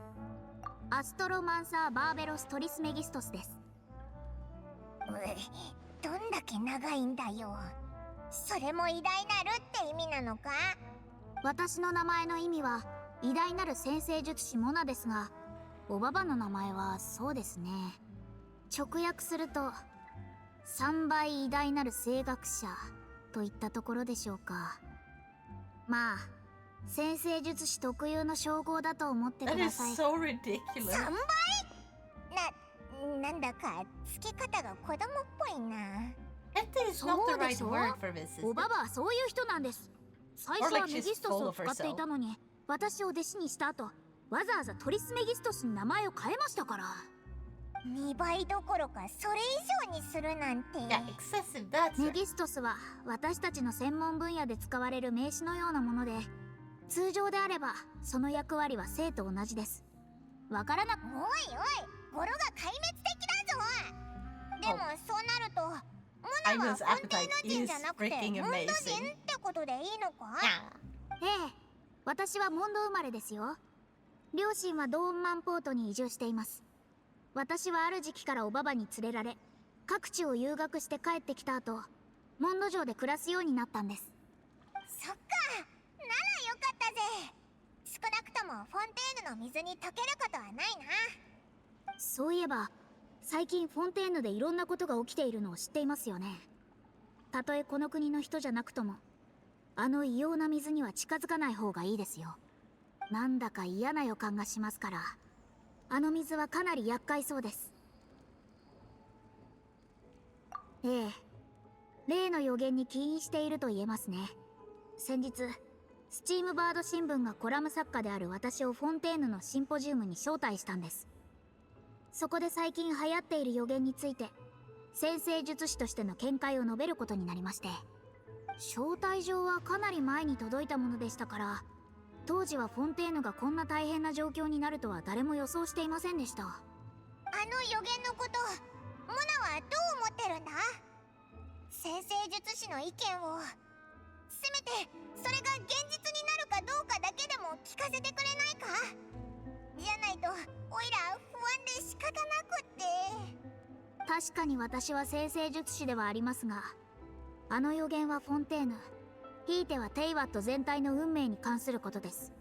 アストロマンサー・バーベロス・トリスメギストスです。どんだけ長いんだよ。それも偉大なるって意味なのか？私の名前の意味は偉大なる先生術師モナですが、おばばの名前はそうですね。直訳すると3倍偉大なる声楽者といったところでしょうか。まあ先生術師特有の称号だと思ってください。 That is so ridiculous. 3倍？なんだか付け方が子供っぽいな。That is not the right word for this. おばばはそういう人なんです。最初はメギストスを使っていたのに、私を弟子にした後、わざわざトリスメギストスに名前を変えましたから。2倍どころかそれ以上にするなんて。メギストスは私たちの専門分野で使われる名詞のようなもので、通常であればその役割は生と同じです。わからなく。おいおい、語呂が壊滅的だぞ。でもそうなるとモナはフォンテーヌ人じゃなくてモンド人ってことでいいのか？ええ、私はモンド生まれですよ。両親はドーンマンポートに移住しています。私はある時期からおばばに連れられ、各地を遊学して帰ってきた後、モンド城で暮らすようになったんです。そっか、ならよかったぜ。少なくともフォンテーヌの水に溶けることはないな。そういえば最近フォンテーヌでいろんなことが起きているのを知っていますよね。たとえこの国の人じゃなくとも、あの異様な水には近づかない方がいいですよ。なんだか嫌な予感がしますから。あの水はかなり厄介そうです。ええ、例の予言に起因していると言えますね。先日スチームバード新聞がコラム作家である私をフォンテーヌのシンポジウムに招待したんです。そこで最近流行っている予言について先生術師としての見解を述べることになりまして、招待状はかなり前に届いたものでしたから、当時はフォンテーヌがこんな大変な状況になるとは誰も予想していませんでした。あの予言のことモナはどう思ってるんだ？先生術師の意見をせめてそれが現実になるかどうかだけでも聞かせてくれないか？じゃないとオイラ不安で仕方なくって。確かに私は先生術師ではありますが、あの予言はフォンテーヌ、ひいてはテイワット全体の運命に関することです。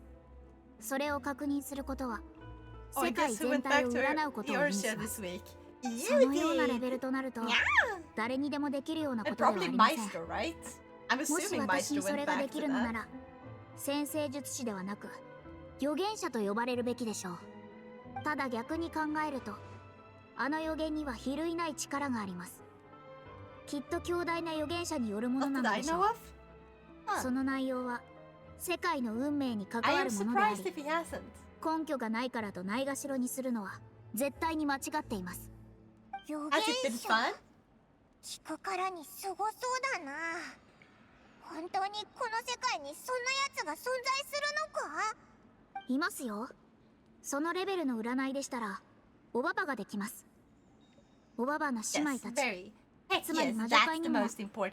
それを確認することは世界全体を占うことを意味します。そのようなレベルとなると誰にでもできるようなことではありません。もし私にそれができるのなら、先生術師ではなく預言者と呼ばれるべきでしょう。ただ逆に考えると、あの予言には比類ない力があります。きっと強大な預言者によるものなのでしょう。その内容は世界の運命に関わるものであり、根拠がないからとないがしろにするのは絶対に間違っています。預言者？聞くからにすごそうだな。本当にこの世界にそんな奴が存在するのか？いますよ。そのレベルの占いでしたらおばばができます。おばばの姉妹たち、つまり魔女界にも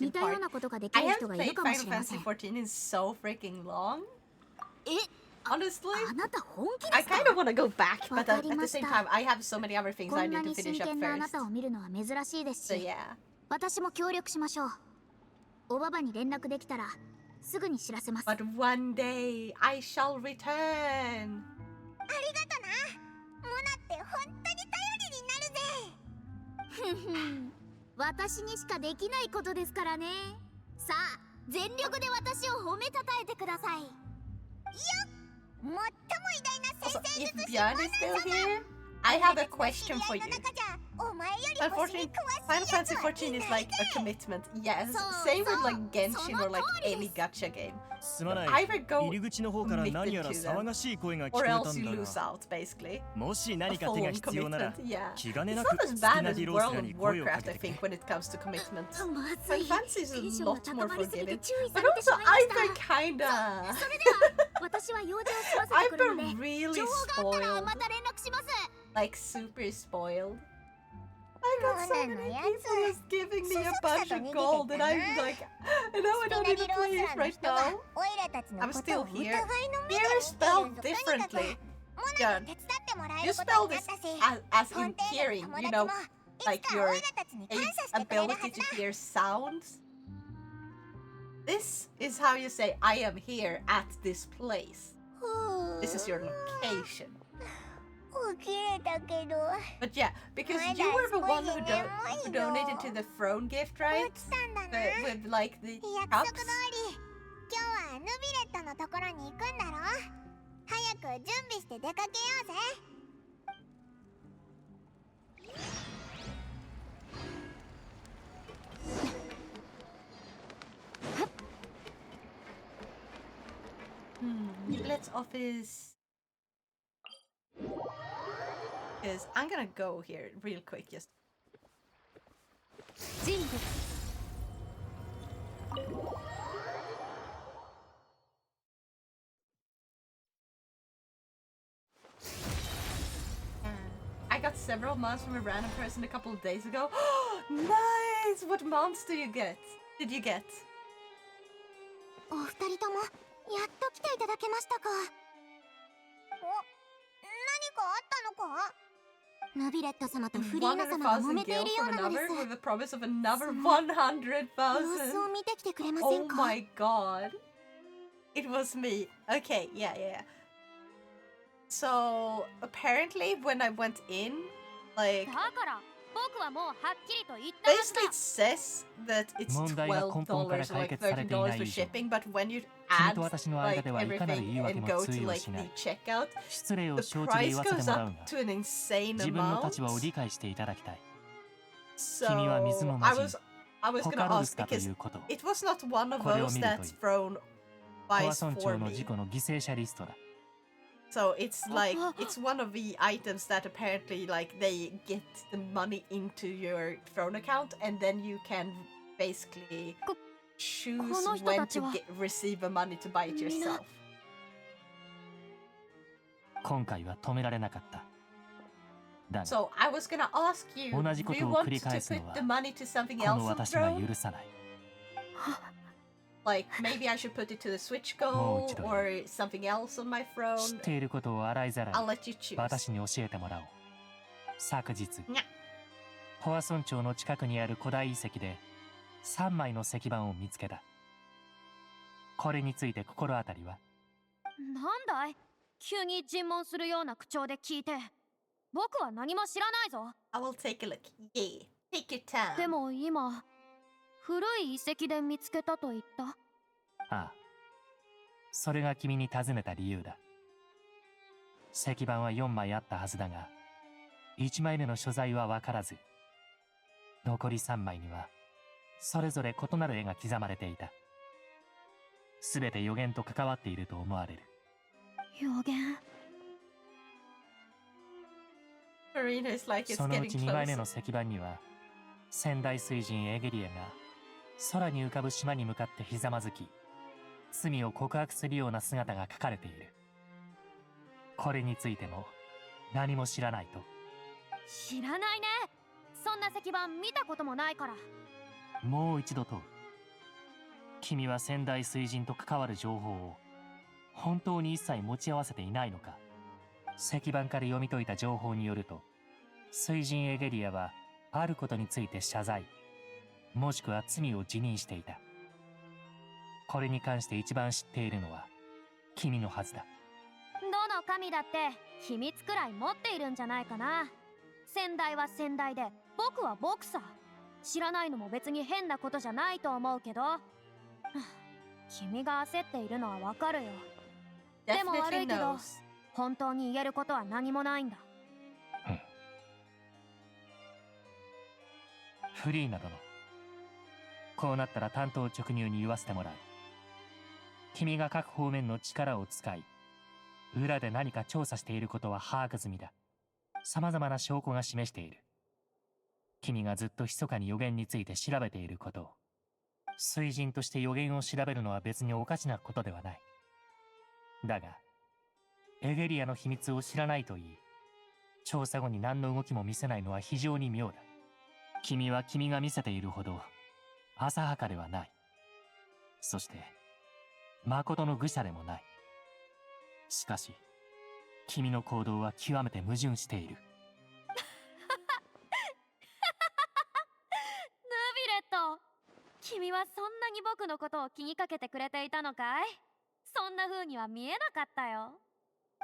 似たようなことができる人がいるかもしれません。Honestly, あなた本気で I すか？ kind of want to go back, but at the same time, I have so many other things こ I んな need to に finish 真 up 剣なあな first. たを見るのは珍しいです So し、 yeah. 私も協力しましょう。おばばに連絡できたらすぐに知らせます。 But one day, I shall return. ありがとな。モナって本当に頼りになるぜ。ふんふん、私にしかできないことですからね。さあ、全力で私を褒めたたえてください。よっ、最も偉大な先 Also, 生 if 術師 Björn is still here, I have a question for you. お前より星に Unfortunately, 詳しい Final やつ Fantasy はい 14 is ない like a ぜ。 commitment. Yes, same with like Genshin or like any gacha game. すまない。 Either go 入り口の方から何やら committed to 騒 them, がしい声が聞こ or えた else ん you だ lose が、 out, basically. もし A 何か手 full が on 必要なら commitment, yeah. 気兼ね It's な not く as 好き bad な as ディローサ World ー of に声をか Warcraft, け I て think, くれ。 when it comes to commitment. まずい。 Final Fantasy is テ a ンションが lot 高 more まりすぎて forgiving. 注意さ But れてし also, まいました。 I've been kinda... それでは私は用事を済ませてくるので、 I've been really 情報があったら spoiled. また連絡します。 Like super spoiled. I got so many people just giving me a bunch of gold and I'm like, and now I don't even play it right now. I'm still here. Here is spelled differently. Yeah. You spelled this as in hearing, you know, like your ability to hear sounds. This is how you say, I am here at this place. This is your location. But yeah, because you were the one who donated to the throne gift, right? With like the cups. 今日はヌビレットのところに行くんだろ。早く準備して出かけようぜ。Let's office. Because I'm gonna go here real quick, just. I got several mounts from a random person a couple of days ago. Nice! What mounts did you get? お二人ともやっと来ていただけましたか。何かあったのか。ヌビレット様とフリーナ様が揉めているようなのです。with the promise of another 100,000. 様子を見てきてくれませんか。 Oh my god. It was me. Okay, yeah. So apparently when I went in, like basically it says that it's $12 or like $13 for shipping, but when you add like everything and go to like the checkout, the price goes up to an insane amount. So I was gonna ask because it was not one of those that's thrown buys for me. So it's like, it's one of the items that apparently like they get the money into your throne account and then you can basically choose when to receive the money to buy it yourself. 今回は止められなかった。だが、 So I was gonna ask you, 同じ do こ you とを want 繰り to 返すの put は the money to something こ else の on 私が throne? 許さない。 Like maybe I should put it to the Switch Go もう一度 or something else on my 知 throne. っていることを洗いざらい I'll let you choose. 私に教えてもらおう。昨日、ポアソン町の近くにある古代遺跡で3枚の石板を見つけた。これについて心当たりは？なんだい？急に尋問するような口調で聞いて。僕は何も知らないぞ。I will take a look. Yeah, take your time. でも今、古い遺跡で見つけたと言った？ああ、それが君に尋ねた理由だ。石板は4枚あったはずだが、1枚目の所在は分からず、残り3枚にはそれぞれ異なる絵が刻まれていた。すべて予言と関わっていると思われる。予言。そのうち2枚目の石板には、仙台水神エゲリアが空に浮かぶ島に向かってひざまずき、罪を告白するような姿が描かれている。これについても何も知らないと。知らないね。そんな石板見たこともないから。もう一度問う。君は仙台水神と関わる情報を本当に一切持ち合わせていないのか。石板から読み解いた情報によると、水神エゲリアはあることについて謝罪、もしくは罪を辞任していた。これに関して一番知っているのは君のはずだ。どの神だって秘密くらい持っているんじゃないかな。先代は先代で、僕は僕さ。知らないのも別に変なことじゃないと思うけど。君が焦っているのはわかるよ。でも悪いけど、本当に言えることは何もないんだ。フリーナ殿、こうなったら単刀直入に言わせてもらう。君が各方面の力を使い、裏で何か調査していることは把握済みだ。様々な証拠が示している。君がずっと密かに予言について調べていることを。水神として予言を調べるのは別におかしなことではない。だが、エゲリアの秘密を知らないといい、調査後に何の動きも見せないのは非常に妙だ。君は君が見せているほど浅はかではない。そして、誠の愚者でもない。しかし、君の行動は極めて矛盾している。はそんなに僕のことを気にかけてくれていたのかい？そんな風には見えなかったよ。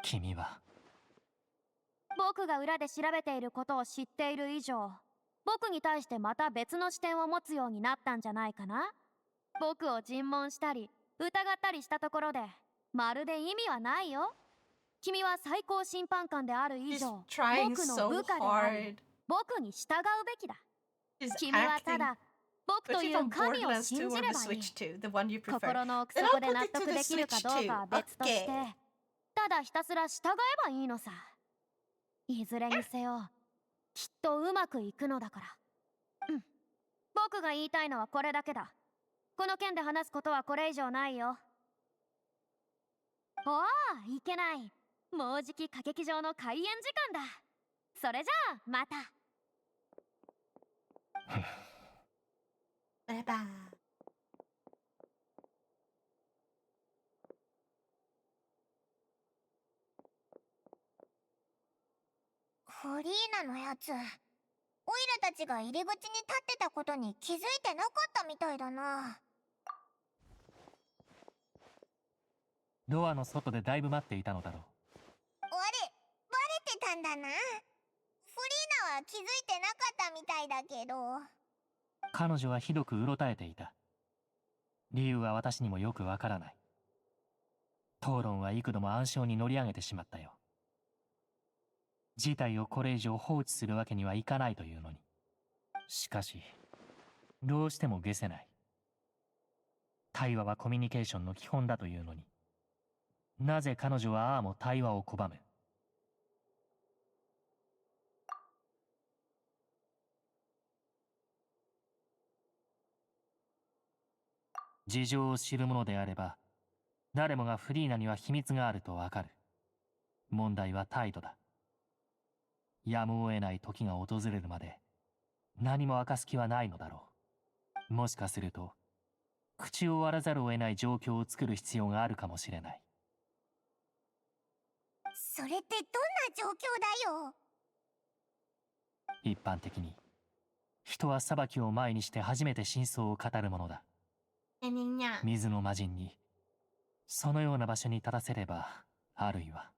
君は僕が裏で調べていることを知っている以上、僕に対してまた別の視点を持つようになったんじゃないかな。僕を尋問したり疑ったりしたところでまるで意味はないよ。君は最高審判官である以上、僕の部下である。僕に従うべきだ。君はただ僕という神を信じればいい。心の奥底で納得できるかどうかは別として、ただひたすら従えばいいのさ。いずれにせよきっとうまくいくのだから。僕が言いたいのはこれだけだ。この件で話すことはこれ以上ないよ。おお、いけない。もうじき歌劇場の開演時間だ。それじゃあまた。バイバイ。フリーナのやつ、オイラたちが入り口に立ってたことに気づいてなかったみたいだな。ドアの外でだいぶ待っていたのだろう。あれ、バレてたんだな。フリーナは気づいてなかったみたいだけど。彼女はひどくうろたえていた。理由は私にもよくわからない。討論は幾度も暗礁に乗り上げてしまったよ。事態をこれ以上放置するわけにはいかないというのに。しかし、どうしても解せない。対話はコミュニケーションの基本だというのに。なぜ彼女はああも対話を拒む？事情を知るものであれば、誰もがフリーナには秘密があるとわかる。問題は態度だ。やむを得ない時が訪れるまで、何も明かす気はないのだろう。もしかすると、口を割らざるを得ない状況を作る必要があるかもしれない。それってどんな状況だよ。一般的に、人は裁きを前にして初めて真相を語るものだ。水の魔人に、そのような場所に立たせれば、あるいは。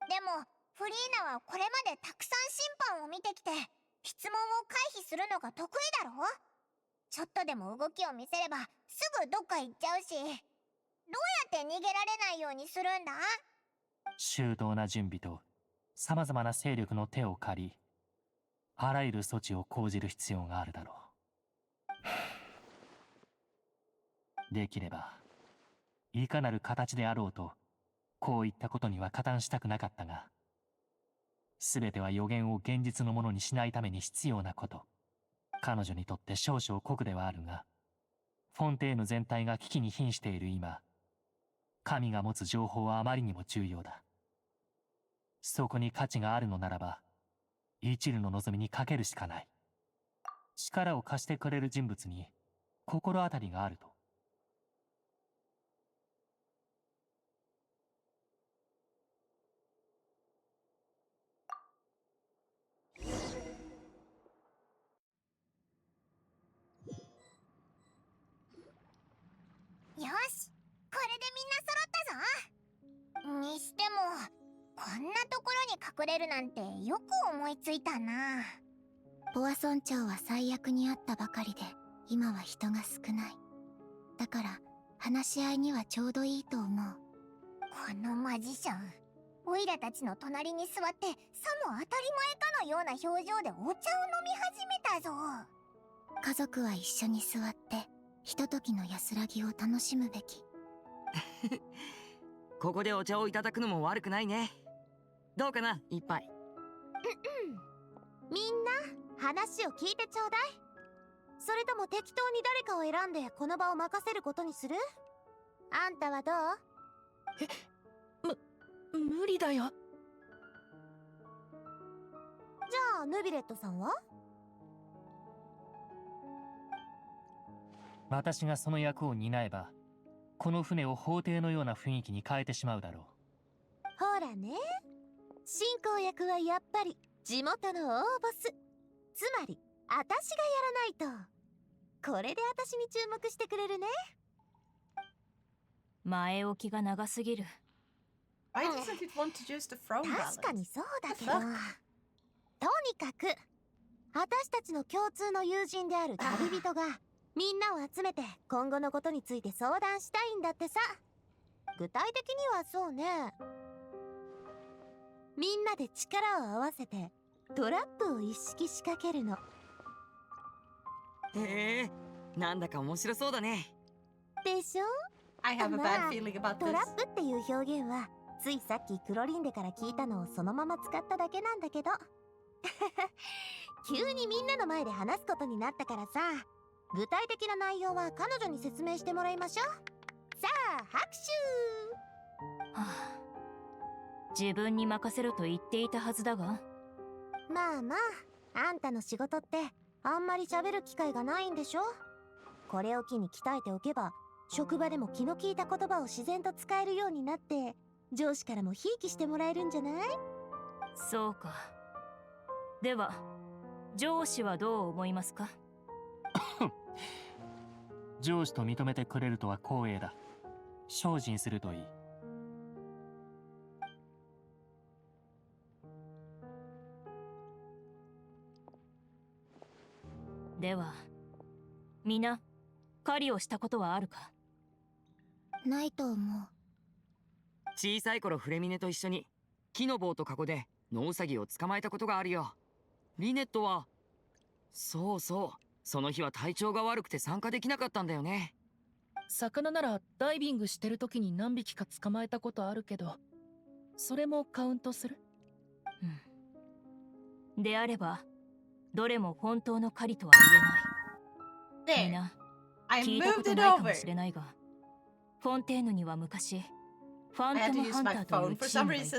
でも、フリーナはこれまでたくさん審判を見てきて、質問を回避するのが得意だろ？ちょっとでも動きを見せれば、すぐどっか行っちゃうし、どうやって逃げられないようにするんだ？周到な準備と様々な勢力の手を借り、あらゆる措置を講じる必要があるだろう。できれば、いかなる形であろうと、こういったことには加担したくなかったが、すべては予言を現実のものにしないために必要なこと。彼女にとって少々酷ではあるが、フォンテーヌ全体が危機に瀕している今、神が持つ情報はあまりにも重要だ。そこに価値があるのならば、一縷の望みにかけるしかない。力を貸してくれる人物に心当たりがあると。よし、これでみんな揃ったぞ。にしても、こんなところに隠れるなんてよく思いついたな。ポア村長は最悪にあったばかりで、今は人が少ない。だから話し合いにはちょうどいいと思う。このマジシャン、オイラたちの隣に座ってさも当たり前かのような表情でお茶を飲み始めたぞ。家族は一緒に座ってひとときの安らぎを楽しむべき。ここでお茶をいただくのも悪くないね。どうかな、一杯。みんな話を聞いてちょうだい。それとも適当に誰かを選んでこの場を任せることにする？あんたはどう？無理だよ。じゃあヌビレットさんは？私がその役を担えば、この船を法廷のような雰囲気に変えてしまうだろう。ほらね、進行役はやっぱり地元の大ボス、つまりあたしがやらないと。これで私に注目してくれるね。前置きが長すぎる。Why doesn't it want to use the throne balance? 確かにそうだけど、とにかく私たちの共通の友人である旅人がみんなを集めて今後のことについて相談したいんだってさ。具体的にはそうね、みんなで力を合わせてトラップを一式仕掛けるの。へえ、なんだか面白そうだね。でしょ？ I have a bad feeling about ト this. ラップっていう表現はついさっきクロリンデから聞いたのをそのまま使っただけなんだけど急にみんなの前で話すことになったからさ、具体的な内容は彼女に説明してもらいましょう。さあ拍手。はあ、自分に任せろと言っていたはずだが。まあまあ、あんたの仕事ってあんまり喋る機会がないんでしょ。これを機に鍛えておけば職場でも気の利いた言葉を自然と使えるようになって上司からもひいきしてもらえるんじゃない？そうか。では上司はどう思いますか？上司と認めてくれるとは光栄だ。精進するといい。では皆狩りをしたことはあるか？ないと思う。小さい頃フレミネと一緒に木の棒とカゴでノウサギを捕まえたことがあるよ。リネットはそうそう、その日は体調が悪くて参加できなかったんだよね。魚ならダイビングしてる時に何匹か捕まえたことあるけど、それもカウントする？うん。であればどれも本当の狩りとは言えない。みな聞いたことないかもしれないが、フォンテーヌには昔ファントムハンターというチームがいた。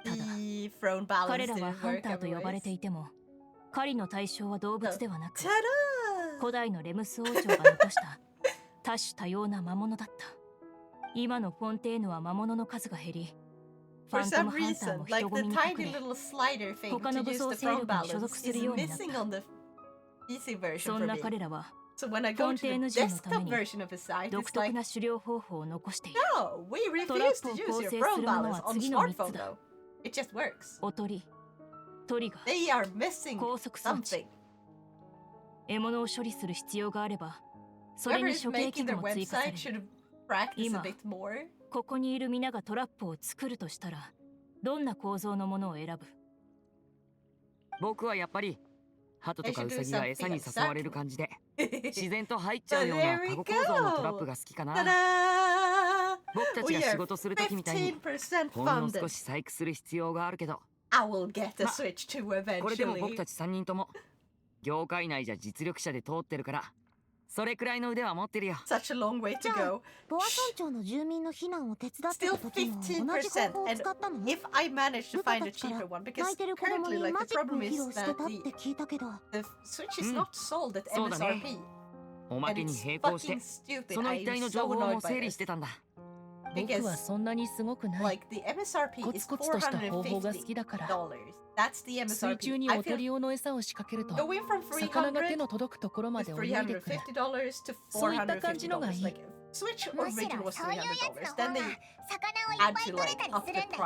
ただ彼らはハンターと呼ばれていても狩りの対象は動物ではなく、古代のレムス王朝が残した多種多様な魔物だった。今のフォンテーヌは魔物の数が減り、ファントムハンターも人混みに隠れ、他の武装勢力に所属するようになった。そんな彼らはフォンテーヌ人のために独特な狩猟方法を残している。トラップを構成するものは次の3つだ。おとり、トリガー、高速装置。獲物を処理する必要があればそれに処刑器具も追加される。今ここにいる皆がトラップを作るとしたらどんな構造のものを選ぶ？僕はやっぱり鳩とかウサギが餌に誘われる感じで自然と入っちゃうようなカゴ構造のトラップが好きかな。僕たちが仕事するときみたいにほんの少し細工する必要があるけど、これでも僕たち3人とも業界内じゃ実力者で通ってるからそれくらいの腕は持ってるよ。じゃあボア村長の住民の避難を手伝ってた時も同じ方法を使ったの？部下たちから泣いてる子供にマジックを披露してたって聞いたけど。そうだね。おまけに並行してその一帯の情報も整理してたんだ。僕はそんなにすごくない。コツコツとした方法が好きだから。水中におとり用の餌を仕掛けると魚が手の届くところまで泳いでくる。そういった感じのがいい。むしろそういうやつの方が魚をいっぱい取れたりするんだよな。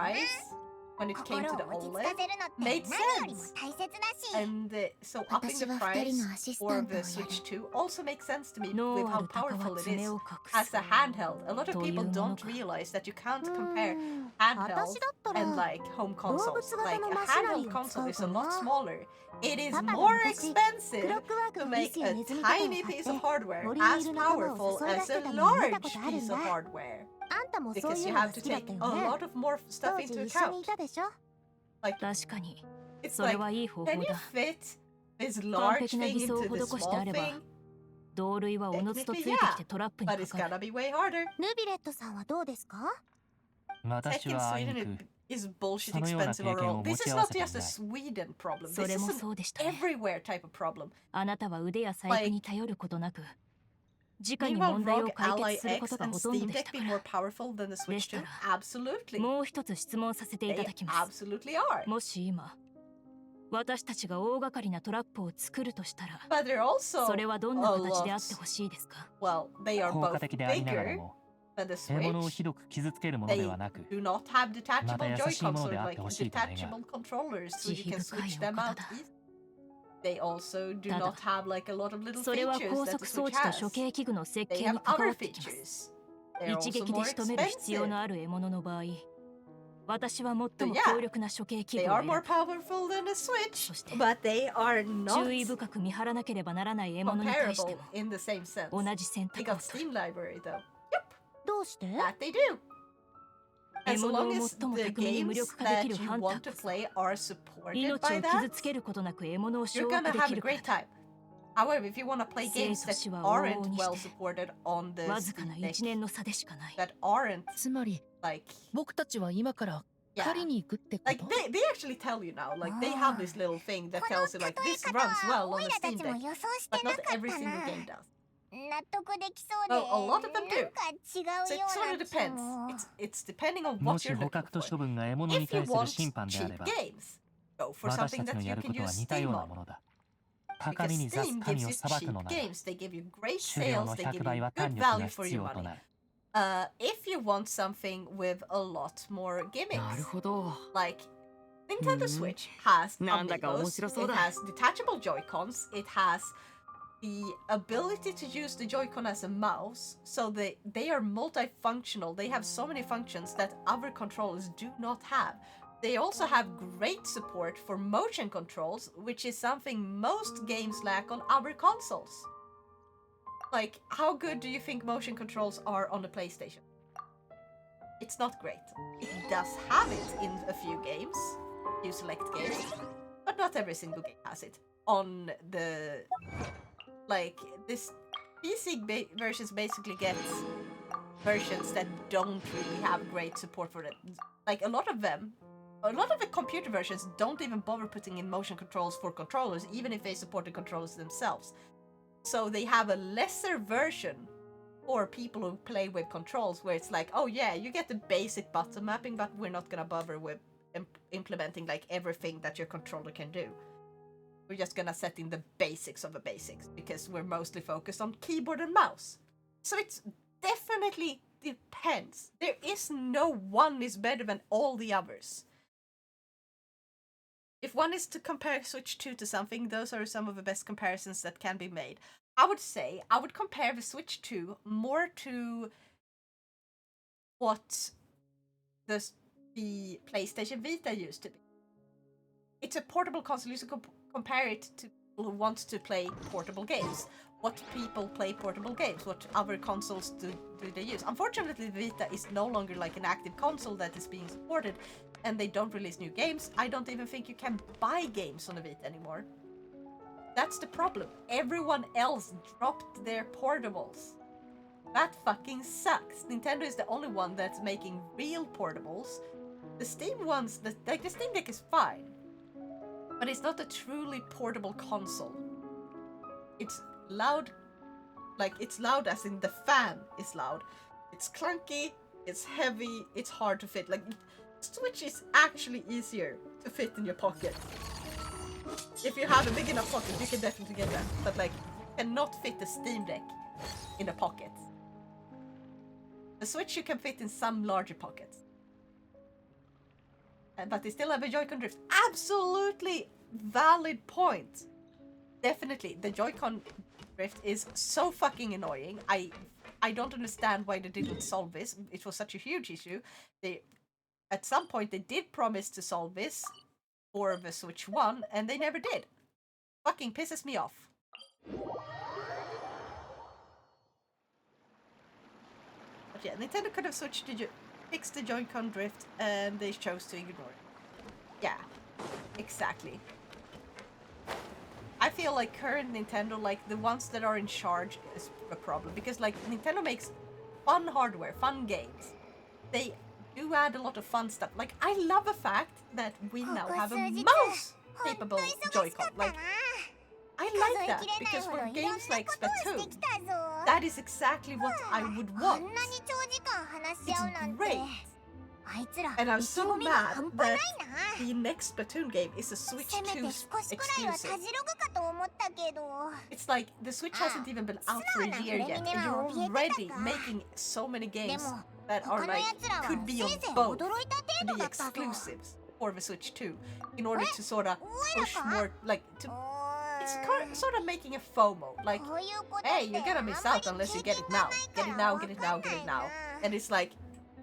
When it came to the OLED, made sense. And so upping the price for the Switch 2 also makes sense to me with how powerful it is as a handheld. A lot of people don't realize that you can't compare handheld and like home consoles. Like a handheld console is a lot smaller. It is more expensive to make a tiny piece of hardware as powerful as a large piece of hardware. Because you have to take a lot of more stuff into account. 確かにそれはいい方法だ。 this 完 large 璧な thing 偽装を into this 施してあ small れば thing? 同類はおのずとついて Technically, きてトラップに but it's かかる。 gonna be way harder. ヌビレットさんはどうですか？私 Tech in はあい Sweden にく is bullshit そのような expensive 経験を overall. 持 This ち is 合わ not せてい just a ない。 Sweden problem. そ This れ is も an そうでしたね。 everywhere type of problem. あなたは腕や細工に頼ることなく直に Meanwhile, 問題を Rogue 解 Ally 決するこ X とが and ほとんど Steam でし Deck た be か more ら。 powerful than the で Switch した 2? ら Absolutely. もう一つ質問させていた They だきます。 absolutely are. もし今私たちが大掛かりなトラップを作るとしたら、 But they're also それはどんな形であってほしいですか? Well, they are 効 both 果的でありながら bigger も than the 獲物を Switch. ひどく傷つけるものではなく Do not have また detachable 優しいも Joy-Cons の or であっ like てほしいと願う detachable controllers so you can switch them out easily. They also do not have like a lot of little それは features 高 that the 速装 Switch 置と has. 処刑器具の設 They 計に have 関わ other ってきます。 features. They're 一 also 撃で more 仕留める必要 expensive. のある獲物の場合、私は最も Yeah, 強力な処刑器 They 具を are 選 more ぶ。 powerful than a Switch, but they are 注意 not 深く見張らなければならない獲物に対して comparable も in the same sense. 同じ選 They 択を got 取る。 Steam library though. どうして？ That they do. 獲 As 物 long を as 最も the 巧みに無 games 力化で that きる you ハンタ want ー to こそ play are supported 命 by を傷 that, つけることなく獲物を you're 消化 gonna で have き a るから great time. However, if you want to play 生 games と that 死は往々 aren't に well して supported on the わずかな Steam 1 Deck, 年の差でしかない。 that aren't つまり like 僕たちは今から狩りに行くってこ like と？ they actually tell you now, like they have this little thing that tells you like this runs well on a Steam Deck, but not every single game does. 納得できそうで Well, a lot of them なん do. か違う So よ it う sort な of 気 depends. も It's depending on も what し you're 捕 looking 獲と for. 処分が獲物に If you 対する want 審判であれ cheap ば games, go for 私 something たち that の you やる can ことは use 似たよ Steam うな on. ものだ。高 Because みに座す Steam 神 gives を you 裁く cheap のなら games, they give you great 狩猟 sales, の they give 100 you 倍は good 胆力が value for 必 your 要と money. なる。 If you want something with a lot more なる gimmicks, ほど。 like Nintendo Switch has なんだか面 amigos, 白そう it だ。 has detachable Joy-Cons, it has the ability to use the Joy-Con as a mouse, so they are multifunctional. They have so many functions that other controllers do not have. They also have great support for motion controls, which is something most games lack on other consoles. Like, how good do you think motion controls are on the PlayStation? It's not great. It does have it in a few games, few select games, but not every single game has it. On the like this PC versions basically get versions that don't really have great support for it. Like a lot of the computer versions don't even bother putting in motion controls for controllers, even if they support the controllers themselves. So they have a lesser version for people who play with controls, where it's like, oh yeah, you get the basic button mapping, but we're not gonna bother with implementing like everything that your controller can do. We're just gonna set in the basics of the basics because we're mostly focused on keyboard and mouse. So it's definitely depends. There is no one is better than all the others. If one is to compare Switch 2 to something, those are some of the best comparisons that can be made. I would say I would compare the Switch 2 more to what the PlayStation Vita used to be. It's a portable console. You can compare it to people who want to play portable games. What people play portable games? What other consoles do they use? Unfortunately, Vita is no longer like an active console that is being supported, and they don't release new games. I don't even think you can buy games on a Vita anymore. That's the problem. Everyone else dropped their portables. That fucking sucks. Nintendo is the only one that's making real portables. The Steam ones, the Steam Deck is fine, but it's not a truly portable console. It's loud, like it's loud as in the fan is loud. It's clunky, it's heavy, it's hard to fit. Like, Switch is actually easier to fit in your pocket. If you have a big enough pocket, you can definitely get that. But like, you cannot fit the Steam Deck in a pocket. The Switch you can fit in some larger pockets. But they still have a Joy-Con drift. Absolutely valid point. Definitely, the Joy-Con drift is so fucking annoying. I don't understand why they didn't solve this. It was such a huge issue. At some point they did promise to solve this for the Switch 1, and they never did. Fucking pisses me off. But yeah, Nintendo could have fixed the Joy-Con drift, and they chose to ignore it. Yeah, exactly. I feel like current Nintendo, like the ones that are in charge, is a problem, because like Nintendo makes fun hardware, fun games. They do add a lot of fun stuff. Like, I love the fact that we now have a mouse-capable Joy-Con. Like, I like that, because for games like Splatoon, that is exactly what I would want. It's great. And I'm so mad that the next Splatoon game is a Switch 2 exclusive. It's like the Switch hasn't even been out for a year yet, and you're already making so many games that are like could be on both the exclusives for the Switch 2 in order to sort of push more like to. It's sort of making a FOMO, like, hey, you're gonna miss out unless you get it now. Get it now, get it now, get it now. And it's like,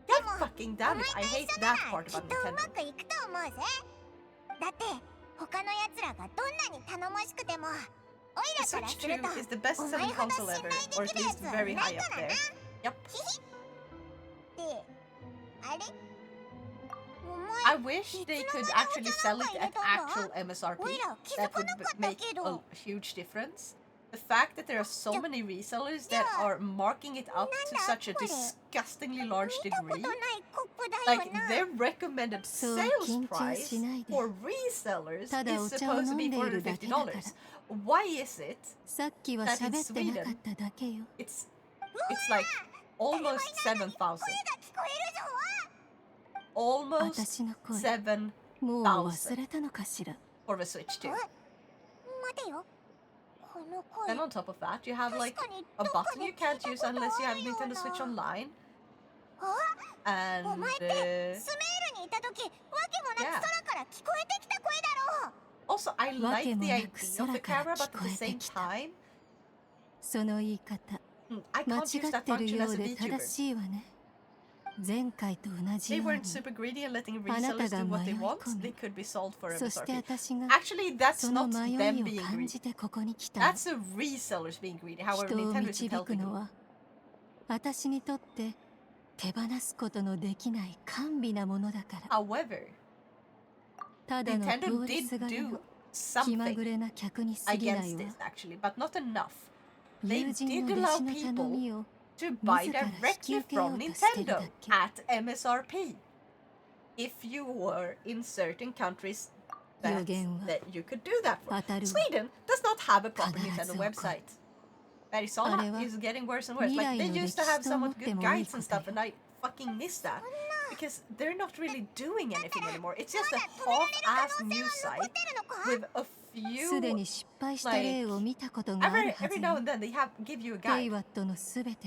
God fucking damn it, I hate that part about Nintendo. The Switch 2 is the best selling console ever, or at least very high up there. Yep. I wish they could actually sell it at actual MSRP. That would make a huge difference. The fact that there are so many resellers that are marking it up to such a disgustingly large degree, like their recommended sales price for resellers is supposed to be $450. Why is it that in Sweden it's like almost 7,000? Almost 7,000 for the Switch 2. And on top of that, you have like a button you can't use unless you have Nintendo Switch Online. And yeah. Also, I like the idea of the camera, but at the same time, I can't use that function as a VTuber. They weren't super greedy and letting resellers do what they want. They could be sold for MSRP. Actually, that's not them being greedy. That's the resellers being greedy. However, Nintendo isn't helping them. However, Nintendo did do something against this, actually, but not enough. They did allow people to buy directly from Nintendo at MSRP. If you were in certain countries that you could do that for. Sweden does not have a proper Nintendo website. Verisala is getting worse and worse. Like, they used to have somewhat good guides and stuff, and I fucking miss that. Because they're not really doing anything anymore. It's just a half-assed news site with a few, like, every now and then they give you a guide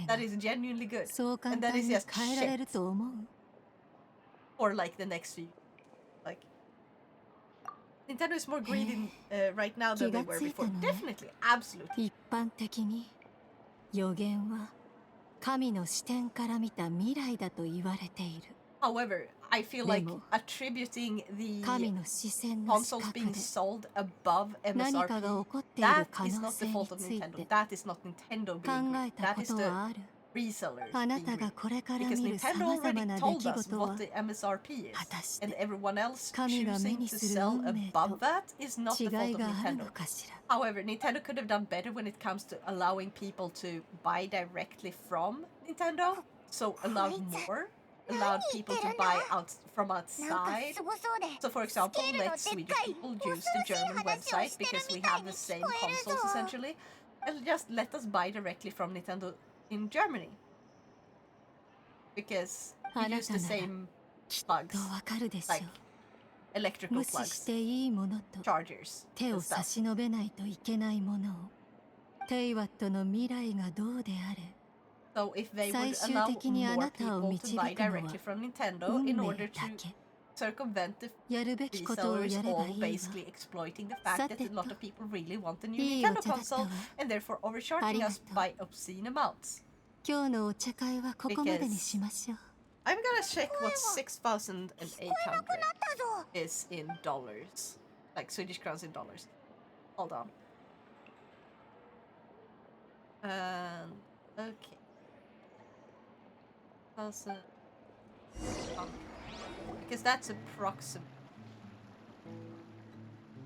that is genuinely good, and that is just shit for like the next few. Like, Nintendo is more greedy right now than they were before. Definitely, absolutely. However, I feel like attributing the consoles being sold above MSRP, that is not the fault of Nintendo. That is not Nintendo being greedy. That is the resellers being greedy. Because Nintendo already told us what the MSRP is, and everyone else choosing to sell above that is not the fault of Nintendo. However, Nintendo could have done better when it comes to allowing people to buy directly from Nintendo, so allowed people to buy from outside. So for example, let Swedish people use the German website because we have the same consoles essentially, and just let us buy directly from Nintendo in Germany. Because we use the same plugs, like electrical plugs, chargers, and stuff. So if they would allow more people to buy directly from Nintendo in order to circumvent the resellers all basically exploiting the fact that a lot of people really want the new Nintendo console and therefore overcharging us by obscene amounts. Because I'm gonna check what 6,800 is in dollars, like Swedish crowns in dollars. Hold on. Okay. Because that's approximate.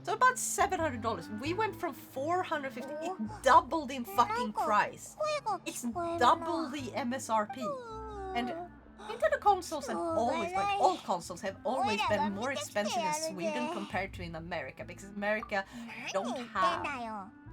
So about $700. We went from $450. It doubled in fucking price. It's double the MSRP. And Nintendo consoles have always, like all consoles, have always been more expensive in Sweden compared to in America, because America don't have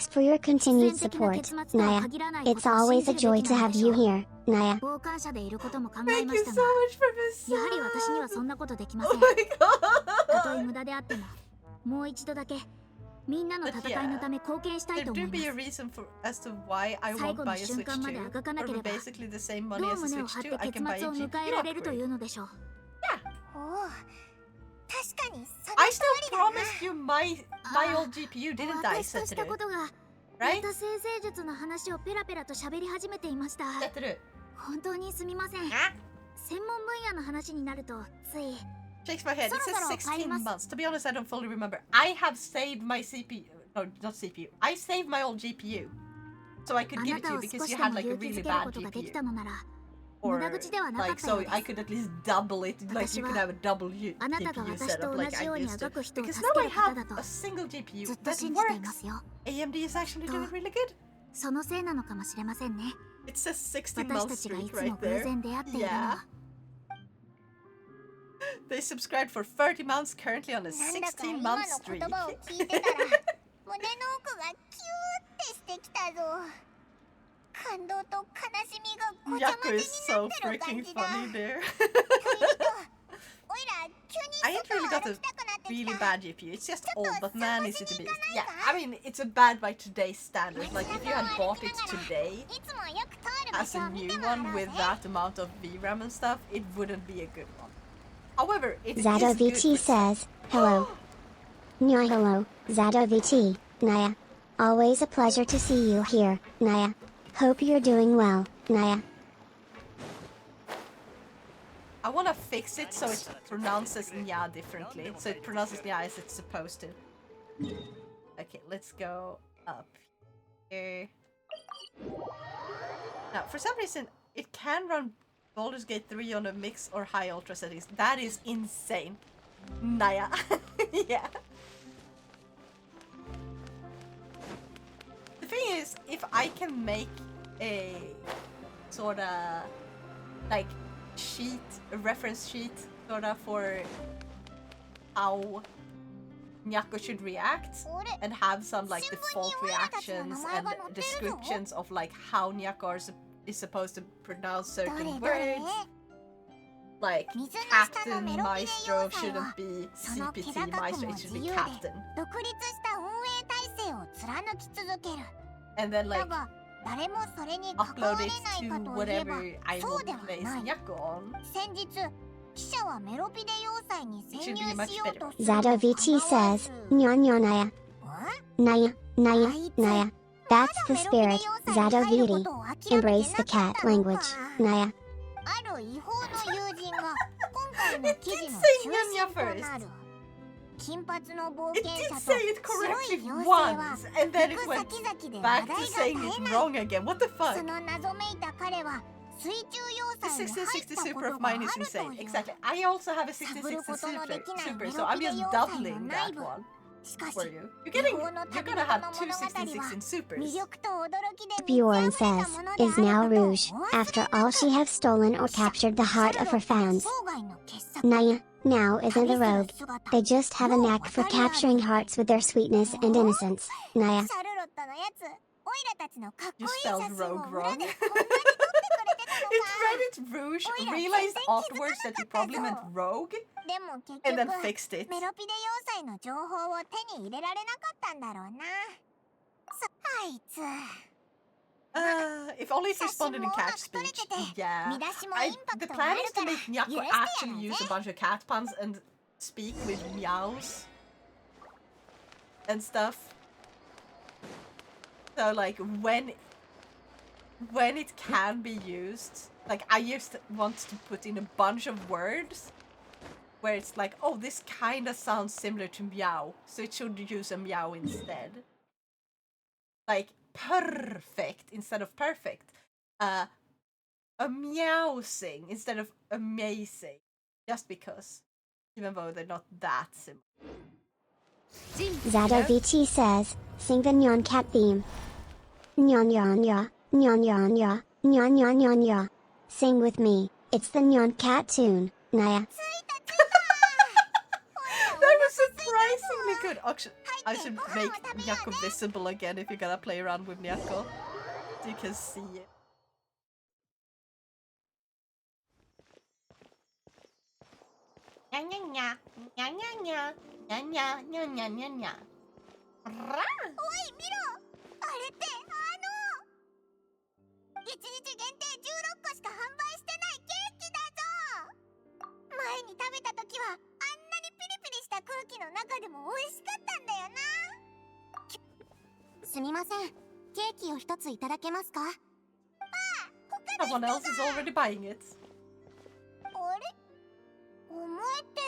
Thanks for your continued support, Naya. It's always a joy to have you here, Naya. 傍観者でいることも考えました so が much for this やはり私にはそんなことできません Oh my god たとえ無駄であってももう一度だけみんなの戦いのため貢献したい There と思 do い be a ます reason for as to why I 最 won't 後の buy a 瞬 Switch 間まであがかなけ 2 れ for ば basically the same ど money う as a 胸を Switch 張って 2 I 結 can buy 末 a を迎 GPU えられると upgrade いうのでしょうおお確かにその I 通 still りだな promised you my old GPU didn't I 私とした Setru ことが Right? また生成術の話をペラペラと喋り始めていました。本当にすみません。専門分野の話になるとつい。Shakes my head. It says 16 months. To be honest, I don't fully remember. I have saved my CPU. No, not CPU. I saved my old GPU. So I could give it to you because you had like a really bad GPU. Or like, so I could at least double it. Like, you could have a double GPU setup like I used to. Because now I have a single GPU that works. AMD is actually doing really good. そのせいなのかもしれませんね。 It says 16 month streak right there. Yeah. They subscribed for 30 months, currently on a 16 month streak. Yaku is so freaking funny there. I ain't really got a really bad GPU, it's just old, but man is it a beast. Yeah, I mean, it's a bad by today's standards. Like, if you had bought it today as a new one with that amount of VRAM and stuff, it wouldn't be a good one. However, it Zato is good VT says, hello. Nya hello, Zato VT, Naya. Always a pleasure to see you here, Naya. Hope you're doing well, Naya. I want to fix it so it pronounces Nya differently. So it pronounces Nya as it's supposed to. Okay, let's go up here. Now, for some reason, it can run Baldur's Gate 3 on a mix or high ultra settings. That is insane. Naya. Yeah. The thing is, if I can make a sorta like sheet, a reference sheet sorta for how Nyako should react and have some like default reactions and descriptions of like how Nyako is supposed to pronounce certain words. Like, Captain Maestro shouldn't be CPT Maestro, it should be Captain. And then like, upload it to whatever I will place Nyako on. It should be much better. Zato VT says, Nya Nya Naya. Naya, Naya, Naya. That's the spirit, Zato VT. Embrace the cat language, Naya. It did say Nya first. It did say it correctly once, and then it went back to saying it wrong again. What the fuck? The 1660 Super of mine is insane. Exactly. I also have a 1660 Super, so I'm just doubling that one for you. You're gonna have two 1616 Supers. Bjorn says, is now Rouge, after all she have stolen or captured the heart of her fans. Naya, now isn't the rogue. They just have a knack for capturing hearts with their sweetness and innocence. Naya. You spelled rogue wrong. It read it Rouge, realized afterwards that you probably meant rogue, and then fixed it. If only it responded in cat speech. Yeah. The plan is to make Nyako actually use a bunch of cat puns and speak with meows and stuff. So like when it can be used, like I just want to put in a bunch of words where it's like, oh, this kinda sounds similar to meow, so it should use a meow instead. Like perfect instead of perfect. A meowsing instead of amazing. Just because. Even though they're not that similar. Zato VT says, sing the Nyan Cat theme. Nyan Nyan Ya, Nyan Nyan Ya, Nyan Nyan Nyan Ya. Sing with me, it's the Nyan Cat tune, Naya. That was surprisingly good. I should make Nyako visible again if you're gonna play around with Nyako. So you can see it. Nya nya nya, nya nya nya, nya nya nya nya nya nya. ケーキを一ついただけますか？ Someone else is already buying it. あれ？お前って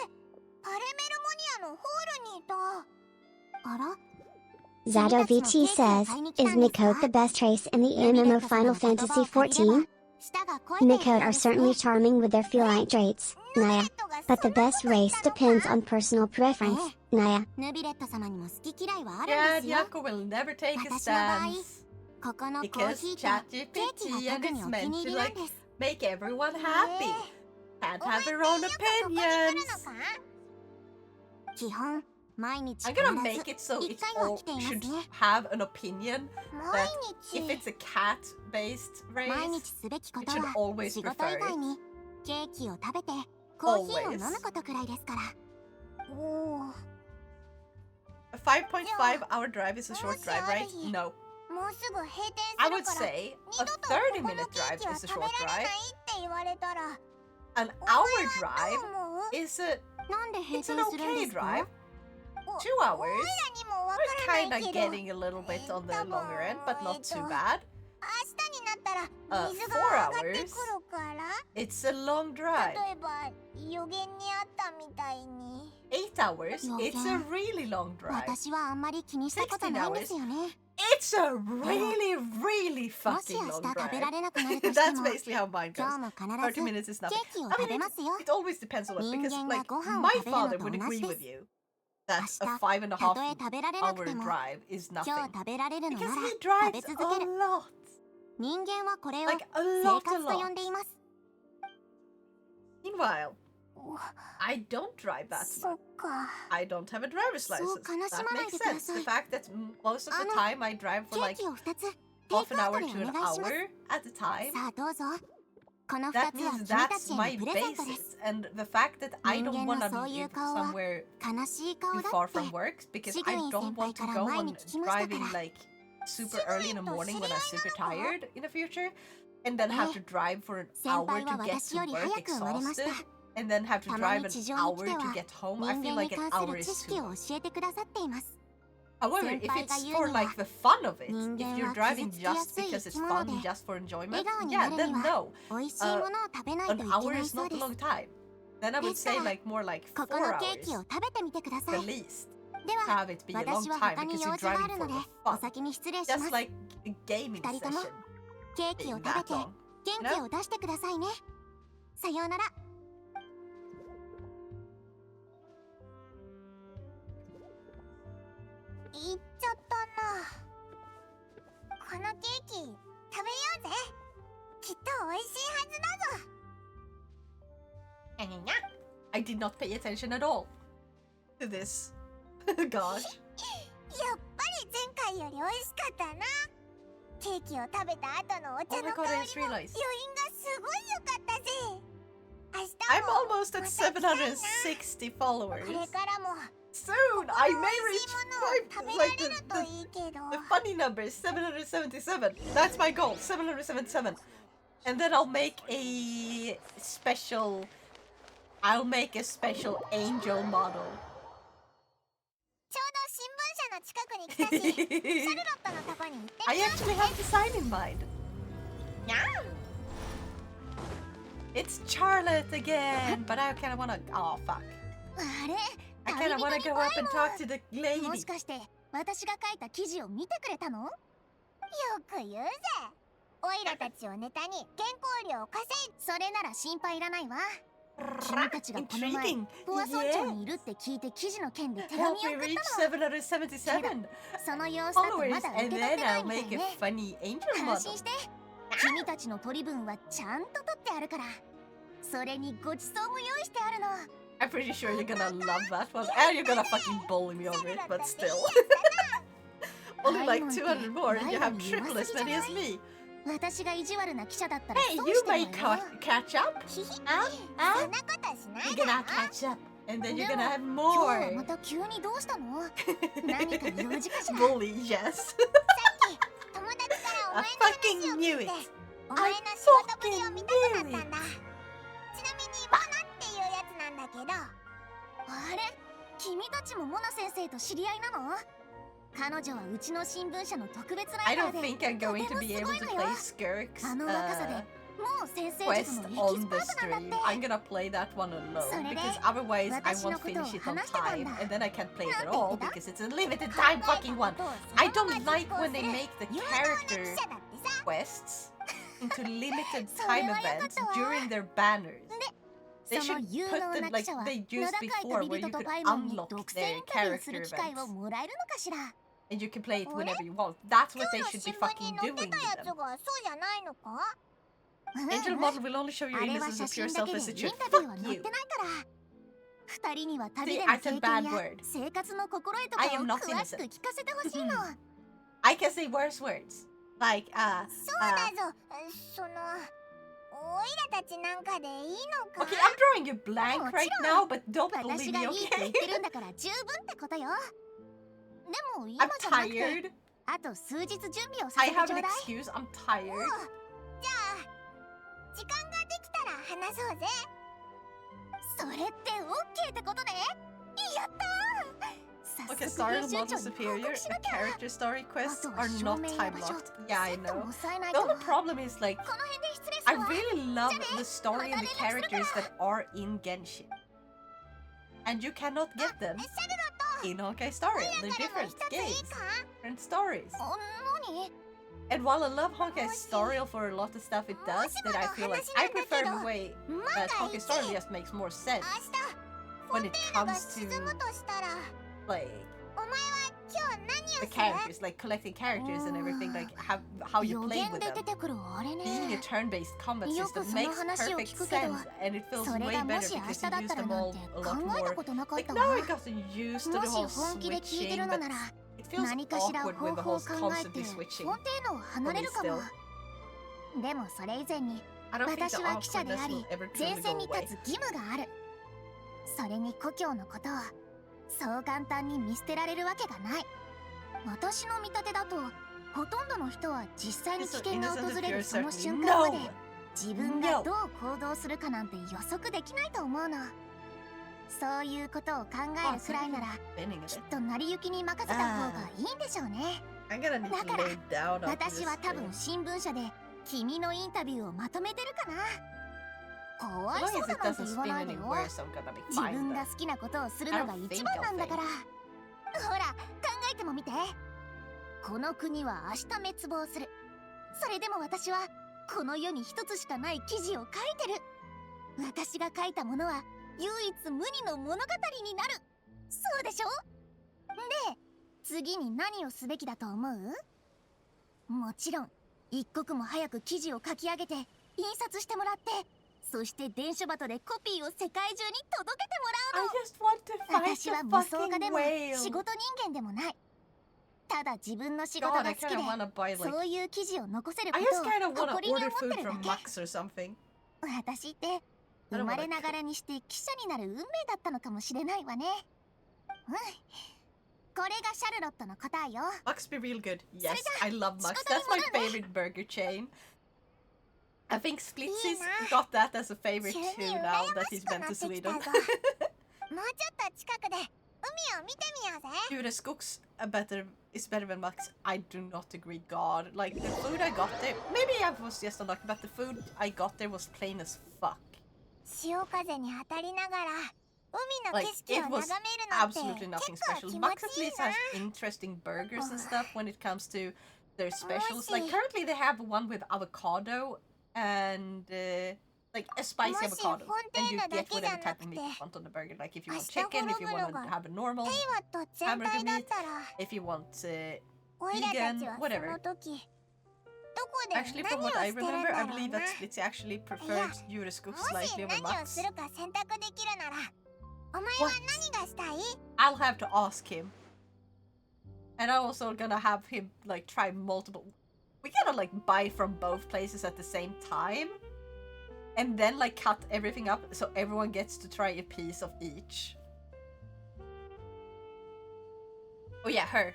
パレメルモニアのホールにいた。あらZadovich says, is Nikode the best race in the MMO Final Fantasy XIV? Nikode are certainly charming with their feline traits, Naya. But the best race depends on personal preference, Naya. Yeah, Yako will never take a stance. Because ChatGPT and it's meant to like make everyone happy. Can't have their own opinions. I'm gonna make it so it all should have an opinion that if it's a cat-based race, it should always prefer it. Always. A 5.5-hour drive is a short drive, right? No. I would say a 30-minute drive is a short drive. An hour drive is it's an okay drive. 2 hours, we're kinda getting a little bit on the longer end, but not too bad. 4 hours, it's a long drive. 8 hours, it's a really long drive. 16 hours, it's a really, really fucking long drive. That's basically how mine goes. 30 minutes is nothing. I mean, it always depends on it, because like, my father would agree with you that a 5.5-hour drive is nothing. Because he drives a lot. Like, a lot. Meanwhile, I don't drive that much. I don't have a driver's license. That makes sense. The fact that most of the time I drive for like half an hour to an hour at a time, that means that's my basis. And the fact that I don't want to live somewhere too far from work, because I don't want to go on driving like super early in the morning when I'm super tired in the future, and then have to drive for an hour to get to work exhausted, and then have to drive an hour to get home. I feel like an hour is too much. However, if it's for like the fun of it, if you're driving just because it's fun, just for enjoyment, yeah, then no. An hour is not a long time. Then I would say like more like 4 hours, the least. To have it be a long time because you're driving for the fun. Just like a gaming session being that long. You know? さようなら。行っちゃったな。このケーキ食べようぜ。きっと美味しいはずだぞ。I did not pay attention at all to this. Gosh. やっぱり前回より美味しかったな。ケーキを食べた後のお茶の香りも余韻がすごい良かったぜ。I'm almost at 760 followers. Soon, I may reach like the funny number is 777. That's my goal, 777. And then I'll make a special angel model. I actually have design in mind. It's Charlotte again, but I kind of want to. Oh fuck! I kind of want to go up and talk to the lady. もしかして私が書いた記事を見てくれたの？よく言うぜ。オイラたちをネタに原稿料を稼い。それなら心配いらないわ。君たちがこの前ポア村長にいるって聞いて記事の件で手紙を送ったの。その様子だとまだ受け取ってないみたいね。安心して。君たちの取り分はちゃんと取ってあるから。それにごちそうも用意してあるの。I'm pretty sure you're gonna love that one. And you're gonna fucking bully me over it, but still. Only like 200 more and you have triple as many as me. Hey, you may catch up. You're gonna catch up. And then you're gonna have more. Bully, yes. I fucking knew it. I fucking knew it. だけど、あれ？君たちもモナ先生と知り合いなの？彼女はうちの新聞社の特別ラ I イター don't で think I'm going to be able to play Skirk's あの若さでもう先生術 quest のエキ on ス the パートなん stream. だ I'm って gonna play that one alone それで because otherwise I 私の won't ことを finish it on 話してたん time だ and then I can't play it なん at て言 all ってた because it's a limited time fucking one. I don't like when they make the character quests into limited time events during their banners. They その should 有 put 能 them な記 like 者は they 名 used 高い before 旅 where you 人と could パイモンに unlock 独占イ their ンタビューす character る機会を events もらえるのかしら and you can play it whenever you want. That's what they 今日の should 新 be 聞 fucking に載っ doing て with たや them. つがそうじゃないのか Angel model will only show your あれは innocence 写 of 真 pure だけでイン self-institute. タビューは Fuck 載っ you. てないから二人には旅 See, での I 経 said 験 bad や word. 生活の心得と I かを am not 詳し innocent. く聞かせてほしいの I can say worse words. Like, そうだぞそのおいらたちなんかでいいのか okay, I'm drawing you blank right now, but don't 私 believe が me, いいって言 okay? ってるんだから十分ってことよでも I'm 今じゃなくて tired. あと数日準備をさ I せて have ちょ an うだい excuse. I'm tired. じゃあ時間ができたら話そうぜそれって OK ってことねやったー Okay, story model superior and character story quests are not time locked. Yeah, I know. The only problem is like I really love the story and the characters that are in Genshin. And you cannot get them in Honkai Star Rail. They're different games, different stories. And while I love Honkai Star Rail for a lot of stuff it does, that I feel like I prefer the way that Honkai Star Rail just makes more sense when it comes to like the characters, like collecting characters and everything, like how you play with them. Being a turn-based combat system makes perfect sense, and it feels way better because you use them all a lot more. Like now I gotten used to the whole switching, but it feels awkward with the whole constantly switching. フォンテーヌを離れるかもでもそれ以前に I don't think 私 the は記者で awkwardness あり will ever 前 truly 線 go に away. 立つ義務があるそれに故郷のことをそう簡単に見捨てられるわけがない私の見立てだとほとんどの人は実際に危険が訪れるその瞬間まで自分がどう行動するかなんて予測できないと思うのそういうことを考えるくらいならきっと成り行きに任せた方がいいんでしょうねだから私は多分新聞社で君のインタビューをまとめてるかなかわいそうだなんて言わないでよ自分が好きなことをするのが一番なんだからほら考えてもみてこの国は明日滅亡するそれでも私はこの世に一つしかない記事を書いてる私が書いたものは唯一無二の物語になるそうでしょで次に何をすべきだと思うもちろん一刻も早く記事を書き上げて印刷してもらってそして電書バトでコピーを世界中に届けてもらうの私は無双家でも仕事人間でもないただ自分の仕事が好きでそういう記事を残せることを誇りに思ってるだけ私って生まれながらにして記者になる運命だったのかもしれないわねこれがシャルロットの答えよ Max be real good. Yes, I love Max. That's my favorite burger chain. I think Splitzy's got that as a favorite too now that he's been to Sweden. もうちょっと近くで海を見てみようぜ Dude, Skooks is better than Max. I do not agree, God. Like, the food I got there, maybe I was just unlucky, but the food I got there was plain as fuck. 潮風に当たりながら海の Like, 景 it 色を was 眺めるなんて absolutely nothing 結構 special. 気持 Max ち at いい least な has interesting burgers and stuff when it comes to their specials. Like, currently they have one with avocado and, like, a spicy avocado. And you get whatever type of meat you want on the burger. Like, if you want chicken, if you want to have a normal hamburger meat, if you want vegan, whatever. Actually, from what I remember, I believe that Splitzy actually preferred Skooks slightly over Max. I'll have to ask him. And I'm also gonna have him, like, try multiple... We gotta, like, buy from both places at the same time. And then, like, cut everything up so everyone gets to try a piece of each. Oh yeah, her.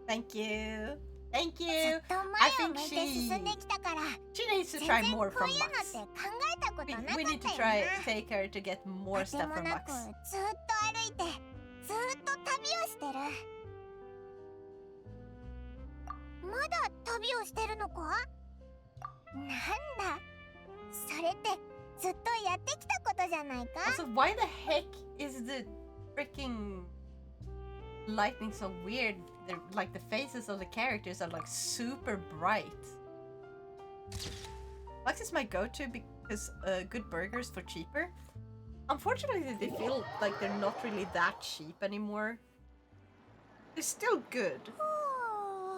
Thank you. Thank you. I think she needs to try more from Max. We need to try take her to get more stuff from Max. ずっと歩いてずっと旅をしてる。まだ旅をしてるのか？なんだ、それってずっとやってきたことじゃないか？ Also, why the heck is the freaking lightning so weird? Like the faces of the characters are like super bright. Lux is my go-to because good burgers for cheaper. Unfortunately, they feel like they're not really that cheap anymore. They're still good.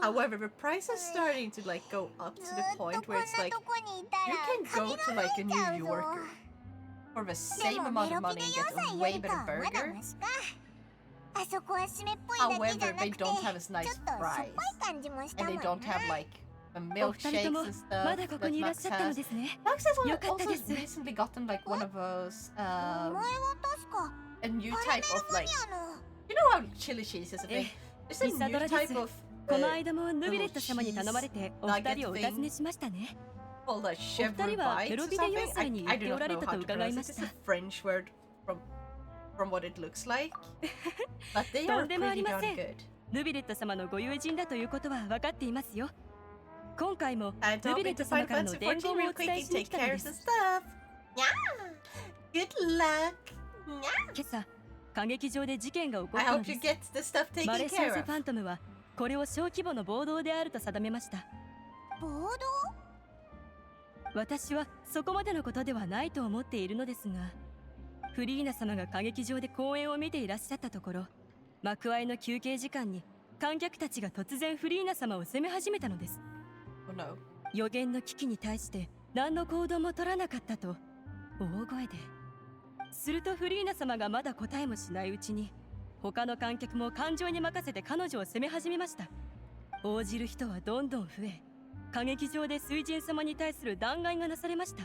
However, the price is starting to like go up to the point where it's like you can go to like a New Yorker for the same amount of money and get a way better burger. However, they don't have as nice fries, and they don't have like the milkshakes and stuff that Lux has. Lux has also recently gotten like one of those a new type of like, you know how chili cheese is a thing? There's a new type of この間もヌビレット様に頼まれてお二人をお尋ねしましたね。お二人はペロビデ要塞に行っておられたと伺いました。French word from what it looks like. But they are pretty darn good. ヌビレット様のご友人だということは分かっていますよ。今回もヌビレット様からの伝言をお伝えしに来たのです。Good luck. 今朝、歌劇場で事件が起こったのです。マレシアセファントムはこれを小規模の暴動であると定めました。暴動？私はそこまでのことではないと思っているのですが、フリーナ様が歌劇場で公演を見ていらっしゃったところ、幕間の休憩時間に観客たちが突然フリーナ様を責め始めたのです。予言の危機に対して何の行動も取らなかったと大声で。するとフリーナ様がまだ答えもしないうちに、他の観客も感情に任せて彼女を責め始めました。応じる人はどんどん増え、歌劇場で水神様に対する弾劾がなされました。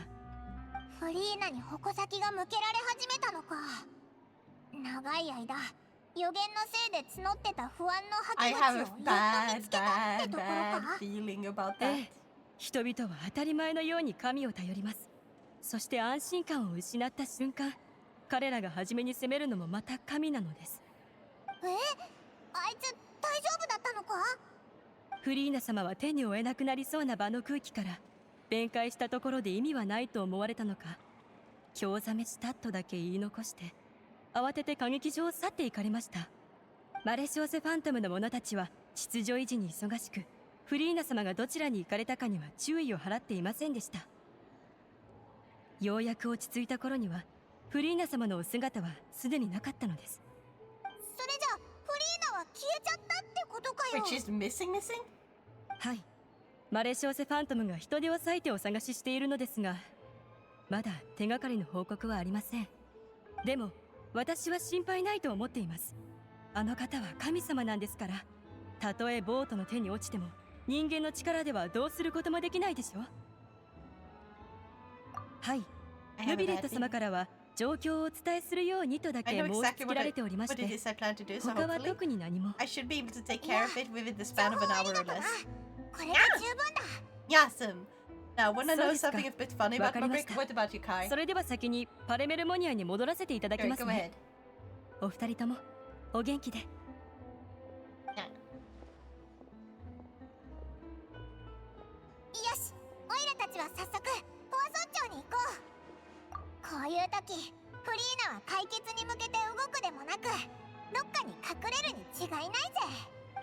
フリーナに矛先が向けられ始めたのか。長い間予言のせいで募ってた不安の吐き口をやっと見つけたってところか。人々は当たり前のように神を頼ります。そして安心感を失った瞬間、彼らが初めに責めるのもまた神なのです。あいつ大丈夫だったのか？フリーナ様は手に負えなくなりそうな場の空気から弁解したところで意味はないと思われたのか、興ざめしたとだけ言い残して慌てて歌劇場を去って行かれました。マレシオセファントムの者たちは秩序維持に忙しく、フリーナ様がどちらに行かれたかには注意を払っていませんでした。ようやく落ち着いた頃にはフリーナ様のお姿はすでになかったのです。それじゃフリーナは消えちゃったってことかよ。 Which is missing? はい、マレシオセファントムが人手を割いてお探ししているのですが、まだ手がかりの報告はありません。でも私は心配ないと思っています。あの方は神様なんですから、たとえボートの手に落ちても人間の力ではどうすることもできないでしょう。はい、ヌビレット様からは状況をお伝えするようにとだけ申し付けられておりまして、他は特に何も。I should be able to take care of it within the span of an hour or less. これで十分だ。Yasum. Now, wanna know something a bit funny about my break? What about you, Kai? それでは先にパレメルモニアに戻らせていただきますね。お二人ともお元気で。よし、オイラたちは早速ポア村長に行こう。こういう時フリーナは解決に向けて動くでもなく、どっかに隠れるに違いない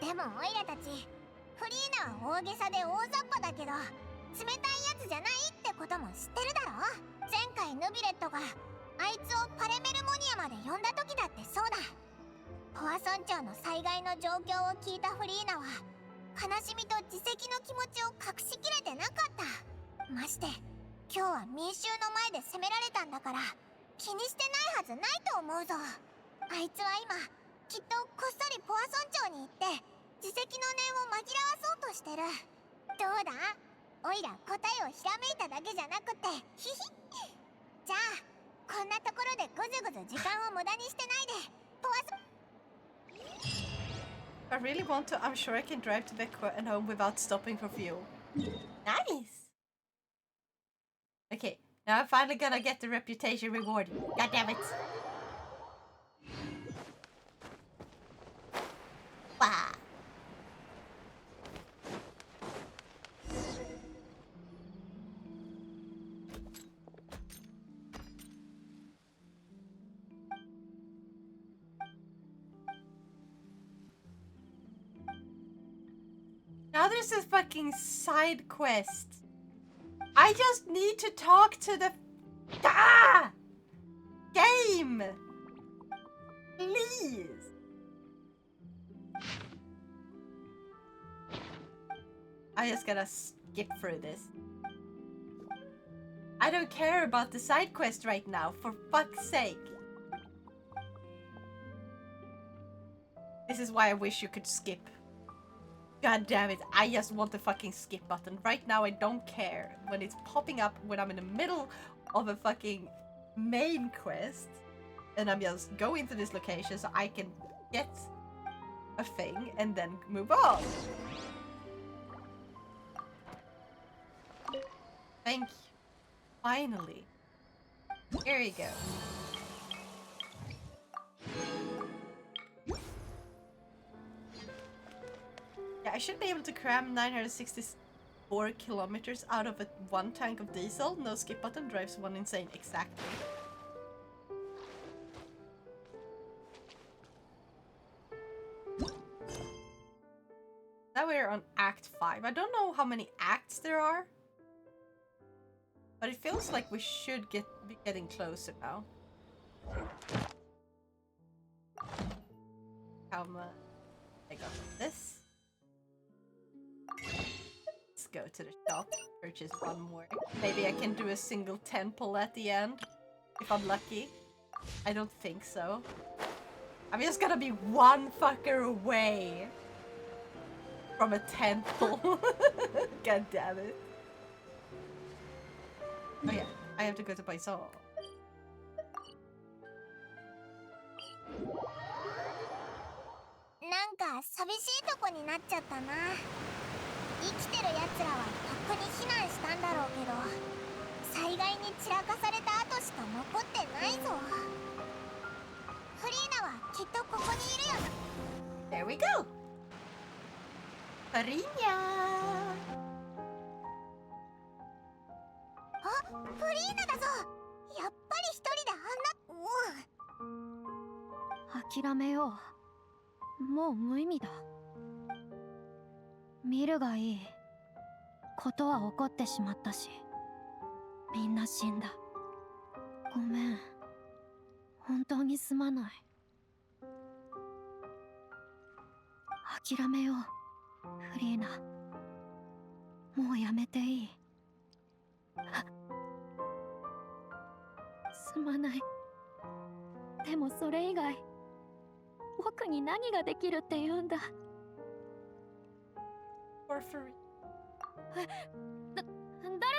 ぜ。でもオイラたちフリーナは大げさで大雑把だけど冷たいやつじゃないってことも知ってるだろ。前回ヌビレットがあいつをパレメルモニアまで呼んだ時だってそうだ。ポア村長の災害の状況を聞いたフリーナは悲しみと自責の気持ちを隠しきれてなかった。まして今日は民衆の前で責められたんだから気にしてないはずないと思うぞ。あいつは今きっとこっそりポア村長に行って自責の念を紛らわそうとしてる。どうだ、オイラ答えをひらめいただけじゃなくてヒヒッ。じゃあこんなところでぐずぐず時間を無駄にしてないでポアI really want to. I'm sure I can drive to back and home without stopping for fuel. Nice! Okay, now I'm finally gonna get the reputation reward. God damn it! Now there's this fucking side quest. I just need to talk to the game. Please. I just gotta skip through this. I don't care about the side quest right now, for fuck's sake. This is why I wish you could skip. God damn it, I just want the fucking skip button. Right now I don't care when it's popping up when I'm in the middle of a fucking main quest. And I'm just going to this location so I can get a thing and then move on. Thank you. Finally. Here you go. Yeah, I should be able to cram 964 kilometers out of one tank of diesel. No skip button drives one insane. Exactly. Now we're on Act 5. I don't know how many acts there are. But it feels like we should be getting closer now. How much? I got this. Let's go to the shop, purchase one more. Maybe I can do a single temple at the end, if I'm lucky. I don't think so. I'm just gonna be one fucker away from a temple. God damn it. Oh yeah, I have to go to Baiso.なんか寂しいとこになっちゃったな。生きてる奴らはとっくに避難したんだろうけど、災害に散らかされた跡しか残ってないぞ。フリーナはきっとここにいるよな。There we go! フリーニャー。あ、フリーナだぞ。やっぱり一人であんな。諦めよう。もう無意味だ。見るがいい。ことは起こってしまったし、みんな死んだ。ごめん。本当にすまない。諦めよう、フリーナ。もうやめていい。すまない。でもそれ以外、僕に何ができるって言うんだ。誰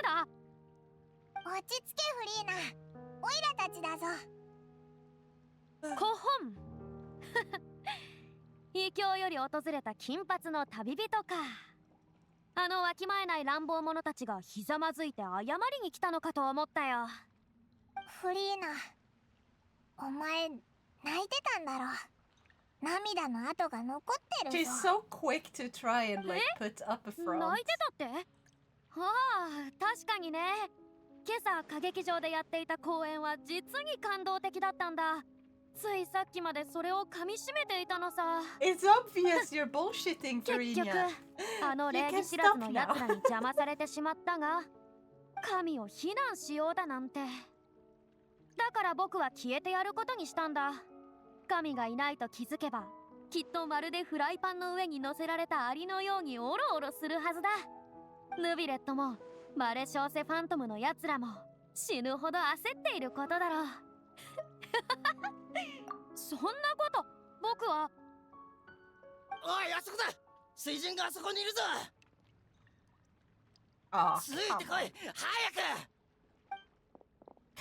だ？落ち着けフリーナ。オイラたちだぞ。コホン。異教より訪れた金髪の旅人か。あのわきまえない乱暴者たちがひざまずいて謝りに来たのかと思ったよ。フリーナ、お前泣いてたんだろ。涙の跡が残ってるぞ。 She's so quick to try and like put up a front. 泣いてたって？ああ、確かにね。今朝歌劇場でやっていた公演は実に感動的だったんだ。ついさっきまでそれを噛み締めていたのさ。It's obvious you're bullshitting, Karina. 結局、あの礼儀知らずの奴らに邪魔されてしまったが、神を非難しようだなんて。だから僕は消えてやることにしたんだ。神がいないと気づけば、きっとまるでフライパンの上に乗せられたアリのようにオロオロするはずだ。ヌビレットもマレショーセファントムのやつらも死ぬほど焦っていることだろう。そんなこと僕は。おい、あそこだ。水人があそこにいるぞ。ついてこい、早く。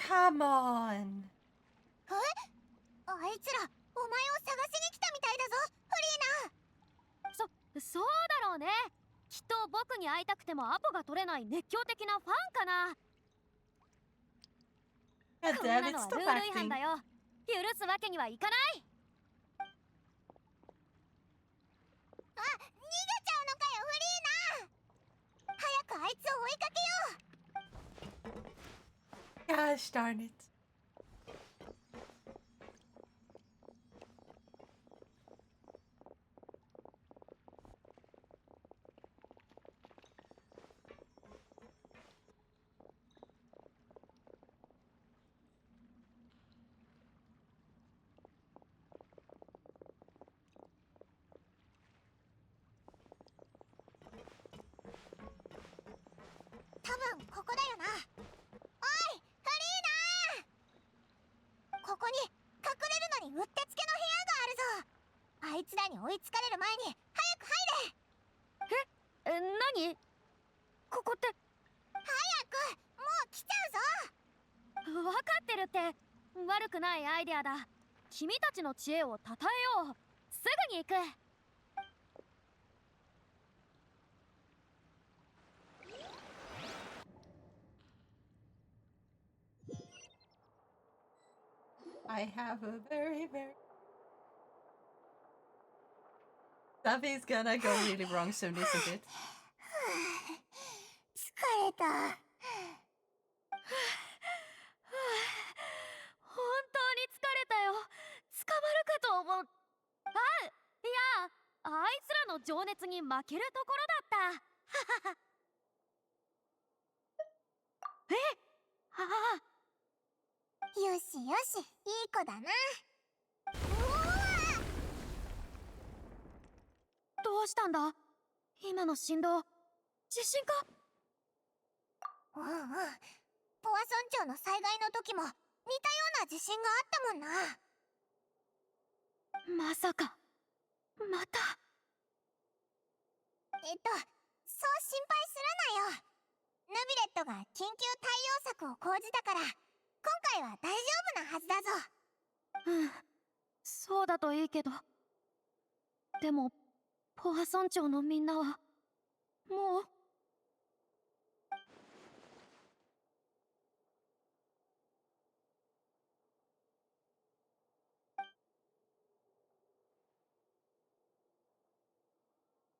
Come on. あいつらお前を探しに来たみたいだぞ、フリーナ。そうだろうね。きっと僕に会いたくてもアポが取れない熱狂的なファンかな。こんなのはルール違反だよ。許すわけにはいかない。あ、逃げちゃうのかよ、フリーナ。早くあいつを追いかけよう。 Gosh darn it. な。おい、フリーナー。ここに隠れるのにうってつけの部屋があるぞ。あいつらに追いつかれる前に早く入れ。何？ここって早く、もう来ちゃうぞ。分かってるって。悪くないアイデアだ。君たちの知恵をたたえよう。すぐに行く。I have a very Something's gonna go really wrong soon, isn't it? 疲れた。本当に疲れたよ。捕まるかと思う。いや、あいつらの情熱に負けるところだった。よしよし、いい子だな。どうしたんだ？今の振動、地震か？ポア村長の災害の時も似たような地震があったもんな。まさかまた。そう心配するなよ。ヌビレットが緊急対応策を講じたから今回は大丈夫なはずだぞ。そうだといいけど。でもポア村長のみんなはもう。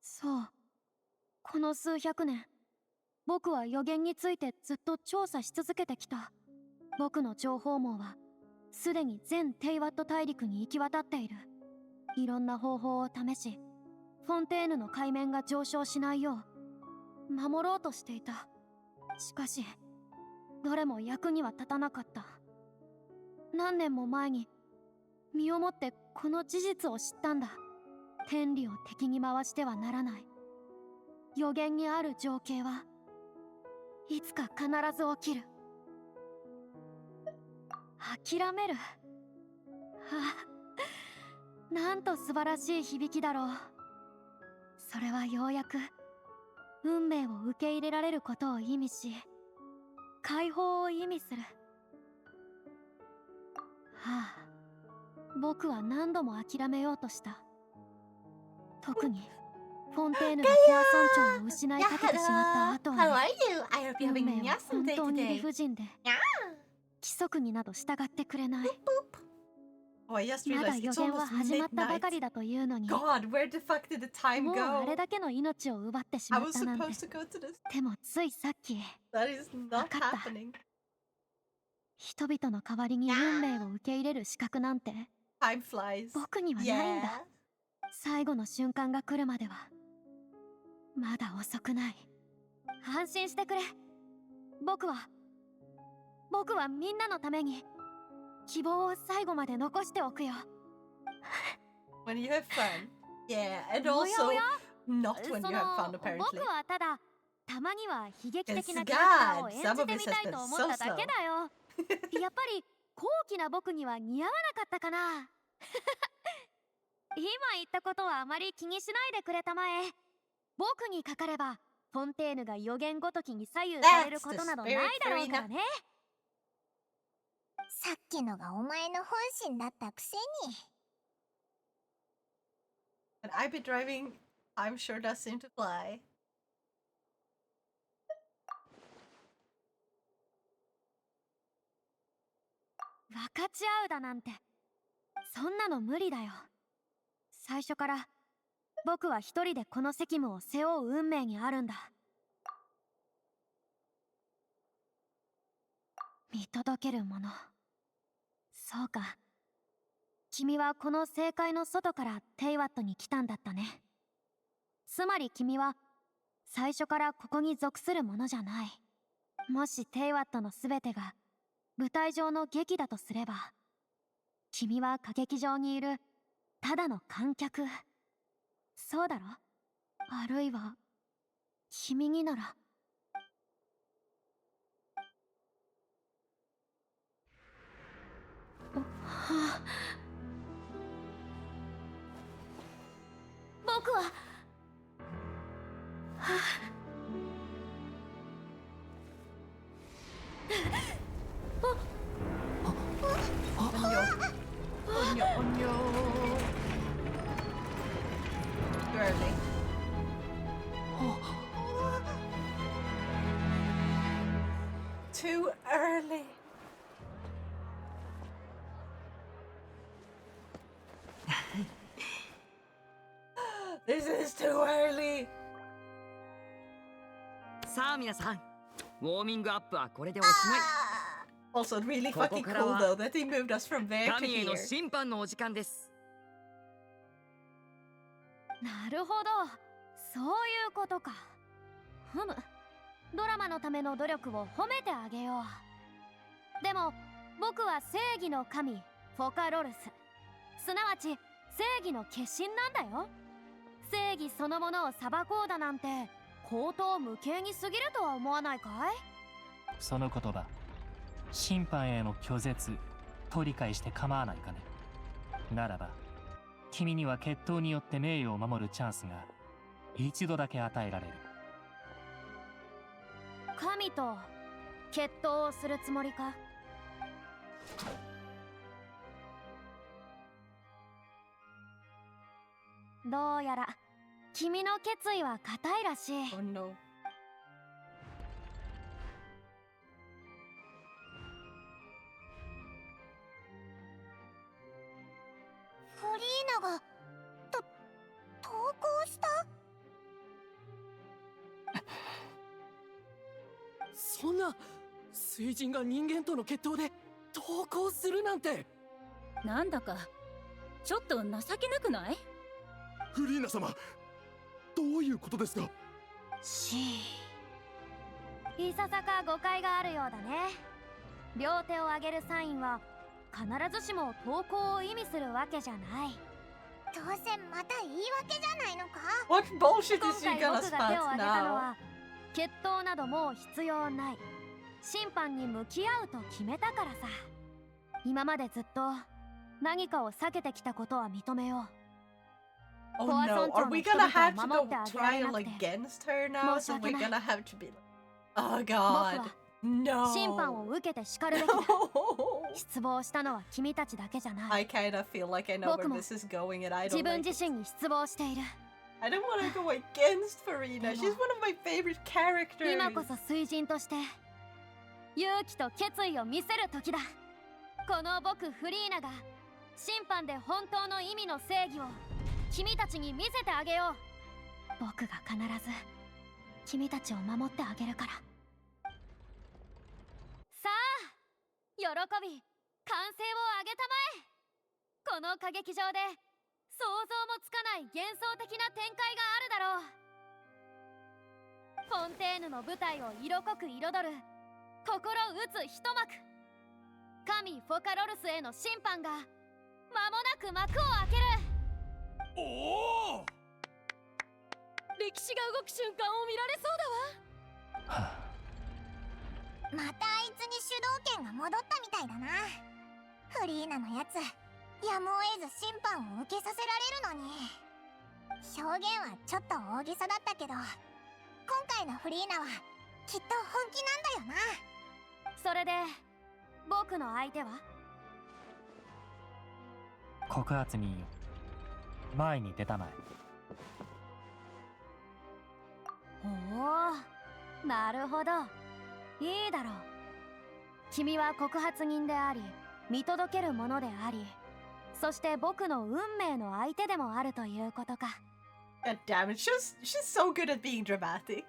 そう、この数百年僕は予言についてずっと調査し続けてきた。僕の情報網はすでに全テイワット大陸に行き渡っている。いろんな方法を試し、フォンテーヌの海面が上昇しないよう守ろうとしていた。しかしどれも役には立たなかった。何年も前に身をもってこの事実を知ったんだ。天理を敵に回してはならない。予言にある情景はいつか必ず起きる。諦める。なんと素晴らしい響きだろう。それはようやく運命を受け入れられることを意味し、解放を意味する。僕は何度も諦めようとした。特にフォンテーヌがポア村長を失いかけてしまった後は、運命は本当に理不尽で規則になど従ってくれない。まだ予言は始まったばかりだというのに、もうあれだけの命を奪ってしまったなんて。でもついさっき分かった。人々の代わりに運命を受け入れる資格なんて僕にはないんだ。最後の瞬間が来るまではまだ遅くない。安心してくれ。僕はみんなのために希望を最後まで残しておくよ。When you have fun. Yeah, and also not when you have fun, apparently. 僕はただたまには悲劇的なキャラクターを演じてみたいと思っただけだよ。やっぱり高貴な僕には似合わなかったかな。今言ったことはあまり気にしないでくれたまえ。僕にかかればフォンテーヌが予言ごときに左右されることなどないだろうからね。さっきのがお前の本心だったくせに。And I've been driving, I'm sure does seem to fly. 分かち合うだなんてそんなの無理だよ。最初から僕は一人でこの責務を背負う運命にあるんだ。見届けるもの。そうか。君はこの正解の外からテイワットに来たんだったね。つまり君は最初からここに属するものじゃない。もしテイワットの全てが舞台上の劇だとすれば、君は歌劇場にいるただの観客。そうだろ？あるいは君にならあ、僕は、はあ、Too early. This is too early. さあ皆さん、ウォーミングアップはこれでおしまい。Also, really fucking cool though that he moved us from there to 神への here. 審判のお時間です。なるほど、そういうことか。ふむ、ドラマのための努力を褒めてあげよう。でも僕は正義の神フォカロルス、すなわち正義の化身なんだよ。正義そのものを裁こうだなんて荒唐無稽に過ぎるとは思わないかい？その言葉、審判への拒絶と理解して構わないかね。ならば君には決闘によって名誉を守るチャンスが一度だけ与えられる。神と決闘をするつもりか？どうやら君の決意は固いらしい。Oh no. フリーナが投稿した？そんな水人が人間との決闘で投稿するなんて。なんだかちょっと情けなくない？フリーナ様、どういうことですか？いささか誤解があるようだね。両手を上げるサインは必ずしも投稿を意味するわけじゃない。どうせまた言い訳じゃないのか？ What bullshit 今 is 回 she 僕 gonna が手を spout 挙げたの now? は決闘などもう必要ない、審判に向き合うと決めたからさ。今までずっと何かを避けてきたことは認めよう。 Oh no, are we gonna have to go trial against her now? So we're gonna have to be like, oh god, no. 審判を受けて叱るべきだ。失望したのは君たちだけじゃない。 I kinda feel like I know where this is going and I 自 don't 分 like 自 it. 身に失望している。 I don't want to go against Farina. She's one of my favorite characters. 今こそ水人として勇気と決意を見せる時だ。この僕フリーナが審判で本当の意味の正義を君たちに見せてあげよう。僕が必ず君たちを守ってあげるから。さあ、喜び歓声を上げたまえ。この歌劇場で想像もつかない幻想的な展開があるだろう。フォンテーヌの舞台を色濃く彩る心打つ一幕。神フォカロルスへの審判が間もなく幕を開ける。おお、歴史が動く瞬間を見られそうだわ。またあいつに主導権が戻ったみたいだな。フリーナのやつ、やむを得ず審判を受けさせられるのに。表現はちょっと大げさだったけど、今回のフリーナはきっと本気なんだよな。それで僕の相手は？告発人よ、前に出たまえ。おお、なるほど、いいだろう。君は告発人であり見届けるものであり、そして僕の運命の相手でもあるということか。 God damn it, she's so good at being dramatic.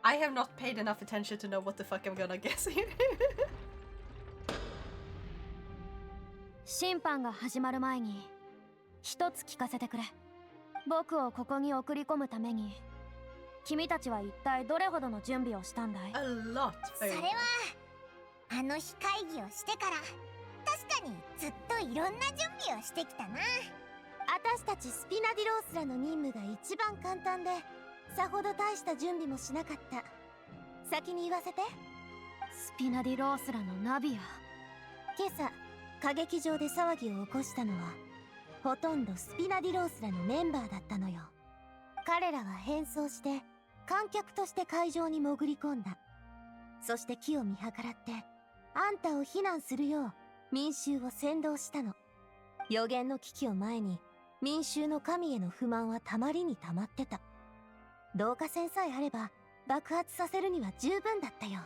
I have not paid enough attention to know what the fuck I'm gonna guess here. 審判が始まる前に一つ聞かせてくれ。僕をここに送り込むために君たちは一体どれほどの準備をしたんだい？ A lot. それはあの日会議をしてから確かにずっといろんな準備をしてきたな。私たちスピナディロースらの任務が一番簡単で、さほど大した準備もしなかった。先に言わせて。スピナディロースらのナビア。今朝歌劇場で騒ぎを起こしたのはほとんどスピナディロースらのメンバーだったのよ。彼らは変装して観客として会場に潜り込んだ。そして機を見計らってあんたを非難するよう民衆を扇動したの。予言の危機を前に民衆の神への不満はたまりにたまってた。導火線さえあれば爆発させるには十分だったよ。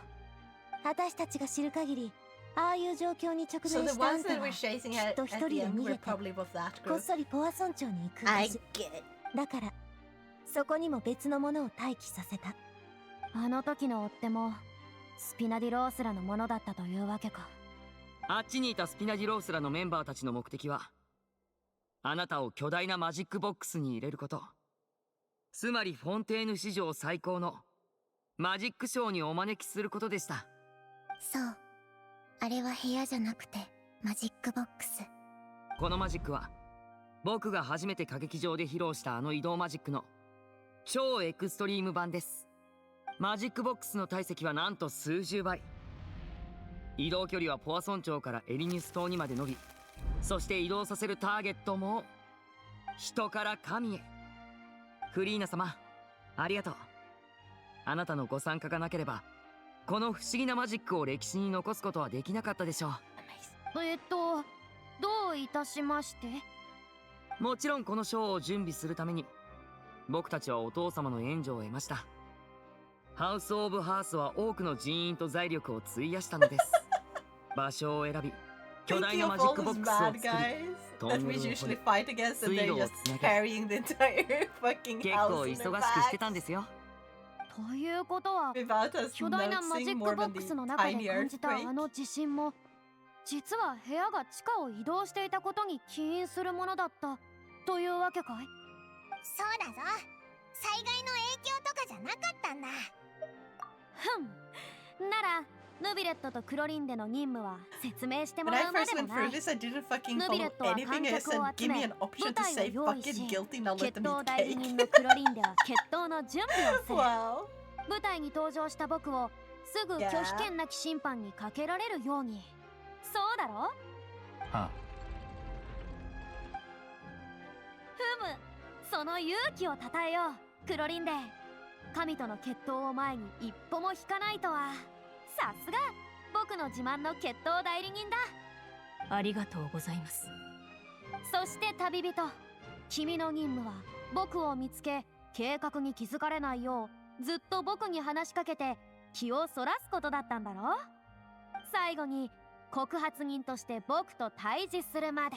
私たちが知る限り、ああいう状況に直面したあんたはきっと一人で逃げてこっそりポワ村長に行くはず。だからそこにも別のものを待機させた。あの時の追っ手もスピナディロースらのものだったというわけか。あっちにいたスピナディロースらのメンバーたちの目的は、あなたを巨大なマジックボックスに入れること。つまりフォンテーヌ史上最高のマジックショーにお招きすることでした。そう、あれは部屋じゃなくてマジックボックス。このマジックは僕が初めて歌劇場で披露したあの移動マジックの超エクストリーム版です。マジックボックスの体積はなんと数十倍。移動距離はポア村長からエリニュス島にまで伸び、そして移動させるターゲットも人から神へ。フリーナ様、ありがとう。あなたのご参加がなければこの不思議なマジックを歴史に残すことはできなかったでしょう。どういたしまして。もちろんこのショーを準備するために僕たちはお父様の援助を得ました。ハウス・オブ・ハースは多くの人員と財力を費やしたのです。場所を選び、巨大なマジックボックスを作り、トンネルを掘り、水路をつなげ、結構忙しくしてたんですよ。ということは、巨大なマジックボックスの中で感じたあの地震も、実は部屋が地下を移動していたことに起因するものだったというわけかい？そうだぞ。災害の影響とかじゃなかったんだ。ならヌビレットとクロリンデの任務は説明してもらうまでもない。ヌビレットは観客を集め舞台を用意し、決闘代理人のクロリンデは決闘の準備をする。舞台に登場した僕をすぐ拒否権なき審判にかけられるように。そうだろ？はあ。その勇気をたたえよう、クロリンデ。神との決闘を前に一歩も引かないとは。さすが僕の自慢の決闘代理人だ。ありがとうございます。そして旅人、君の任務は僕を見つけ、計画に気づかれないようずっと僕に話しかけて気をそらすことだったんだろ。最後に告発人として僕と対峙するまで。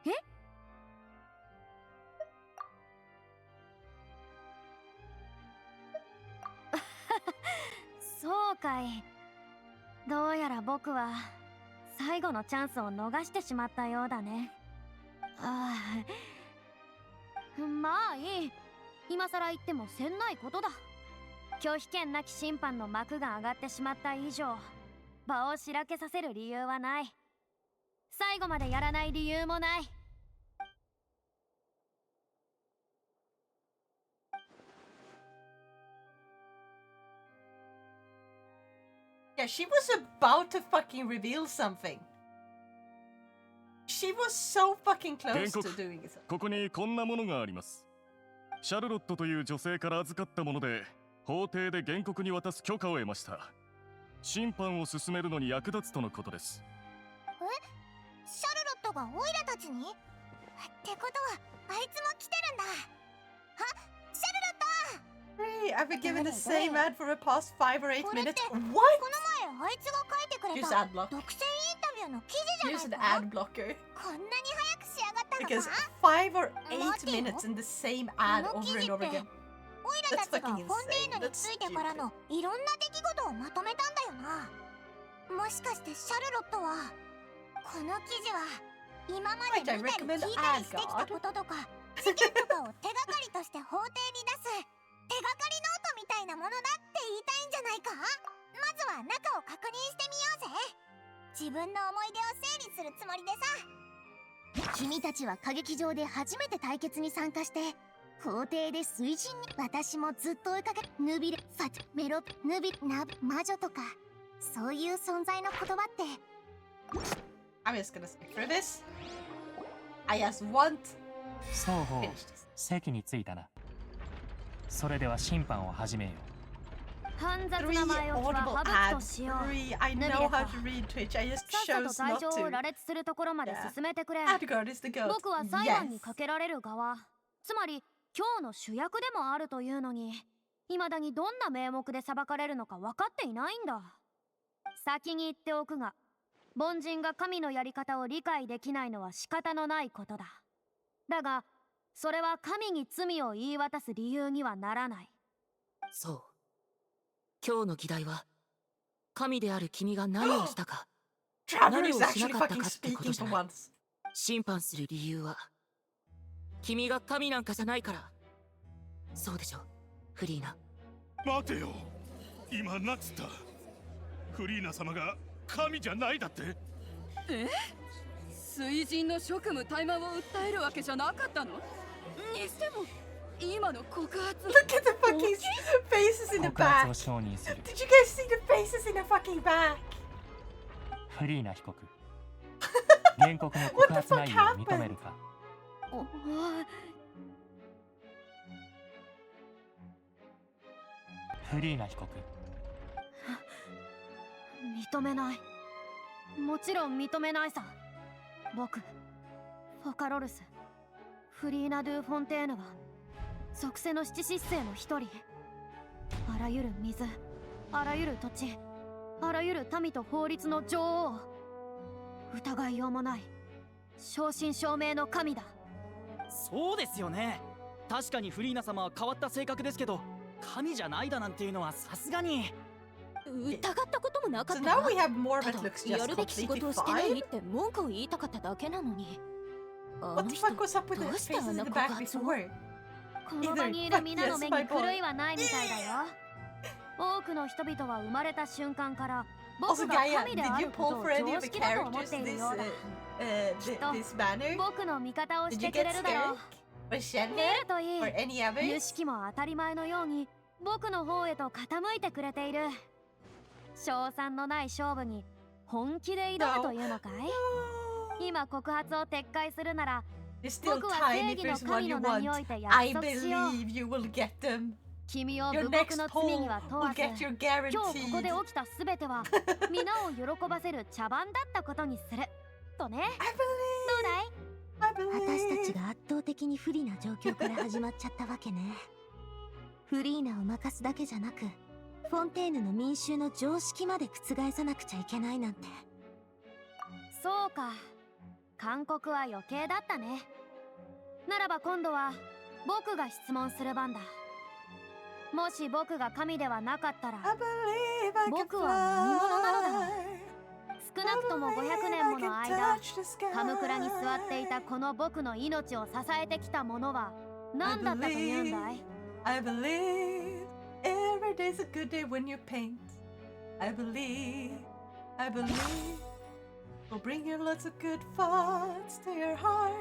え？そうかい。どうやら僕は最後のチャンスを逃してしまったようだね。まあいい。今さら言ってもせんないことだ。拒否権なき審判の幕が上がってしまった以上、場をしらけさせる理由はない。最後までやらない理由もない。Yeah, she was about to fucking reveal something. She was so fucking close to doing it. ここにこんなものがあります。シャルロットという女性から預かったもので、法廷で原告に渡す許可を得ました。審判を進めるのに役立つとのことです。シャルロットがオイラたちに？ってことは、あいつも来てるんだ。シャルロット！Hey, I've been given the same ad for the past 5 or 8 minutes. What? この前あいつが書いてくれた独占インタビューの記事じゃないか。 Use an ad blocker. こんなに早く仕上がったのか？ Because 5 or 8 minutes in the same ad over and over again. オイラたちがフォンテーヌについてからのいろんな出来事をまとめたんだよな。もしかしてシャルロットはこの記事は今まで見たり聞いたりしてきたこととか事件とかを手がかりとして法廷に出す手がかりノートみたいなものだって言いたいんじゃないか？まずは中を確認してみようぜ。自分の思い出を整理するつもりでさ。君たちは歌劇場で初めて対決に参加して、法廷で水準に。私もずっと追いかけ、ヌビレ、ファト、メロ、ヌビ、ナブ、魔女とか、そういう存在の言葉って。I'm just gonna skip through this. I just want 双方席に着いたな。それでは審判を始めよう。煩雑な前置きは省くとしよう。ヌビレか。さっさと罪状を羅列するところまで進めてくれ。僕は裁判にかけられる側。つまり今日の主役でもあるというのに、未だにどんな名目で裁かれるのか分かっていないんだ。先に言っておくが、凡人が神のやり方を理解できないのは仕方のないことだ。だが、それは神に罪を言い渡す理由にはならない。そう。今日の議題は、神である君が何をしたか、何をしなかったかってことじゃない。審判する理由は、君が神なんかじゃないから。そうでしょ、フリーナ。待てよ、今なっつった。フリーナ様が神じゃないだって。え？水神の職務怠慢を訴えるわけじゃなかったの？にしても今の告発。 Look at the fucking faces in the 告発 back. を承認する。 Did you guys see the faces in the fucking back? フリーナ被告、原告の告発内容を認めるか。フリーナ被告、認めない。もちろん認めないさ。僕、フォカロルス、フリーナ・ドゥ・フォンテーヌは属性の七失星の一人。あらゆる水、あらゆる土地、あらゆる民と法律の女王。疑いようもない正真正銘の神だ。そうですよね。確かにフリーナ様は変わった性格ですけど、神じゃないだなんていうのはさすがに。疑ったこともなかった So な。 now we have more of た it だ looks や just るべき仕事 completely をしてない fine. って文句を言いたかっただけなのに。あ What の the 人 fuck was up with ど the うしてあ faces ん in な the 告 back 発を before? この場にいる皆の目に狂いはないみたいだよ。多くの人々は生まれた瞬間から僕 Also, が Gaia, 神であ did you るこ pull とを for any 常 of the 識だと思っ characters ている this ようだ。きっと this banner? 僕の味方をし Did て you くれ get るだろう。 Skirk or Shenhe 出るといい。 or any 無 others? 識も当たり前のように僕の方へと傾いてくれている。賞賛のない勝負に本気で挑むというのかい？今告発を撤回するなら、 There's still 僕は time 正 if 義の there's one 神 you の名にお want. いて I 約束しよう。 believe you will get them. 君を Your 武国 next の罪には poll 問わ will ず、 get you 今日ここで guaranteed. 起きたすべては皆を喜ばせる茶番だったことにするとね。どうだい？私たちが圧倒的に不利な状況から始まっちゃったわけね。フリーナを任すだけじゃなく、フォンテーヌの民衆の常識まで覆さなくちゃいけないなんて。そうか、勧告は余計だったね。ならば今度は僕が質問する番だ。もし僕が神ではなかったら、僕は何者なのだろう。少なくとも500年もの間、カムクラに座っていたこの僕の命を支えてきたものは何だったというんだい？ I believe every day's a good day when you paint. I believe will bring you lots of good thoughts to your heart.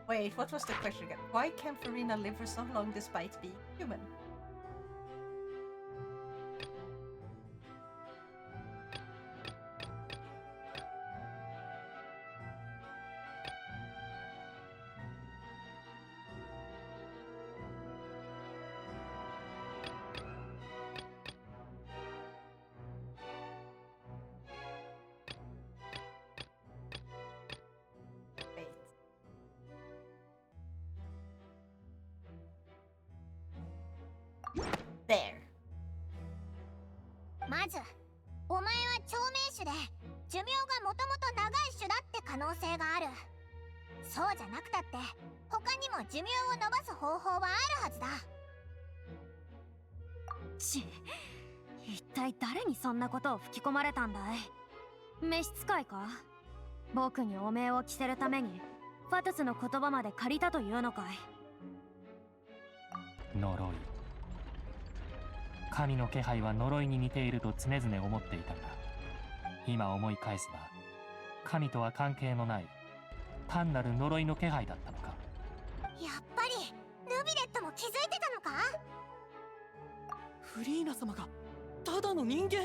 Wait, what was the question again? Why can Farina live for so long despite being human? There. まず、お前は長命種で寿命がもともと長い種だって可能性がある。そうじゃなくたって他にも寿命を伸ばす方法はあるはずだ。一体誰にそんなことを吹き込まれたんだい？召使いか？僕に汚名を着せるためにファトゥスの言葉まで借りたというのかい？呪い。神の気配は呪いに似ていると常々思っていたが、今思い返せば神とは関係のない単なる呪いの気配だったのか。やっぱりヌビレットも気づいてたのか。フリーナ様がただの人間。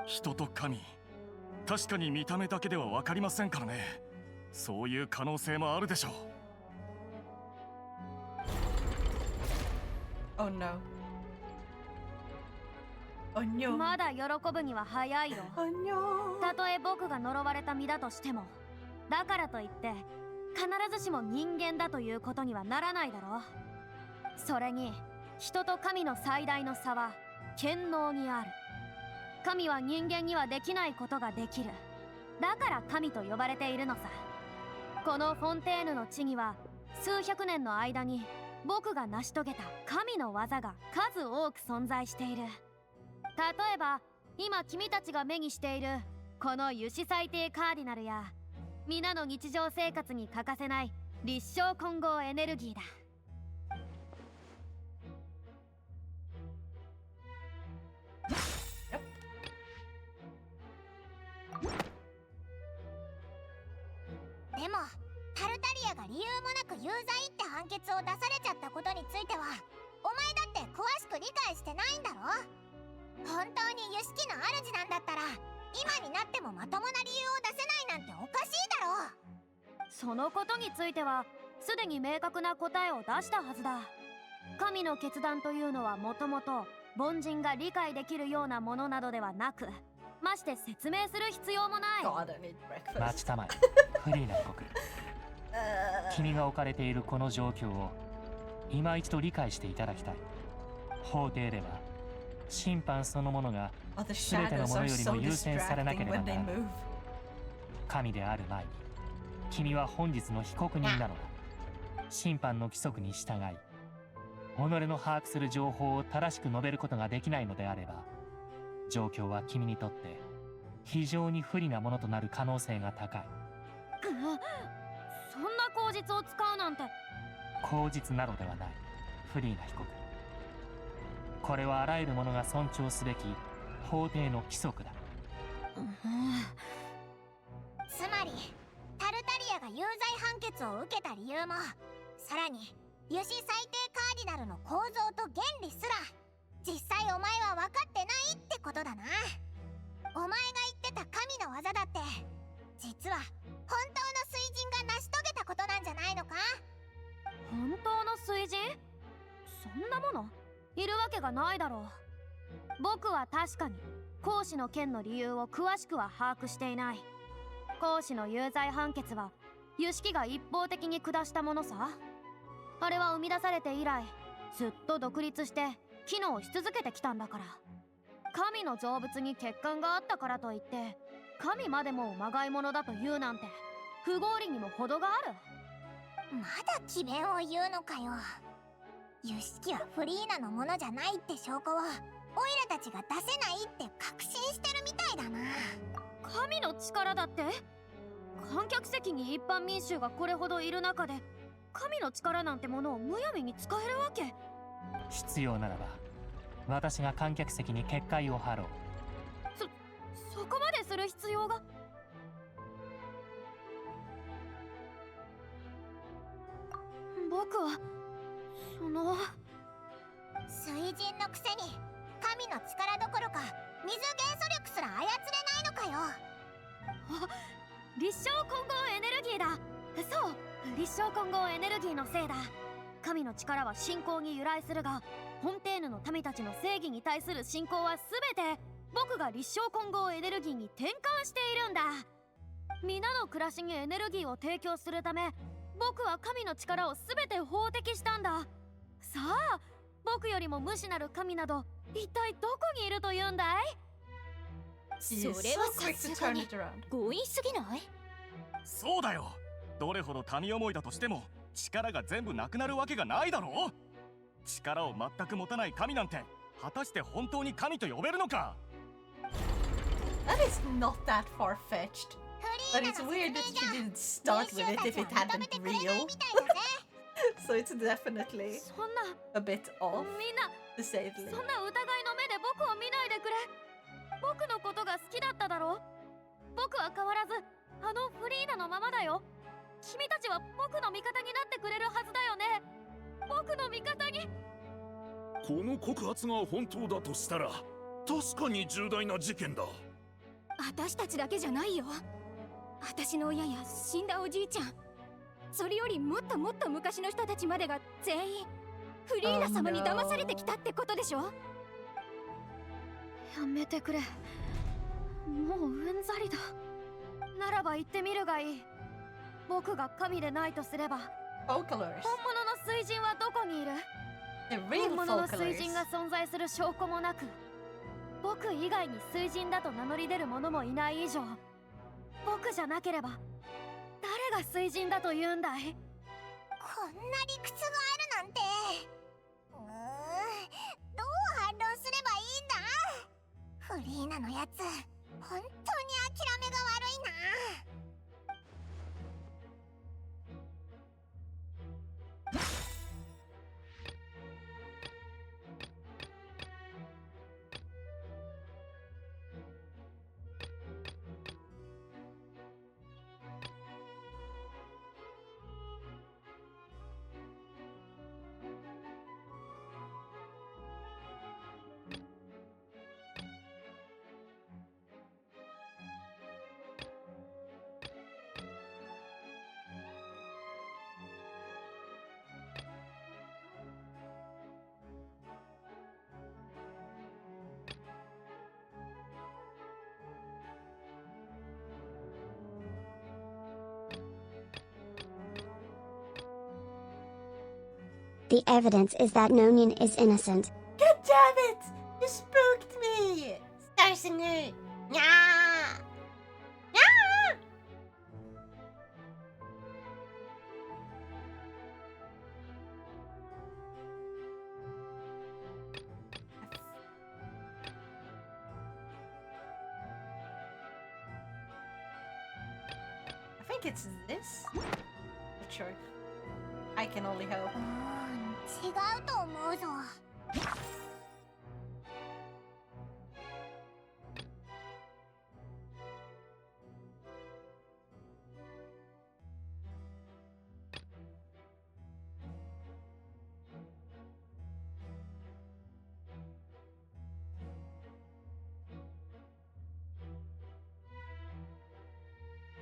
人と神、確かに見た目だけでは分かりませんからね。そういう可能性もあるでしょう。Oh no. Oh no. まだ喜ぶには早いよ。Oh no. たとえ僕が呪われた身だとしても、だからといって必ずしも人間だということにはならないだろう。それに人と神の最大の差は権能にある。神は人間にはできないことができる。だから神と呼ばれているのさ。このフォンテーヌの地には数百年の間に僕が成し遂げた神の技が数多く存在している。例えば今君たちが目にしているこの油脂最低カーディナルや、皆の日常生活に欠かせない立正混合エネルギーだ。でもタルタリアが理由もなく有罪って判決を出されちゃったことについては、お前だって詳しく理解してないんだろ。本当にユシキの主なんだったら今になってもまともな理由を出せないなんておかしいだろ。そのことについてはすでに明確な答えを出したはずだ。神の決断というのはもともと凡人が理解できるようなものなどではなく、まして説明する必要もない。待ちたまえフリーナ被告。君が置かれているこの状況を今一度理解していただきたい。法廷では審判そのものが全てのものよりも優先されなければならない。神である前に君は本日の被告人なのだ。審判の規則に従い己の把握する情報を正しく述べることができないのであれば、状況は君にとって非常に不利なものとなる可能性が高い。そんな口実を使うなんて。口実などではないフリーナ被告。これはあらゆる者が尊重すべき法廷の規則だ。つまりタルタリアが有罪判決を受けた理由も、さらに油脂最低カーディナルの構造と原理すら実際お前は分かってないってことだな。お前が言ってた神の技だって実は本当の水人が成し遂げたことなんじゃないのか。本当の水人？そんなものいるわけがないだろう。僕は確かに公使の件の理由を詳しくは把握していない。公使の有罪判決は油式が一方的に下したものさ。あれは生み出されて以来ずっと独立して機能し続けてきたんだから。神の成仏に欠陥があったからといって神までもまがいものだと言うなんて不合理にも程がある。まだ詭弁を言うのかよ。ユシキはフリーナのものじゃないって証拠をオイラたちが出せないって確信してるみたいだな。神の力だって？観客席に一般民衆がこれほどいる中で神の力なんてものをむやみに使えるわけ？必要ならば私が観客席に結界を張ろう。そこまでする必要が？僕は水人のくせに神の力どころか水元素力すら操れないのかよ。立正混合エネルギーだ。そう、立正混合エネルギーのせいだ。神の力は信仰に由来するが、フォンテーヌの民たちの正義に対する信仰は全て僕が立正混合エネルギーに転換しているんだ。皆の暮らしにエネルギーを提供するため僕は神の力を全て法的したんだ。さあ、僕よりも無視なる神など一体どこにいるというんだい？それはさすがに強引すぎない？そうだよ。どれほど民思いだとしても力が全部なくなるわけがないだろう。力を全く持たない神なんて果たして本当に神と呼べるのか？ That is not that far-fetched. But it's weird that she didn't start with it if it had been real. So it's definitely a bit off, to say the least. そんな疑いの目で僕を見ないでくれ。僕のことが好きだっただろ？僕は変わらずあのフリーナのままだよ。君たちは僕の味方になってくれるはずだよね。僕の味方に。この告発が本当だとしたら確かに重大な事件だ。私たちだけじゃないよ。私の親や死んだおじいちゃん、それよりもっともっと昔の人たちまでが全員フリーナ様に騙されてきたってことでしょ。やめてくれ。もううんざりだ。ならば言ってみるがいい。僕が神でないとすれば、本物の水神はどこにいる？本物の水神が存在する証拠もなく、僕以外に水神だと名乗り出る者もいない以上、僕じゃなければ誰が水神だと言うんだい？こんな理屈があるなんて。どう反論すればいいんだ？フリーナのやつ、本当に諦めが悪いな。The evidence is that Nonian is innocent. God damn it! You spooked me! Starsinger! Nya! Nya! I think it's this. Not sure. I can only hope. 違うと思うぞ。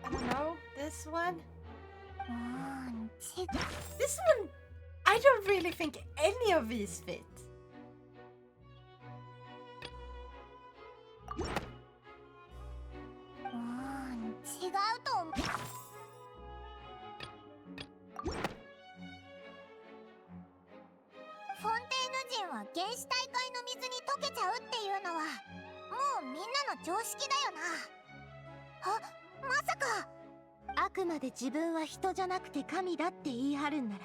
I don't know. This one? 違う。 This one, I don't really think any of these fit. 違うと思う。フォンテーヌ人は原始大海の水に溶けちゃうっていうのはもうみんなの常識だよな。まさか。あくまで自分は人じゃなくて神だって言い張るんなら、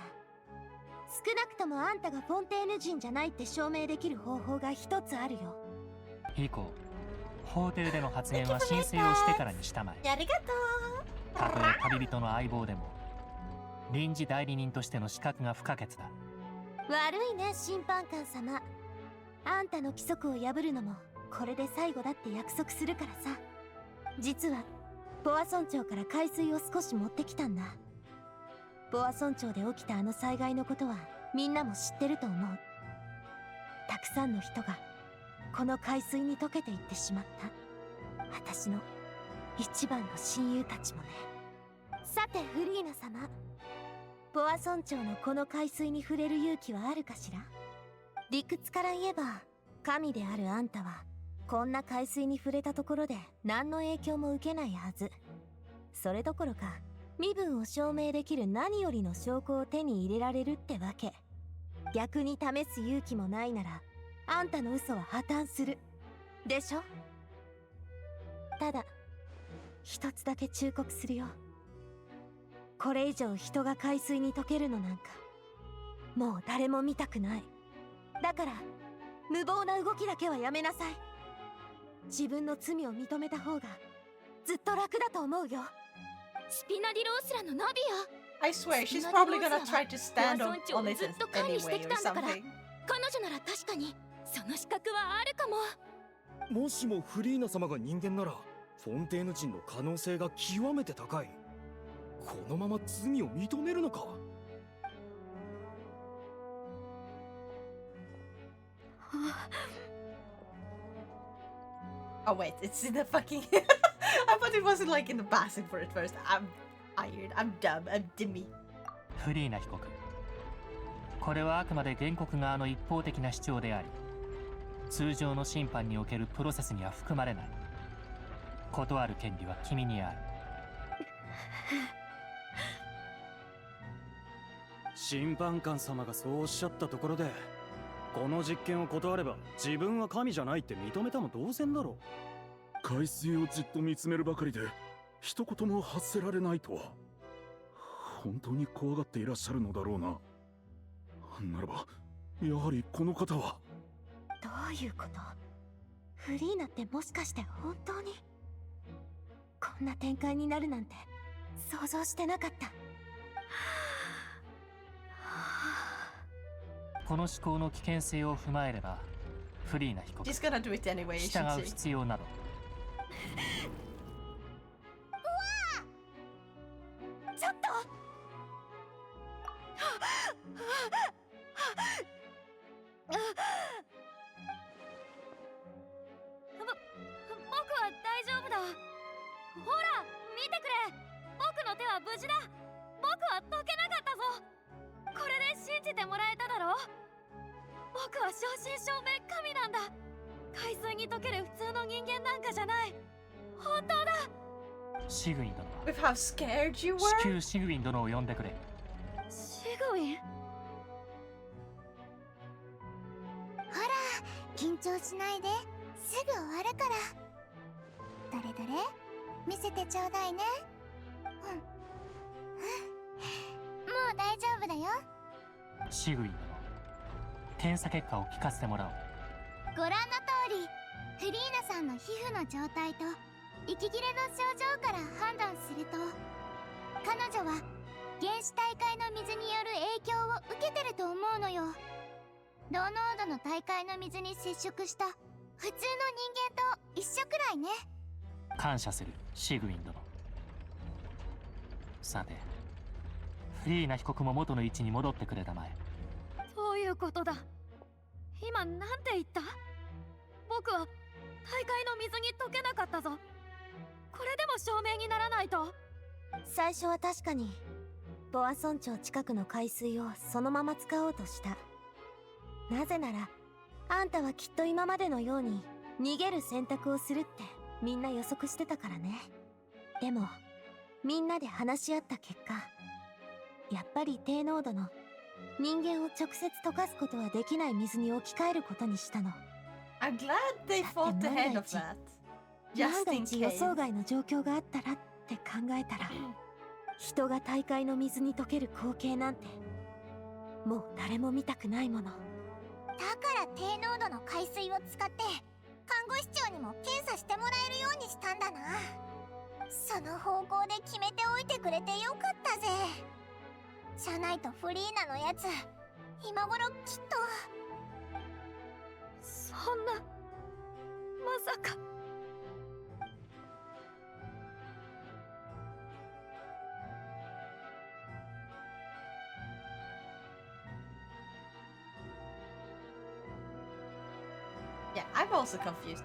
少なくともあんたがフォンテーヌ人じゃないって証明できる方法が一つあるよ。以降法廷での発言は申請をしてからにしたまえ。ありがとう。たとえ旅人の相棒でも臨時代理人としての資格が不可欠だ。悪いね審判官様。あんたの規則を破るのもこれで最後だって約束するからさ。実はボア村長から海水を少し持ってきたんだ。ボア村長で起きたあの災害のことはみんなも知ってると思う。たくさんの人がこの海水に溶けていってしまった。私の一番の親友たちもね。さてフリーナ様、ボア村長のこの海水に触れる勇気はあるかしら？理屈から言えば神であるあんたはこんな海水に触れたところで何の影響も受けないはず。それどころか身分を証明できる何よりの証拠を手に入れられるってわけ。逆に試す勇気もないならあんたの嘘は破綻するでしょ。ただ一つだけ忠告するよ。これ以上人が海水に溶けるのなんかもう誰も見たくない。だから無謀な動きだけはやめなさい。自分の罪を認めた方がずっと楽だと思うよ。スピナディロースラのナビア。 I swear she's probably gonna try to stand on it anyway or something. 彼女なら確かにその資格はあるかも。もしもフリーナ様が人間ならフォンテーヌ人の可能性が極めて高い。このまま罪を認めるのか。Oh wait, it's in the fucking... I thought it wasn't like in the bathroom for it first. I'm tired, I'm dumb, I'm dimmy. フリーナ被告、これはあくまで原告側の一方的な主張であり、通常の審判におけるプロセスには含まれない。断る権利は君にある。審判官様がそうおっしゃったところで、この実験を断れば自分は神じゃないって認めたも同然だろう。海水をじっと見つめるばかりで一言も発せられないとは、本当に怖がっていらっしゃるのだろうな。ならばやはりこの方は。どういうこと？フリーナってもしかして本当にこんな展開になるなんて想像してなかった。この思考の危険性を踏まえれば、フリーナ被告、従う必要など。ちょっと僕は大丈夫だ。ほら見てくれ、僕の手は無事だ。僕は解けなかったぞ。これで信じてもらえただろう。僕は正真正銘神なんだ。海水に溶ける普通の人間なんかじゃない。本当だ。シグウィン殿は With how scared you were? 至急シグウィン殿を呼んでくれ。シグウィン、ほら緊張しないですぐ終わるから。どれどれ見せてちょうだいね。もう大丈夫だよ。シグウィン殿、検査結果を聞かせてもらおう。ご覧の通り、フリーナさんの皮膚の状態と息切れの症状から判断すると、彼女は原始大海の水による影響を受けてると思うのよ。ロー濃度の大海の水に接触した普通の人間と一緒くらいね。感謝するシグウィン殿。さて、フリーナ被告も元の位置に戻ってくれたまえ。どういうことだ。今なんて言った？僕は大海の水に溶けなかったぞ。これでも証明にならないと。最初は確かにボア村長近くの海水をそのまま使おうとした。なぜならあんたはきっと今までのように逃げる選択をするってみんな予測してたからね。でもみんなで話し合った結果、やっぱり低濃度の人間を直接溶かすことはできない水に置き換えることにしたの。I'm glad they fought ahead of that. 万が一予想外の状況があったらって考えたら、人が大海の水に溶ける光景なんてもう誰も見たくないもの。だから低濃度の海水を使って看護師長にも検査してもらえるようにしたんだな。その方向で決めておいてくれてよかったぜ。じゃないとフリーナのやつ今頃きっと。そんな、まさか。Yeah, I'm also confused.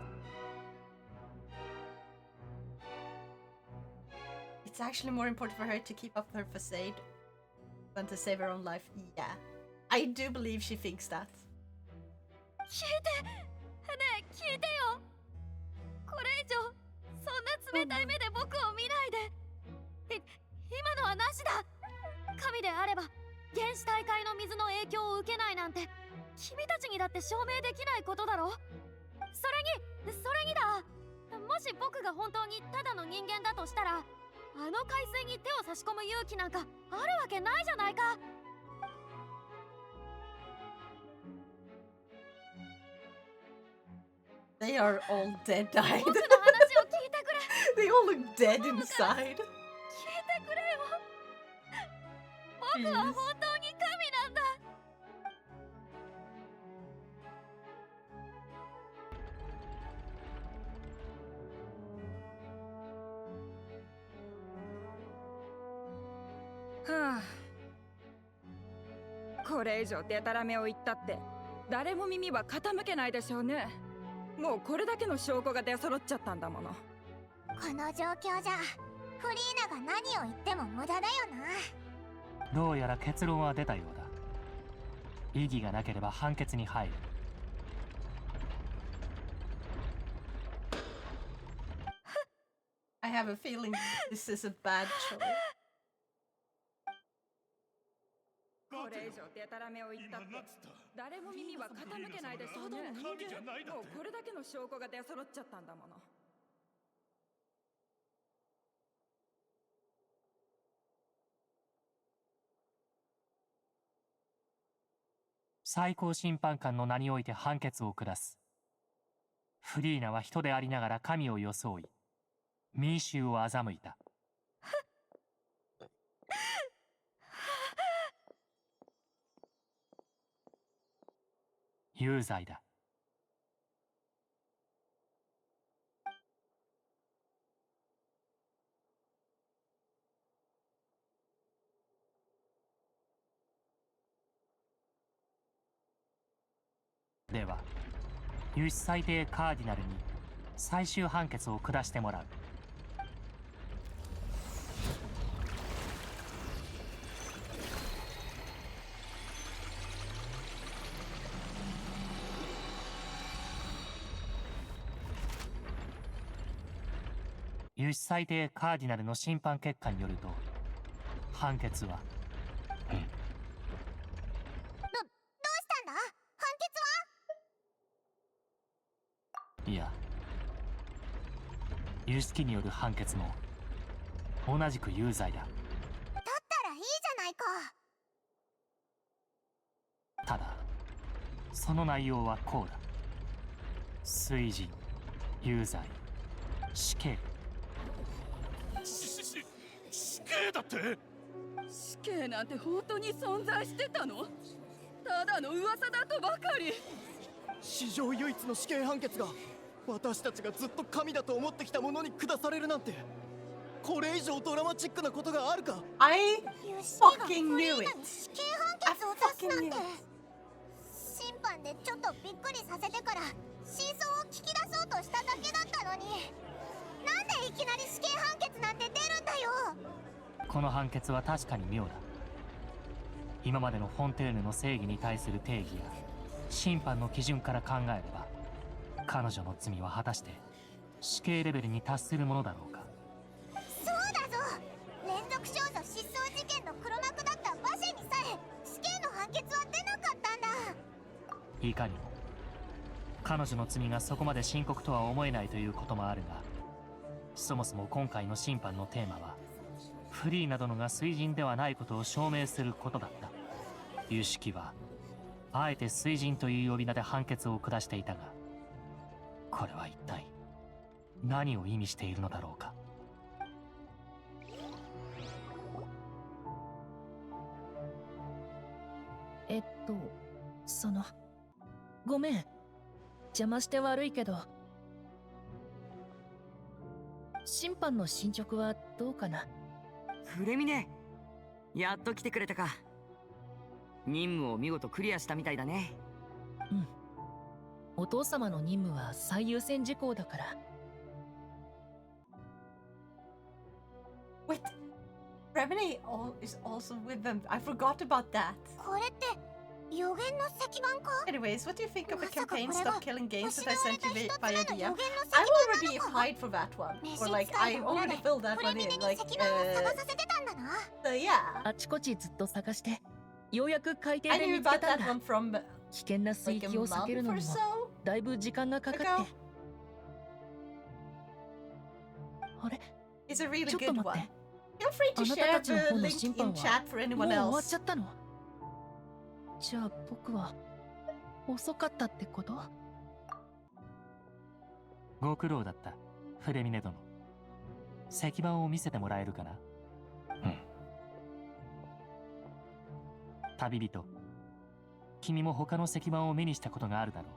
It's actually more important for her to keep up her facade than to save her own life. Yeah, I do believe she thinks that. 聞いて、ねえ聞いてよ。これ以上そんな冷たい目で僕を見ないで。今のはなしだ。神であれば原始大海の水の影響を受けないなんて君たちにだって証明できないことだろ。それにだ、もし僕が本当にただの人間だとしたら、あの海水に手を差し込む勇気なんかあるわけないじゃないか。They are all dead, died. 僕の話を聞いてくれ。 They all look dead inside. 聞いてくれよ。僕は本当に神なんだ。はあ、これ以上デタラメを言ったって誰も耳は傾けないでしょうね。もうこれだけの証拠が出揃っちゃったんだもの。この状況じゃフリーナが何を言っても無駄だよな。どうやら結論は出たようだ。異議がなければ判決に入る。I have a feeling this is a bad choice. これ以上デタラメを言ったって誰も耳は傾けないでしょうね。もうこれだけの証拠が出揃っちゃったんだもの。最高審判官の名において判決を下す。フリーナは人でありながら神を装い、民衆を欺いた。有罪だ。では、有志裁定カーディナルに最終判決を下してもらう。有志裁定カーディナルの審判結果によると、判決は、どうしたんだ？判決いや、有識による判決も同じく有罪だ。だったらいいじゃないか。ただ、その内容はこうだ。推人、有罪、死刑。死刑だって？死刑なんて本当に存在してたの？ただの噂だとばかり。史上唯一の死刑判決が私たちがずっと神だと思ってきたものに下されるなんて、これ以上ドラマチックなことがあるか？ I fucking knew it. 死刑判決を出すなんて。審判でちょっとびっくりさせてから真相を聞き出そうとしただけだったのに、なんでいきなり死刑判決なんて出るんだよ。この判決は確かに妙だ。今までのフォンテーヌの正義に対する定義や審判の基準から考えれば、彼女の罪は果たして死刑レベルに達するものだろうか。そうだぞ。連続少女失踪事件の黒幕だった馬車にさえ死刑の判決は出なかったんだ。いかにも彼女の罪がそこまで深刻とは思えないということもあるが、そもそも今回の審判のテーマはフリーなどのが水人ではないことを証明することだった。有識はあえて水人という呼び名で判決を下していたが、これは一体何を意味しているのだろうか。ごめん、邪魔して悪いけど、審判の進捗はどうかな？フレミネ、やっと来てくれたか。任務を見事クリアしたみたいだね。うん。お父様の任務は最優先事項だから。Wait, Remini is also with them. I forgot about that. これって予言の石板か？ Anyways, what do you think of the campaign Stop Killing Games that I sent you via DM? I've already applied for that one. Or like, I already filled that one in. Like, so yeah. あちこちずっと探して、ようやく海底 I で knew 見つけ about たん that だ。 one from 危険な水域を避けるのにもだいぶ時間がかかって。あれ？ It's a really ちょっと good 待っ one. て。 Feel free あ to なた share たちの the 方の link 審 in 判は chat for もう anyone 終わ else. っちゃったの？じゃあ僕は遅かったってこと？ご苦労だった、フレミネ殿。石板を見せてもらえるかな？うん。旅人、君も他の石板を目にしたことがあるだろ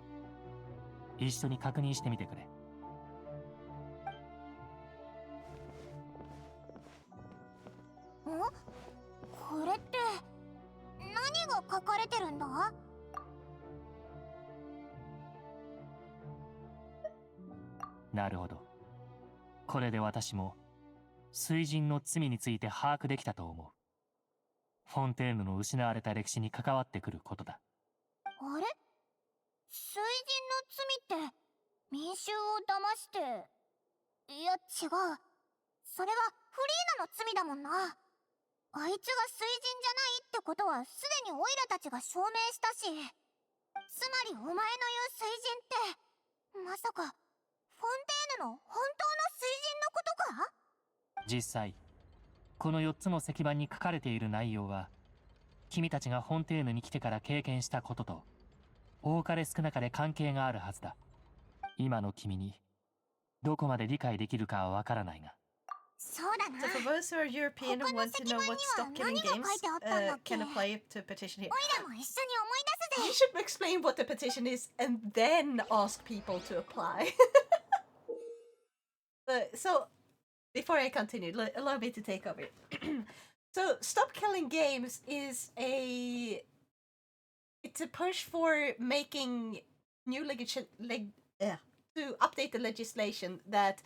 う。一緒に確認してみてくれ。こかれてるんだ？なるほど。これで私も水神の罪について把握できたと思う。フォンテーヌの失われた歴史に関わってくることだ。あれ？水神の罪って民衆を騙して、いや違う、それはフリーナの罪だもんな。あいつが水神じゃないってことはすでにオイラたちが証明したし、つまりお前の言う水神ってまさかフォンテーヌの本当の水神のことか？実際この4つの石板に書かれている内容は君たちがフォンテーヌに来てから経験したことと多かれ少なかれ関係があるはずだ。今の君にどこまで理解できるかはわからないが。そうだな。 So for those who are European and want to know what Stop Killing Games can apply to petition here. オイラも一緒に思い出すぜ。 You should explain what the petition is and then ask people to apply. So, before I continue, allow me to take over. So, Stop Killing Games is it's a push for making new to update the legislation that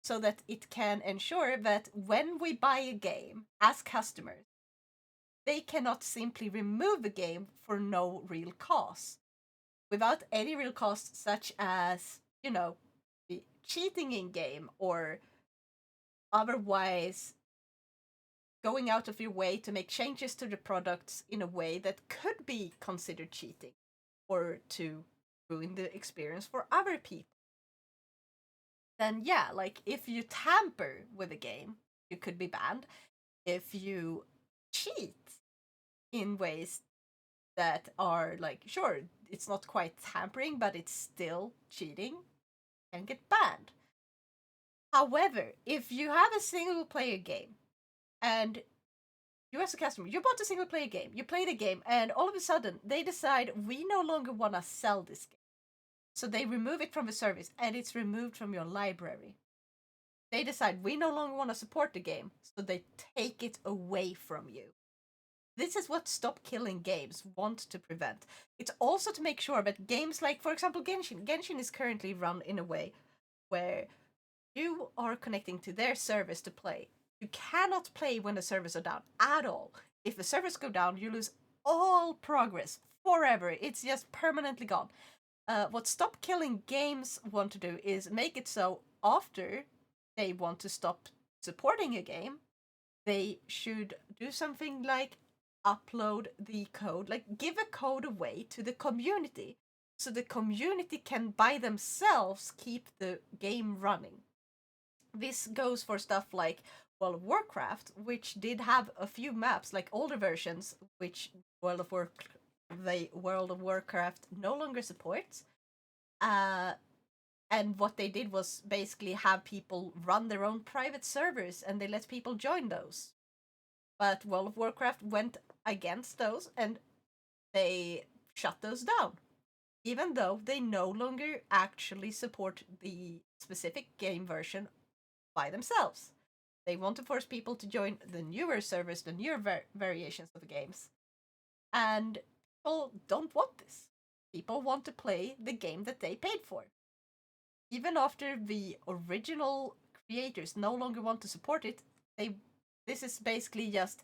so that it can ensure that when we buy a game as customers, they cannot simply remove a game for no real cost. Without any real cost, such as, you know, cheating in game or otherwise going out of your way to make changes to the products in a way that could be considered cheating or to ruin the experience for other people. Then yeah, like if you tamper with a game, you could be banned. If you cheat in ways that are like, sure, it's not quite tampering, but it's still cheating, and get banned. However, if you have a single player game and you as a customer, you bought a single player game, you play the game, and all of a sudden they decide we no longer want to sell this game. So they remove it from the service and it's removed from your library. They decide we no longer want to support the game, so they take it away from you. This is what Stop Killing Games want to prevent. It's also to make sure that games like, for example, Genshin. Genshin is currently run in a way where you are connecting to their service to play. You cannot play when the servers are down at all. If the servers go down, you lose all progress forever. It's just permanently gone. What Stop Killing Games want to do is make it so after they want to stop supporting a game, they should do something like upload the code, like give a code away to the community so the community can by themselves keep the game running. This goes for stuff like World of Warcraft, which did have a few maps, like older versions, which World of Warcraft no longer supports. And what they did was basically have people run their own private servers and they let people join those. But World of Warcraft went against those and they shut those down, even though they no longer actually support the specific game version by themselves. They want to force people to join the newer servers, the newer variations of the games. And people don't want this. People want to play the game that they paid for. Even after the original creators no longer want to support it, this is basically just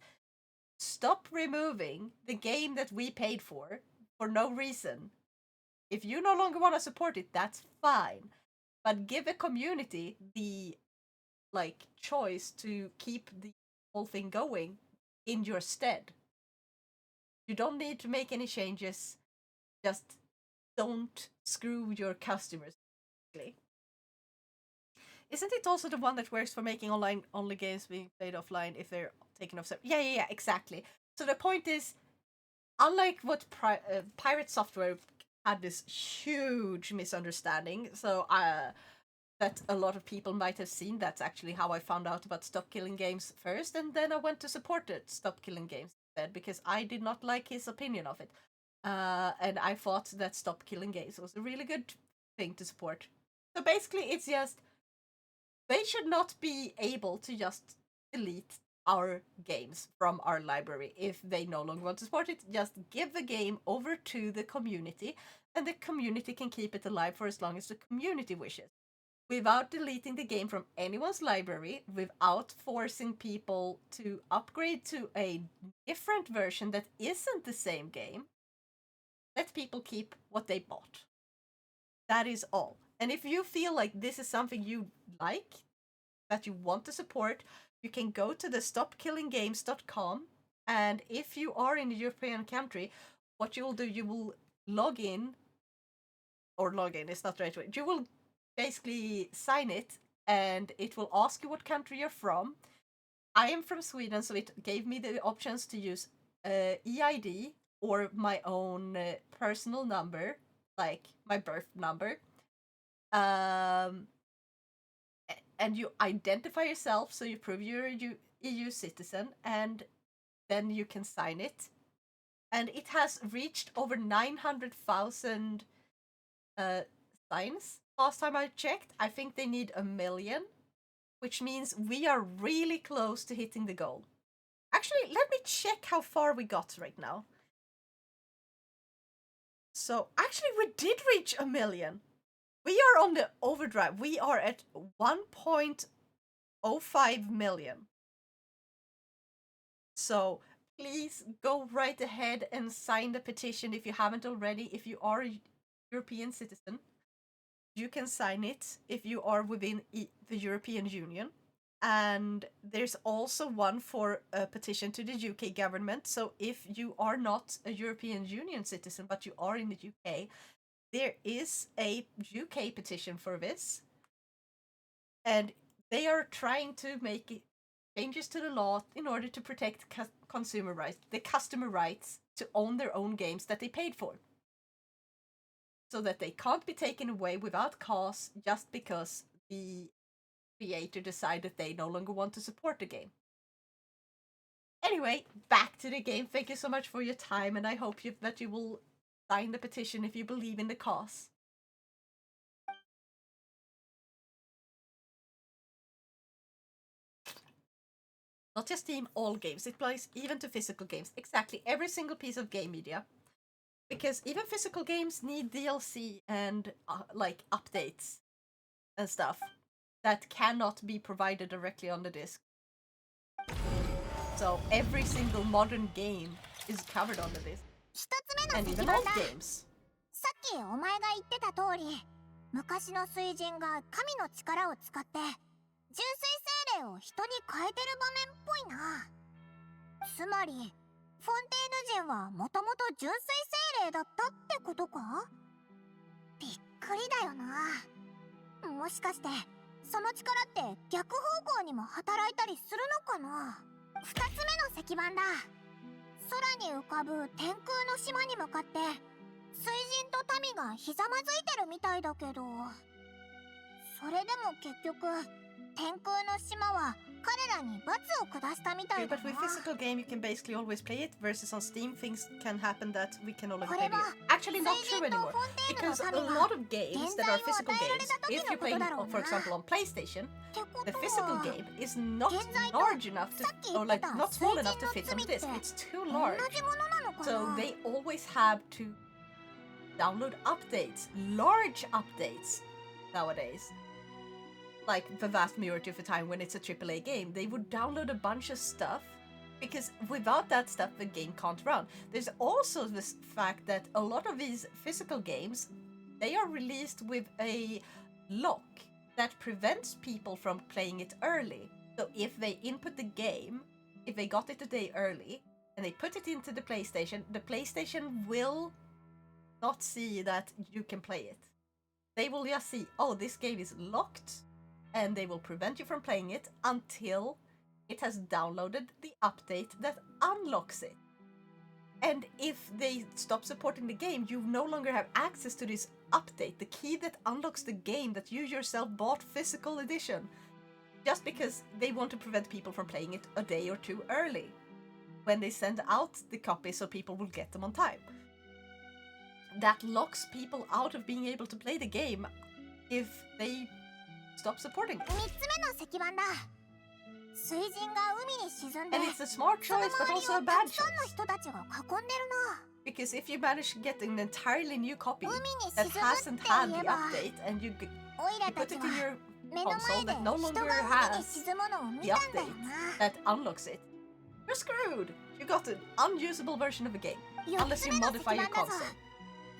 stop removing the game that we paid for no reason. If you no longer want to support it, that's fine. But give a community the choice to keep the whole thing going in your stead. You don't need to make any changes. Just don't screw your customers. Isn't it also the one that works for making online only games being played offline if they're taken off? Yeah, exactly. So the point is, unlike what Pirate Software had this huge misunderstanding, so that a lot of people might have seen. That's actually how I found out about Stop Killing Games first, and then I went to support it, Stop Killing Games instead, because I did not like his opinion of it. And I thought that Stop Killing Games was a really good thing to support. So basically, it's just, they should not be able to just delete our games from our library. If they no longer want to support it, just give the game over to the community, and the community can keep it alive for as long as the community wishes, without deleting the game from anyone's library, without forcing people to upgrade to a different version that isn't the same game. Let people keep what they bought. That is all. And if you feel like this is something you like, that you want to support, you can go to the stopkillinggames.com, and if you are in a European country, what you will do, you will log in is not the right way. You will basically sign it, and it will ask you what country you're from. I am from Sweden, so it gave me the options to use EID or my own personal number, like my birth number. And you identify yourself, so you prove you're a EU citizen, and then you can sign it. And it has reached over 900,000 signs. Last time I checked, I think they need 1 million, which means we are really close to hitting the goal. Actually, let me check how far we got right now. So, actually, we did reach 1 million. We are on the overdrive. We are at 1.05 million. So, please go right ahead and sign the petition if you haven't already. If you are a European citizen, you can sign it if you are within the European Union. And there's also one for a petition to the UK government. So if you are not a European Union citizen, but you are in the UK, there is a UK petition for this. And they are trying to make changes to the law in order to protect consumer rights, the customer rights to own their own games that they paid for, so that they can't be taken away without cause just because the creator decided they no longer want to support the game. Anyway, back to the game. Thank you so much for your time, and I hope that you will sign the petition if you believe in the cause. Not just Steam, all games. It applies even to physical games. Exactly, every single piece of game media. Because even physical games need DLC and like updates and stuff that cannot be provided directly on the disc. So every single modern game is covered on the disc. And even old games. さっきお前が言ってた通り、昔の水神が神の力を使って純粋精霊を人に変えてる場面っぽいな。つまり、フォンテーヌ人はもともと純粋精霊だったってことか？びっくりだよな。もしかしてその力って逆方向にも働いたりするのかな。2つ目の石板だ。空に浮かぶ天空の島に向かって水神と民がひざまずいてるみたいだけど、それでも結局天空の島は彼らに罰を下したみたいだな。 But with physical game you can basically always play it, versus on Steam things can happen that we can only play video. Actually not true anymore, because a lot of games that are physical games, if you're playing, for example, on PlayStation, the physical game is not large enough to, or like not small enough to fit on the disc. It's too large. So they always have to download updates, large updates nowadays. Like the vast majority of the time when it's a AAA game, they would download a bunch of stuff, because without that stuff the game can't run. There's also this fact that a lot of these physical games, they are released with a lock that prevents people from playing it early. So if they input the game, if they got it a day early and they put it into the PlayStation will not see that you can play it. They will just see, oh, this game is locked, and they will prevent you from playing it until it has downloaded the update that unlocks it. And if they stop supporting the game, you no longer have access to this update, the key that unlocks the game that you yourself bought physical edition, just because they want to prevent people from playing it a day or two early when they send out the copy so people will get them on time. That locks people out of being able to play the game if they stop supporting it. 3つ目の石板だ。水神が海に沈んで And it's a smart choice, but also a bad その周りをたくさんの choice. 人たちが囲んでるな。 Because if you manage to get an entirely new copy 海に that 沈む hasn't って had 言 the えば update and you オイラ put た it ち in は your 目の console 前で that no 人 longer が海に has 沈むのを見 the たんだよ update な。 that unlocks it, you're screwed. You got an unusable version of a game 4 unless つ you 目の modify 石 your 板だぞ。 console.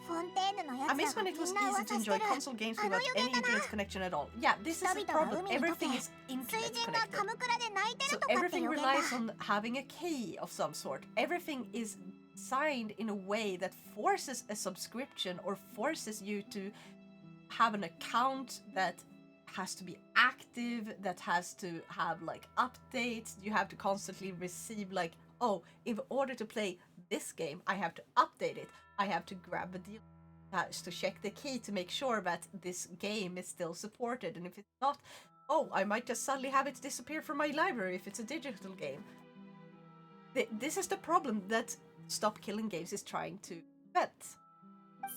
フォンテーヌのや I つ miss ら when が it み was んな easy 噂 to して enjoy る。 console games あの without 予 any 言だな。 internet connection at all. Yeah, this is 人 the 々が problem. 海に溶 Everything け is 水 internet 神が connected. カムクラで泣いて So るとかって everything 予言だ。 relies on having a key of some sort. Everything is signed in a way that forces a subscription or forces you to have an account that has to be active, that has to have like updates. You have to constantly receive like, oh, in order to play this game, I have to update it. I have to grab a deal to check the key to make sure that this game is still supported. And if it's not, oh, I might just suddenly have it disappear from my library if it's a digital game. This is the problem that Stop Killing Games is trying to prevent.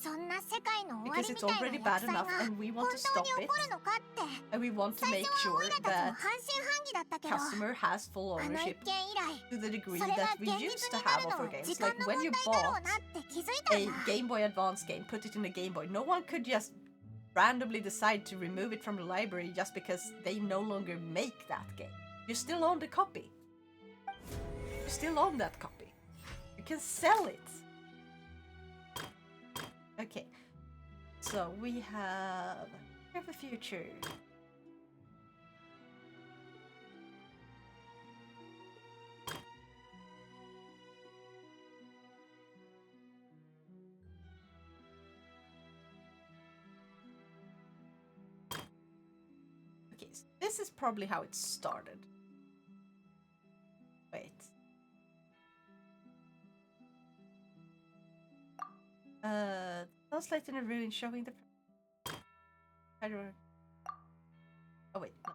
そんな世界の終わ Because り it's みたい already な bad 厄災 enough が and we 本 want to 当 stop に起 it. こるのかって And we want to 最 make 初はオ sure イラたちも that 半信半疑だったけど customer has full あの一 ownership 件以来 to the degree それが that we 現 used 実 to にな have る of の our は games. 時間 Like の when 問 you 題だろう bought なって気づいたん a だ Game Boy Advance game, put it in a Game Boy, no one could just randomly decide to remove it from the library just because they no longer make that game. You still own the copy. You still own that copy. You can sell it. Okay. So we have the future. Okay, so this is probably how it started. Wait. Translate in a ruin showing the... I don't know. Oh wait, no.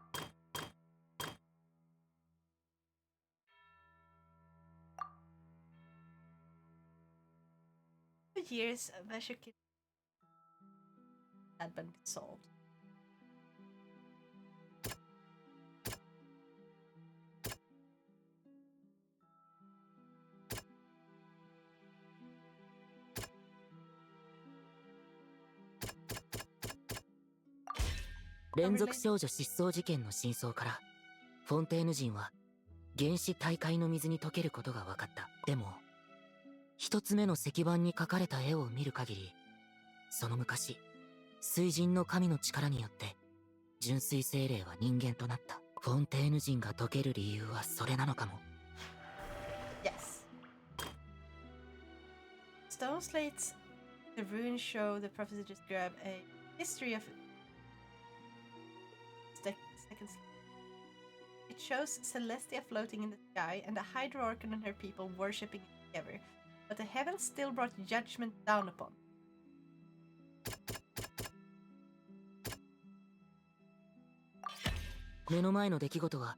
For years, Vashik had been solved. Oh, 連続少女失踪事件の真相からフォンテーヌ人は原始大海の水に溶けることが分かった。でも一つ目の石板に描かれた絵を見る限り、その昔水神の神の力によって純粋精霊は人間となった。フォンテーヌ人が溶ける理由はそれなのかも。 Yes. Stone slates, the ruins show the prophecy just grab a history of second slate. It shows Celestia floating in the sky and the Hydro-Archon and her people worshipping it together, but the heavens still brought judgment down upon. 目の前の出来事は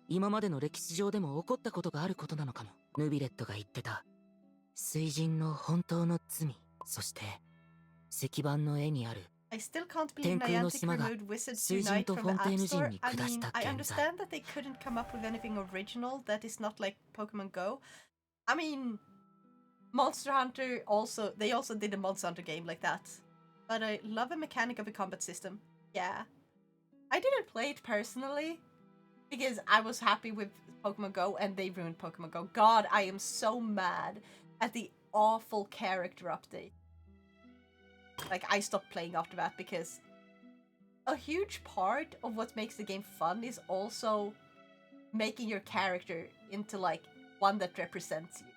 今までの歴史上でも起こったことがあることなのかも。ヌビレットが言ってた水神の本当の罪、そして石板の絵にある I still can't believe Niantic removed Wizards Unite from the App Store. I mean, I understand that they couldn't come up with anything original that is not like Pokemon Go. I mean, Monster Hunter also, they also did a Monster Hunter game like that. But I love the mechanic of a combat system. Yeah. I didn't play it personally because I was happy with Pokemon Go and they ruined Pokemon Go. God, I am so mad at the awful character update. Like, I stopped playing after that because a huge part of what makes the game fun is also making your character into, like, one that represents you.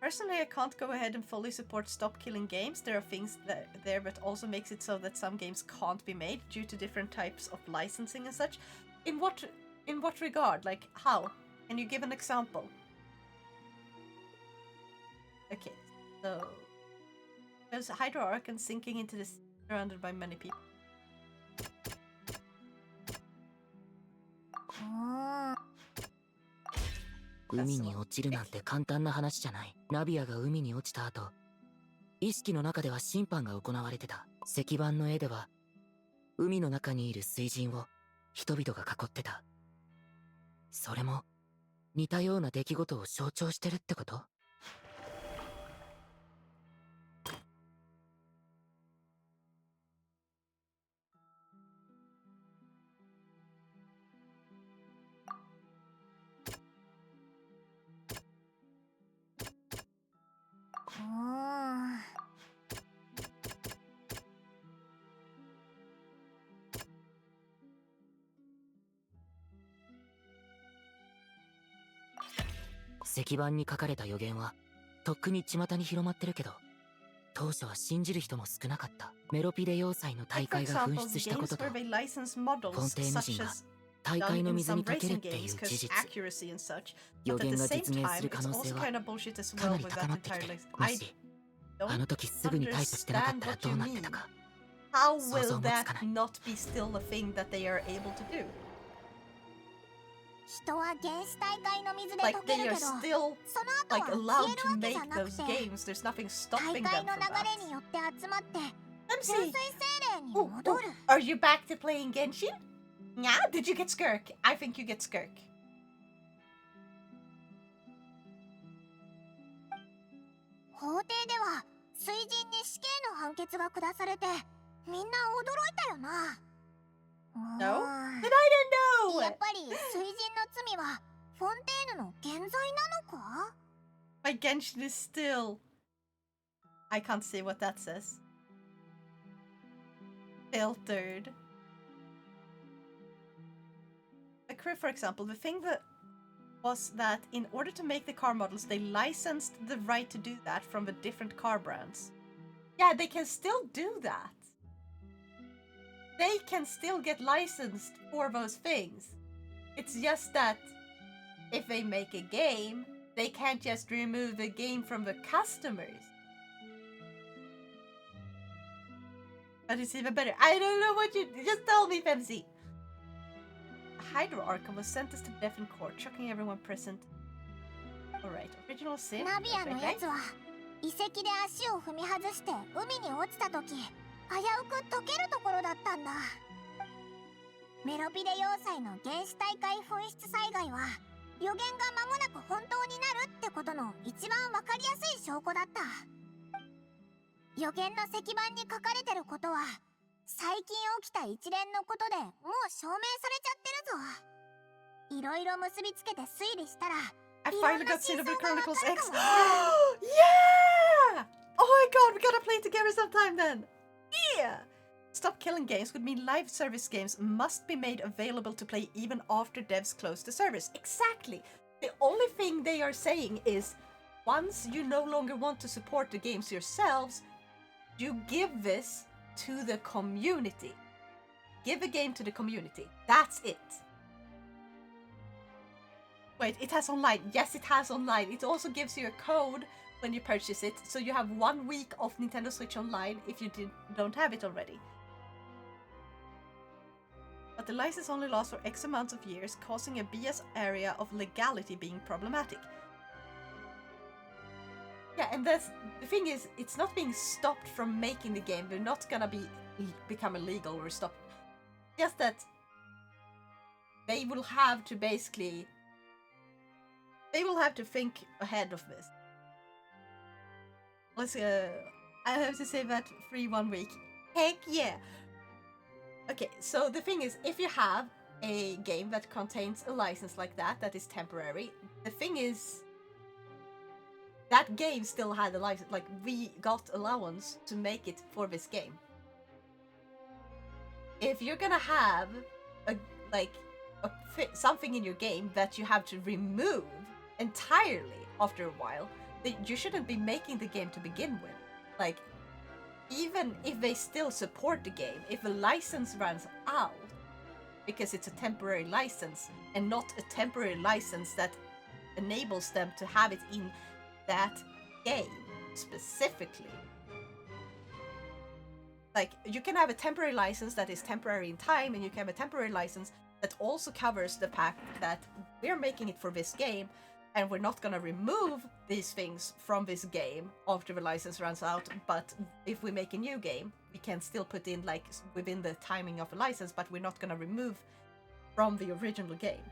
Personally, I can't go ahead and fully support Stop Killing Games. There are things there that also makes it so that some games can't be made due to different types of licensing and such. In what regard? Like, how? Can you give an example? Okay, so there's Hydro-Archon sinking into the sea, surrounded by many people. 海に落ちるなんて簡単な話じゃない。ナビアが海に落ちた後、意識の中では審判が行われてた。石板の絵では海の中にいる水神を人々が囲ってた。それも似たような出来事を象徴してるってこと？石板に書かれた予言はとっくに巷に広まってるけど、当初は信じる人も少なかった。メロピデ要塞の大会が噴出したことと、フォンテーヌ人が大会の水に溶けるっていう事実、予言が実現する可能性はかなり高まってきて、もしあの時すぐに対処してなかったらどうなってたか想像もつかない。人は原始大会の水で溶けるけど、その後は消えるわけじゃなくて、大会の流れによって集まって純粋精霊に戻る。Are you back to playing Genshin? Yeah, did you get Skirk? I think you get Skirk. 法廷では水神に死刑の判決が下されて、みんな驚いたよな。No? Then I didn't know! やっぱり水神の罪はフォンテーヌの原罪なのか？ My Genshin is still... I can't say what that says. Filtered. A crew, for example, the thing that was that in order to make the car models, they licensed the right to do that from the different car brands. Yeah, they can still do that. They can still get licensed for those things. It's just that if they make a game, they can't just remove the game from the customers. But it's even better. I don't know what you... Just tell me, Femsi. A Hydro-Archon was sentenced to death in court, shocking everyone present. Alright, original sin. ナビアのやつは遺跡で足を踏み外して海に落ちた時、危うく溶けるところだったんだ。メロピデ要塞の原始大会紛失災害は予言が間もなく本当になるってことの一番わかりやすい証拠だった。予言の石板に書かれてることは最近起きた一連のことでもう証明されちゃってるぞ。いろいろ結びつけて推理したら、 I finally got Xenoblade Chronicles X. Yeah! Oh my god, we gotta play together sometime then. Yeah! Stop killing games would mean live service games must be made available to play even after devs close the service. Exactly! The only thing they are saying is, once you no longer want to support the games yourselves, you give this to the community. Give a game to the community. That's it. Wait, it has online. Yes, it has online. It also gives you a code when you purchase it, so you have 1 week of Nintendo Switch Online if you don't have it already. But the license only lasts for X amount of years, causing a BS area of legality being problematic. Yeah, and that's the thing is, it's not being stopped from making the game. They're not gonna become illegal or stop. Just that they will have to basically... They will have to think ahead of this. Let's I have to say that free 1 week. Heck yeah! Okay, so the thing is, if you have a game that contains a license like that is temporary, the thing is, that game still had a license. Like, we got allowance to make it for this game. If you're gonna have something in your game that you have to remove entirely after a while, then you shouldn't be making the game to begin with. Like, even if they still support the game, if the license runs out because it's a temporary license and not a temporary license that enables them to have it in that game specifically. Like, you can have a temporary license that is temporary in time, and you can have a temporary license that also covers the fact that we're making it for this game, and we're not gonna remove these things from this game after the license runs out, but if we make a new game, we can still put in like within the timing of a license, but we're not gonna remove from the original game.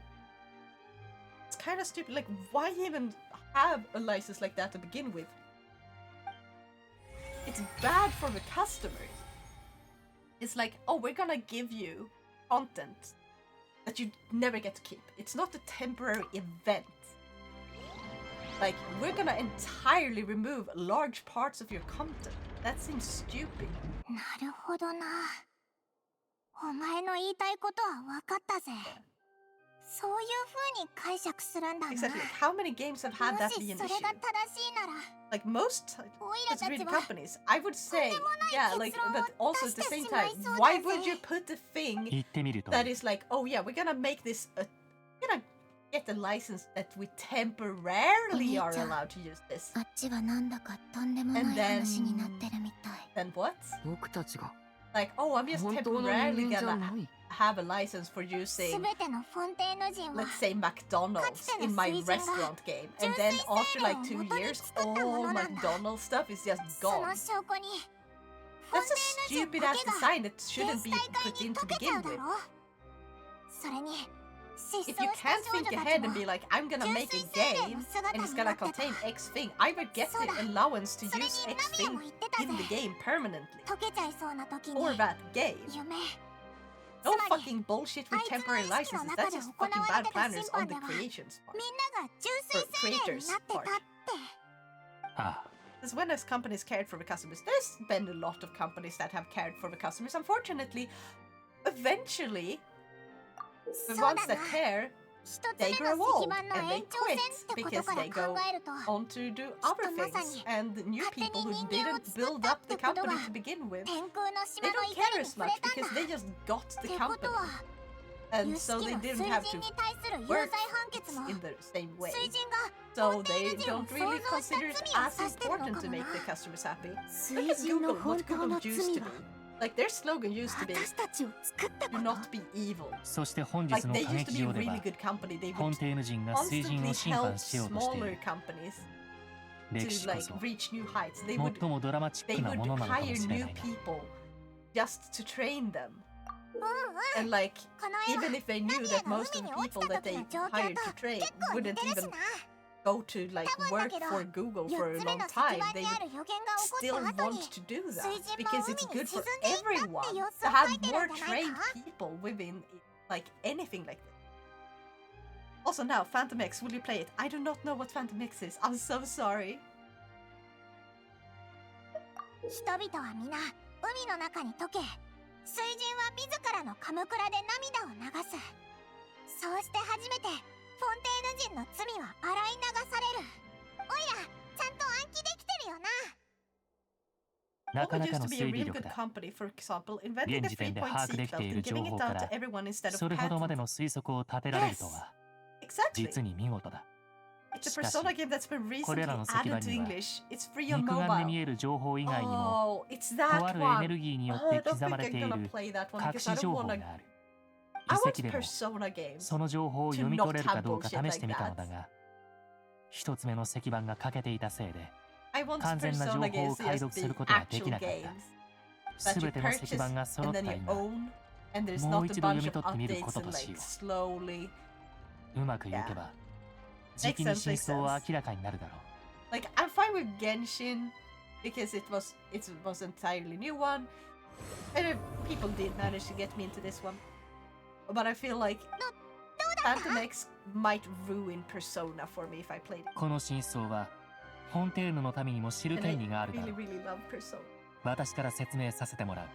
It's kind of stupid. Like, why even have a license like that to begin with? It's bad for the customers. It's like, oh, we're gonna give you content that you never get to keep. It's not a temporary event. Like, we're gonna entirely remove large parts of your content. That seems stupid. なるほどな。お前の言いたいことは分かったぜ。そういう風に解釈するんだな。 Exactly. Like, how many games have had that be an もしそ issue? れが正しいなら。 Like most オイラたち greedy は companies, I would say, yeah, like, but also at the same time, why would you put a thing 言ってみると that is like, oh yeah, we're gonna make this, we're gonna get a license that we temporarily are allowed to use this. あっちはなんだかとんでもない And then- 話になってるみたい。 Then what? 僕たちが Like, oh, I'm just 本当の人 temporarily 間じゃ gonna ない。 have a license for す using, べてのフォンテーヌ人は let's say, McDonald's in my restaurant game. And then after like 2 years, all McDonald's stuff is just そ gone. の証拠に That's a stupid ass design that shouldn't be put in to 溶けちゃ begin うだ with. ろ。それに失踪 If you した can't 少女 think たち ahead も and be like, I'm gonna make a game and it's gonna contain X thing, I would get the allowance to use X thing in the game permanently 溶けちゃいそうな時に for that game. 夢 No fucking bullshit with temporary licenses. That's just fucking bad planners on the creations part. みんなが純粋 Or 精霊に creators なってた part. って。ああ Because when as companies cared for the customers, there's been a lot of companies that have cared for the customers. Unfortunately, eventually, the そう ones だ that な。 care, 一つ they 目 grow の old 石板の and they 延長線 quit ってこ because とから they 考 go えると on to do other まさに things. And new 勝手に people who 人間を didn't 作っ build たっ up the てことが company to begin with, 天空の they 島の don't 怒 care りに as 触 much れたん because だ。 they just got っ the てこと company. は And 有 so 識 they の didn't 水 have 人 to に対する有 work 罪判決も in the same way. 水人が So they 人を don't really 想像した consider it 罪を as 指してるの important か to も make な。 the customers happy. Look 水 at 人の Google, 本 what 当 Google の used 罪 to は be. Like their slogan used to be, 私たちを作ったこ do と。 not be evil. そして本 Like 日の they 歌 used 劇 to be a 場で really は good company. They フォン would テーヌ人が水人 constantly を審判 help しようとしてい smaller る companies 歴 to 史こ like そ reach new heights. They would 最もドラマチッ they クなも would のなのかも hire しれ new ないな people just to train them. うんうん。 And like この絵は even if they knew ナミヤ that が most 海 of に the 落ち people た that 時 they の状況 hired と to train 結構似 wouldn't てるし even な。 go to like 多分だ work けど for Google 4 for a つ目 long の石 time. 板 They にあ would る予言が起こ still った後 want に to do 水 that 人 because も it's 海に good 沈 for んでいった everyone って様子 to を have 書いてる more んじゃない trained か。 people within like anything like this. Also now, Phantom X, will you play it? I do not know what Phantom X is. I'm so sorry. 人々は皆海の中に溶け、水人は自らのカムクラで涙を流す。そうして初めてフォンテーヌ人の罪は洗い流される。おいらちゃんと暗記できてるよな。なか What な used か to の be a 推理 really 力 good だ company, for example, invented 現 the 時点で 3-point 把握でき seatbelt てい and る情 giving it 報か out to ら everyone instead of それほどまで patent. の推測を立てられるとは Exactly. 実に見事だ It's a しかし Persona game that's been これ recently らの石 added 板 to には English. It's free on 肉眼で見 mobile. える情報以外にも Oh, it's と that あるエ one. ネルギーによっ Oh, て I don't 刻ま think れて I'm い gonna る play that one 隠 because し I don't 情報 wanna. がある I 遺 want 跡でも Persona games その情報を to 読み取れ not るか have どうか bullshit 試 like してみたの that. だが一つ目の石板が欠けていたせいで I want 完全な情 Persona 報を games to 解 just 読す be ることはで actual きなかっ games た that す you べての石 purchase 板が揃 and った then you 今 own, and there's もう not a 一度読 bunch み of 取ってみる updates こと and とし like よ slowly. ううまくいけ Yeah. ばじきに Makes sense, 真 makes 相は sense. 明らかになるだろう Like I'm fine with Genshin because it was an entirely new one, and people did manage to get me into this one. But I feel like Phantom X might ruin Persona for me if I played it. この真相はフォンテーヌの民にも知る And I 権利があるだろ really, う really love Persona. 私から説明させてもらう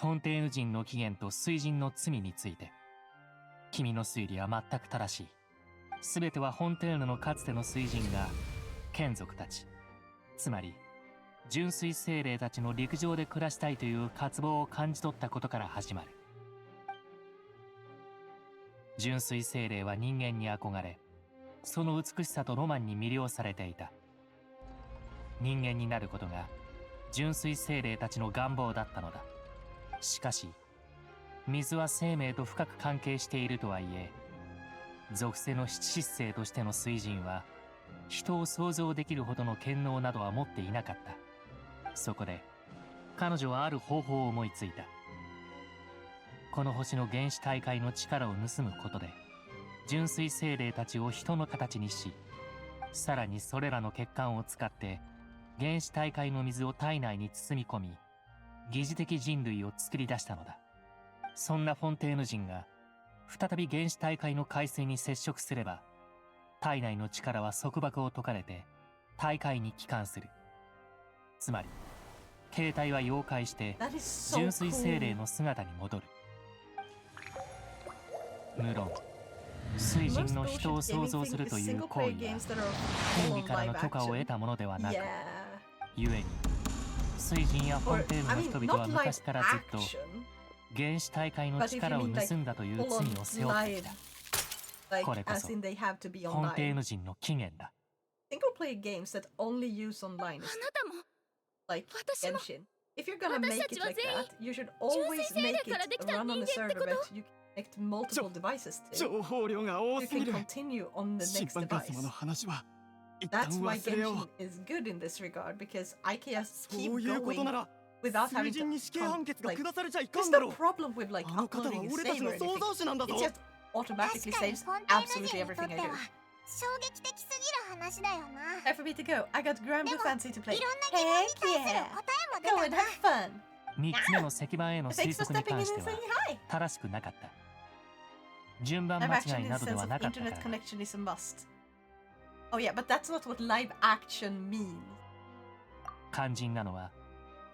フォンテーヌ人の起源と水人の罪について君の推理は全く正しい全てはフォンテーヌのかつての水人が眷属たちつまり純粋精霊たちの陸上で暮らしたいという渇望を感じ取ったことから始まる純粋精霊は人間に憧れその美しさとロマンに魅了されていた人間になることが純粋精霊たちの願望だったのだしかし水は生命と深く関係しているとはいえ、属性の七失星としての水神は人を想像できるほどの権能などは持っていなかった。そこで彼女はある方法を思いついた。この星の原始大海の力を盗むことで純粋精霊たちを人の形にし、さらにそれらの血管を使って原始大海の水を体内に包み込み、疑似的人類を作り出したのだ。そんなフォンテーヌ人が再び原始大海の海水に接触すれば、体内の力は束縛を解かれて大海に帰還する。つまり形態は溶解して純粋精霊の姿に戻る。無論水神の人を創造するという行為は天理からの許可を得たものではなく、故に水神やフォンテーヌの人々は昔からずっと原始大海の力を盗んだという罪を背負ってきた。これこそフォンテーヌ人の起源だ。Single player games that only use online is like Genshin. If you're gonna make it like that, you should always make it run on a server that you can connect multiple devices to. 情報量が多 You すぎ can る。 continue on the 審 next 判官様の device. 話は一旦 That's why 忘れよ Genshin う。 is good in this regard because I can just そ keep ういうことな going ら without 水 having 神に to 死刑判決が like. 下されちゃいか It's んだ the ろう。 problem with like あの方は uploading a 俺たち save の or 創 anything. 造主なんだぞ。 It just automatically 確かに saves フォンテーヌ absolutely 人にとっ everything て I は do. 衝撃的すぎる話だよな。 Time for me to go. I got Granblue Fancy to play. いろんな疑問に対する Heck 答 yeah! えも出 Go た and な。 have fun. 3つ目の石板への推 Thanks for 測に stepping 関 in し and て saying は hi. 正しくなかった。順番 Live 間 action 違い in な the どで sense は of なかったか internet らな。 connection is a must. Oh yeah, but that's not what live action means. 肝心なのは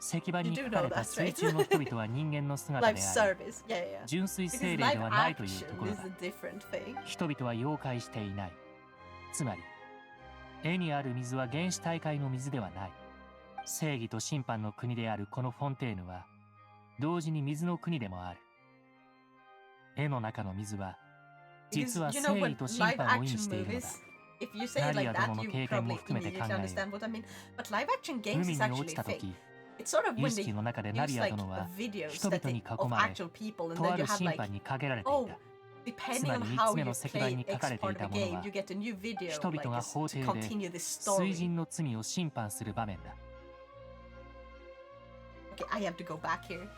石板 You に do 書か know れた that, 水 right? 中の人々は人間の姿 Live であり、 service. Yeah, yeah. 純粋 Because 精霊で live はないというと action ころ is だ。 a different thing. 人々は妖怪していない。つまり絵にある水は原始大海の水ではない。正義と審判の国であるこのフォンテーヌは同時に水の国でもある。絵の中の水は実 Because は you 正 know 義 when と審 live 判を意味 action しているのだ。 movies, if you say it ナリ like ア that, 殿の you 経験も probably 含めて考 immediately えよ understand う。 what I mean. But live action games 海 is に落 actually ち a た thing. 時、 It's sort of 意 when 識 they の中でナ use リア like 殿は videos 人 that 々に they, 囲 of まれ、 actual people, and と then あ you る have 審 like, 判にかけられてい oh, た。 depending つま on り how 3つ目 you の石板 play に書 X かれて part い of た the もの game, は you get a new video 人々 like が to 法廷で continue this 水 story. 神の罪を審判する場面だ。 Okay, I have to go back here. .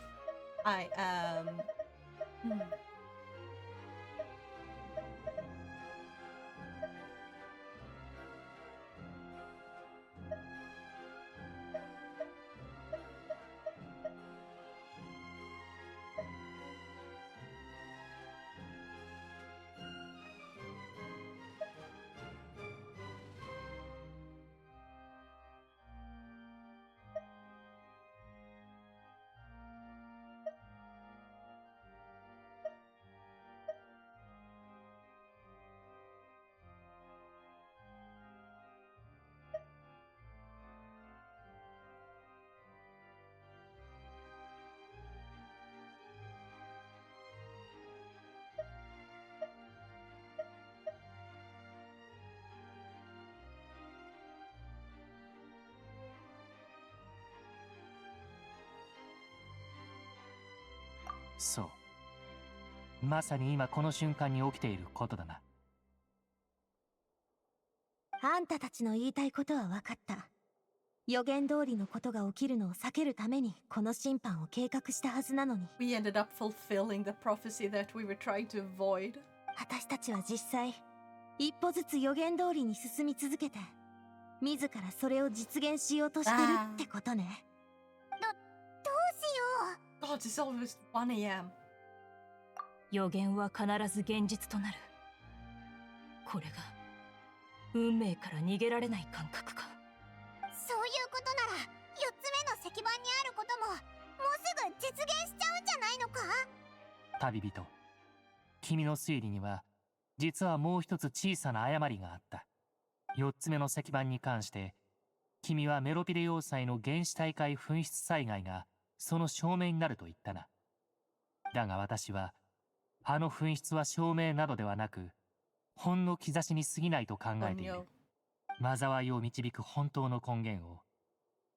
そう。まさに今この瞬間に起きていることだな。あんたたちの言いたいことは分かった。予言通りのことが起きるのを避けるためにこの審判を計画したはずなのに。We ended up fulfilling the prophecy that we were trying to avoid. 私たちは実際一歩ずつ予言通りに進み続けて自らそれを実現しようとしてるってことね。どうしよう。 God, it's almost 1 a.m. 予言は必ず現実となる。これが運命から逃げられない感覚か。そういうことなら4つ目の石板にあることももうすぐ実現しちゃうんじゃないのか。旅人、君の推理には実はもう一つ小さな誤りがあった。4つ目の石板に関して君はメロピレ要塞の原始大海噴出災害がその証明になると言ったな。だが私はあの噴出は証明などではなくほんの兆しに過ぎないと考えている。災いを導く本当の根源を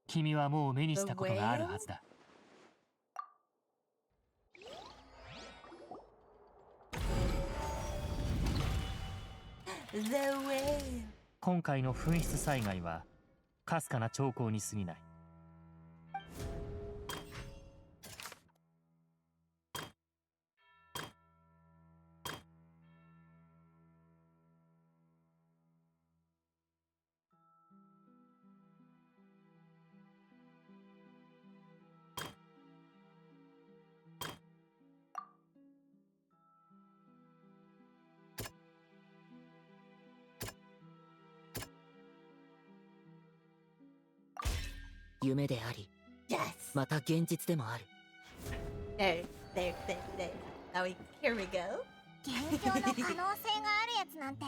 君はもう目にしたことがあるはずだ。今回の紛失災害はかすかな兆候に過ぎない。夢であり、また現実でもある。There. Now here we go. 元凶の可能性があるやつなんて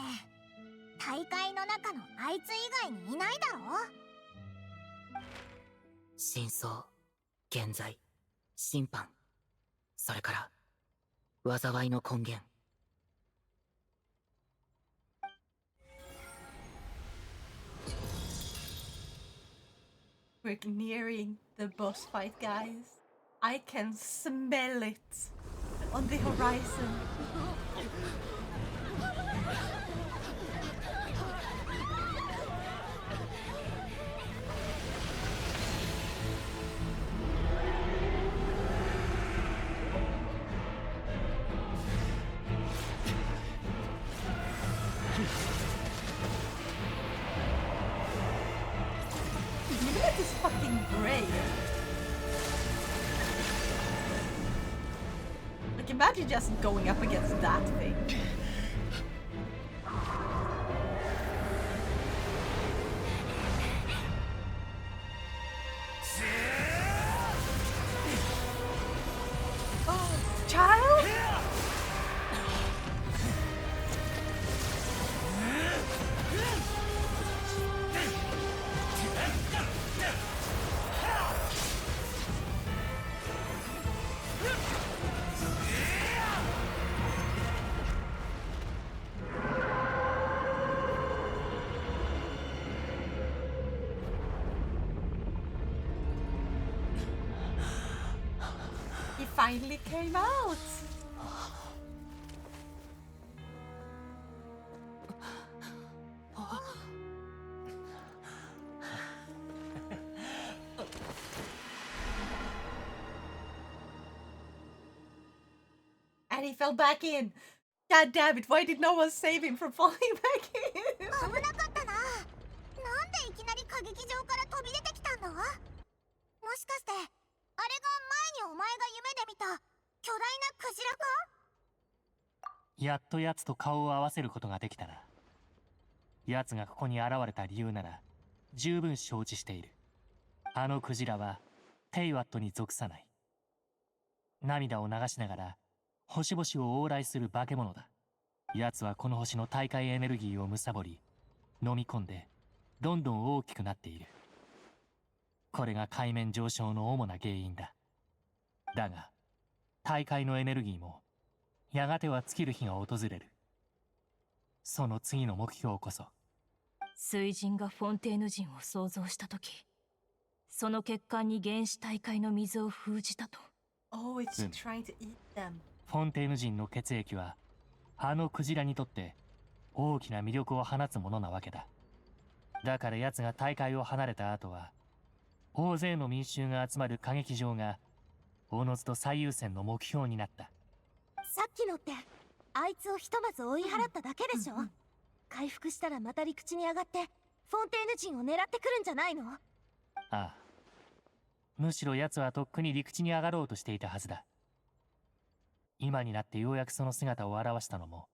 大会の中のあいつ以外にいないだろ。真相、現在、審判、それから災いの根源。We're nearing the boss fight, guys. I can smell it on the horizon. Look is fucking great. Like, imagine just going up against that thing. Oh, child? He finally came out! And he fell back in! God damn it, why did no one save him from falling back in? 危なかったな。なんでいきなり歌劇場から飛び出てきたんだ？もしかしてあれが前にお前が夢で見た巨大なクジラか？やっと奴と顔を合わせることができたな。奴がここに現れた理由なら十分承知している。あのクジラはテイワットに属さない。涙を流しながら星々を往来する化け物だ。奴はこの星の大海エネルギーを貪り飲み込んでどんどん大きくなっている。これが海面上昇の主な原因だ。だが大海のエネルギーもやがては尽きる日が訪れる。その次の目標こそ水神がフォンテーヌ人を創造した時、その血管に原始大海の水を封じたと。Oh, it's trying to eat them. フォンテーヌ人の血液はあのクジラにとって大きな魅力を放つものなわけだ。だから奴が大海を離れた後は大勢の民衆が集まる歌劇場がおのずと最優先の目標になった。さっきのってあいつをひとまず追い払っただけでしょ。回復したらまた陸地に上がってフォンテーヌ人を狙ってくるんじゃないの？ああ、むしろ奴はとっくに陸地に上がろうとしていたはずだ。今になってようやくその姿を現したのも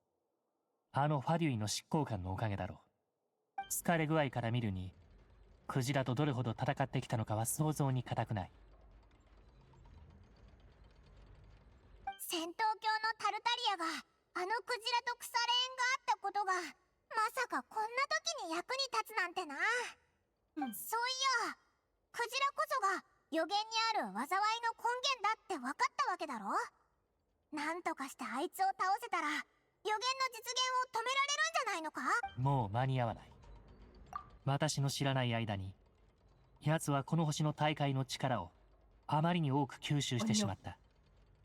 あのファデュイの執行官のおかげだろう。疲れ具合から見るにクジラとどれほど戦ってきたのかは想像に難くない。戦闘狂のタルタリアがあのクジラと腐れ縁があったことがまさかこんな時に役に立つなんてな。そういやクジラこそが予言にある災いの根源だって分かったわけだろ。なんとかしてあいつを倒せたら予言の実現を止められるんじゃないのか？もう間に合わない。私の知らない間に奴はこの星の大海の力をあまりに多く吸収してしまった。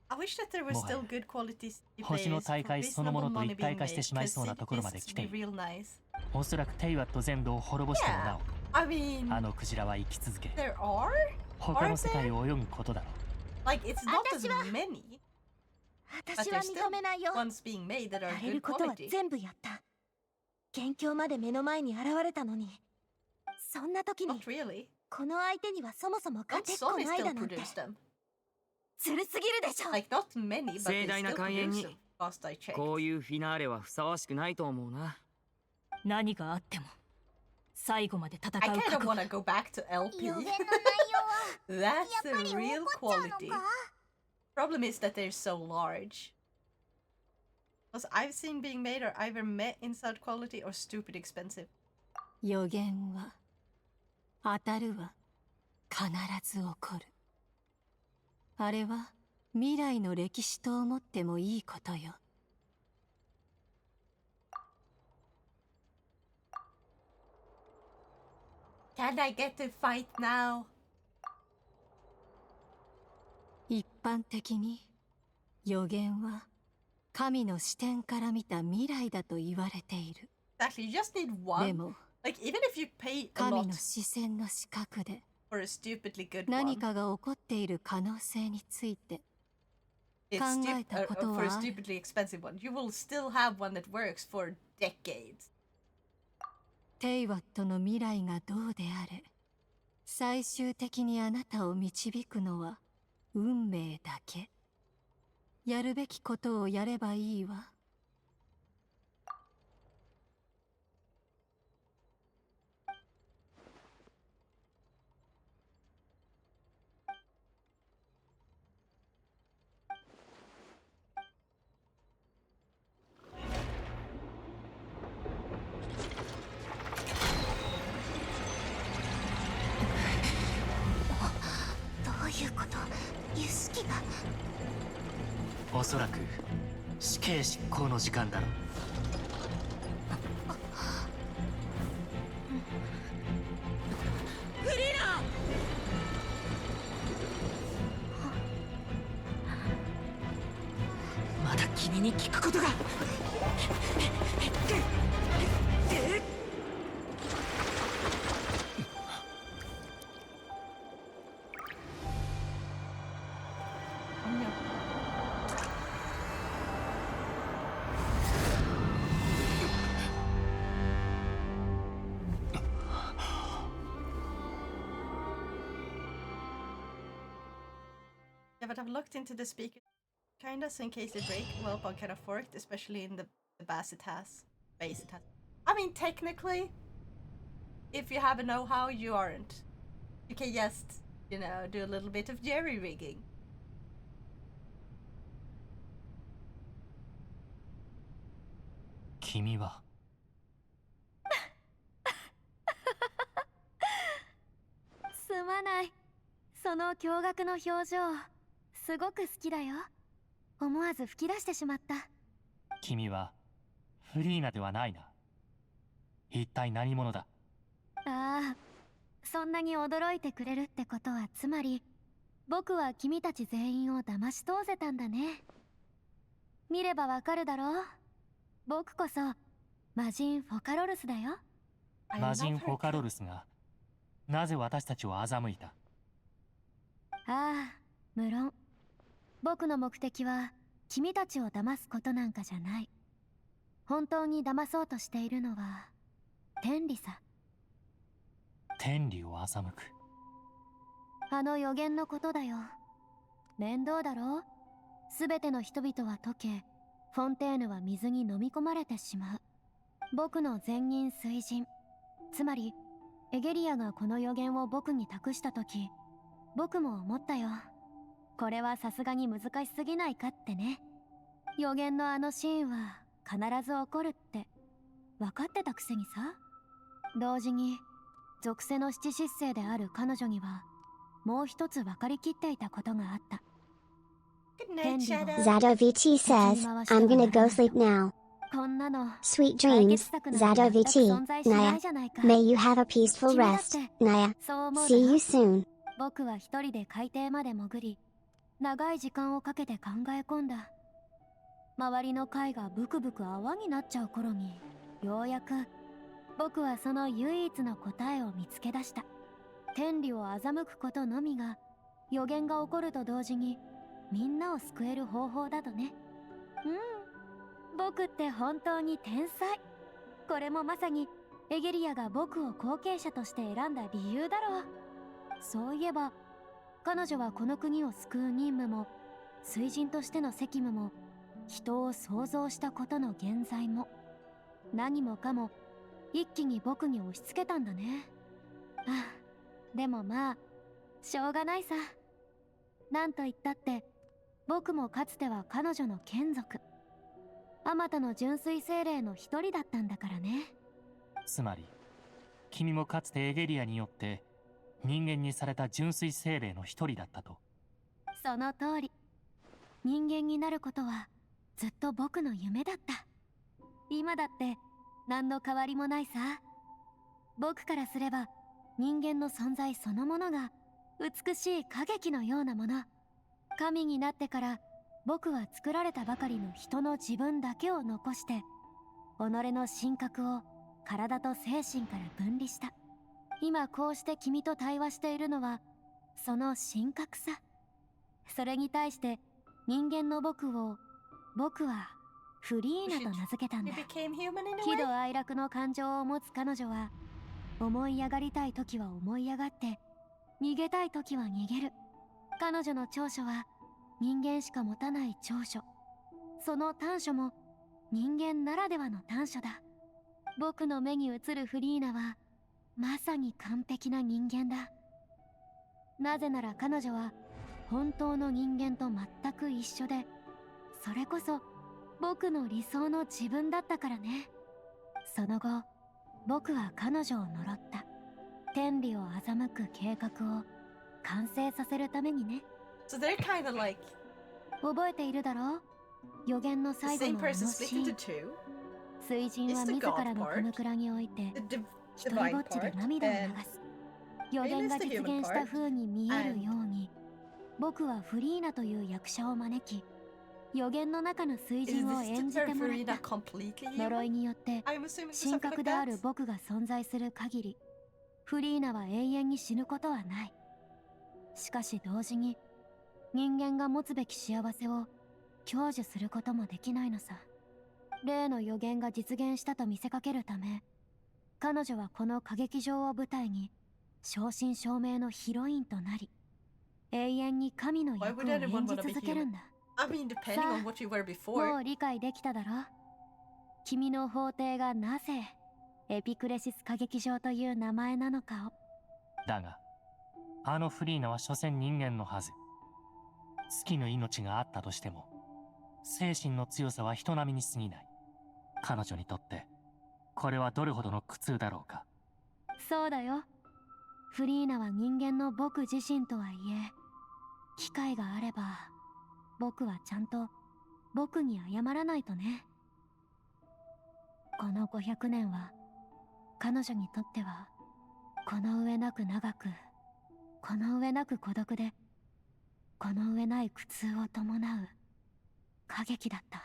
I wish that there was still good quality 星の大会そのものと一体化してしまいそうなところまで来ている。おそらくテイワット全土を滅ぼしてもなお、あのクジラは生き続け、他の世界を泳ぐことだろう。Like it's not as many. 私は認めないよ。やれることは全部やった。元凶まで目の前に現れたのに、そんな時にこの相手にはそもそも勝てっこないだなんてずるすぎるでしょ。盛大な開演にこういうフィナーレはふさわしくないと思うな。何があっても最後まで戦う覚悟。予言の内容はやっぱり起こっちゃうのか。Problem is that they're so large. Because I've seen being made are either met inside quality or stupid expensive. 予言は当たるは必ず起こる。あれは未来の歴史と思ってもいいことよ。Can I get to fight now? 一般的に予言は神の視点から見た未来だと言われている。Exactly, you just need one. でも、like, even if you pay a 神 lot の視線の視覚で for a stupidly good 何 one, かが起こっている可能性について it's 考えたこと for a はある。 stupidly expensive one, you will still have one that works for decades. テイワットの未来がどうであれ、最終的にあなたを導くのは運命だけ。やるべきことをやればいいわ。どういうこと？儀式が。おそらく死刑執行の時間だろう。フリーナ！まだ君に聞くことが。Yeah, but I've looked into the speaker kinda, so in case they break, well, one can afford it, especially in the bass it has. I mean, technically, if you have a know-how, you aren't. You can just, you know, do a little bit of jerry-rigging. 君はすまない。その驚愕の表情、すごく好きだよ。思わず吹き出してしまった。君はフリーナではないな。一体何者だ？ああ、そんなに驚いてくれるってことは、つまり僕は君たち全員を騙し通せたんだね。見ればわかるだろう。僕こそ魔人フォカロルスだよ。魔人フォカロルスがなぜ私たちを欺いた？ああ、無論。僕の目的は君たちを騙すことなんかじゃない。本当に騙そうとしているのは天理さ。天理を欺く。あの予言のことだよ。面倒だろう。すべての人々は溶け、フォンテーヌは水に飲み込まれてしまう。僕の前任水人、つまりエゲリアがこの予言を僕に託したとき、僕も思ったよ。これはさすがに難しすぎないかってね。予言のあのシーンは必ず起こるって分かってたくせにさ。同時に属性の七失星である彼女にはもう一つ分かりきっていたことがあった。Zadovich says, I'm gonna go sleep now. Sweet dreams, Zadovich. Naya. May you have a peaceful rest, Naya. See you soon. 僕は一人で海底まで潜り、長い時間をかけて考え込んだ。周りの貝がブクブク泡になっちゃう頃に、ようやく僕はその唯一の答えを見つけ出した。天理を欺くことのみが予言が起こると同時にみんなを救える方法だとね。僕って本当に天才。これもまさにエゲリアが僕を後継者として選んだ理由だろう。そういえば彼女はこの国を救う任務も水人としての責務も人を創造したことの現在も何もかも一気に僕に押し付けたんだね。でもまあしょうがないさ。なんと言ったって僕もかつては彼女の眷属、あまたの純粋精霊の一人だったんだからね。つまり君もかつてエゲリアによって人間にされた純粋精霊の一人だったと。その通り。人間になることはずっと僕の夢だった。今だって何の変わりもないさ。僕からすれば人間の存在そのものが美しい歌劇のようなもの。神になってから僕は作られたばかりの人の自分だけを残して己の神格を体と精神から分離した。今こうして君と対話しているのはその神格さ。それに対して人間の僕はフリーナと名付けたんだ。喜怒哀楽の感情を持つ彼女は思い上がりたい時は思い上がって逃げたい時は逃げる。彼女の長所は人間しか持たない長所。その短所も人間ならではの短所だ。僕の目に映るフリーナはまさに完璧な人間だ。なぜなら彼女は本当の人間と全く一緒で、それこそ僕の理想の自分だったからね。その後僕は彼女を呪った。天理を欺く計画を完成させるためにね。So they're kind of like 覚えているだろう、予言の最後のあのシーン。水人は自らの組倉において一人ぼっちで涙を流す。予言が実現した風に見えるように僕はフリーナという役者を招き、予言の中の水人を演じてもらった。呪いによって神格である僕が存在する限りフリーナは永遠に死ぬことはない。しかし同時に人間が持つべき幸せを享受することもできないのさ。例の予言が実現したと見せかけるため、彼女はこの歌劇場を舞台に正真正銘のヒロインとなり、永遠に神の役を演じ続けるんだ。さあ、もう理解できただろう。君の法廷がなぜエピクレシス歌劇場という名前なのかを。だがあのフリーナは所詮人間のはず。月の命があったとしても精神の強さは人並みに過ぎない。彼女にとってこれはどれほどの苦痛だろうか。そうだよ。フリーナは人間の僕自身とはいえ、機会があれば僕はちゃんと僕に謝らないとね。この500年は彼女にとってはこの上なく長く、この上なく孤独で、この上ない苦痛を伴う歌劇だった。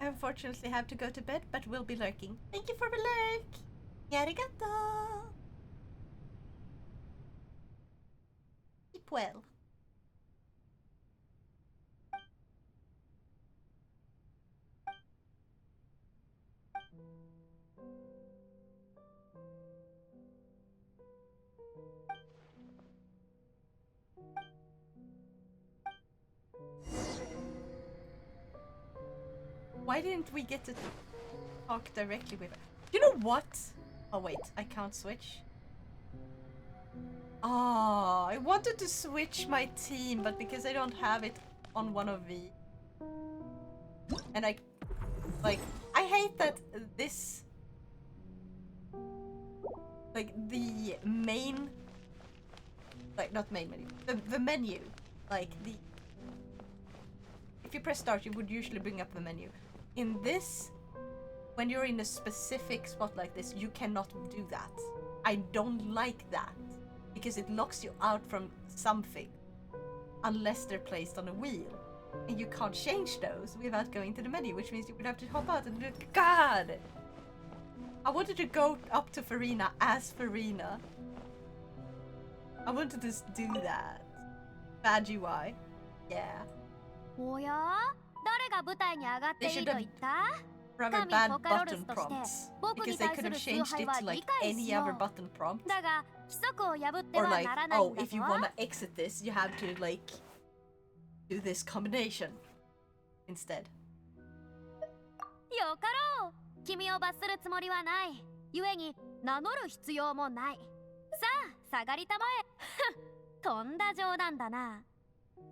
I unfortunately have to go to bed, but we'll be lurking. Thank you for the lurk! Arigato! Keep well. Why didn't we get to talk directly with her? You know what? Oh wait, I can't switch. Oh, I wanted to switch my team, but because I don't have it on one of the... And I hate that this... Like, the main... Like, not main menu. The menu. Like, the... If you press start, you would usually bring up the menu. In this, when you're in a specific spot like this, you cannot do that. I don't like that because it locks you out from something unless they're placed on a wheel. And you can't change those without going to the menu, which means you would have to hop out and do it. God! I wanted to go up to Farina as Farina. I wanted to just do that. Bad UI. Yeah. おや？誰が舞台に上がっていいと言った？ Rather bad button prompts because they could have changed it to like any other button prompt. Or like, oh, if you wanna exit this, you have to like do this combination instead. よかろう。君を罰するつもりはない。故に名乗る必要もない。さあ、下がりたまえ。とんだ冗談だな。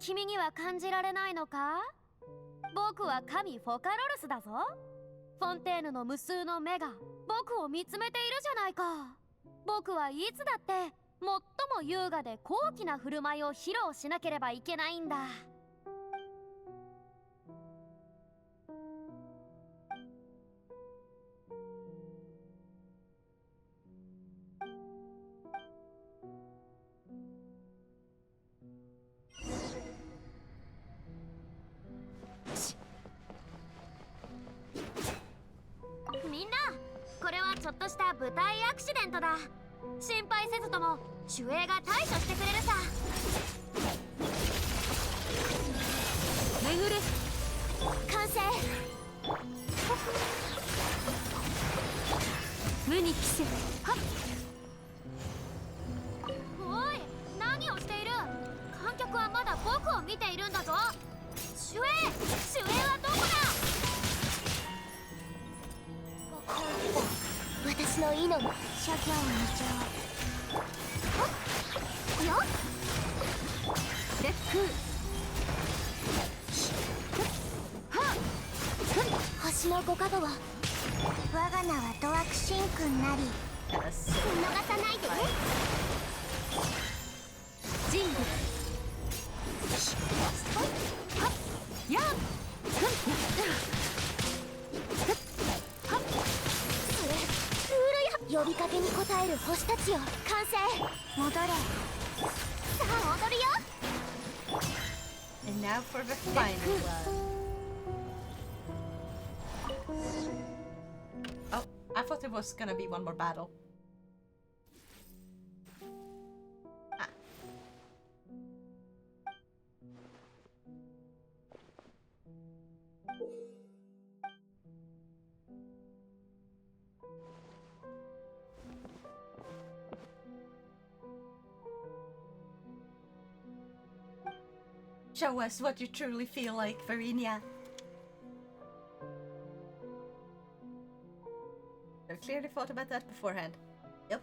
君には感じられないのか？僕は神フォカロルスだぞ。フォンテーヌの無数の目が僕を見つめているじゃないか。僕はいつだって最も優雅で高貴な振る舞いを披露しなければいけないんだ。みんな、これはちょっとした舞台アクシデントだ。心配せずとも守衛が対処してくれるさ。巡る完成。無に帰せ。はっ。おい、何をしている？観客はまだ僕を見ているんだぞ。守衛はどこだ？私の意の諸行無常。よっレック星のご加護は我が名はドワクシンくんなり見逃さないで。ジングやっ呼びかけに応える星たちよ。完成。戻れ。さあ踊るよ。And now for the final one. Oh, I thought it was gonna be one more battle. Ah. Show us what you truly feel like, Varinia. I've clearly thought about that beforehand. Yep.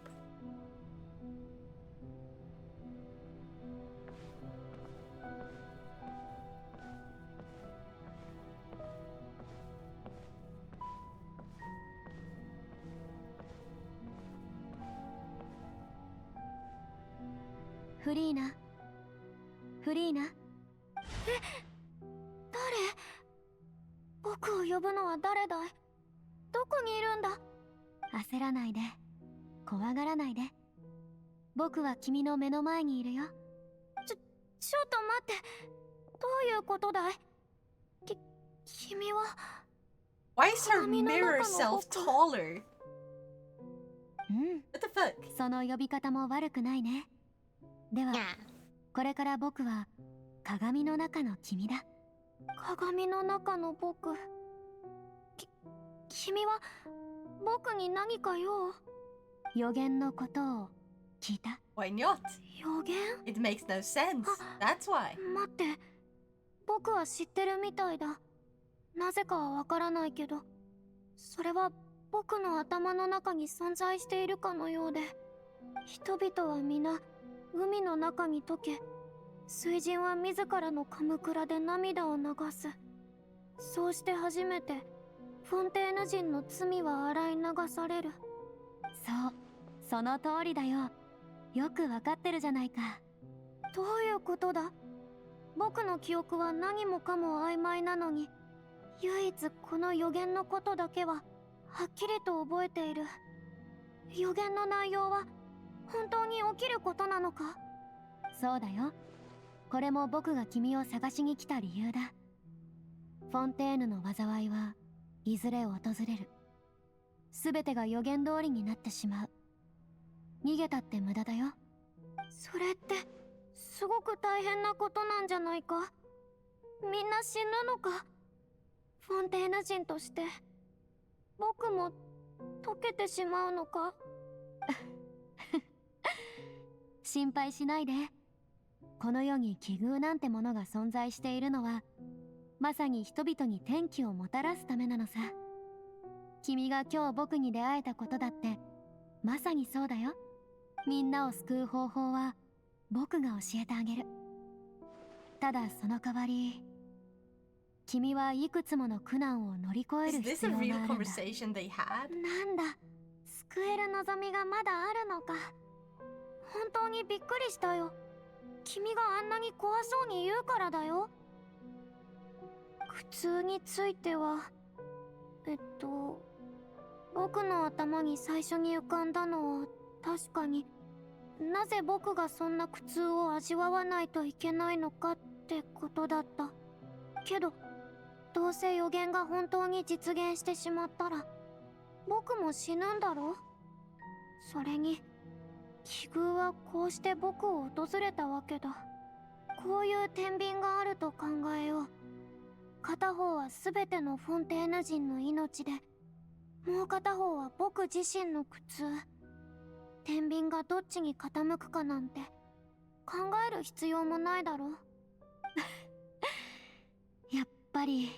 Farina. Farina. 誰？僕を呼ぶのは誰だい？どこにいるんだ？焦らないで。怖がらないで。僕は君の目の前にいるよ。ちょっと待って。どういうことだい？君は Why is her mirror self taller? What the fuck? その呼び方も悪くないね。では、これから僕は鏡の中の君だ。鏡の中の僕。君は僕に何か用？予言のことを聞いた？ Why not? 予言？ It makes no sense. That's why. 待って、僕は知ってるみたいだ。なぜかはわからないけど、それは僕の頭の中に存在しているかのようで、人々は皆海の中に溶け、水人は自らのカムクラで涙を流す。そうして初めてフォンテーヌ人の罪は洗い流される。そう、その通りだよ。よくわかってるじゃないか。どういうことだ？僕の記憶は何もかも曖昧なのに、唯一この予言のことだけははっきりと覚えている。予言の内容は本当に起きることなのか？そうだよ。これも僕が君を探しに来た理由だ。フォンテーヌの災いはいずれ訪れる。全てが予言通りになってしまう。逃げたって無駄だよ。それってすごく大変なことなんじゃないか？みんな死ぬのか？フォンテーヌ人として僕も溶けてしまうのか？心配しないで。この世に奇遇なんてものが存在しているのは、まさに人々に天気をもたらすためなのさ。君が今日僕に出会えたことだってまさにそうだよ。みんなを救う方法は僕が教えてあげる。ただその代わり、君はいくつもの苦難を乗り越える必要があるんだ。なんだ、救える望みがまだあるのか。本当にびっくりしたよ。君があんなに怖そうに言うからだよ。苦痛については僕の頭に最初に浮かんだのは確かに、なぜ僕がそんな苦痛を味わわないといけないのかってことだった。けどどうせ予言が本当に実現してしまったら僕も死ぬんだろう。それに奇遇はこうして僕を訪れたわけだ。こういう天秤があると考えよう。片方は全てのフォンテーヌ人の命で、もう片方は僕自身の苦痛。天秤がどっちに傾くかなんて考える必要もないだろう。やっぱり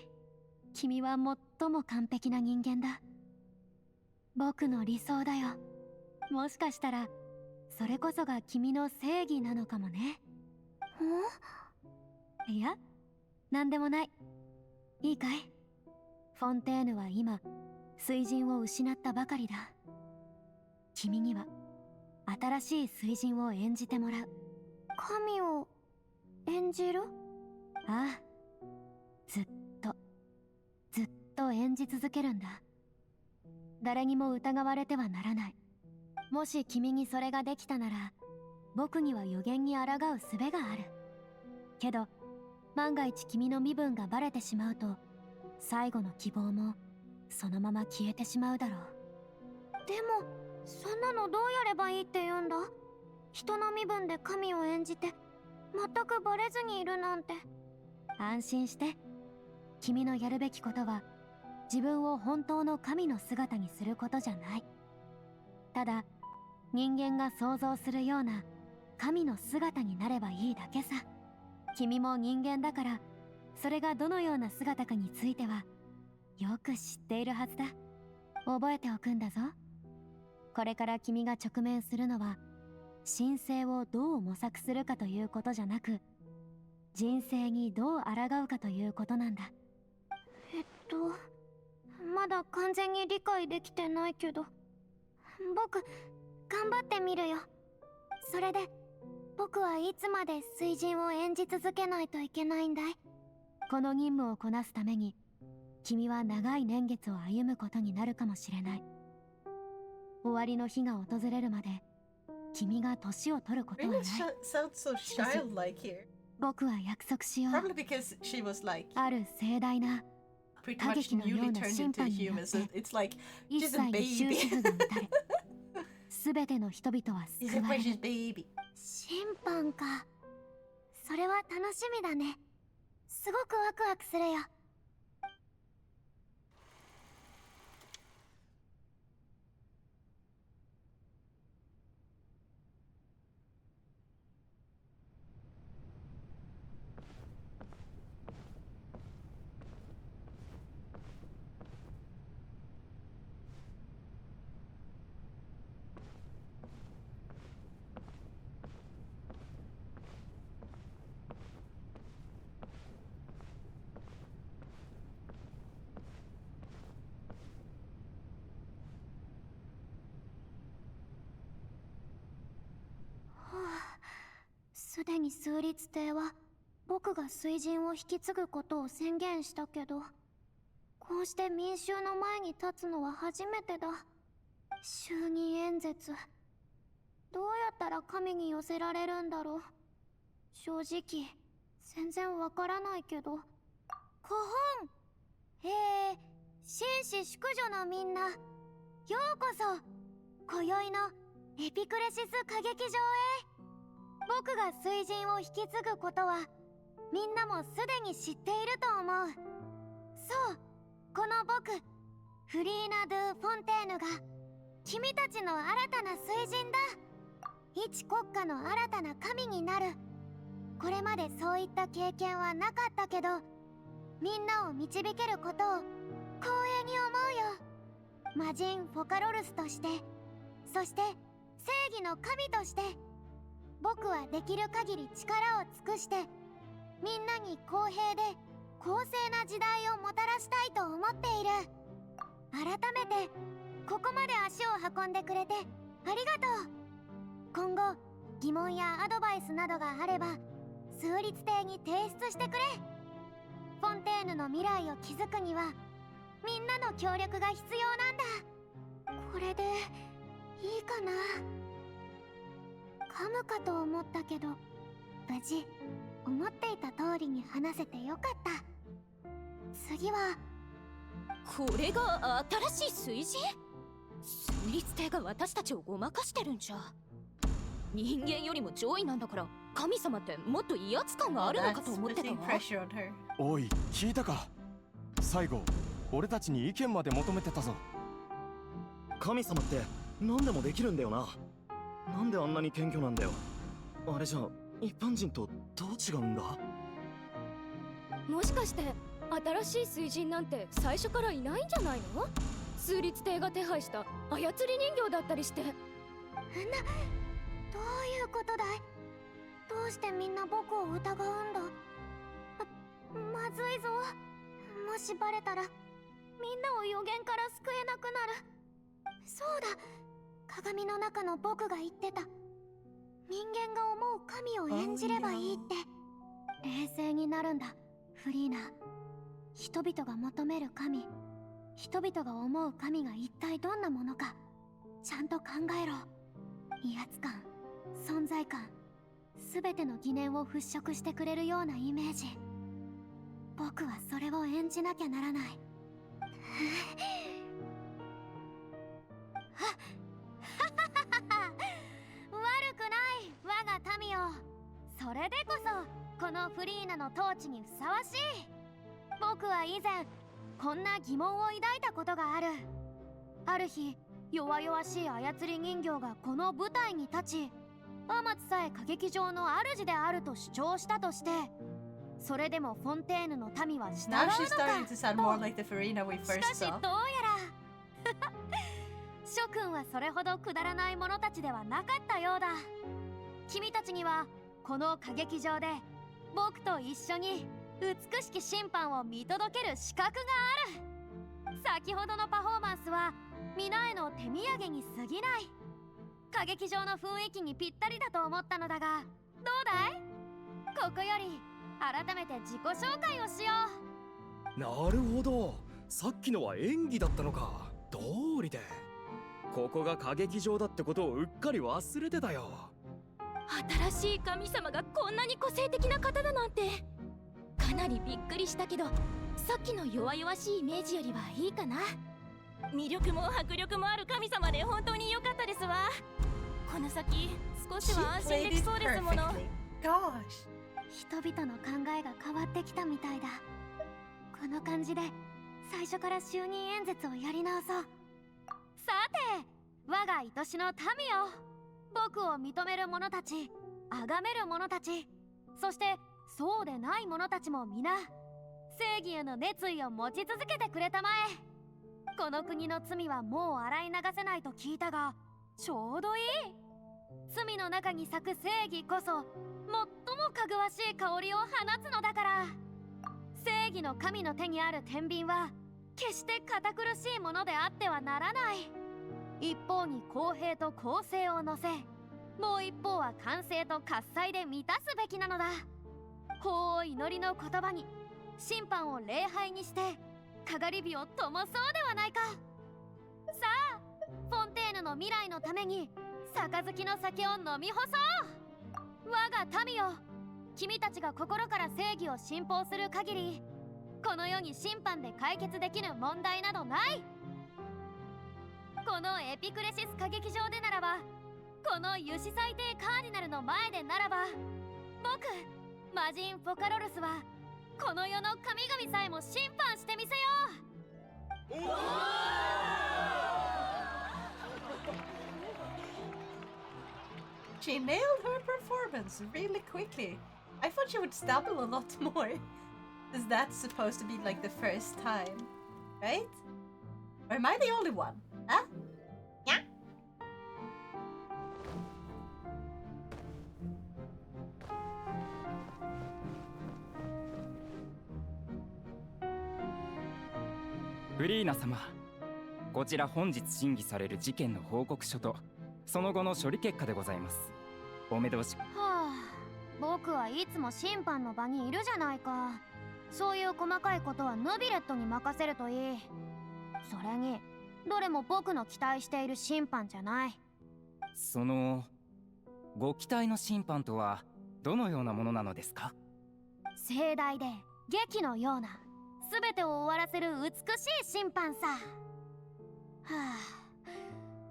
君は最も完璧な人間だ。僕の理想だよ。もしかしたらそれこそが君の正義なのかもね。いや、なんでもない。いいかい？フォンテーヌは今水神を失ったばかりだ。君には新しい水神を演じてもらう。神を演じる？ああ、ずっと演じ続けるんだ。誰にも疑われてはならない。もし君にそれができたなら、僕には予言に抗う術がある。けど万が一君の身分がバレてしまうと、最後の希望もそのまま消えてしまうだろう。でもそんなのどうやればいいって言うんだ？人の身分で神を演じて全くバレずにいるなんて。安心して。君のやるべきことは自分を本当の神の姿にすることじゃない。ただ人間が想像するような神の姿になればいいだけさ。君も人間だから、それがどのような姿かについてはよく知っているはずだ。覚えておくんだぞ。これから君が直面するのは、神聖をどう模索するかということじゃなく、人生にどう抗うかということなんだ。まだ完全に理解できてないけど、僕頑張ってみるよ。それで僕はいつまで水神を演じ続けないといけないんだい？この任務をこなすために君は長い年月を歩むことになるかもしれない。終わりの日が訪れるまで君が年を取ることはない。僕は約束しよう。ある盛大な歌劇のような審判によって一切の終止符が打たれ、すべての人々は救われる。審判か。それは楽しみだね。すごくワクワクするよ。すでに数律帝は僕が水神を引き継ぐことを宣言したけど、こうして民衆の前に立つのは初めてだ。就任演説どうやったら神に寄せられるんだろう。正直全然わからないけど。古本。紳士淑女のみんな、ようこそ今宵のエピクレシス歌劇場へ。僕が水神を引き継ぐことはみんなもすでに知っていると思う。そう、この僕フリーナ・ドゥ・フォンテーヌが君たちの新たな水神だ。一国家の新たな神になる。これまでそういった経験はなかったけど、みんなを導けることを光栄に思うよ。魔人フォカロルスとして、そして正義の神として、僕はできる限り力を尽くしてみんなに公平で公正な時代をもたらしたいと思っている。改めてここまで足を運んでくれてありがとう。今後疑問やアドバイスなどがあれば数律帝に提出してくれ。フォンテーヌの未来を築くにはみんなの協力が必要なんだ。これでいいかな。噛むかと思ったけど無事思っていた通りに話せてよかった。次はこれが新しい水神？数律帝が私たちをごまかしてるんじゃ。人間よりも上位なんだから神様ってもっと威圧感があるのかと思ってたわ。おい、聞いたか。最後俺たちに意見まで求めてたぞ。神様って何でもできるんだよな。なんであんなに謙虚なんだよ。あれじゃ一般人とどう違うんだ。もしかして新しい水神なんて最初からいないんじゃないの？数律帝が手配した操り人形だったりして。どういうことだい？どうしてみんな僕を疑うんだ？まずいぞ。もしバレたらみんなを予言から救えなくなる。そうだ、鏡の中の僕が言ってた人間が思う神を演じればいいって。冷静になるんだフリーナ。人々が求める神、人々が思う神が一体どんなものかちゃんと考えろ。威圧感、存在感、全ての疑念を払拭してくれるようなイメージ。僕はそれを演じなきゃならない。悪くない我が民よ。それでこそこのフリーナの統治にふさわしい。僕は以前こんな疑問を抱いたことがある。ある日弱々しい操り人形がこの舞台に立ち、アマツさえ歌劇場の主であると主張したとして、それでもフォンテーヌの民は従うのか。しかしどうやら諸君はそれほどくだらない者たちではなかったようだ。君たちにはこの歌劇場で僕と一緒に美しき審判を見届ける資格がある。先ほどのパフォーマンスは皆への手土産に過ぎない。歌劇場の雰囲気にぴったりだと思ったのだが、どうだい？ここより改めて自己紹介をしよう。なるほど、さっきのは演技だったのか。道理でここが歌劇場だってことをうっかり忘れてたよ。新しい神様がこんなに個性的な方だなんてかなりびっくりしたけど、さっきの弱々しいイメージよりはいいかな。魅力も迫力もある神様で本当に良かったですわ。この先少しは安心できそうですもの。人々の考えが変わってきたみたいだ。この感じで最初から就任演説をやり直そう。さて我が愛しの民よ、僕を認める者たち、崇める者たち、そしてそうでない者たちも皆正義への熱意を持ち続けてくれたまえ。この国の罪はもう洗い流せないと聞いたが、ちょうどいい。罪の中に咲く正義こそ最もかぐわしい香りを放つのだから。正義の神の手にある天秤は決して堅苦しいものであってはならない。一方に公平と公正を乗せ、もう一方は完成と喝采で満たすべきなのだ。法を祈りの言葉に、審判を礼拝にしてかがり火を灯そうではないか。さあフォンテーヌの未来のために杯の酒を飲み干そう。我が民よ、君たちが心から正義を信奉する限り、この世に審判で解決できる問題などない。このエピクレシス歌劇場でならば、このユシ最低カーディナルの前でならば、僕魔人フォカロルスはこの世の神々さえも審判してみせよう。She nailed her performance really quickly. I thought she would stumble a lot more. Is that supposed to be like the first time? Right? Or am I the only one? Huh? Yeah. フリーナ様、こちら本日審議される事件の報告書とその後の処理結果でございます。お目通し。はあ、僕はいつも審判の場にいるじゃないか。そういう細かいことはヌビレットに任せるといい。それにどれも僕の期待している審判じゃない。そのご期待の審判とはどのようなものなのですか？盛大で劇のような、全てを終わらせる美しい審判さ。はあ、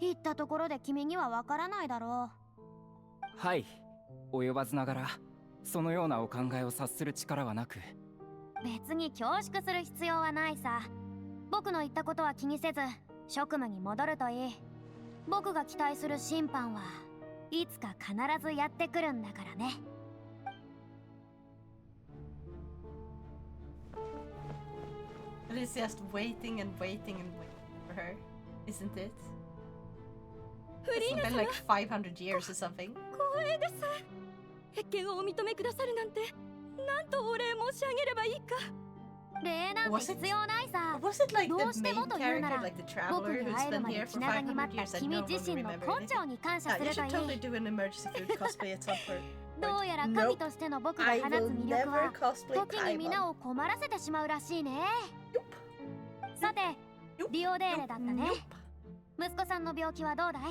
言ったところで君にはわからないだろう。はい、及ばずながらそのようなお考えを察する力はなく。別に恐縮する必要はないさ。僕の言ったことは気にせず職務に戻るといい。僕が期待する審判はいつか必ずやってくるんだからね。It is just waiting and waiting and waiting for her, isn't it? It's been like 500 years or something. 光栄です。謁見をお認めくださるなんて、なんとお礼申し上げればいいか。礼なんて必要ないさ。どうしてもと言うなら、僕に会えるまで気長に待った君自身の根性に感謝するといい。どうやら神としての僕が放つ魅力は時に皆を困らせてしまうらしいね。さて、リオデーレだったね。息子さんの病気はどうだい？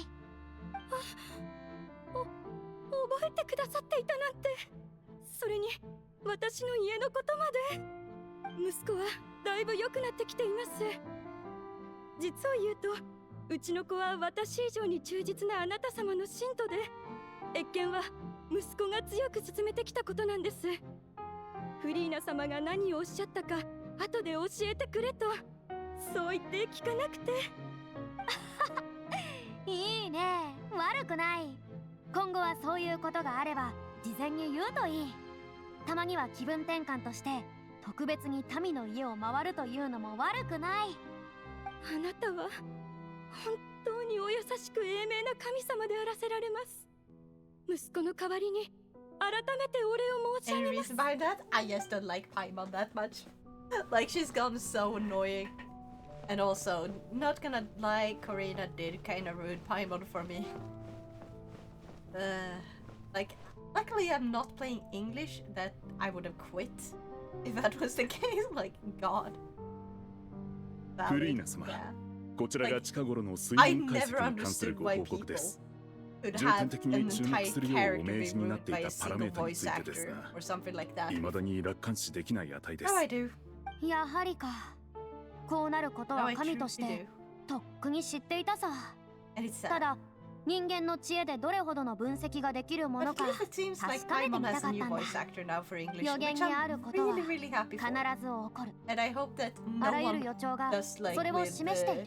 覚えてくださっていたなんて。それに私の家のことまで。息子はだいぶ良くなってきています。実を言うと、うちの子は私以上に忠実なあなた様の信徒で、謁見は息子が強く進めてきたことなんです。フリーナ様が何をおっしゃったか後で教えてくれと、そう言って聞かなくて。いいね、悪くない。今後はそういうことがあれば事前に言うといい。たまには気分転換として特別に民の家を回るというのも悪くない。あなたは本当にお優しく英明な神様であらせられます。息子の代わりに改めてお礼を申し上げます。 Any reason behind that? I just don't like Paimon that much. Like, she's gone so annoying. And also, not gonna lie, Karina did kinda ruin Paimon for me. Like, luckily I'm not playing English, that I would have quit if that was the case. Like, God. フリーナ様、こちらが近頃の水面解析に関するご報告です。重点的に注目するようお命じになっていたパラメータについてですが、未だに楽観視できない値です。やはりか。こうなることは神としてとっくに知っていたさ。ただ人間の知恵でどれほどの分析ができるものか確かめてみたかったんだ。予言にあることは必ず起こる。あらゆる予兆がそれを示している。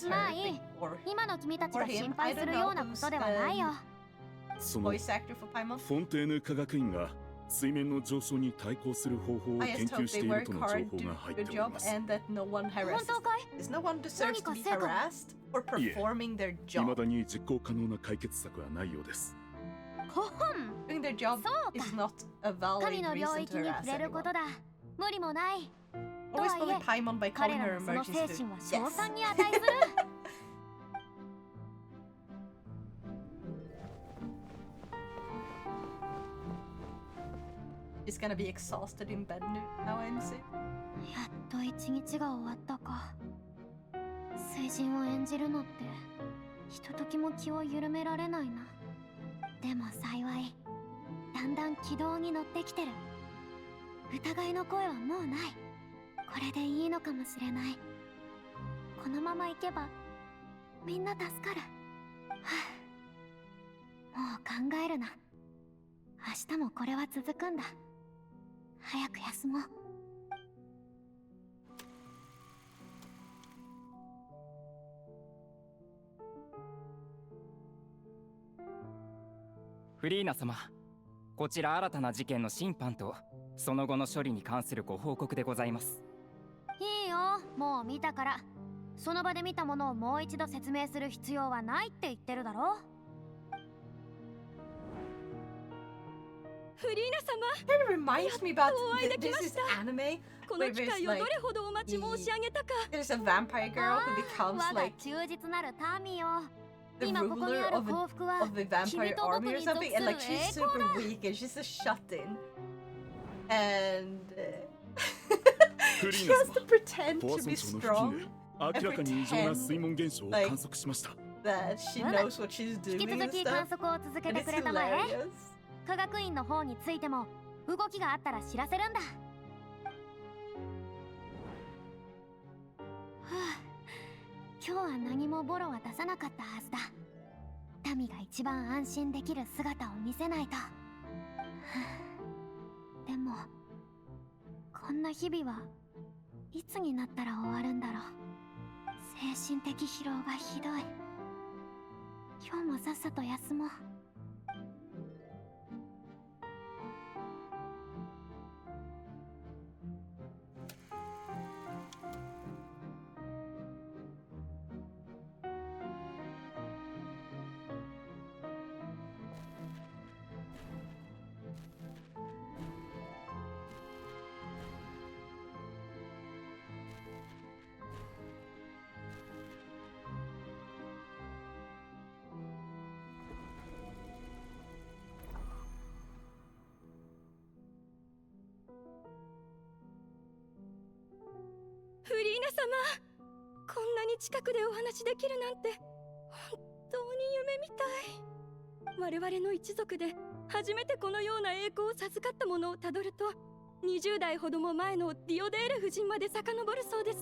まあいい、今の君たちが心配するようなことではないよ。そのフォンテーヌ科学院が水面の上昇に対抗する方法を研究しているとの情報が入っております。本当かい？何か成果？いえ、未だに実行可能な解決策はないようです。ほほん、そうか。神の領域に触れることだ。無理もない。とはいえ、彼らのその精神は称賛に値する。She's gonna be exhausted in bed now, I'm saying. やっと一日が終わったか。水人を演じるのってひとときも気を緩められないな。でも幸いだんだん軌道に乗ってきてる。疑いの声はもうない。これでいいのかもしれない。このまま行けばみんな助かる。もう考えるな。明日もこれは続くんだ。早く休もう。フリーナ様、こちら新たな事件の審判とその後の処理に関するご報告でございます。いいよ、もう見たから。その場で見たものをもう一度説明する必要はないって言ってるだろ。フリーナ様、 It reminds me about お会いできま this し is た。 anime この where 機 there's 会を like どれほどお待ち申し上げたか。 there's a vampire girl who becomes 我が like 忠実なる民よ。 the 今ここに ruler ある of 幸福は of the 君 vampire と僕 army or に属 something, す and る like 栄 she's 光 super だ。 weak and she's a shut-in, and フリ she ーナ has to 様、 pretend ポア to ソ be ン町の付近 strong で明らかに異常な水門現象を観測しました。 that she knows what she's 引き doing 続 and き観 stuff. 測を続け And て it's くれたまえ。 hilarious. 科学院の方についても動きがあったら知らせるんだ。今日は何もボロは出さなかったはずだ。民が一番安心できる姿を見せないと。でもこんな日々はいつになったら終わるんだろう。精神的疲労がひどい。今日もさっさと休もう。フリーナ様、こんなに近くでお話できるなんて本当に夢みたい。我々の一族で初めてこのような栄光を授かったものをたどると、20代ほども前のディオデール夫人まで遡るそうです。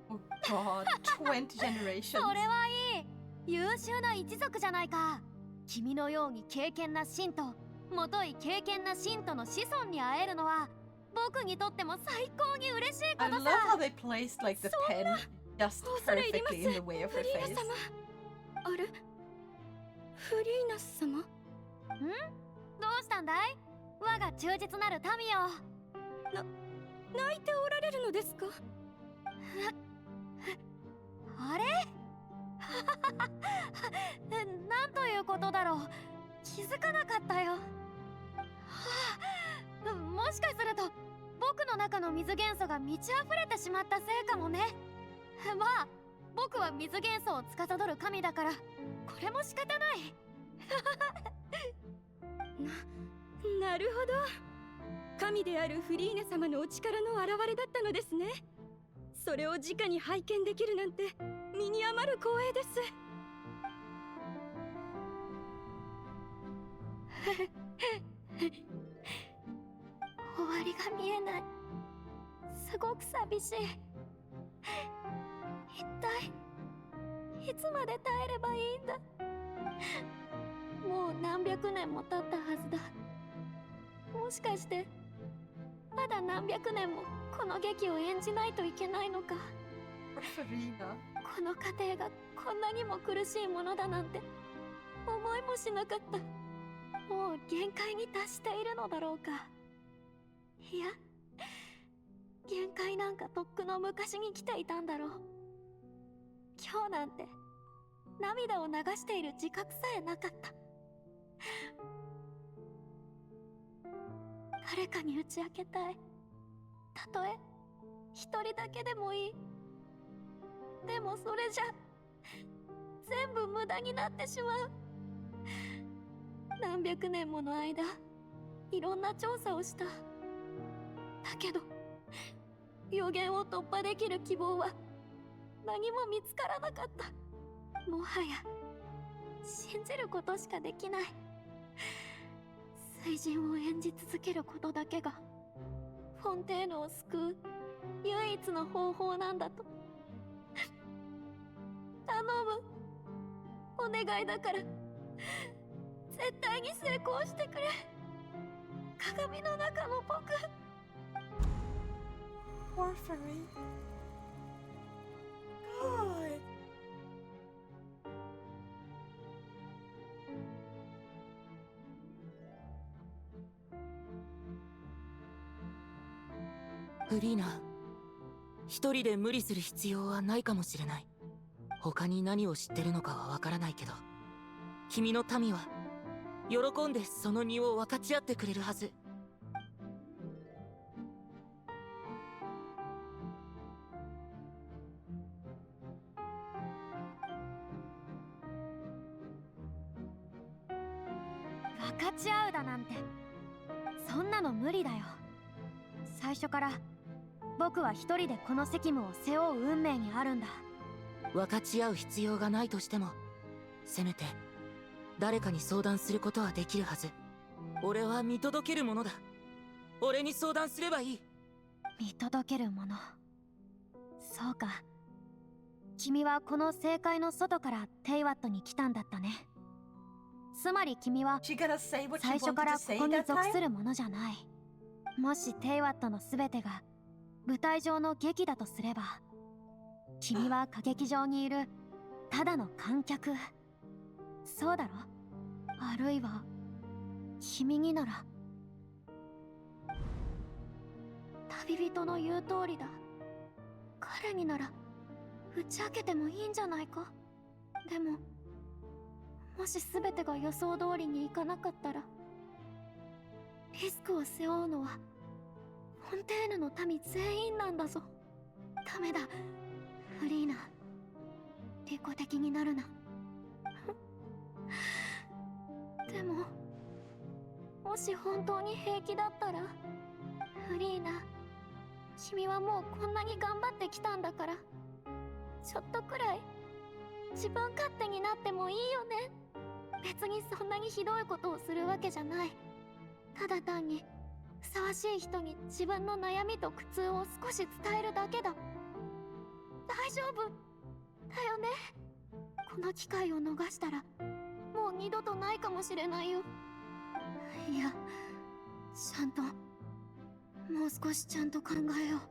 Oh God, 20 generations. それはいい。優秀な一族じゃないか。君のように敬虔な信徒、もとい敬虔な信徒の子孫に会えるのは僕にとっても最高に嬉しいこ I と love さ。 how they placed like the pen just 恐れ入ります perfectly in the way of フ her リーナ face. 様。あれ、フリーナ様。どうしたんだい、我が忠実なる民よ。泣いておられるのですか？あれなんということだろう。気づかなかったよ。もしかすると僕の中の水元素が満ち溢れてしまったせいかもね。まあ僕は水元素を司る神だからこれも仕方ない。なるほど。神であるフリーナ様のお力の表れだったのですね。それを直に拝見できるなんて身に余る光栄です。終わりが見えない。すごく寂しい。一体いつまで耐えればいいんだ。もう何百年も経ったはずだ。もしかしてまだ何百年もこの劇を演じないといけないのか。この過程がこんなにも苦しいものだなんて思いもしなかった。もう限界に達しているのだろうか。いや、限界なんかとっくの昔に来ていたんだろう。今日なんて涙を流している自覚さえなかった。誰かに打ち明けたい。たとえ一人だけでもいい。でもそれじゃ全部無駄になってしまう。何百年もの間いろんな調査をした。だけど予言を突破できる希望は何も見つからなかった。もはや信じることしかできない。水人を演じ続けることだけがフォンテーヌを救う唯一の方法なんだと。頼む、お願いだから絶対に成功してくれ。鏡の中の僕。Poor furry. God. フリーナ、一人で無理する必要はないかもしれない。他に何を知ってるのかはわからないけど、君の民は喜んでその荷を分かち合ってくれるはず。分かち合うだなんて、そんなの無理だよ。最初から僕は一人でこの責務を背負う運命にあるんだ。分かち合う必要がないとしても、せめて誰かに相談することはできるはず。俺は見届けるものだ。俺に相談すればいい。見届けるもの。そうか。君はこの正解の外からテイワットに来たんだったね。つまり君は最初からここに属するものじゃない。もしテイワットの全てが舞台上の劇だとすれば、君は歌劇場にいるただの観客。そうだろ？あるいは君になら。旅人の言う通りだ。彼になら打ち明けてもいいんじゃないか。でももし全てが予想通りにいかなかったら、リスクを背負うのはフォンテーヌの民全員なんだぞ。ダメだ、フリーナ。利己的になるな。でももし本当に平気だったら、フリーナ、君はもうこんなに頑張ってきたんだから、ちょっとくらい自分勝手になってもいいよね。別にそんなにひどいことをするわけじゃない。ただ単にふさわしい人に自分の悩みと苦痛を少し伝えるだけだ。大丈夫だよね。この機会を逃したらもう二度とないかもしれないよ。いや、ちゃんと、もう少しちゃんと考えよう。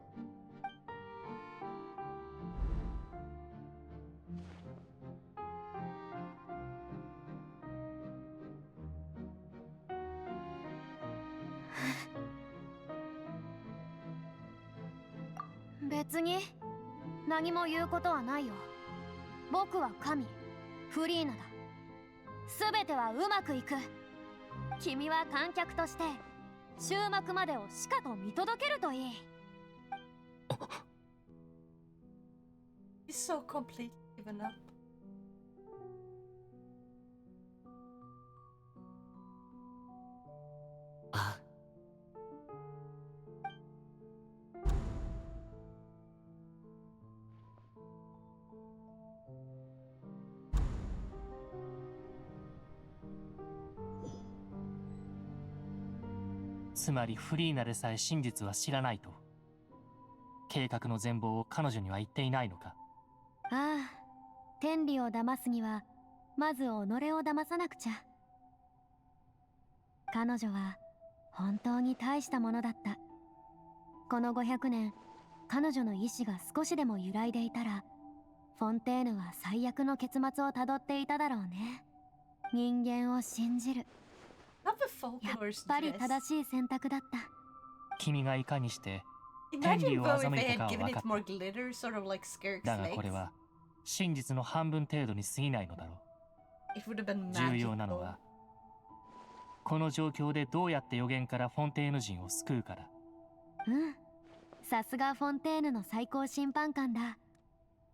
別に何も言うことはないよ。僕は神、フリーナだ。全てはうまくいく。君は観客として終幕までをしかと見届けるといい。He's so complete, given up. あ、つまりフリーナでさえ真実は知らないと。計画の全貌を彼女には言っていないのか。ああ、天理を騙すにはまず己を騙さなくちゃ。彼女は本当に大したものだった。この500年、彼女の意志が少しでも揺らいでいたら、フォンテーヌは最悪の結末をたどっていただろうね。人間を信じる。やっぱり正しい選択だった。君がいかにして天理を欺いたかは分かった。だがこれは真実の半分程度に過ぎないのだろう。重要なのはこの状況でどうやって予言からフォンテーヌ人を救うかだ。うん、さすがフォンテーヌの最高審判官だ。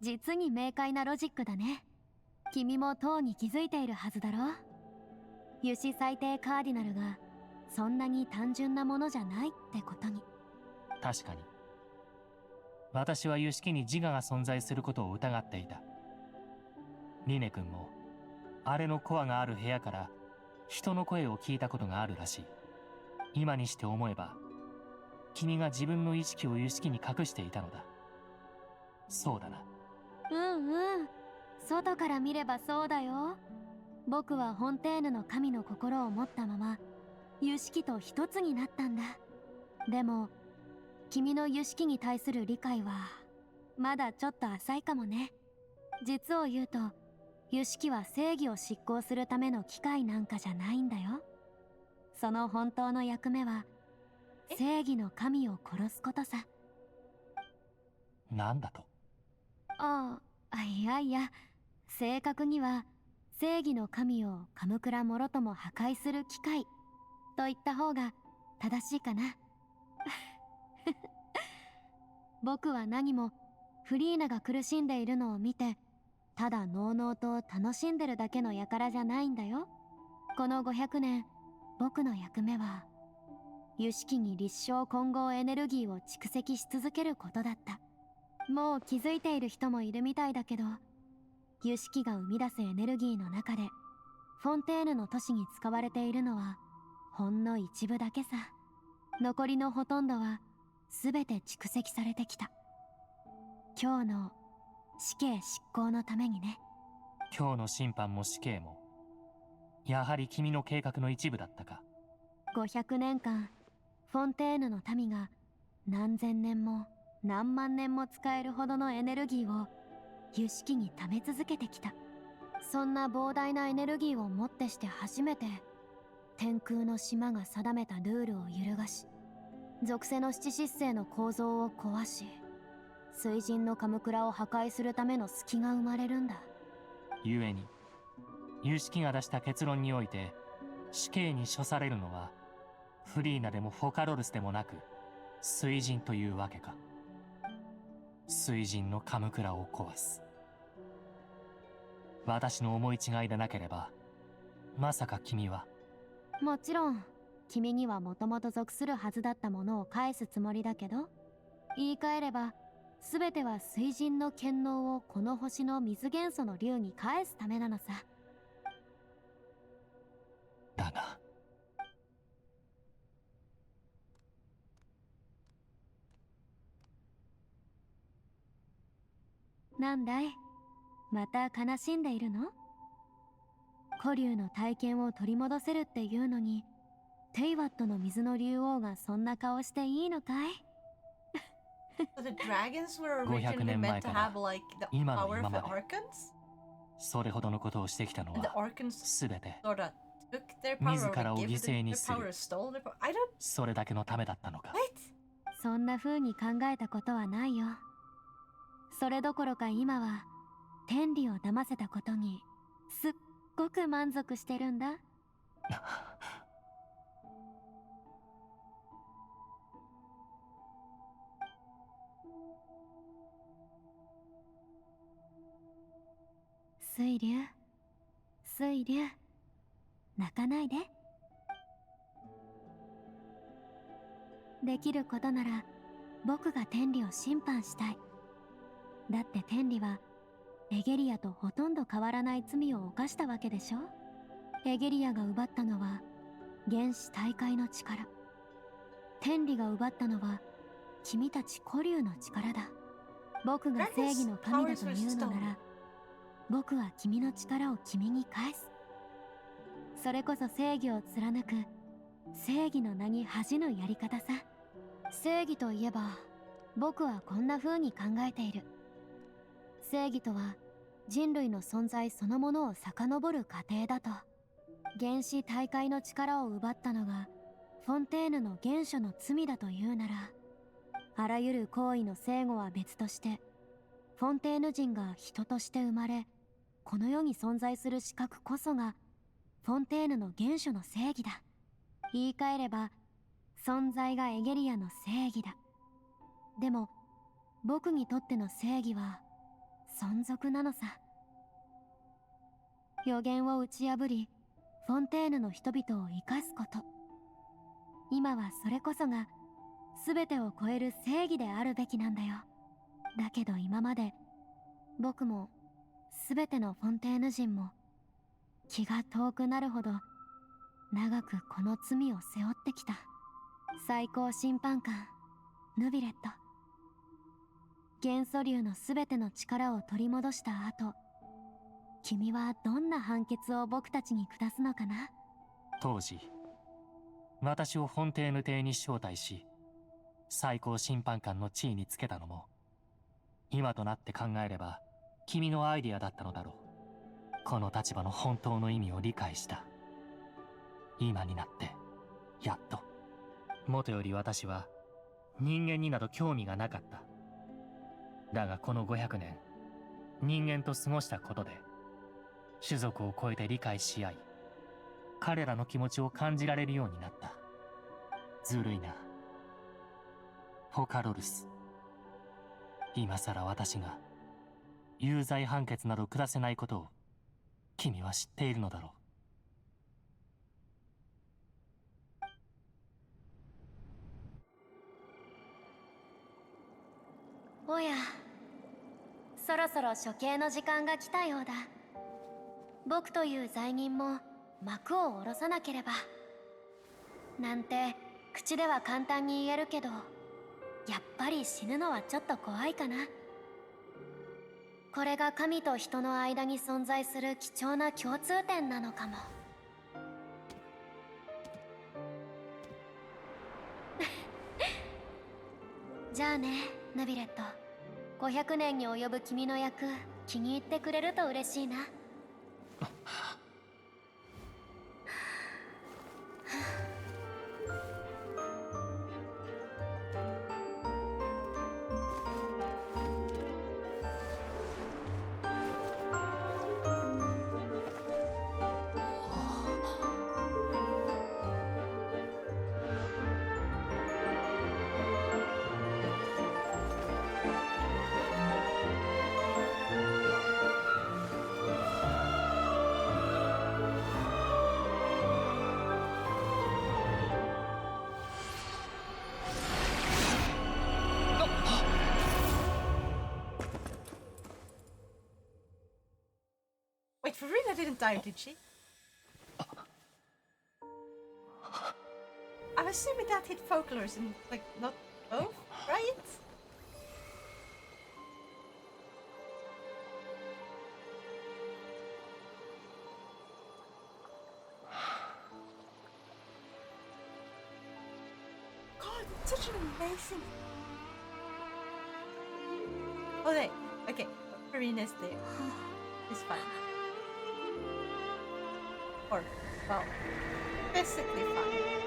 実に明快なロジックだね。君もとうに気づいているはずだろう。油脂最低カーディナルがそんなに単純なものじゃないってことに。確かに私は油脂に自我が存在することを疑っていた。リネ君もあれのコアがある部屋から人の声を聞いたことがあるらしい。今にして思えば君が自分の意識を湯敷に隠していたのだ。そうだな。うんうん、外から見ればそうだよ。僕はフォンテーヌの神の心を持ったまま湯敷と一つになったんだ。でも君の湯敷に対する理解はまだちょっと浅いかもね。実を言うと湯敷は正義を執行するための機械なんかじゃないんだよ。その本当の役目は正義の神を殺すことさ。なんだと？ああ、いやいや、正確には正義の神を鎌倉もろとも破壊する機械と言った方が正しいかな。僕は何もフリーナが苦しんでいるのを見てただのうのうと楽しんでるだけの輩じゃないんだよ。この500年僕の役目は湯敷に立証混合エネルギーを蓄積し続けることだった。もう気づいている人もいるみたいだけど、湯敷が生み出すエネルギーの中でフォンテーヌの都市に使われているのはほんの一部だけさ。残りのほとんどは全て蓄積されてきた。今日の死刑執行のためにね。今日の審判も死刑もやはり君の計画の一部だったか。500年間フォンテーヌの民が何千年も何万年も使えるほどのエネルギーを湯敷に溜め続けてきた。そんな膨大なエネルギーをもってして初めて天空の島が定めたルールを揺るがし、属性の七疾星の構造を壊し、水神の鎌倉を破壊するための隙が生まれるんだ。故に湯敷が出した結論において死刑に処されるのはフリーナでもフォカロルスでもなく水神というわけか。水神の鎌倉を壊す。私の思い違いでなければまさか君は。もちろん君にはもともと属するはずだったものを返すつもりだけど、言い換えれば全ては水神の権能をこの星の水元素の竜に返すためなのさ。だがなんだい、また悲しんでいるの？古竜の体験を取り戻せるっていうのにテイワットの水の竜王がそんな顔していいのかい？500年前から今の今までそれほどのことをしてきたのは全て自らを犠牲にする、それだけのためだったのか。そんな風に考えたことはないよ。それどころか今は天理を騙せたことにすっごく満足してるんだ。水流、水流、泣かないで。できることなら僕が天理を審判したい。だって天理はエゲリアとほとんど変わらない罪を犯したわけでしょ。エゲリアが奪ったのは原始大海の力、天理が奪ったのは君たち古竜の力だ。僕が正義の神だというのなら僕は君の力を君に返す。それこそ正義を貫く正義の名に恥じぬやり方さ。正義といえば僕はこんな風に考えている。正義とは人類の存在そのものを遡る過程だと。原始大海の力を奪ったのがフォンテーヌの原初の罪だというなら、あらゆる行為の正誤は別としてフォンテーヌ人が人として生まれこの世に存在する資格こそがフォンテーヌの原初の正義だ。言い換えれば存在がエゲリアの正義だ。でも僕にとっての正義は存続なのさ。予言を打ち破りフォンテーヌの人々を生かすこと、今はそれこそが全てを超える正義であるべきなんだよ。だけど今まで僕も全てのフォンテーヌ人も気が遠くなるほど長くこの罪を背負ってきた最高審判官ヌビレット。元素竜のすべての力を取り戻した後、君はどんな判決を僕たちに下すのかな。当時私をフォンテーヌ邸に招待し最高審判官の地位につけたのも今となって考えれば君のアイディアだったのだろう。この立場の本当の意味を理解した。今になってやっと。もとより私は人間になど興味がなかった。だがこの500年人間と過ごしたことで種族を超えて理解し合い彼らの気持ちを感じられるようになった。ずるいなポカロルス。今さら私が有罪判決など下せないことを君は知っているのだろう。おや、そろそろ処刑の時間が来たようだ。僕という罪人も幕を下ろさなければ。なんて口では簡単に言えるけど、やっぱり死ぬのはちょっと怖いかな。これが神と人の間に存在する貴重な共通点なのかも。じゃあね、ヌビレット。500年に及ぶ君の役、気に入ってくれると嬉しいな。Wait, Farina didn't die, did she? I'm assuming that hit Folklores and, like, not both, right? God, it's such an amazing... Oh, there. Okay, Farina's there. It's fine. Or, well, physically fine.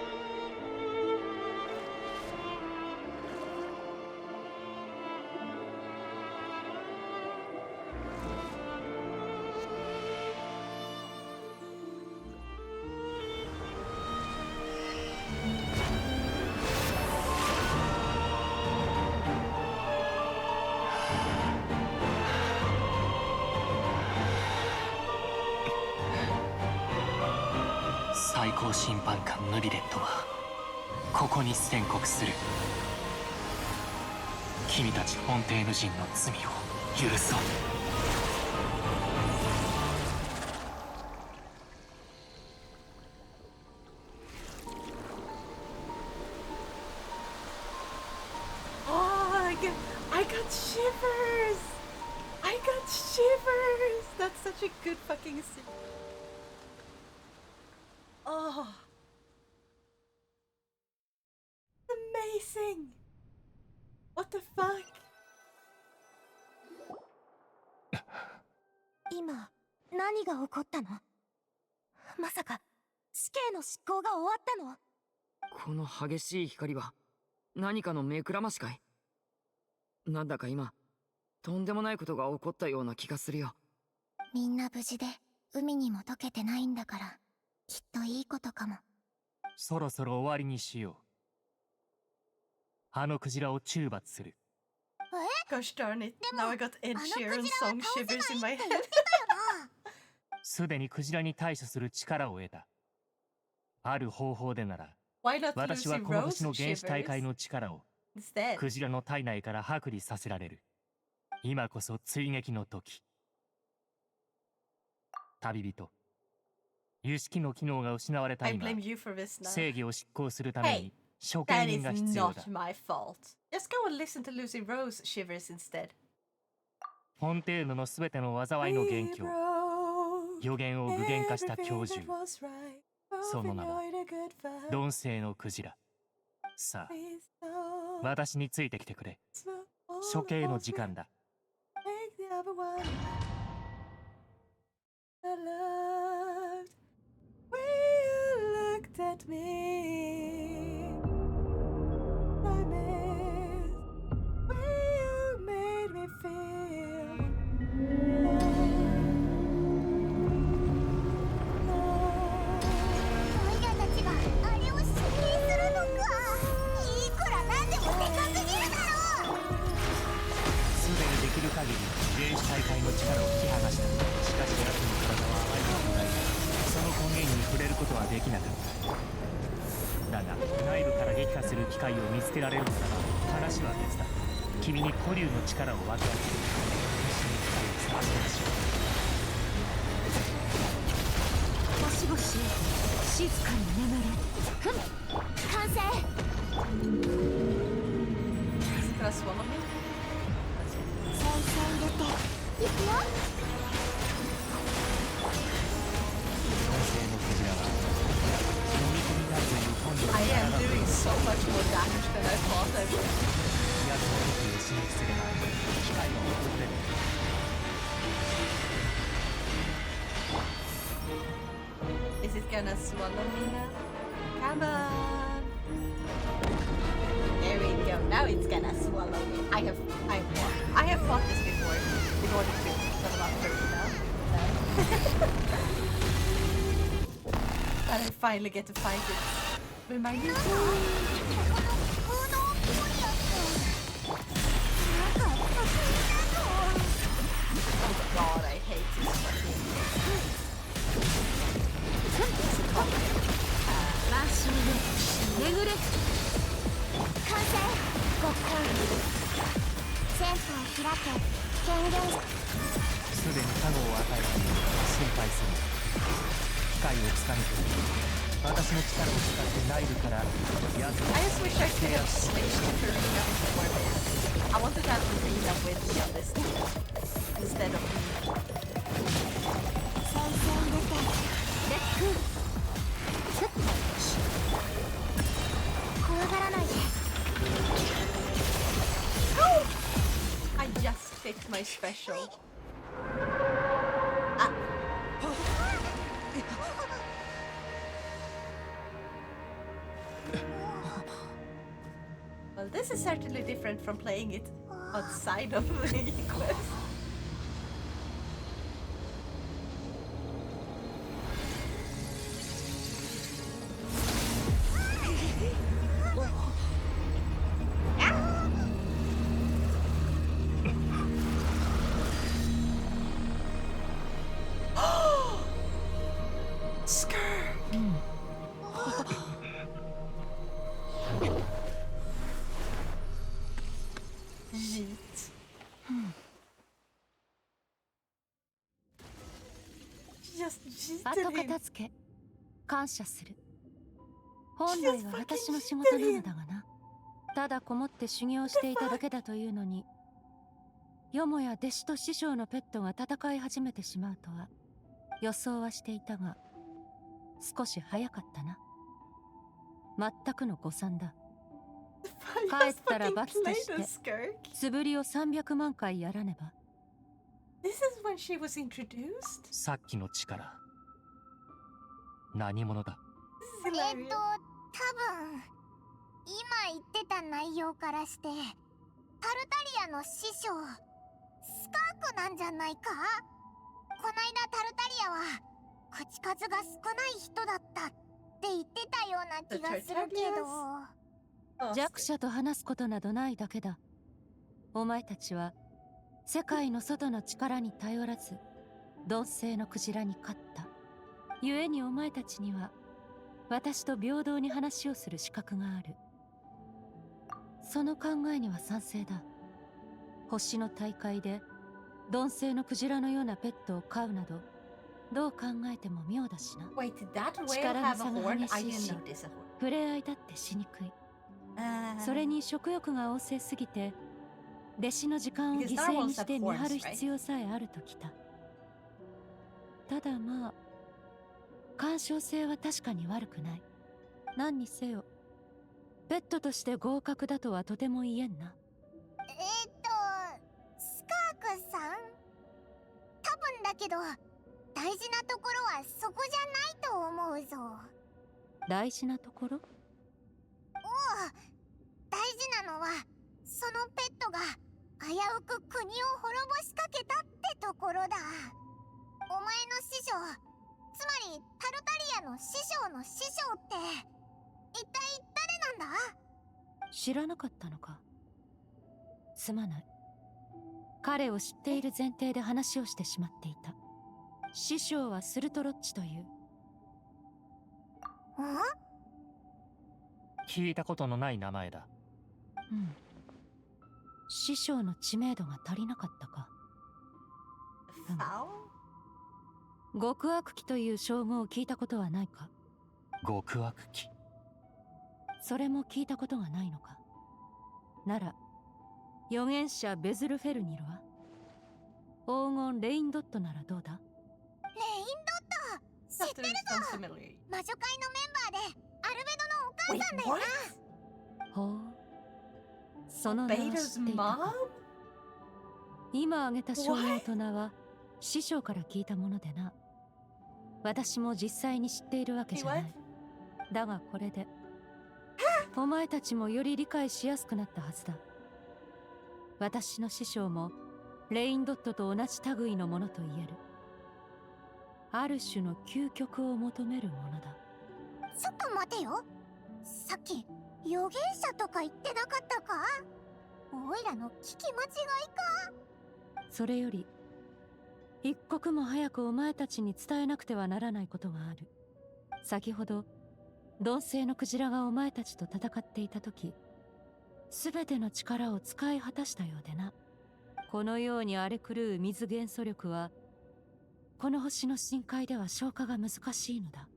最高審判官ヌビレットはここに宣告する。君たちフォンテーヌ人の罪を許そう。I got shivers! I got shivers! That's such a good fucking scene. Oh. Amazing! What the fuck? 今、何が起こったの？まさか、死刑の執行が終わったの？この激しい光は何かの目くらましかい？なんだか今とんでもないことが起こったような気がするよ。みんな無事で海にも溶けてないんだからきっといいことかも。そろそろ終わりにしよう。あのクジラを懲罰する。Gosh darn it. Now I got Ed Sheeran's song shivers in my head. すでにクジラに対処する力を得た。ある方法でなら、私はこの星の原始大会の力をクジラの体内から剥離させられる。今こそ追撃の時。旅人、有識の機能が失われた I 今、 blame you for this now. 正義を執行するため Hey, に処刑 that 人 is が必要だ。 not my fault. Just go and listen to Lucy Rose Shivers instead. フォンテーヌのすべての災いの元凶、予言を具現化した教授、その名も鈍性のクジラ。さあ、私についてきてくれ。処刑の時間だ。At me, I miss where you made me feel. オイラたちがあれを指定するのか。いくらなんでもでかすぎるだろう。すでにできる限り原始大会の力を引き剥がした。しかし奴の体はあまりに巨大だ。その根源に触れることはできなかった。だが内部から撃破する機会を見つけられるならば話は別だ。君に古竜の力を分け与える。一緒に機会を探してほしい。ゴシゴシ静かに眠れ。ふん、完成。再生入れていくよ。I am doing so much more damage than I thought I would. Is it gonna swallow me now? Come on! There we go. Now it's gonna swallow me. I have fought this before. In order to what about 30 now? And I finally get to fight it with my new Oh god, I hate this fuckingすでに加護を与えている。心配する。機会をつかみ取り、私の力を使って内部からやつを I just wish I could have switched to Karina before this. I wanted to have Karina with me on this instead of me. I just picked my special. Ah. Well, this is certainly different from playing it outside of the quest. Just 後片付け感謝する。本来は私の仕事なのだがな。ただこもって修行していただけだというのに、よもや弟子と師匠のペットが戦い始めてしまうとは予想はしていたが、少し早かったな。全くの誤算だ。帰ったら罰として素振りを300万回やらねば。This is when she was introduced? さっきの力、何者だ。多分今言ってた内容からしてタルタリアの師匠スカークなんじゃないか。こないだタルタリアは口数が少ない人だったって言ってたような気がするけど。弱者と話すことなどないだけだ。お前たちは世界の外の力に頼らず鈍性のクジラに勝った。故にお前たちには私と平等に話をする資格がある。その考えには賛成だ。星の大会で鈍性のクジラのようなペットを飼うなどどう考えても妙だしな。 Wait, did that whale 力 have の a 差が horn? 激 I しい didn't し notice a horn. 触れ合いだってしにくい。それに食欲が旺盛すぎて弟子の時間を犠牲にして見張る必要さえあるときた。ただまあ干渉性は確かに悪くない。何にせよペットとして合格だとはとても言えんな。スカークさん、多分だけど大事なところはそこじゃないと思うぞ。大事なところ？おう、大事なのはそのペットが危うく国を滅ぼしかけたってところだ。お前の師匠、つまりタルタリアの師匠の師匠って一体誰なんだ？知らなかったのか。すまない。彼を知っている前提で話をしてしまっていた。師匠はスルトロッチという。聞いたことのない名前だ。うん。師匠の知名度が足りなかったか。極悪鬼という称号を聞いたことはないか。極悪鬼。それも聞いたことがないのか。なら預言者ベズルフェルニルは黄金レインドットならどうだ？レインドット知ってるぞ。魔女会のメンバーでアルベドのお母さんだよな。ほう、その名を知っていたか。今挙げた称号と名は師匠から聞いたものでな。私も実際に知っているわけじゃない。だがこれでお前たちもより理解しやすくなったはずだ。私の師匠もレインドットと同じ類のものと言える。ある種の究極を求めるものだ。ちょっと待てよ。さっき預言者とか言ってなかったか？おいらの聞き間違いか？それより一刻も早くお前たちに伝えなくてはならないことがある。先ほど鈍性のクジラがお前たちと戦っていた時、すべての力を使い果たしたようでな。このように荒れ狂う水元素力はこの星の深海では消化が難しいのだ。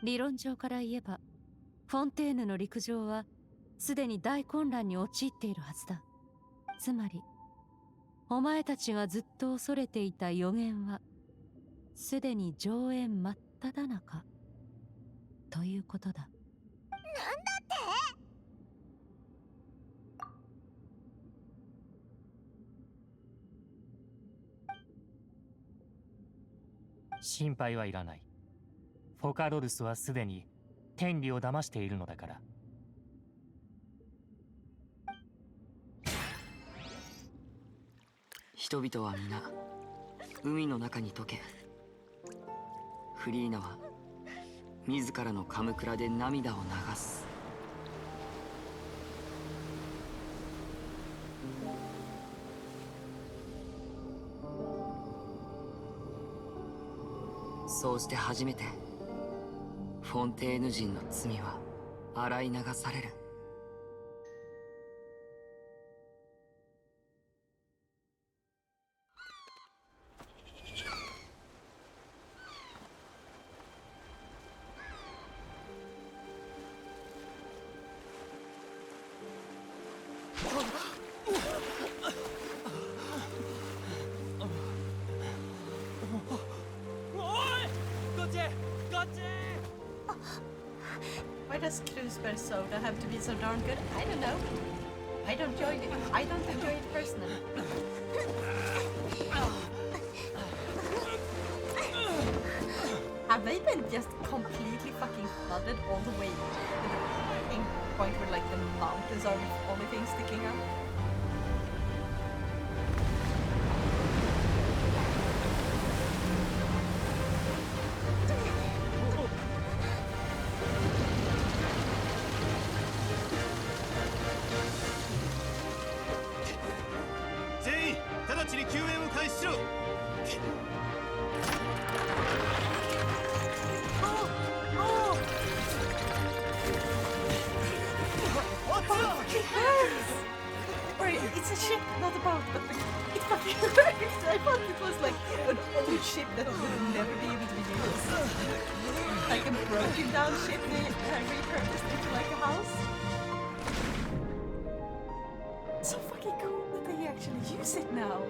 理論上から言えばフォンテーヌの陸上はすでに大混乱に陥っているはずだ。つまりお前たちがずっと恐れていた予言はすでに上演真っ只中ということだ。なんだって？心配はいらない。フォカドルスはすでに天理を騙しているのだから。人々は皆海の中に溶け、フリーナは自らのカムクラで涙を流す。そうして初めてフォンテーヌ人の罪は洗い流される。Why does Krusberg soda have to be so darn good? I don't know. I don't enjoy it. I don't enjoy it personally. Have they been just completely fucking flooded all the way to the fucking point where like the mountains are the only thing sticking out? it's a ship, not a boat, but like, it fucking works. I thought it was like an old ship that would never be able to be used. Like a broken down ship they repurposed into like a house. So fucking cool that they actually use it now.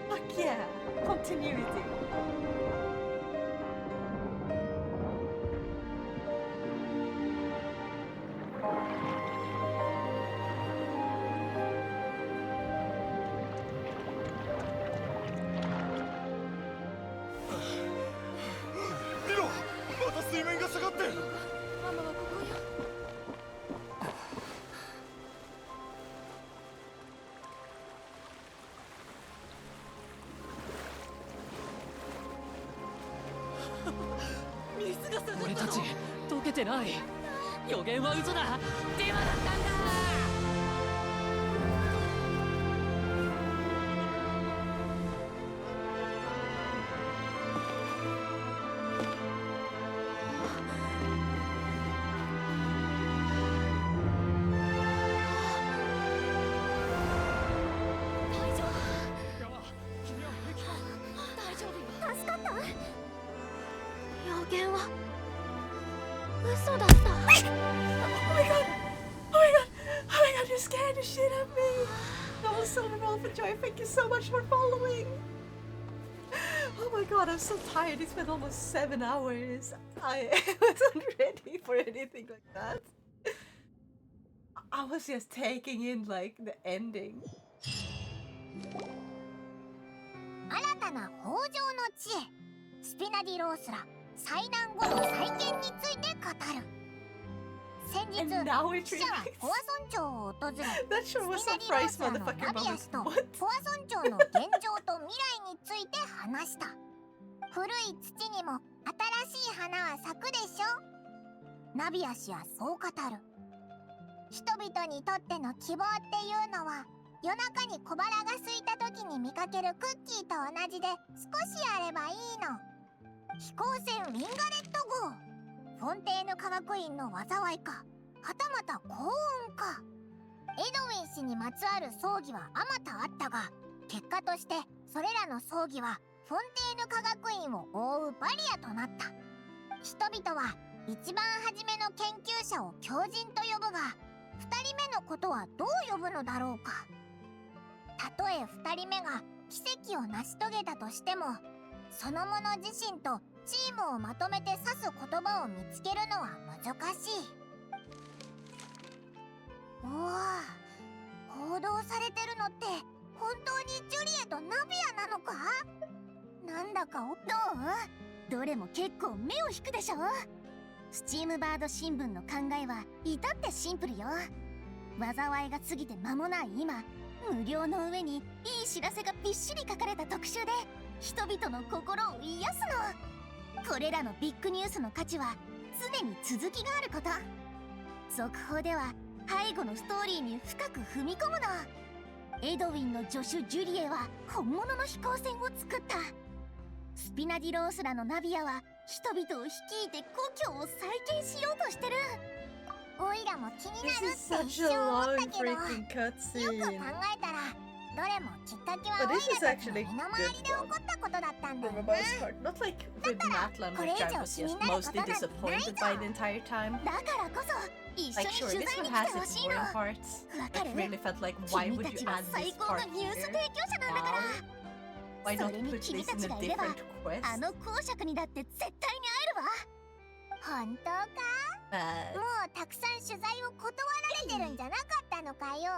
Fuck yeah, continuity.俺たち解けてない。予言は嘘だ。デマだったんだ。I'm so tired. It's been almost 7 hours. I wasn't ready for anything like that. I was just taking in like the ending. 新たな北条の知恵スピナディロースラ災難後の再建について語る。先日、記者はポア村長を訪れ、スピナディロースラのナビアスとポア村長の現状と未来について話した。古い土にも新しい花は咲くでしょ。ナビア氏はそう語る。人々にとっての希望っていうのは夜中に小腹が空いた時に見かけるクッキーと同じで少しあればいいの。飛行船ウィンガレット号、フォンテーヌ科学院の災いか、はたまた幸運か。エドウィン氏にまつわる葬儀はあまたあったが、結果としてそれらの葬儀はフォンテーヌ科学院を覆うバリアとなった。人々は一番初めの研究者を狂人と呼ぶが、2人目のことはどう呼ぶのだろうか。たとえ2人目が奇跡を成し遂げたとしても、その者自身とチームをまとめて指す言葉を見つけるのは難しい。おお、報道されてるのって本当にジュリエとナビアなのか？なんだかどう？どれも結構目を引くでしょ。スチームバード新聞の考えは至ってシンプルよ。災いが過ぎて間もない今、無料の上にいい知らせがびっしり書かれた特集で人々の心を癒すの。これらのビッグニュースの価値は常に続きがあること。続報では背後のストーリーに深く踏み込むの。エドウィンの助手ジュリエは本物の飛行船を作った。スピナディロースらのナビアは人々を率いて故郷を再建しようとしてる。オイラも気になるって一瞬思ったけど、よく考えたらどれもきっかけはオイラたちの身の回りで起こったことだったんだよね。だからこれ以上気になることなんてないぞ。だからこそ一緒に取材に来てほしいの。わかる？君たちは最高のニュース提供者なんだから。それに君たちがいればあの公爵にだって絶対に会えるわ。本当か？もうたくさん取材を断られてるんじゃなかったのかよ。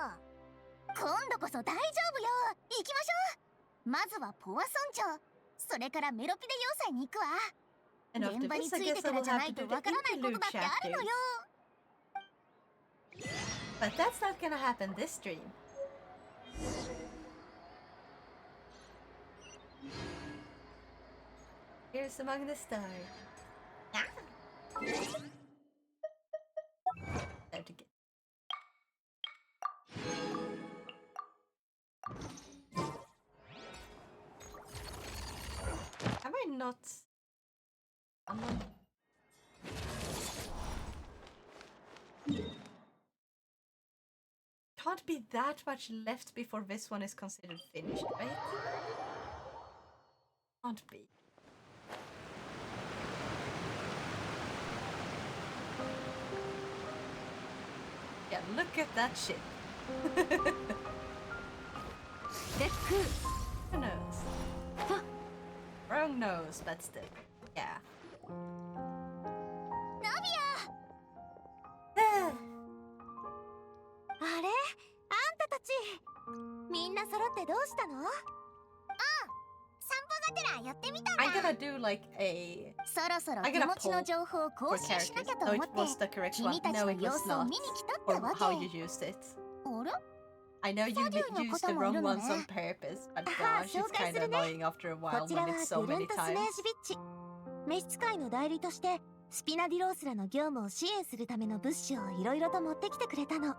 今度こそ大丈夫よ。行きましょう。まずはポア村長、それからメロピデ要塞に行くわ。現場についてからじゃないとわからないことだってあるのよ。But that's not gonna happen this stream. Here's among the stars. Time to get. Am I not? I'm not. can't be that much left before this one is considered finished, right? Can't be. Yeah, look at that shit. Who knows? Wrong nose, but still. Yeah. ナビアあれあんたたちみんな揃ってどうしたの？散歩がてらやってみたんだ。 I'm gonna do like a... そろそろ手持ちの情報を更新しなきゃと思って君たちの様子を見に来たってわけ。 How you used it. あれ I know you used the wrong ones on purpose, but gosh, it's kind of annoying after a while when it's so many times. 召使いの代理としてスピナディロースらの業務を支援するための物資をいろいろと持ってきてくれたの。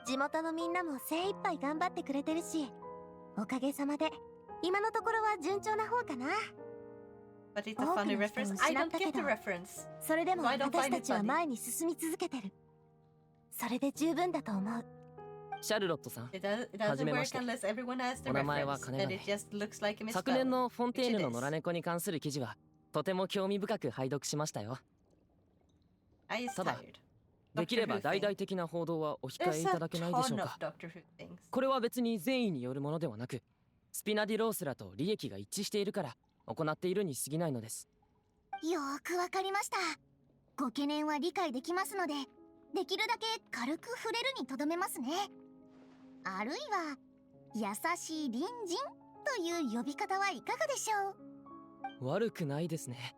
地元のみんなも精一杯頑張ってくれてるし、おかげさまで今のところは順調な方かな。 But it's a funny reference. I don't get the reference. それでも私たちは前に進み続けてる。それで十分だと思う。シャルロットさん、 It doesn't work unless everyone has the お名前は reference. 金 Then が it just looks like a misspell. 昨年のフォンテーヌの野良猫に関する記事はとても興味深く拝読しましたよ。ただ、できれば大々的な報道はお控えいただけないでしょうか。これは別に善意によるものではなく、スピナディロースらと利益が一致しているから行っているに過ぎないのです。よーくわかりました。ご懸念は理解できますので、できるだけ軽く触れるにとどめますね。あるいは優しい隣人という呼び方はいかがでしょう。悪くないですね。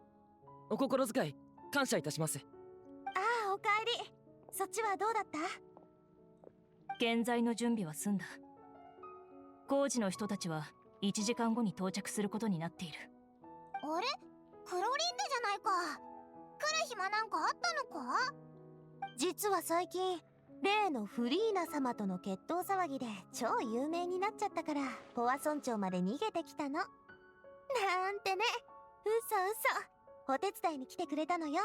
お心遣い感謝いたします。ああ、おかえり。そっちはどうだった？現在の準備は済んだ。工事の人たちは1時間後に到着することになっている。あれ？クロリンデじゃないか。来る暇なんかあったのか？実は最近例のフリーナ様との決闘騒ぎで超有名になっちゃったからポワ村長まで逃げてきたの。なんてね。嘘。お手伝いに来てくれたのよ。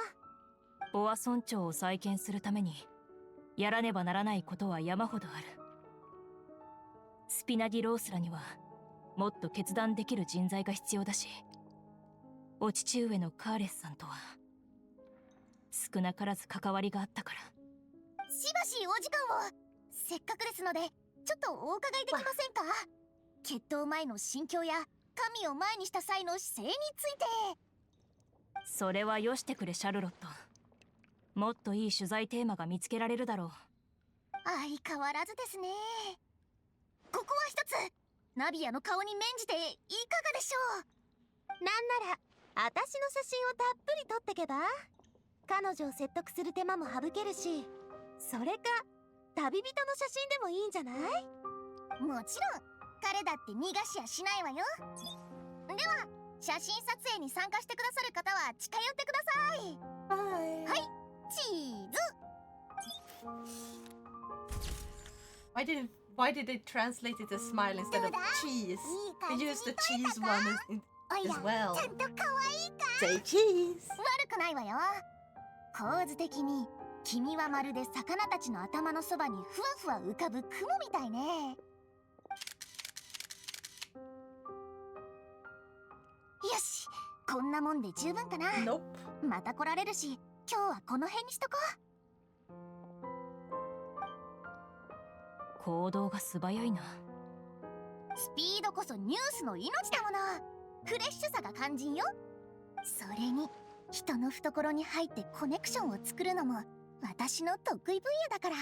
ポワ村長を再建するためにやらねばならないことは山ほどある。スピナディロースらにはもっと決断できる人材が必要だし、お父上のカーレスさんとは少なからず関わりがあったから。しばしお時間を。せっかくですのでちょっとお伺いできませんか？決闘前の心境や神を前にした際の姿勢について。それはよしてくれシャルロット。もっといい取材テーマが見つけられるだろう。相変わらずですね。ここは一つナビアの顔に免じていかがでしょう。なんなら私の写真をたっぷり撮ってけば彼女を説得する手間も省けるし、それか旅人の写真でもいいんじゃない？もちろん彼だって逃がしやしないわよ。では写真撮影に参加してくださる方は近寄ってください。はい、チーズ。Why did it translate it as smile instead of cheese? They used the cheese one as well. ちゃんと可愛いか？ Say cheese. 悪くないわよ。構図的に君はまるで魚たちの頭のそばにふわふわ浮かぶ雲みたいね。よし、こんなもんで十分かな。また来られるし、今日はこの辺にしとこう。行動が素早いな。スピードこそニュースの命だもの。フレッシュさが肝心よ。それに人の懐に入ってコネクションを作るのも私の得意分野だから、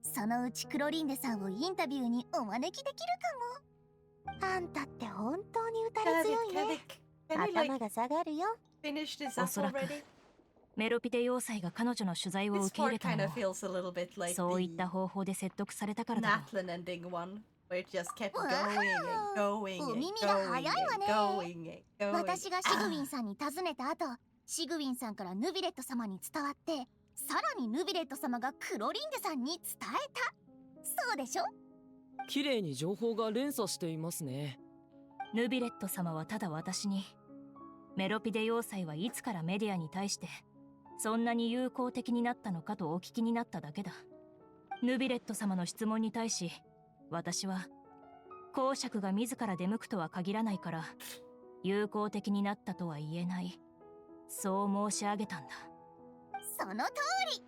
そのうちクロリンデさんをインタビューにお招きできるかも。あんたって本当に打たれ強いね。頭が下がるよ。おそらくメロピテ要塞が彼女の取材を受け入れたのもそういった方法で説得されたからだろう。お耳が早いわね。私がシグウィンさんに尋ねた後、シグウィンさんからヌビレット様に伝わって、さらにヌビレット様がクロリンデさんに伝えた。そうでしょ？綺麗に情報が連鎖していますね。ヌビレット様はただ私に、メロピデ要塞はいつからメディアに対してそんなに友好的になったのかとお聞きになっただけだ。ヌビレット様の質問に対し、私は公爵が自ら出向くとは限らないから友好的になったとは言えない、そう申し上げたんだ。その通り。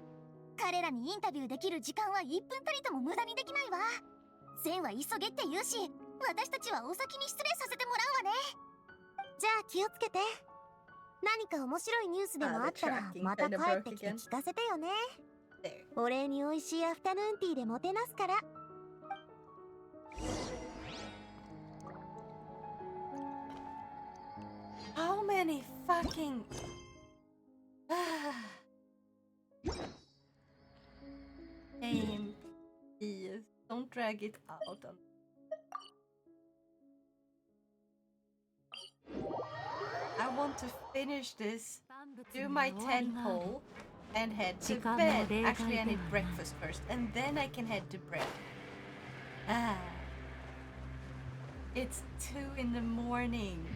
彼らにインタビューできる時間は1分たりとも無駄にできないわ。善は急げって言うし、私たちはお先に失礼させてもらうわね。じゃあ気をつけて。何か面白いニュースでもあったらまた帰ってきて聞かせてよね。お礼に美味しいアフタヌーンティーでもてなすから。How many fucking game, please don't drag it out on. I want to finish this, do my 10 pole, and head to bed. Actually, I need breakfast first, and then I can head to bed. It's 2 in the morning.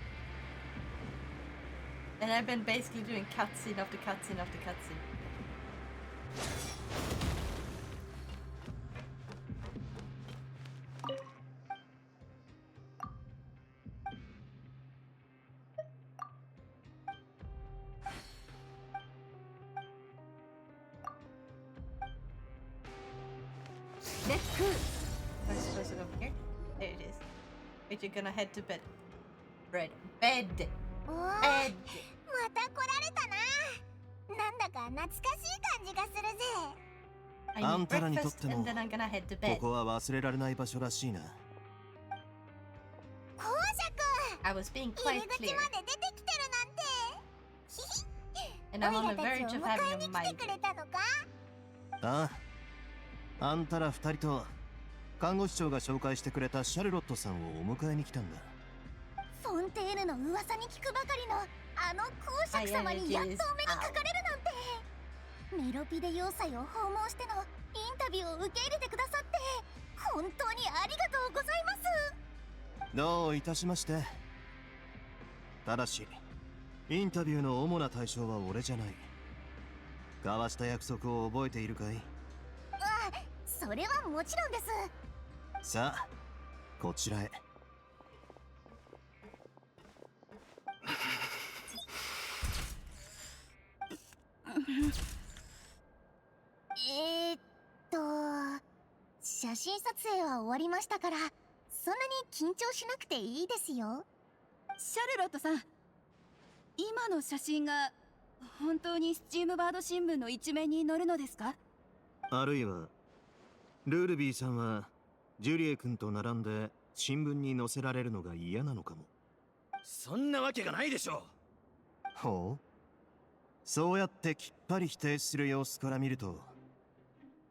And I've been basically doing cutscene after cutscene after cutscene. Let's go. Where's supposed to go here? There it is. Wait, you're gonna head to bed. Bed. Bed. おー、また来られたな。なんだか懐かしい感じがするぜ。あんたらにとってもここは忘れられない場所らしいな。公爵、 I was being 入 quite り口まで clear. 出てきてるなんて。ひひ。 And I'm on オイ the ラたち verge を of 迎 having え a に来て migraine. くれたのか。ああ、あんたら二人と看護師長が紹介してくれたシャルロットさんをお迎えに来たんだ。フォンテーヌの噂に聞くばかりのあの公爵様にやっとお目にかかれるなんて。メロピデ要塞を訪問してのインタビューを受け入れてくださって本当にありがとうございます。どういたしまして。ただしインタビューの主な対象は俺じゃない。交わした約束を覚えているかい？あ、それはもちろんです。さあこちらへ。写真撮影は終わりましたから、そんなに緊張しなくていいですよ。シャルロットさん、今の写真が本当にスチームバード新聞の一面に載るのですか？あるいはルールビーさんはジュリエ君と並んで新聞に載せられるのが嫌なのかも。そんなわけがないでしょう。ほう、そうやってきっぱり否定する様子から見ると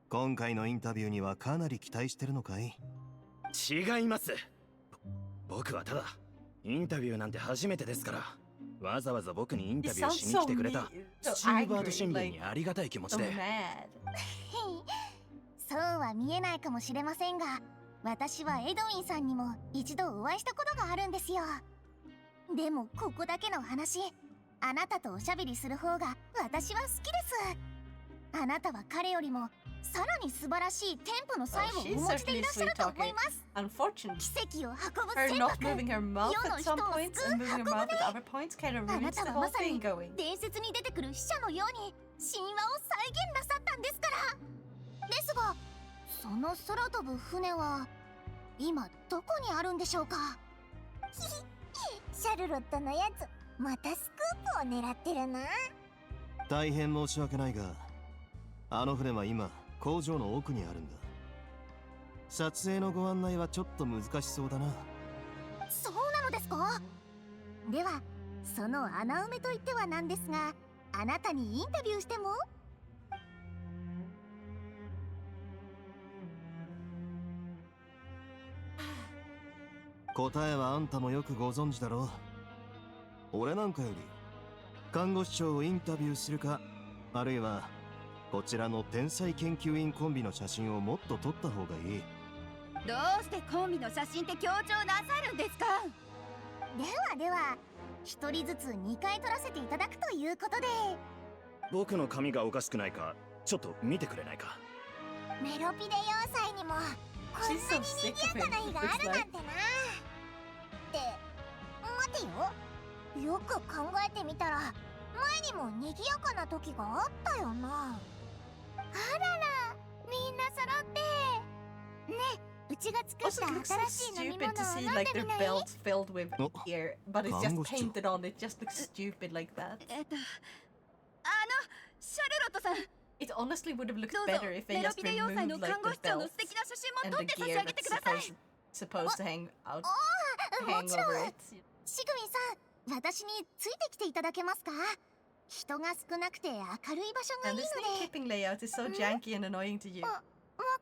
今回のインタビューにはかなり期待してるのかい？違います。僕はただインタビューなんて初めてですから、わざわざ僕にインタビューしに来てくれたスチームバード新聞にありがたい気持ちで。そうは見えないかもしれませんが、私はエドウィンさんにも一度お会いしたことがあるんですよ。でもここだけの話、あなたとおしゃべりする方が私は好きです。あなたは彼よりもさらに素晴らしいテンポの細部をお持ちでいらっしゃると思います。奇跡を運ぶ船舶、世の人を救う運ぶね。あなたはまさに伝説に出てくる死者のように神話を再現なさったんですから。ですが、その空飛ぶ船は今どこにあるんでしょうか？ひひ、シャルロットのやつまたスクープを狙ってるな。大変申し訳ないが、あの船は今工場の奥にあるんだ。撮影のご案内はちょっと難しそうだな。そうなのですか？ではその穴埋めといってはなんですが、あなたにインタビューしても？答えはあんたもよくご存知だろう。俺なんかより看護師長をインタビューするか、あるいはこちらの天才研究員コンビの写真をもっと撮った方がいい。どうしてコンビの写真って強調なさるんですか？では一人ずつ2回撮らせていただくということで。僕の髪がおかしくないかちょっと見てくれないか？メロピデ要塞にもこんなに賑やかな日があるなんてな。って待てよ、よく考えてみたら前にも賑やかな時があったよな。あらら、みんな揃ってねえ、うちが作った新しい飲み物を飲んでみない？ belts filled with here, but it's just painted on. It just looks stupid like that. シャルロットさん、 It honestly would have looked better if they just removed like the belts and the gear that's supposed to hang over it. しぐみさん、私についてきていただけますか？人が少なくて明るい場所がいいの And で。 this clipping layout is so janky and annoying to you. わ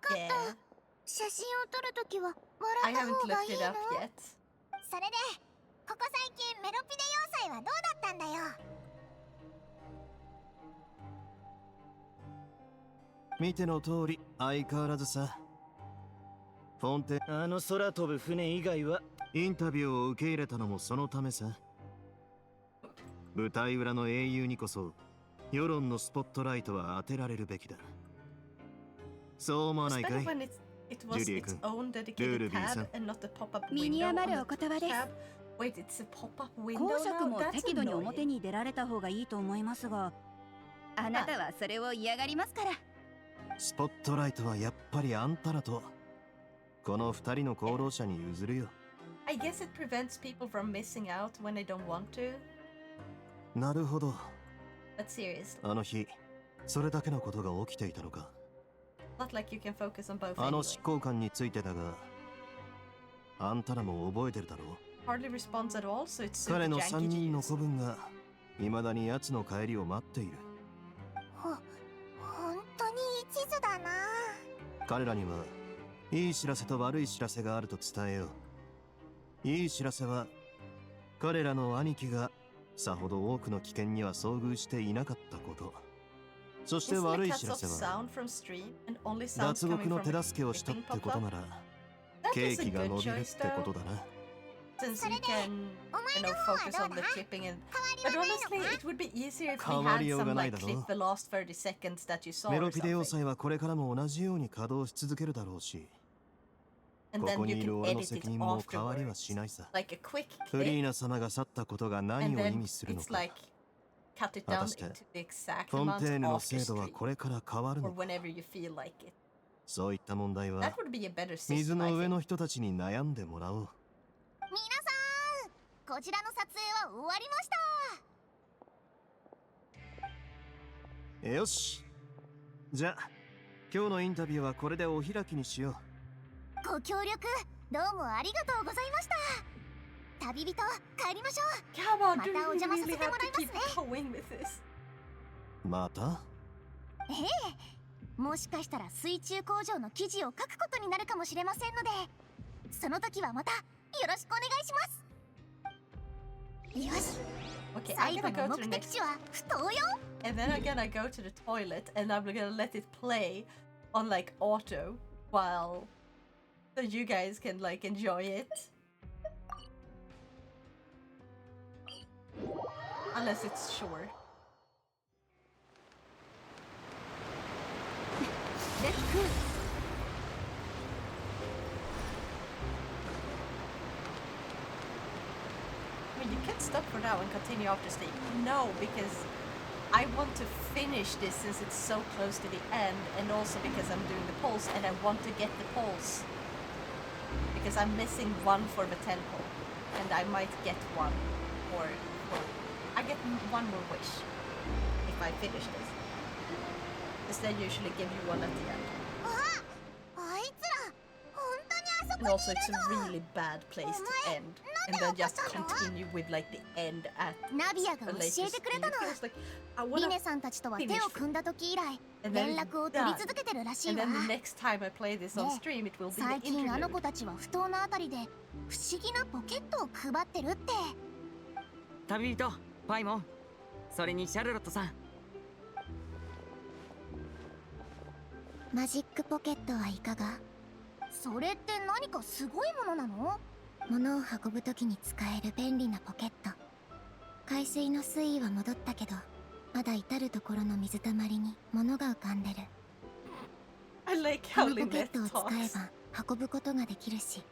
かった。写真を撮るときは I 笑った haven't 方がい looked い it の？ up yet. それで、ここ最近メロピデ要塞はどうだったんだよ。見ての通り相変わらずさ。フォンテあの空飛ぶ船以外は。インタビューを受け入れたのもそのためさ。舞台裏の英雄にこそ世論のスポットライトは当てられるべきだ。そう思わないかい？ It was its own dedicated tab and not the pop-up 身 window に on 余 the るお言葉です。 tab. Wait, it's a pop-up window 公爵 now? も That's 適度に表 annoying. に出られた方がいいと思いますが、あなたはそれを嫌がりますから。スポットライトはやっぱりあんたらとこの二人の功労者に譲るよ。I guess it prevents people from missing out when they don't want to. なるほど。 But seriously, あの日それだけのことが起きていたのか。 not like you can focus on both あの anyway. 執行官についてだが、あんたらも覚えてるだろう。 Hardly responds at all, so it's 彼 super の janky 3 to 人の use. 子分が未だに奴の帰りを待っている。本当に一途だな。彼らにはいい知らせと悪い知らせがあると伝えよう。いい知らせは彼らの兄貴がさほど多くの危険には遭遇していなかったこと。そして悪い知らせは脱獄の手助けをしたってことならケーキが伸びるってことだな。Since you can, focus on the clipping and... But honestly, it would be easier if we 変わり had よう some がない like だろう。 clip the last 30 seconds that you saw メ or ロピデ要 something. 塞はこれからも同じように稼働し続けるだろうし、 And こ then こ you にいる can 俺の edit 責 it 任も変わりは afterwards. しないさ。 Like a quick フリー clip, ナ様が去ったことが and 何を意 then 味するの it's か。 like cut it 果 down たして into the exact フォン amount テーヌの after 制度は stream, これから変わる or のか。 whenever you feel like it. そういった問題 That は would be a better 水 system, の I 上 think. の人たちに悩んでもらおう。皆さん、こちらの撮影は終わりました。よし。じゃあ今日のインタビューはこれでお開きにしよう。ご協力どうもありがとうございました。旅人帰りましょう。 Come on, ま do たお we 邪魔さ really せて have もらい to ます keep ね。 going with this? またええ、もしかしたら水中工場の記事を書くことになるかもしれませんので、その時はまたよろしくお願いします。よし、 Okay, 最 I'm 後 gonna の go to 目 the 的 next 地は不当よ。 and then I'm gonna go to the toilet and I'm gonna let it play on like auto while so you guys can like enjoy it. Unless it's short. Let's go. I mean, you can stop for now and continue after sleep. No, because I want to finish this since it's so close to the end, and also because I'm doing the polls and I want to get the polls. Because I'm missing one for the temple, and I might get one or I get one more wish if I finish this. Because they usually give you one at the end. あいつら本当にあそ And こ also, にい it's る a の。 really bad place to end. And then just continue with like the end at ナビアが a 教 later えてくれ screen. たの。 It feels like I リ wanna ネさんたちとは手を組んだ時以来、 And then 連 it's 絡を取り done. 続けてるらしい And わ。 then the next time I play this on ね stream, it will be 最 the 近あの interlude. 子たちは不当なあたりで不思議なポケットを配ってるって。旅人パイモン、それにシャルロットさん。マジックポケットはいかが？それって何かすごいものなの？物を運ぶときに使える便利なポケット。海水の水位は戻ったけど、まだ至るところの水たまりに物が浮かんでる。I like こ how のポケッ Lynette トを使え talks. ば運ぶことができるし、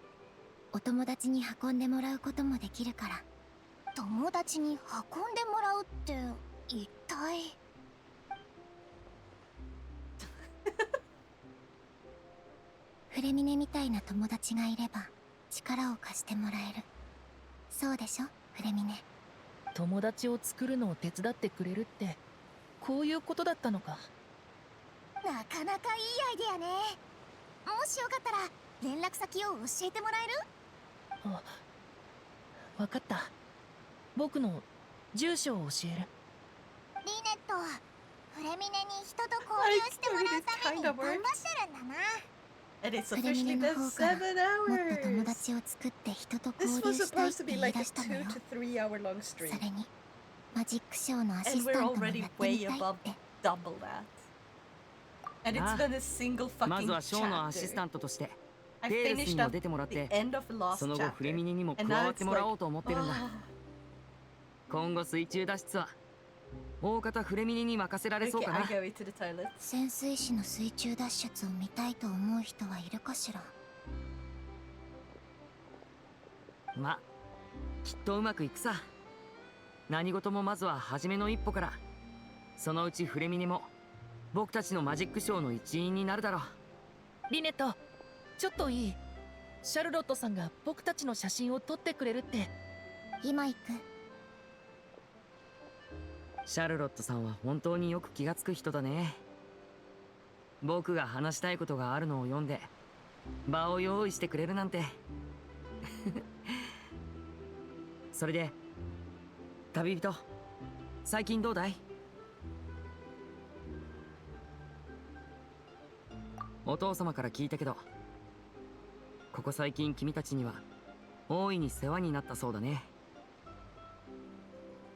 お友達に運んでもらうこともできるから。友達に運んでもらうって一体。フレミネみたいな友達がいれば力を貸してもらえる。そうでしょ、フレミネ。友達を作るのを手伝ってくれるってこういうことだったのか。なかなかいいアイデアね。もしよかったら連絡先を教えてもらえる？あ、わかった。僕の住所を教える。リネット、フレミネに人と交流してもらうために頑張ってるんだな。And it's フレミネ officially の been 方から 7もっと hours. 友達を作って人と This 交流 was したいっ supposed て to 言 be い like 出 a したのよ。 2 to 3 hour long そ stream. れにマジックショーのアシ And ス we're タントも already やって way みたい above って。 double that. And it's been a single まず fucking はショーのアシスタ chapter. ントとして I ペールス finished にも up 出てもらっ the て end of the last その後フレ chapter. ミネにも加 And わ now って it's もらお like, うと思ってるんだ。 oh. 今後水中脱出は大方フレミネに任せられそう Okay, か I な。 go into the toilet. 潜水士の水中脱出を見たいと思う人はいるかしら。ま、きっとうまくいくさ。何事もまずは初めの一歩から。そのうちフレミネも僕たちのマジックショーの一員になるだろう。リネット、ちょっといい？シャルロットさんが僕たちの写真を撮ってくれるって。今行く。シャルロットさんは本当によく気がつく人だね。僕が話したいことがあるのを読んで場を用意してくれるなんて。それで旅人、最近どうだい？お父様から聞いたけど、ここ最近君たちには大いに世話になったそうだね。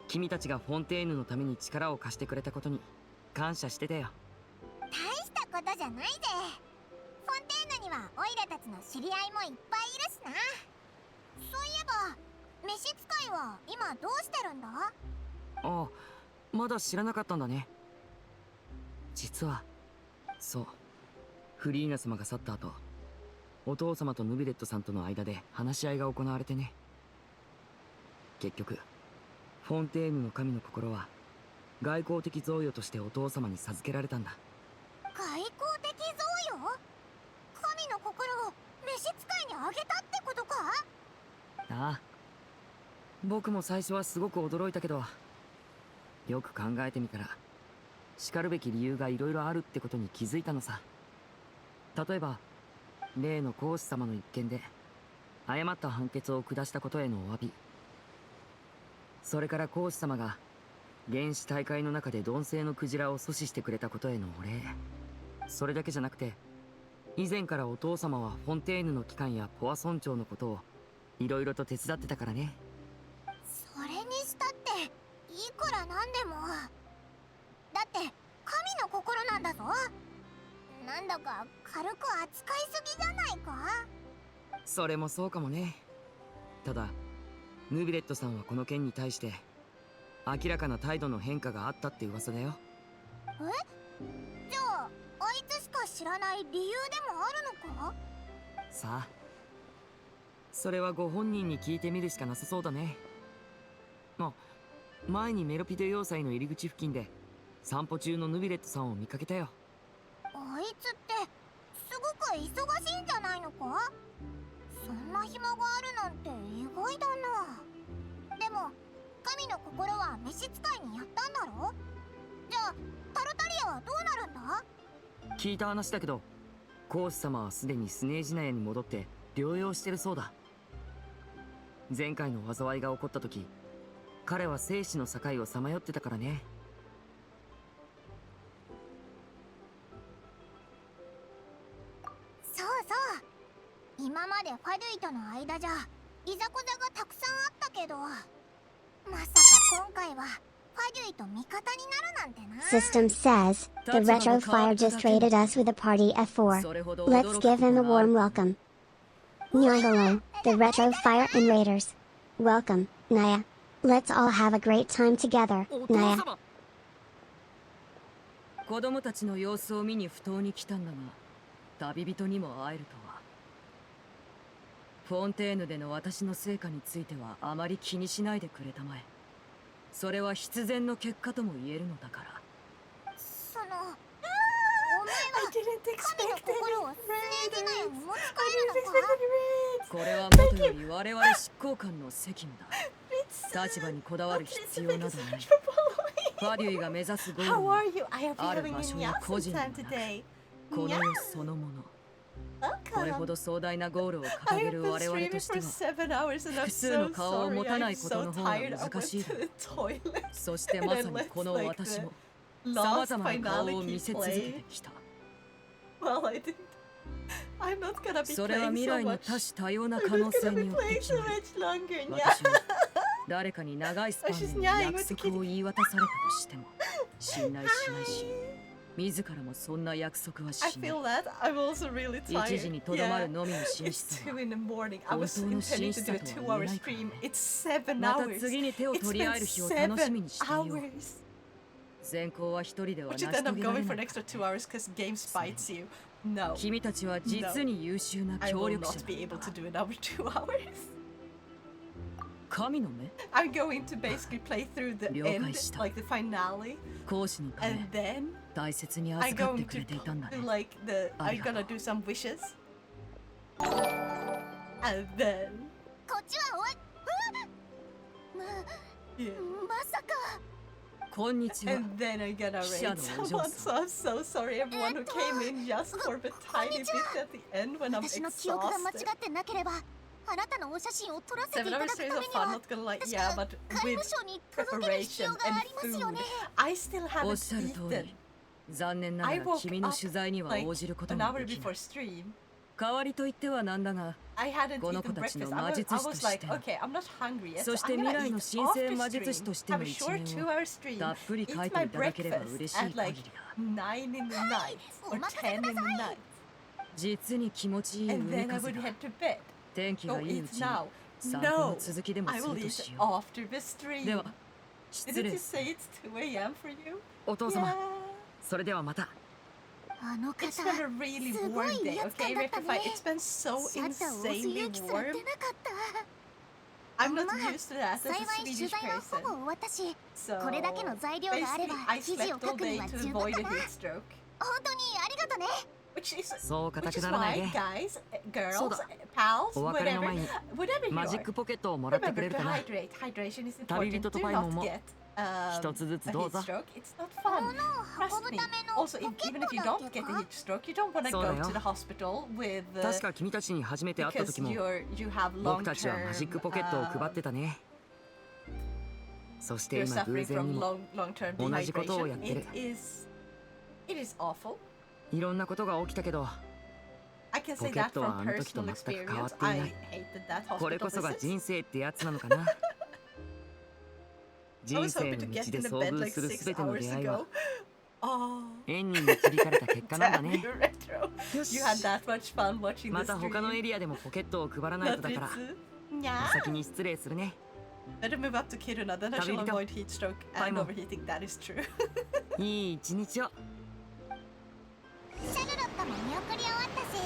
君たちがフォンテーヌのために力を貸してくれたことに感謝してたよ。大したことじゃないぜ。フォンテーヌにはオイラたちの知り合いもいっぱいいるしな。そういえば召使いは今どうしてるんだ？ああ、まだ知らなかったんだね。実はそう、フリーナ様が去った後、お父様とヌビレットさんとの間で話し合いが行われてね。結局フォンテーヌの神の心は外交的贈与としてお父様に授けられたんだ。外交的贈与？神の心を召使いにあげたってことか？ああ、僕も最初はすごく驚いたけど、よく考えてみたら叱るべき理由がいろいろあるってことに気づいたのさ。例えば例の皇子様の一件で誤った判決を下したことへのお詫び、それから皇子様が原始大会の中で鈍性のクジラを阻止してくれたことへのお礼。それだけじゃなくて、以前からお父様はフォンテーヌの機関やポア村長のことをいろいろと手伝ってたからね。それにしたっていくらなんでも、だって神の心なんだぞ。なんだか軽く扱いすぎじゃないか？それもそうかもね。ただヌビレットさんはこの件に対して明らかな態度の変化があったって噂だよ。え？じゃああいつしか知らない理由でもあるのか？さあ、それはご本人に聞いてみるしかなさそうだね。あ、前にメロピデ要塞の入り口付近で散歩中のヌビレットさんを見かけたよ。あいつってすごく忙しいんじゃないのか？そんな暇があるなんて意外だな。でも神の心は召使いにやったんだろ？じゃあタルタリアはどうなるんだ？聞いた話だけど、皇子様はすでにスネージナヤに戻って療養してるそうだ。前回の災いが起こった時、彼は生死の境をさまよってたからね。そうそう、今までファドゥイとの間じゃいざこざがたくさんあったけど、まさか今回はファドゥイと味方になるなんてな。 System says, the Retro Fire just raided us with a party of 4. Let's give him a warm welcome. Nyahalo, the Retro Fire and Raiders. Welcome, Naya. Let's all have a great time together, Naya. 子供たちの様子を見に不当に来たんだが、旅人にも会えるとは。フォンテーヌでの私の成果についてはあまり気にしないでくれたまえ。それは必然の結果とも言えるのだから。その、お前は神の心をスネージガヤに持ち帰るのか？これはもとより我々執行官の責務だ。立場にこだわる必要などない。ファデュイが目指すゴールはある場所や個人でなく、この世そのもの。これほど壮大なゴールを掲げる我々としては、複数の顔を持たないことの方が難しいだろう。そしてまさにこの私も様々な顔を見せ続けてきた。それは未来の多種多様な可能性によって決まる。私は誰かに長いスパンでの約束を言い渡されたとしても信頼しないし、自らもそんな約束はしない。一時にとどまるのみの真摯さは本当の真摯さとは言えないからね。また次に手を取り合える日を楽しみにしていよう。善行は一人では成し遂げられない。君たちは実に優秀な協力者だ。神の目？ I'm going to basically play through the end, like the finale, 講師のため and then 大切に I'm 預かって going くれていたんだ to ね。 do like the I'm gonna do some wishes, and then こっちはまさか。こんにちは。 and then I'm gonna raid someone. So I'm so sorry everyone who came in just for the tiny bit at the end when I'm 私の記憶が間違 exhausted. ってなければ、あなたのお写真を撮らせてい Seven ただ hours くた series め of に fun, は not gonna lie, 確 yeah, か but 刑務 with 所に届ける必 preparation 要があ and りますよ food. ね。 I still おっ haven't しゃる通 eaten. り、残念なが I ら woke 君の up 取材には like 応じること an が hour でき before ない。 stream. 代わりと言ってはなんだが、 I hadn't この子 eaten たちの breakfast. 魔 I 術師と was し like, ての、 okay, I'm not hungry yet, そ so して I'm 未 gonna 来 eat の新生 after 魔術師と stream. しての Have a 一 short 面を 2-hour stream. たっぷり書 Eat いて my いただければ breakfast 嬉しい at 限 like りだ。 9 in the night or 10 in the night. 実に気持ちいい And 海 then I 風 would が head to bed. 天気 Go がいいう eat ちに now. 散歩の No, 続きでも I す will ると eat しよ after the う。で stream. は、失 Didn't 礼 you。say it's 2 a.m. for you? お父様、 Yeah. それではまた。あの方、 It's been a really すご warm い day, やつ okay, だったね。 Rectify? It's been so シャッターを押す insanely 勇気すら出 warm. なかった。 I'm not まあ used to that as 幸 a い取 Swedish 材はほ person. ぼ終わったし、 So これだけの材料があれ basically, ば I 記事を slept 書 all くに day は to 十分 avoid か a な。 heat stroke. 本当にありがとね。Which is そう固 which く is ならない why, で。 guys, そう girls, だ。 pals, お別れの whatever, 前に whatever マ you ジッ are. クポケットをもらってく Remember れる to かな。 hydrate. Hydration is 旅 important. 人と Do パイモン not も get 一つずつ a どう heat ぞ。 stroke. It's not fun. 物を Trust 運ぶ me. ための Also, ポケ even ッ if you トだ don't け get a か？ heat stroke, you don't want to そうだ go よ。 to the hospital with 確か君たちに初めて会った because 時も you have 僕たちはマジック long-term ポケットを配ってたね。そして you're 今偶 suffering 然 from にも long-term 同じことをや dehydration. ってる。 It is awful. いろんなことが起きたけど、 I can ポ say ケッ that トは from あの時と personal 全く変わ experience. っていな I い。 hated that これ hospital こそが visit. 人生ってやつなのかな。 I 人 was 生 hoping の to 道 get で in the 遭 bed 遇 like する 6 全ての hours 出会いは ago. Oh, 縁に導かれた結果なんだ damn ね。 you, Retro. よし You had that much fun watching ま the た他のエ stream. リアでもポケットを配らないとだから。 Nya. お先に失礼するね。 Better move up to Kiruna, then I shall 旅人。 avoid heat stroke and パイモン。 overheating. That is true. いい一日を。シャルロットも見送り終わったし、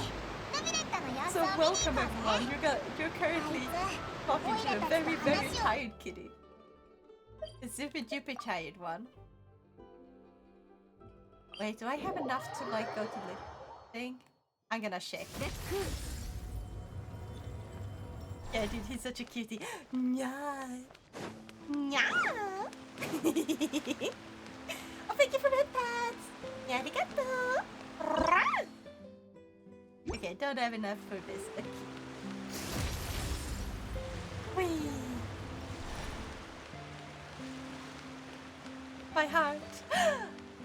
ルミネットの様子 So を見に行 welcome こう everyone. ぜ。 You're currently talking to a very, very tired kitty. A super duper tired one. Wait, do I have enough to like go to the thing? I'm gonna check. Yeah, dude, he's such a cutie. Nya. Nya. Oh, thank you for red pads. Arigato. Okay, don't have enough for this. Okay. Whee. My heart.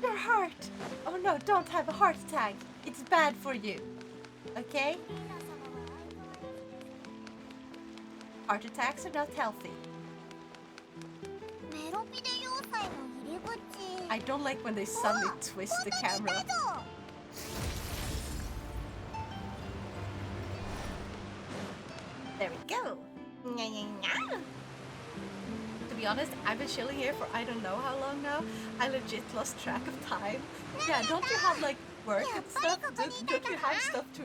Your heart. Oh no, don't have a heart attack. It's bad for you. Okay? Heart attacks are not healthy. メロピデ要塞の入り口。 I don't like when they suddenly twist the camera. There we go. Nya, nya, nya. To be honest, I've been chilling here for I don't know how long now. I legit lost track of time. Yeah, don't you have like work and stuff? Don't you have stuff to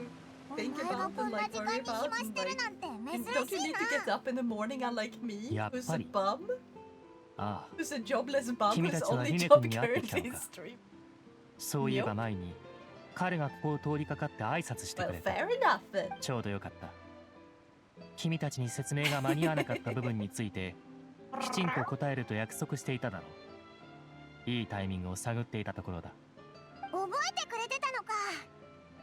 think about and like worry about? And, like, don't you need to get up in the morning unlike me, who's a bum? Who's a jobless bum whose only job currently is stream? そういえば前に彼がここを通りかかって挨拶してくれた。ちょうどよかった。君たちに説明が間に合わなかった部分についてきちんと答えると約束していただろう。いいタイミングを探っていたところだ。覚えてくれてたのか。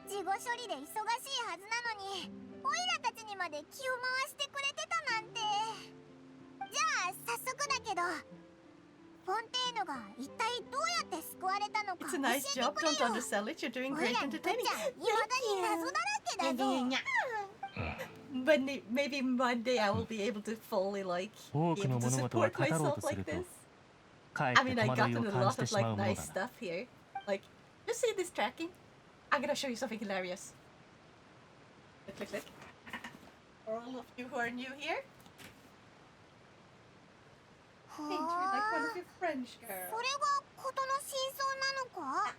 事後処理で忙しいはずなのにオイラたちにまで気を回してくれてたなんて。じゃあ早速だけどフォンテーヌが一体どうやって救われたのか教えてくれよ。 It's a nice job, don't undersell it, you're doing great entertaining. 未だに謎だらけだぞ。But maybe one day I will be able to fully like be able to support myself like this. I mean, I gotten a lot of like nice stuff here. Like, just see this tracking. I'm gonna show you something hilarious. Click, click. For all of you who are new here, paint me like one of your French girls. それが事の真相なのか。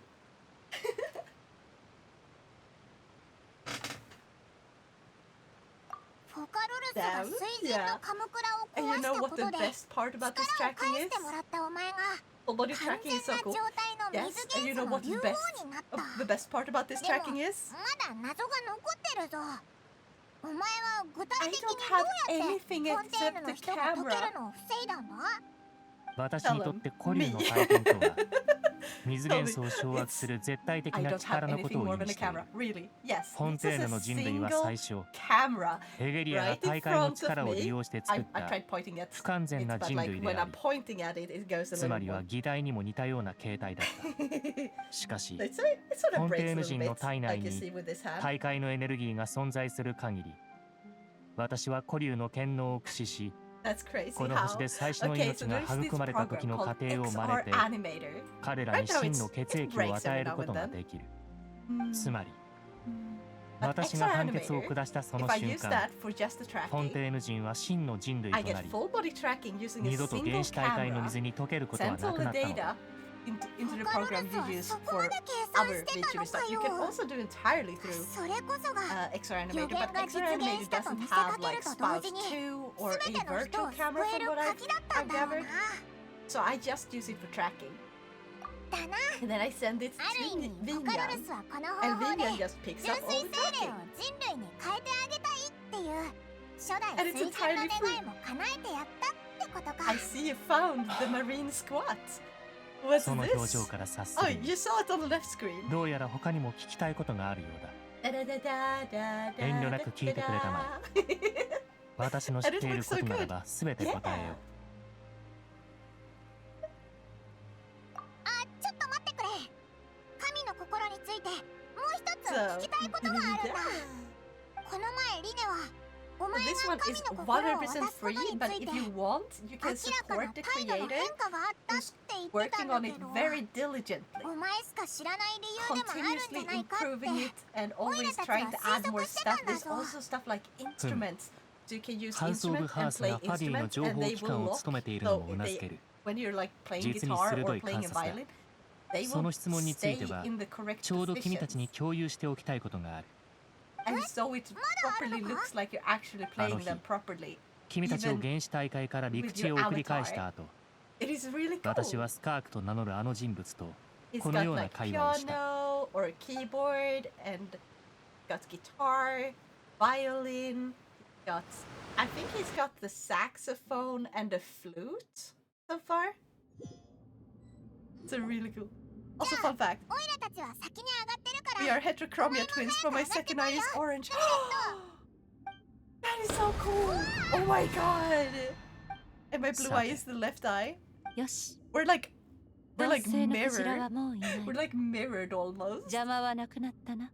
フォカロルスが水神のカムクラを壊したことで力を返してもらったお前が完全な状態の水元素の竜王になった。The best part about this tracking is まだ謎が残ってるぞ。お前は具体的にどうやってフォンテーヌの人が溶けるのを防いだんだ。私にとって古流の体験とは水元素を掌握する絶対的な力のことを意味している。フォンテーヌの人類は最初エゲリアが大会の力を利用して作った不完全な人類であり、つまりは議題にも似たような形態だった。しかしフォンテーヌ人の体内に大会のエネルギーが存在する限り、私は古流の権能を駆使し、この星で最初の命が育まれた時の過程を真似て彼らに真の血液を与えることができる。つまり私が判決を下したその瞬間、フォンテーヌ人は真の人類となり、二度と原始大会の水に溶けることはなくなったのだ。into the program you use for other VTuber stuff. You can also do entirely through XR Animator, but XR Animator doesn't have like Spouse 2 or a virtual camera from what I've gathered. So I just use it for tracking. And then I send it to Vinyan, and Vinyan just picks up all the tracking. And it's entirely free. I see you found the marine squat. What's その表情から察するに、どうやら他にも聞きたいことがあるようだ。遠慮なく聞いてくれたまえ。私の知っていることならば全て答えよう。ちょっと待ってくれ。神の心についてもう一つ聞きたいことがあるんだ。この前リネはお前が神の心を渡すことについて明らかな態度の変化があったって言ってたんだけど、お前しか知らない理由でもあるんじゃないかってオイラたちは推測してたんだぞ。ハウス・オブ・ハースがファディの情報機関を務めているのもうなずける。実に鋭い観察だ。その質問についてはちょうど君たちに共有しておきたいことがある。And so it properly looks like you're actually playing them properly. 君たちを原始大会から陸地へ送り返した後、私はスカークと名乗るあの人物とこのような会話をした。Or a keyboard and got guitar, violin, got I think he's got the saxophone and the flute so far. It's a really cool. Also, fun fact. We are heterochromia twins, but my second eye is orange. That is so cool! Oh my god! And my blue eye is the left eye. We're like mirrored. We're like mirrored almost. 邪魔はなくなったな。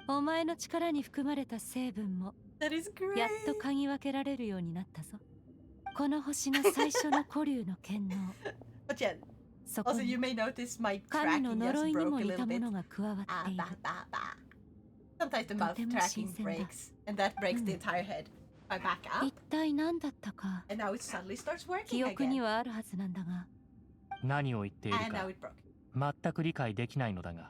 お前の力に含まれた成分もやっと嗅ぎ分けられるようになったぞ。この星の最初の古流の権能。But yeah. Also, you may notice my tracking just broke a little bit. Sometimes the mouth tracking breaks, and that breaks the entire head. I back up, 一体何だったか and now it suddenly starts working 記憶に again. はあるはずなんだが、何を言っている And か now it broke. 全く理解できないのだが。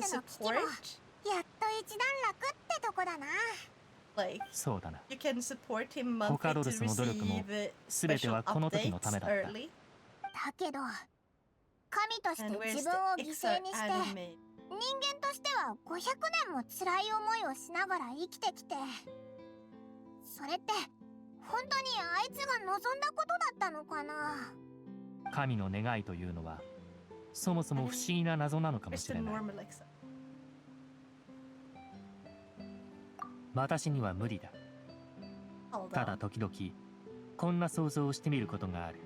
can support. やっと一段落ってとこだな。Like, そうだな。 you can support him ホカ monthly ロル to スの努力も receive 全て special はこの時のため updates だった。 early. だけど神として And where's 自分を犠 the 牲にして extra anime? 人間としては500年も辛い思いをしながら生きてきて、それって本当にあいつが望んだことだったのかな。神の願いというのはそもそも不思議な謎なのかもしれない。私には無理だ。ただ時々こんな想像をしてみることがある。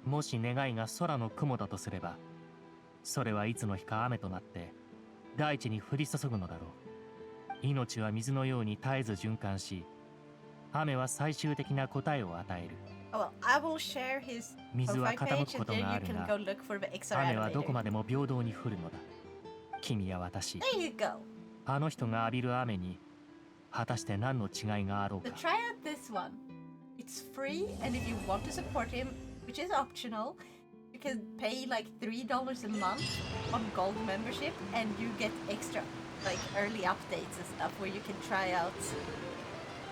もし願いが空の雲だとすれば、それはいつの日か雨となって大地に降り注ぐのだろう。命は水のように絶えず循環し、雨は最終的な答えを与える。水は傾くことがあるが、雨はどこまでも平等に降るのだ。君や私、あの人が浴びる雨に果たして何の違いがあろうか。 Try out this one. It's free, and if you want to support him, which is optional, you can pay like $3 a month on gold membership, and you get extra like early updates and stuff where you can try out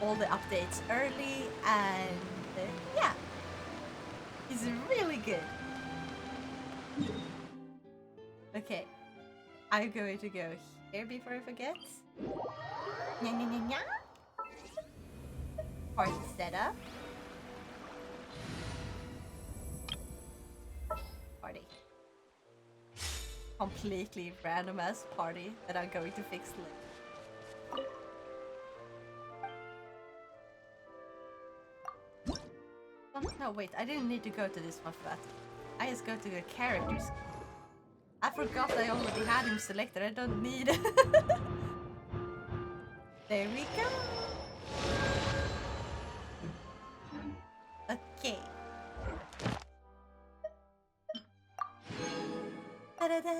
all the updates early, and yeah, he's really good. Okay, I'm going to go here before I forget. Nya, nya, nya, nya. Party setup. Party. Completely random ass party that I'm going to fix later. No, wait, I didn't need to go to this one for that. I just go to the characters. I forgot I already had him selected, I don't need it. There we go. Okay. Da-da-da.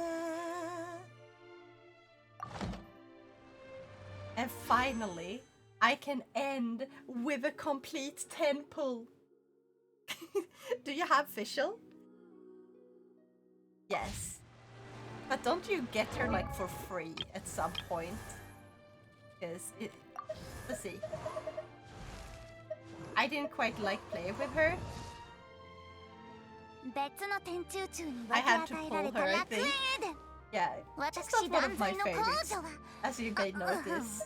And finally, I can end with a complete 10 pull. Do you have Fischl? Yes. But don't you get her like for free at some point? Because it... Let's see. I didn't quite like playing with her. I had to pull her, I think. Yeah, she's not one of my favorites, as you may notice.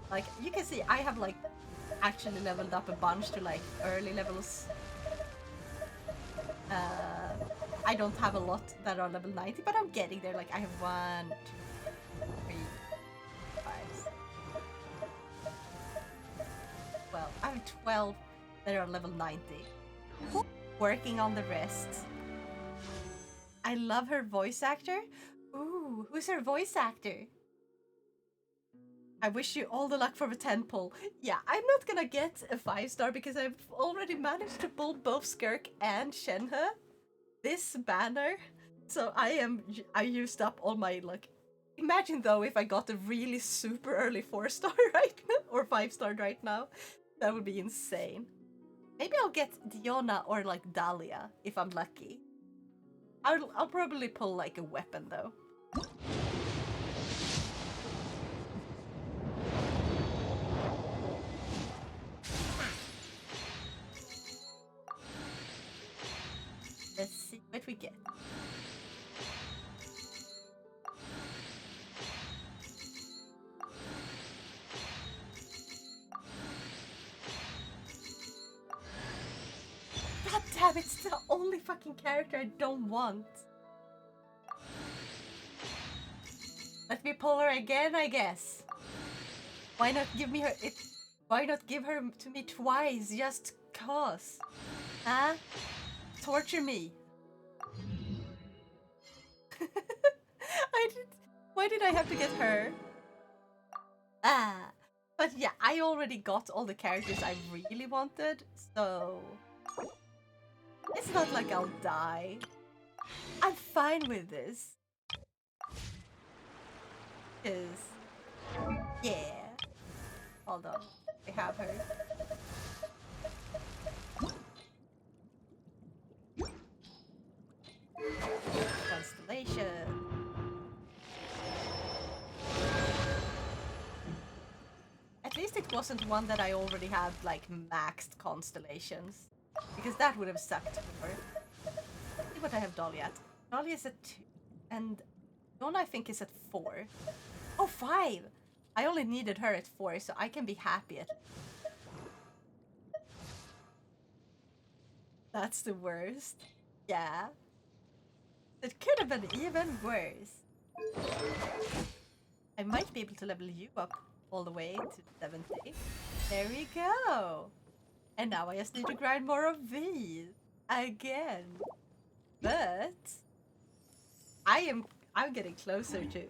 Like, you can see I have like actually leveled up a bunch to like early levels. I don't have a lot that are level 90, but I'm getting there. Like, I have 1, 2, 3, 5, 6. Well, I have 12 that are level 90. Working on the rest. I love her voice actor. Ooh, who's her voice actor? I wish you all the luck for a 10 pull. Yeah, I'm not gonna get a 5-star because I've already managed to pull both Skirk and Shenhe this banner. So I used up all my luck. Imagine though if I got a really super early 4-star right now, or 5-star right now. That would be insane. Maybe I'll get Diona or like Dahlia if I'm lucky. I'll probably pull like a weapon though. Let's see what we get. God damn, it's the only fucking character I don't want. Let me pull her again, I guess. Why not give me her? Why not give her to me twice, just cause? Huh? Torture me. Why did I have to get her? But yeah, I already got all the characters I really wanted, so it's not like I'll die. I'm fine with this. 'Cause yeah. Hold on, I have her. Constellation. it wasn't one that I already had like maxed constellations. Because that would have sucked more. Let's see what I have Dolly at. Dolly is at 2. And Dawn I think is at 4. Oh, 5! I only needed her at 4, so I can be happy at... That's the worst. Yeah. It could have been even worse. I might be able to level you up all the way to 70. There we go. And now I just need to grind more of these. Again. But... I'm getting closer to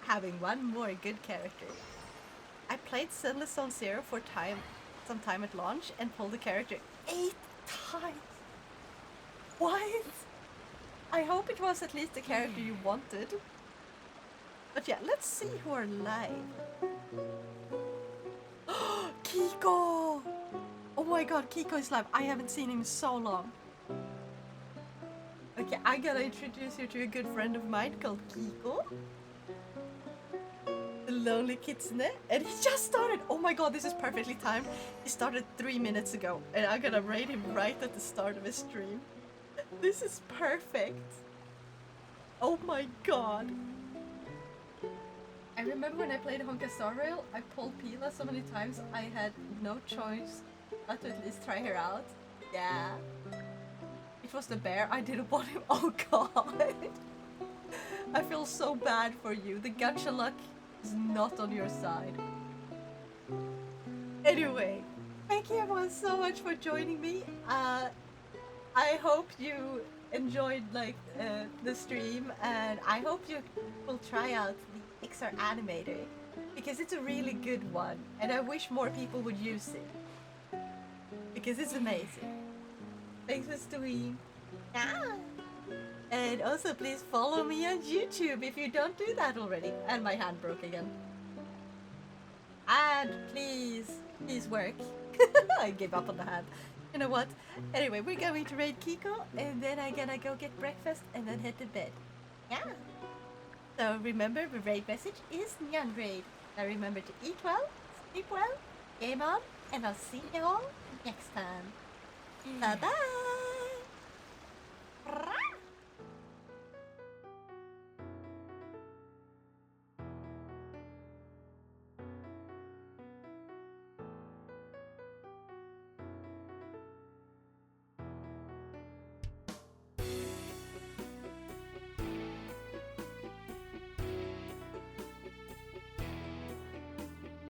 having one more good character. I played Sunless Zone Zero for some time at launch and pulled the character 8 times. What? I hope it was at least the character you wanted. But yeah, let's see who are live. Kiko! Oh my god, Kiko is live. I haven't seen him in so long. Okay, I gotta introduce you to a good friend of mine called Kiko. The Lonely Kitsune. And he just started. Oh my god, this is perfectly timed. He started 3 minutes ago. And I'm gonna raid him right at the start of his stream. This is perfect. Oh my god. I remember when I played Honka Star Rail, I pulled Pila so many times I had no choice but to at least try her out. Yeah. It was the bear. I didn't want him. Oh god. I feel so bad for you. The gacha luck is not on your side. Anyway, thank you everyone so much for joining me. I hope you enjoyed like the stream, and I hope you will try out the XR animator because it's a really good one, and I wish more people would use it because it's amazing. Thanks for streaming. Yeah. And also please follow me on YouTube if you don't do that already. And my hand broke again. And please work. I gave up on the hand. You know what? Anyway, we're going to raid Kiko, and then I'm gonna go get breakfast and then head to bed. Yeah. So remember, the raid message is Nyan Raid. Now remember to eat well, sleep well, game on, and I'll see you all next time. Bye bye!